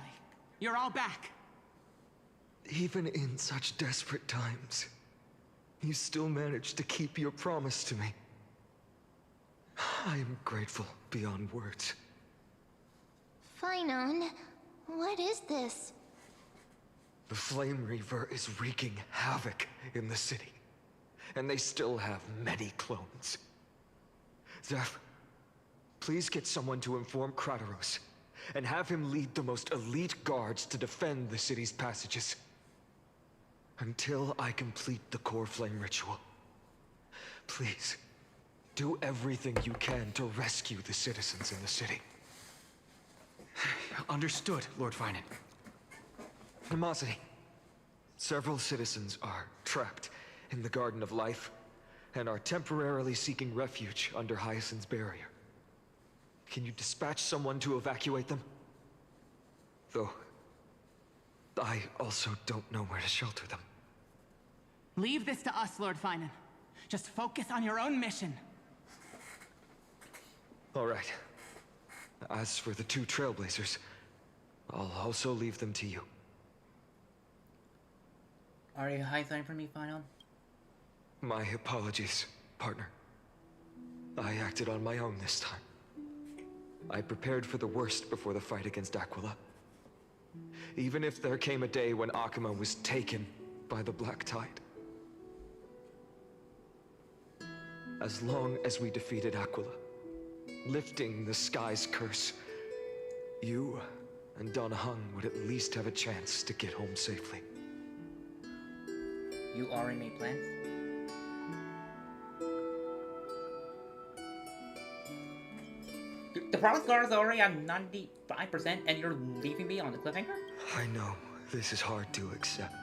you're all back. Even in such desperate times, you still managed to keep your promise to me. I am grateful beyond words. Finan, what is this? The Flame Reaver is wreaking havoc in the city, and they still have many clones. Zeph, please get someone to inform Kratos, and have him lead the most elite guards to defend the city's passages. Until I complete the Core Flame ritual. Please, do everything you can to rescue the citizens in the city. Understood, Lord Finan. Animosity. Several citizens are trapped in the Garden of Life, and are temporarily seeking refuge under Hyacinth's barrier. Can you dispatch someone to evacuate them? Though, I also don't know where to shelter them. Leave this to us, Lord Finan. Just focus on your own mission. All right. As for the two Trailblazers, I'll also leave them to you. Are you high-signing for me, Finan? My apologies, partner. I acted on my own this time. I prepared for the worst before the fight against Aquila. Even if there came a day when Akuma was taken by the Black Tide. As long as we defeated Aquila, lifting the sky's curse, you and Donna Hung would at least have a chance to get home safely. You already made plans? The progress bar is already at 95% and you're leaving me on the cliffhanger? I know, this is hard to accept.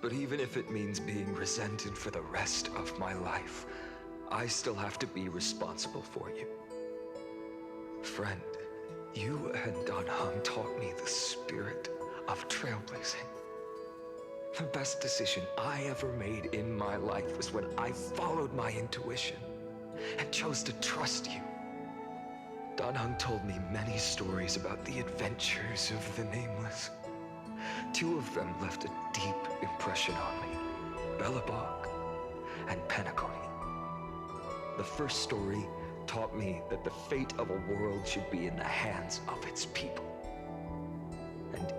But even if it means being resented for the rest of my life, I still have to be responsible for you. Friend, you and Don Hung taught me the spirit of trailblazing. The best decision I ever made in my life was when I followed my intuition and chose to trust you. Don Hung told me many stories about the adventures of the Nameless. Two of them left a deep impression on me, Belobog and Penacony. The first story taught me that the fate of a world should be in the hands of its people. And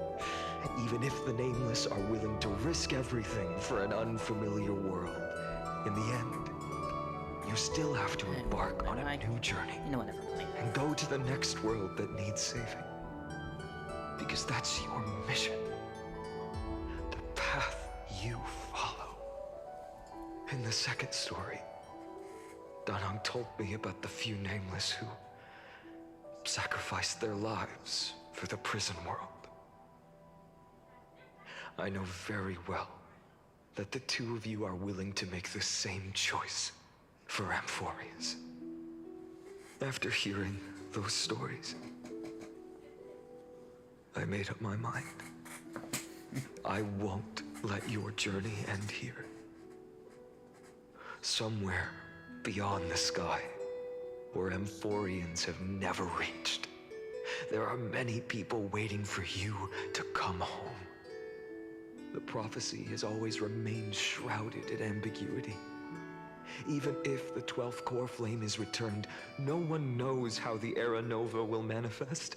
even if the Nameless are willing to risk everything for an unfamiliar world, in the end, you still have to embark on a new journey and go to the next world that needs saving. Because that's your mission. The path you follow. In the second story, Don Hung told me about the few Nameless who sacrificed their lives for the prison world. I know very well that the two of you are willing to make the same choice for Amphorius. After hearing those stories, I made up my mind. I won't let your journey end here. Somewhere beyond the sky, where Amphorians have never reached, there are many people waiting for you to come home. The prophecy has always remained shrouded in ambiguity. Even if the 12th core flame is returned, no one knows how the Era Nova will manifest.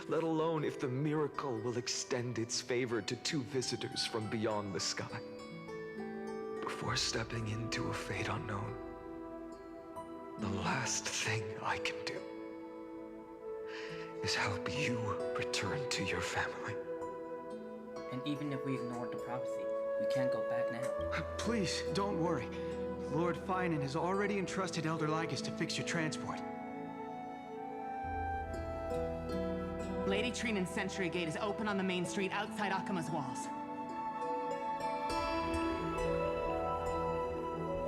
Let alone if the miracle will extend its favor to two visitors from beyond the sky. Before stepping into a fate unknown, the last thing I can do is help you return to your family. And even if we ignore the prophecy, we can't go back now. Please, don't worry. Lord Finan has already entrusted Elder Lygus to fix your transport. Lady Trinan's Sentry Gate is open on the main street outside Akima's walls.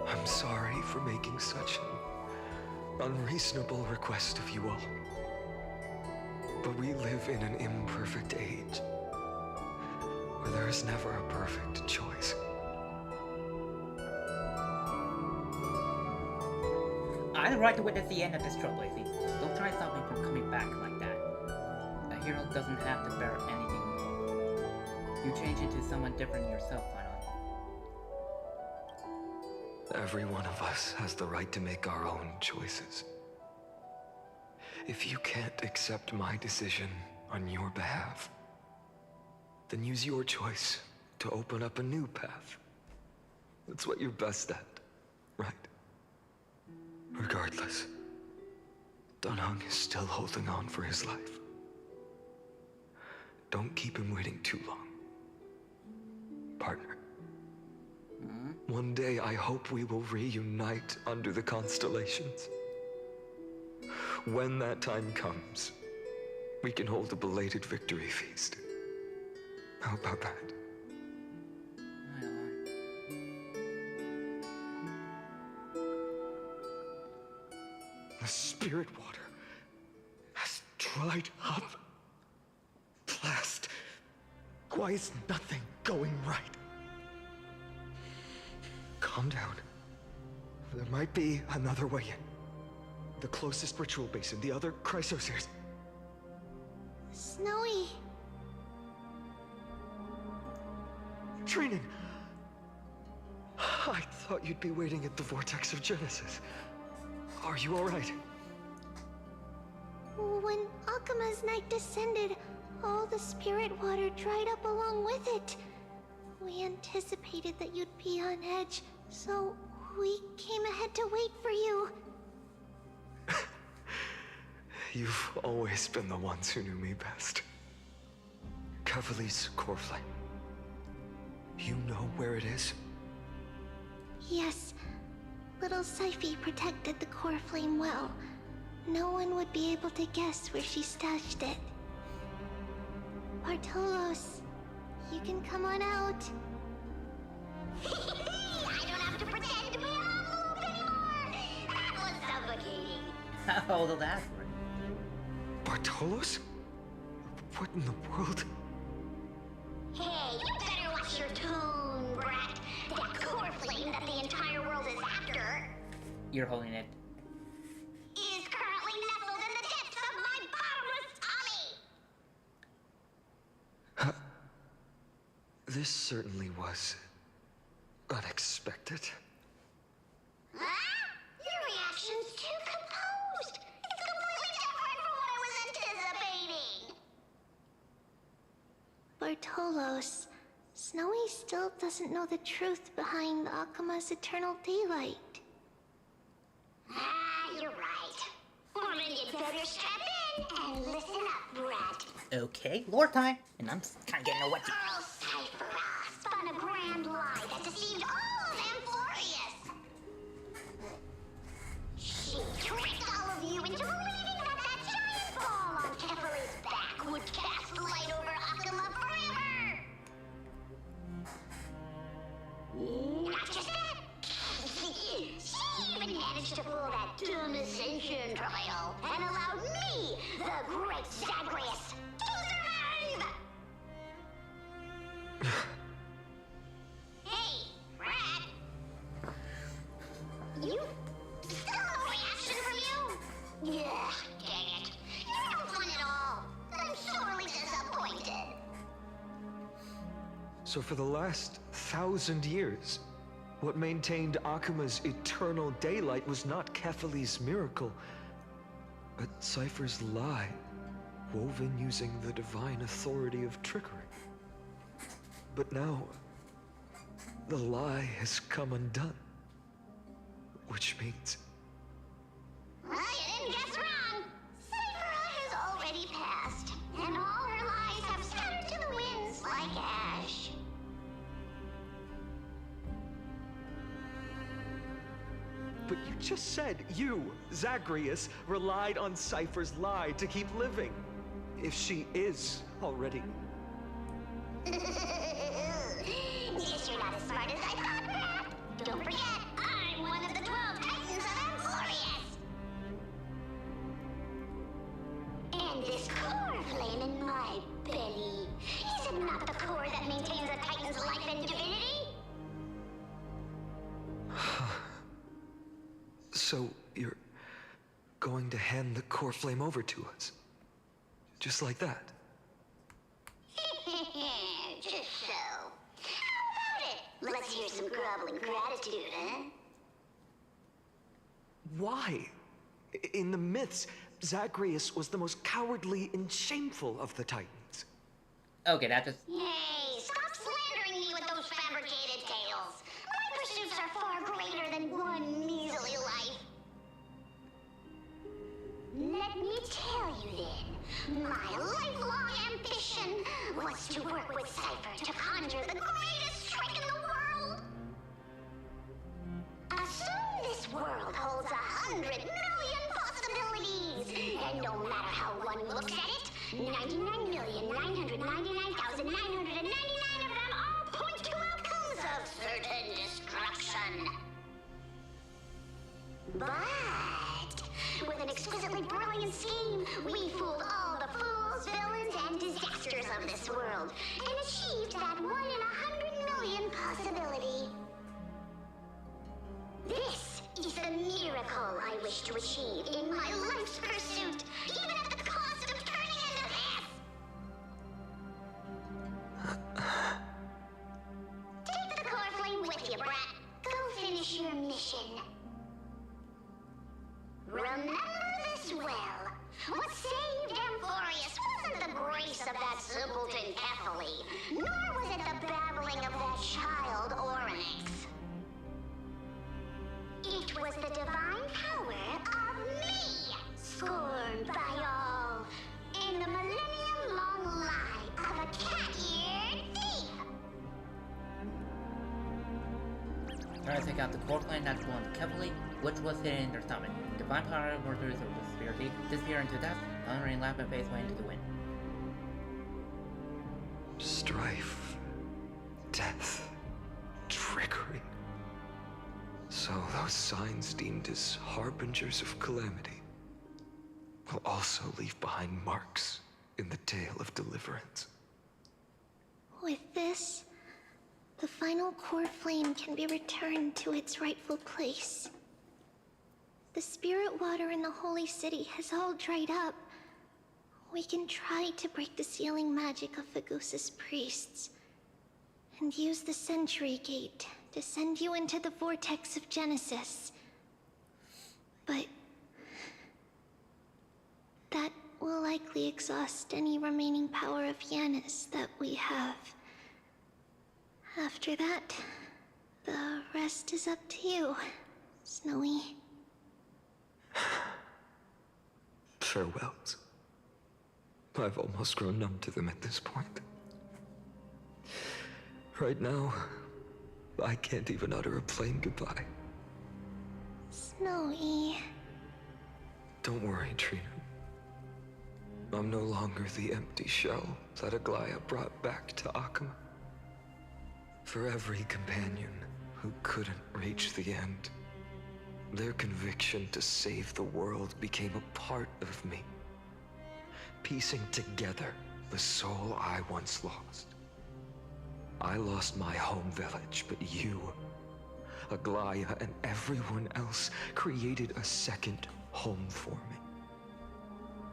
I'm sorry for making such an unreasonable request of you all. But we live in an imperfect age, where there is never a perfect choice. I'd like to witness the end of this trailblazing. Don't try to stop me from coming back like that. A hero doesn't have to bear anything alone. You change into someone different yourself, finally. Every one of us has the right to make our own choices. If you can't accept my decision on your behalf, then use your choice to open up a new path. That's what you're best at, right? Regardless, Dunhung is still holding on for his life. Don't keep him waiting too long. Partner. One day I hope we will reunite under the constellations. When that time comes, we can hold a belated victory feast. How about that? The spirit water has dried up. Blast. Why is nothing going right? Calm down. There might be another way in. The closest ritual basin, the other chrysospheres. Snowy. Trinan! I thought you'd be waiting at the Vortex of Genesis. Are you alright? When Akima's night descended, all the spirit water dried up along with it. We anticipated that you'd be on edge, so we came ahead to wait for you. You've always been the ones who knew me best. Kavali's core flame. You know where it is? Yes. Little Syphi protected the core flame well. No one would be able to guess where she stashed it. Bartolos, you can come on out. I don't have to pretend to be an envelope anymore! That was suffocating! How old will that for? Bartolos? What in the world? Hey, you better watch your tone, brat! That core flame that the entire world is after You're holding it. is currently nestled in the depths of my bottomless tummy! This certainly was unexpected. Huh? Your reaction's too composed! It's completely different from what I was anticipating! Bartolos, Snowy still doesn't know the truth behind Akima's eternal daylight. Ah, you're right. Well, then you'd better strap in and listen up, brat. Okay, lore time. And I'm kind of getting a wet. Earl Cyphera spun a grand lie that deceived all of Amphorius. She tricked all of you into believing that that giant ball on Kefali's back would cast light over Aquila forever. Not just that. She even managed to fool that dumb Ascension trial and allowed me, the great Zagreus, to survive! Hey, Rat! You... still no reaction from you? Yeah, dang it. You're no fun at all. I'm sorely disappointed. So for the last 1,000 years, what maintained Akima's eternal daylight was not Kefali's miracle, but Cypher's lie, woven using the divine authority of trickery. But now, the lie has come undone. Which means... Well, you didn't guess wrong. Cyphera has already passed, and all her lies have scattered to the winds like ash. But you just said you, Zagreus, relied on Cypher's lie to keep living. if she is already... Guess you're not as smart as I thought, Pat. Don't forget, I'm one of the 12 Titans of Amphorius! And this core flame in my belly, is it not the core that maintains a Titan's life and divinity? So, you're going to hand the core flame over to us? Just like that? Just so. How about it? Let's hear some groveling gratitude, huh? Why? In the myths, Zagreus was the most cowardly and shameful of the Titans. Okay, that just... Hey, stop slandering me with those fabricated tales. My pursuits are far greater than one measly life. Let me tell you then, my lifelong ambition was to work with Cypher to conjure the greatest strike in the world. Assume this world holds 100 million possibilities, and no matter how one looks at it, 99,999,999 of them all point to outcomes of certain destruction. But with an exquisitely brilliant scheme, we fooled all the fools, villains, and disasters of this world, and achieved that 1 in 100 million possibility. This is the miracle I wish to achieve in my life's pursuit, even at the cost of turning into this! Take the core flame with you, brat. Go finish your mission. Remember this well. What saved Amphorius wasn't the grace of that simpleton Kephali, nor was it the babbling of that child Oryx. It was the divine power of me, scorned by all, and the millennium-long lie of a cat-eared thief. Try to take out the core flame that belonged to Kephali, which was hidden in their stomach. Divine power workers of the spirity disappear into dust, honoring laugh and face way into the wind. Strife, death, trickery. So those signs deemed as harbingers of calamity will also leave behind marks in the tale of deliverance. With this, the final core flame can be returned to its rightful place. The spirit water in the holy city has all dried up. We can try to break the sealing magic of Fagusis priests and use the Century Gate to send you into the vortex of Genesis. But that will likely exhaust any remaining power of Yanis that we have. After that, the rest is up to you, Snowy. Farewells. I've almost grown numb to them at this point. Right now, I can't even utter a plain goodbye. Snowy. Don't worry, Trina. I'm no longer the empty shell that Aglaya brought back to Akama. For every companion who couldn't reach the end, their conviction to save the world became a part of me, piecing together the soul I once lost. I lost my home village, but you, Aglaya, and everyone else created a second home for me.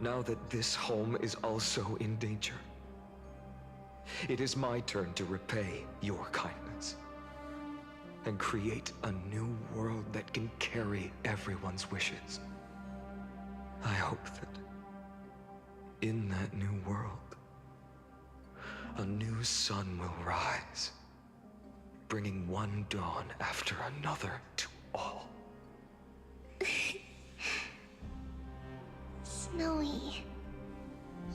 Now that this home is also in danger, it is my turn to repay your kindness and create a new world that can carry everyone's wishes. I hope that in that new world, a new sun will rise, bringing one dawn after another to all. Snowy,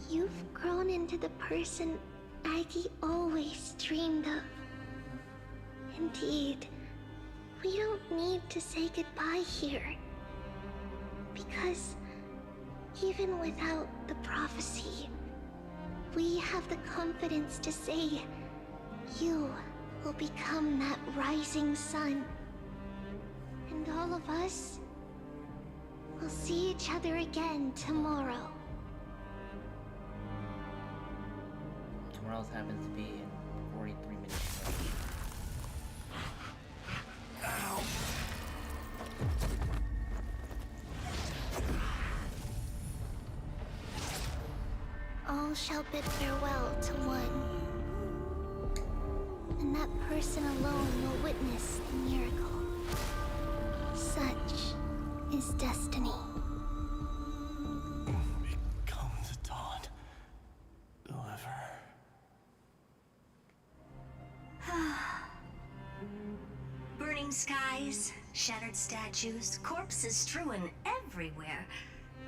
you've grown into the person Aggie always dreamed of. Indeed, we don't need to say goodbye here. Because even without the prophecy, we have the confidence to say, you will become that rising sun. And all of us will see each other again tomorrow. Tomorrow's happens to be in 43 minutes. Ow. All shall bid farewell to one. And that person alone will witness the miracle. Such is destiny. Become the dawn. Deliver. Burning skies, shattered statues, corpses strewn everywhere.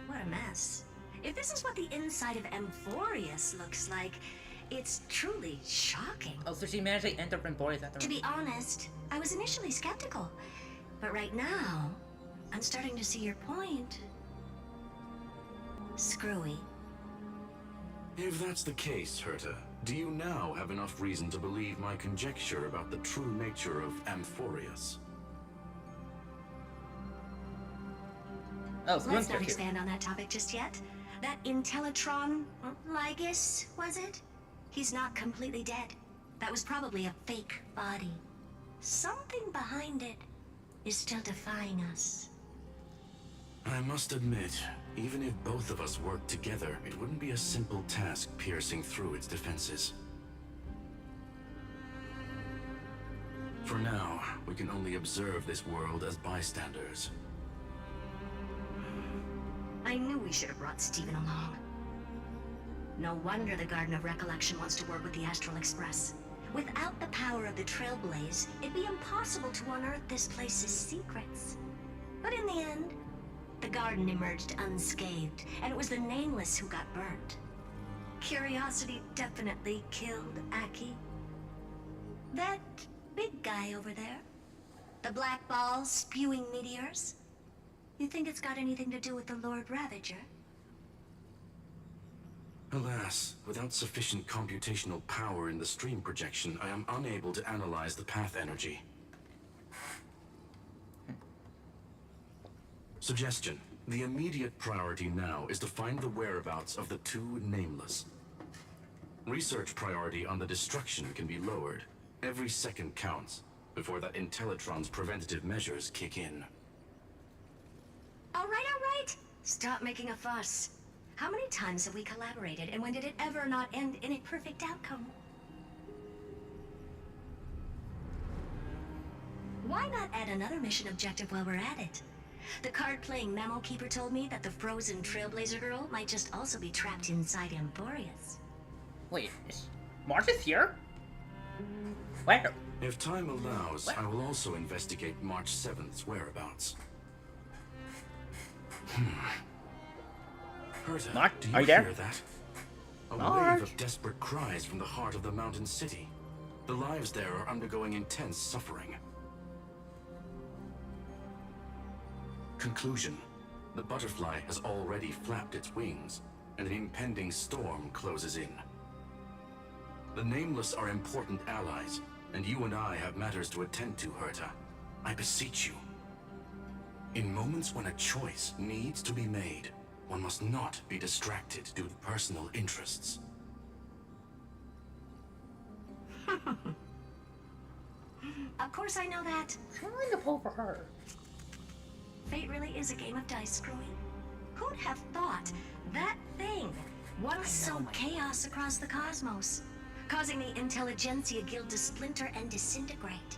What a mess. If this is what the inside of Amphorius looks like, it's truly shocking. Oh, so she managed to enter Emporius after. To be honest, I was initially skeptical. But right now, I'm starting to see your point. Screwy. If that's the case, Herta, do you now have enough reason to believe my conjecture about the true nature of Amphorius? Oh, let's not expand on that topic just yet. That Intellitron, Lygus, was it? He's not completely dead. That was probably a fake body. Something behind it is still defying us. I must admit, even if both of us worked together, it wouldn't be a simple task piercing through its defenses. For now, we can only observe this world as bystanders. I knew we should have brought Stephen along. No wonder the Garden of Recollection wants to work with the Astral Express. Without the power of the Trailblaze, it'd be impossible to unearth this place's secrets. But in the end, the garden emerged unscathed, and it was the Nameless who got burnt. Curiosity definitely killed Aki. That big guy over there, the black ball spewing meteors, you think it's got anything to do with the Lord Ravager? Alas, without sufficient computational power in the stream projection, I am unable to analyze the path energy. Suggestion. The immediate priority now is to find the whereabouts of the two Nameless. Research priority on the destruction can be lowered. Every second counts, before that Intellitron's preventative measures kick in. All right. Stop making a fuss. How many times have we collaborated, and when did it ever not end in a perfect outcome? Why not add another mission objective while we're at it? The card-playing memo keeper told me that the frozen Trailblazer girl might just also be trapped inside Amphorius. Wait, March is here? Where? If time allows, I will also investigate March 7th's whereabouts. Herta, Mark, do you are you there? hear that? A Mark. wave of desperate cries from the heart of the mountain city. The lives there are undergoing intense suffering. Conclusion. The butterfly has already flapped its wings, and an impending storm closes in. The Nameless are important allies, and you and I have matters to attend to, Herta. I beseech you. In moments when a choice needs to be made, one must not be distracted due to personal interests. Of course I know that. I'm going to pull for her. Fate really is a game of dice, Screwy. Who'd have thought that thing once sowed chaos across the cosmos, causing the Intelligentsia Guild to splinter and disintegrate?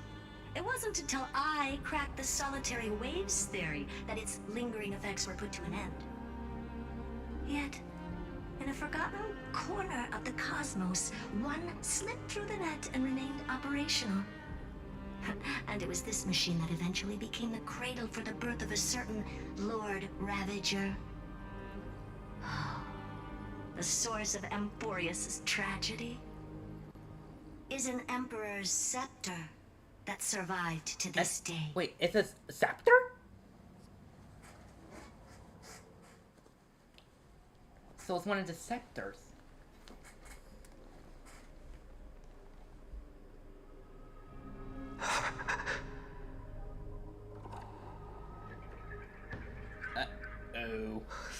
It wasn't until I cracked the solitary waves theory that its lingering effects were put to an end. Yet, in a forgotten corner of the cosmos, one slipped through the net and remained operational. And it was this machine that eventually became the cradle for the birth of a certain Lord Ravager. The source of Amphorius' tragedy is an Emperor's scepter that survived to this day. Wait, it's a scepter? So it's one of the scepters.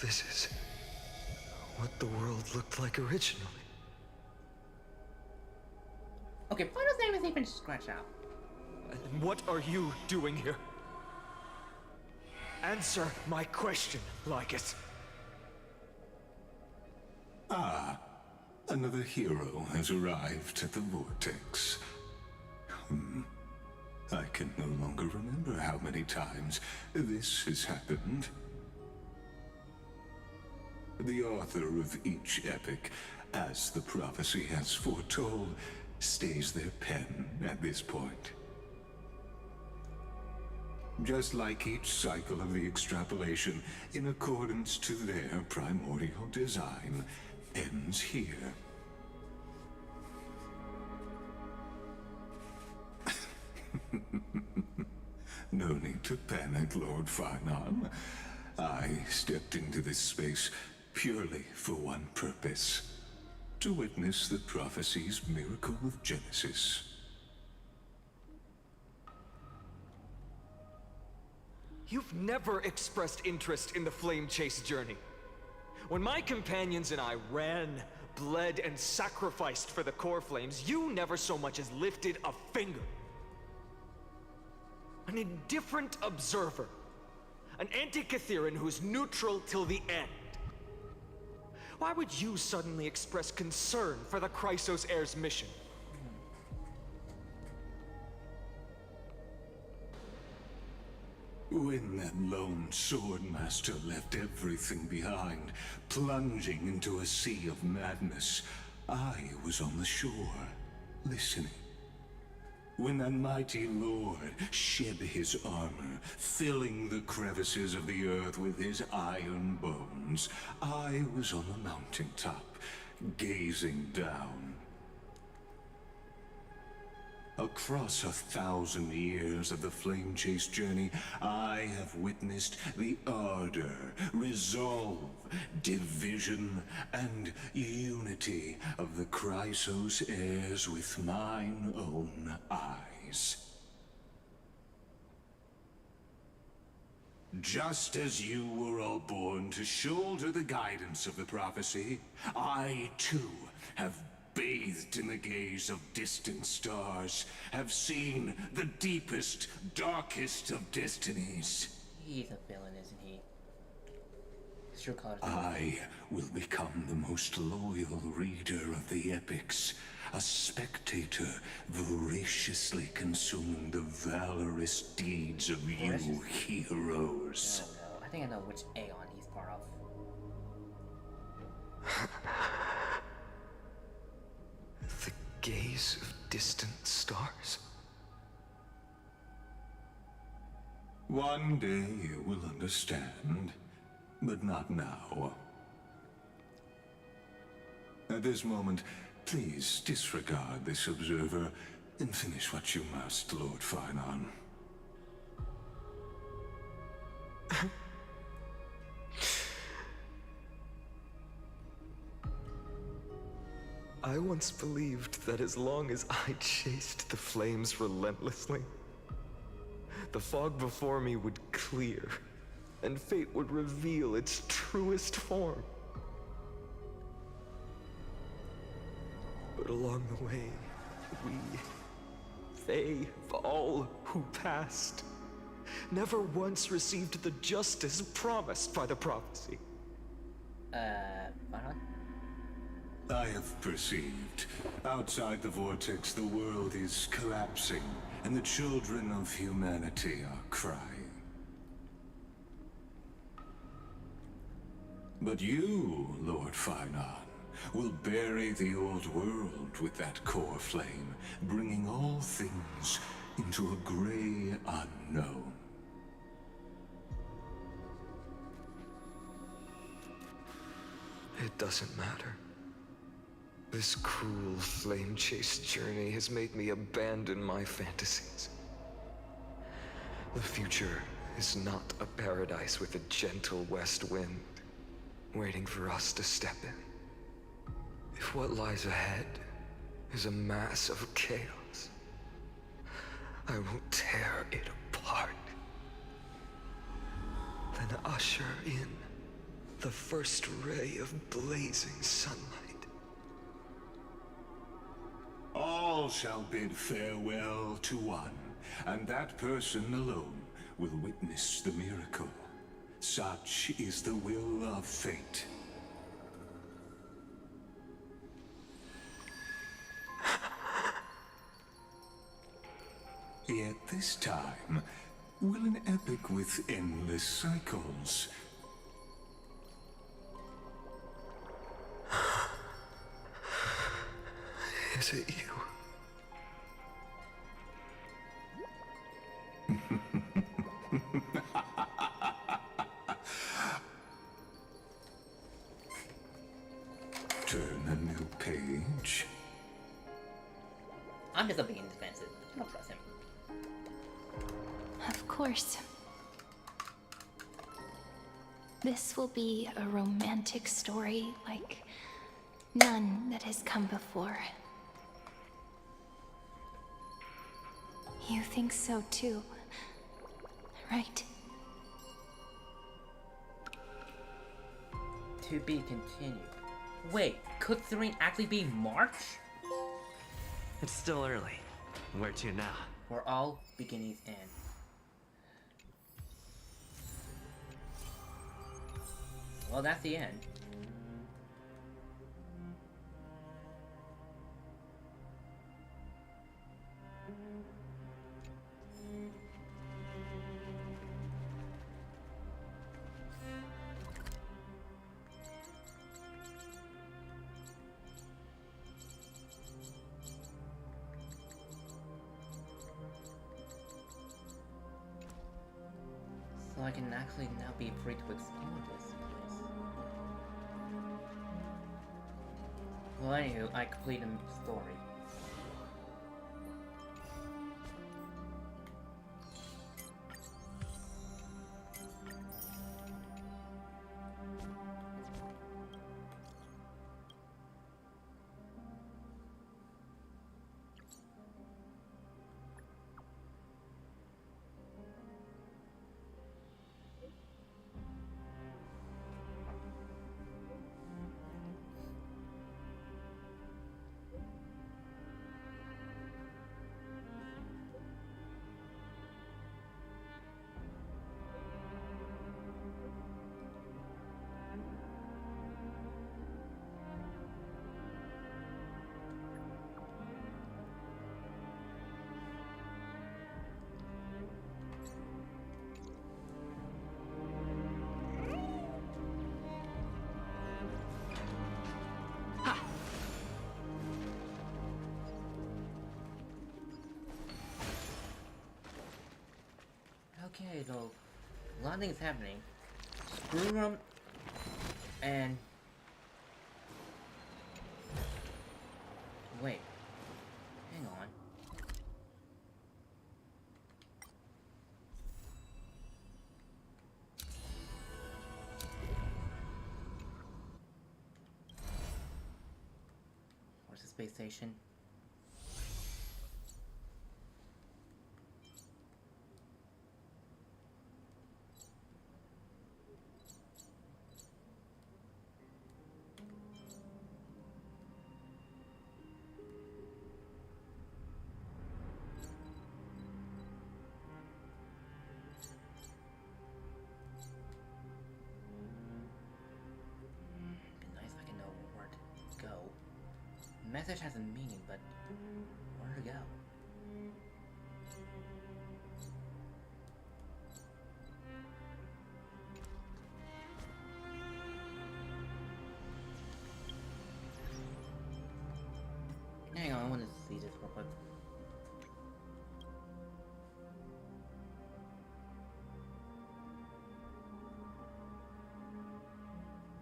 This is what the world looked like originally. Okay, Plato's name isn't even scratched out. And what are you doing here? Answer my question, Lycus. Ah, another hero has arrived at the Vortex. I can no longer remember how many times this has happened. The author of each epic, as the prophecy has foretold, stays their pen at this point. Just like each cycle of the extrapolation, in accordance to their primordial design, ends here. No need to panic, Lord Finon. I stepped into this space purely for one purpose: to witness the prophecy's miracle of Genesis. You've never expressed interest in the Flame Chase journey. When my companions and I ran, bled, and sacrificed for the core flames, you never so much as lifted a finger. An indifferent observer. An anti-Catheran who's neutral till the end. Why would you suddenly express concern for the Chrysos Heir's mission? When that lone swordmaster left everything behind, plunging into a sea of madness, I was on the shore, listening. When that mighty lord shed his armor, filling the crevices of the earth with his iron bones, I was on the mountaintop, gazing down. Across 1,000 years of the Flame Chase journey, I have witnessed the ardor, resolve, division, and unity of the Chrysos heirs with mine own eyes. Just as you were all born to shoulder the guidance of the prophecy, I too have bathed in the gaze of distant stars, have seen the deepest, darkest of destinies. He's a villain, isn't he? His true colors. I will become the most loyal reader of the epics, a spectator voraciously consuming the valorous deeds of you heroes. No, I think I know which Aeon he's part of. The gaze of distant stars. One day you will understand, but not now. At this moment, please disregard this observer and finish what you must, Lord Finon. I once believed that as long as I chased the flames relentlessly, the fog before me would clear, and fate would reveal its truest form. But along the way, they, all who passed, never once received the justice promised by the prophecy. I have perceived. Outside the vortex, the world is collapsing, and the children of humanity are crying. But you, Lord Finon, will bury the old world with that core flame, bringing all things into a gray unknown. It doesn't matter. This cruel flame chase journey has made me abandon my fantasies. The future is not a paradise with a gentle west wind, waiting for us to step in. If what lies ahead is a mass of chaos, I will tear it apart. Then usher in the first ray of blazing sunlight. All shall bid farewell to one, and that person alone will witness the miracle. Such is the will of fate. Yet this time, will an epic with endless cycles Is it you? turn a new page? I'm just being defensive. I don't trust him. Of course. This will be a romantic story like none that has come before. You think so too, right? To be continued. Wait, could Serene actually be March? It's still early. Where to now? Where all beginnings end. Well, that's the end. So I can actually now be free to explore this place. Well, anywho, I completed the story. Okay, so a lot of things happening. Screwroom and wait, hang on. Where's the space station? Message has a meaning, but where to go? Hang on, I want to see this real quick.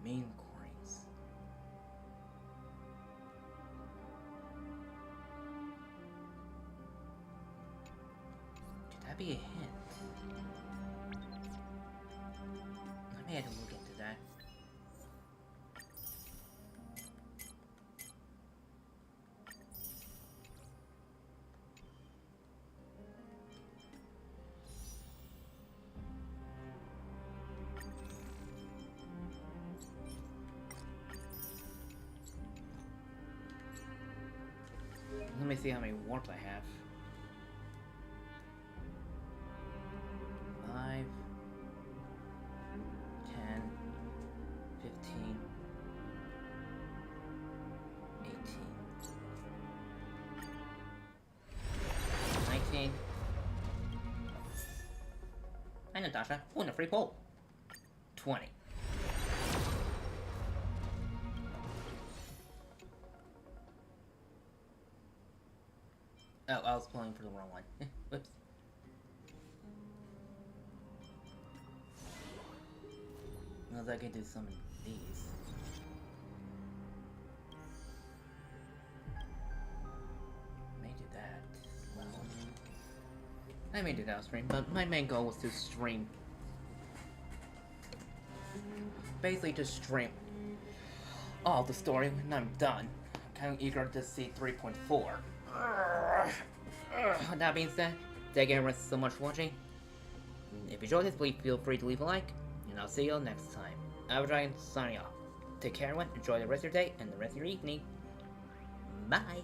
Main quarries. Could that be a hint? I may have to look into that. Let me see how many warps I have. 5, 10, 15, 18, 19. Hi Natasha, win a free poll. 20. Oh, I was playing for the wrong one. Whoops. Unless I can do some of these. May do that. I may do that on stream, but my main goal was to stream. Basically to stream all the story when I'm done. I'm kind of eager to see 3.4. That being said, thank you everyone so much for watching. If you enjoyed this, please feel free to leave a like, and I'll see you all next time. Dragon signing off. Take care everyone, enjoy the rest of your day and the rest of your evening. Bye!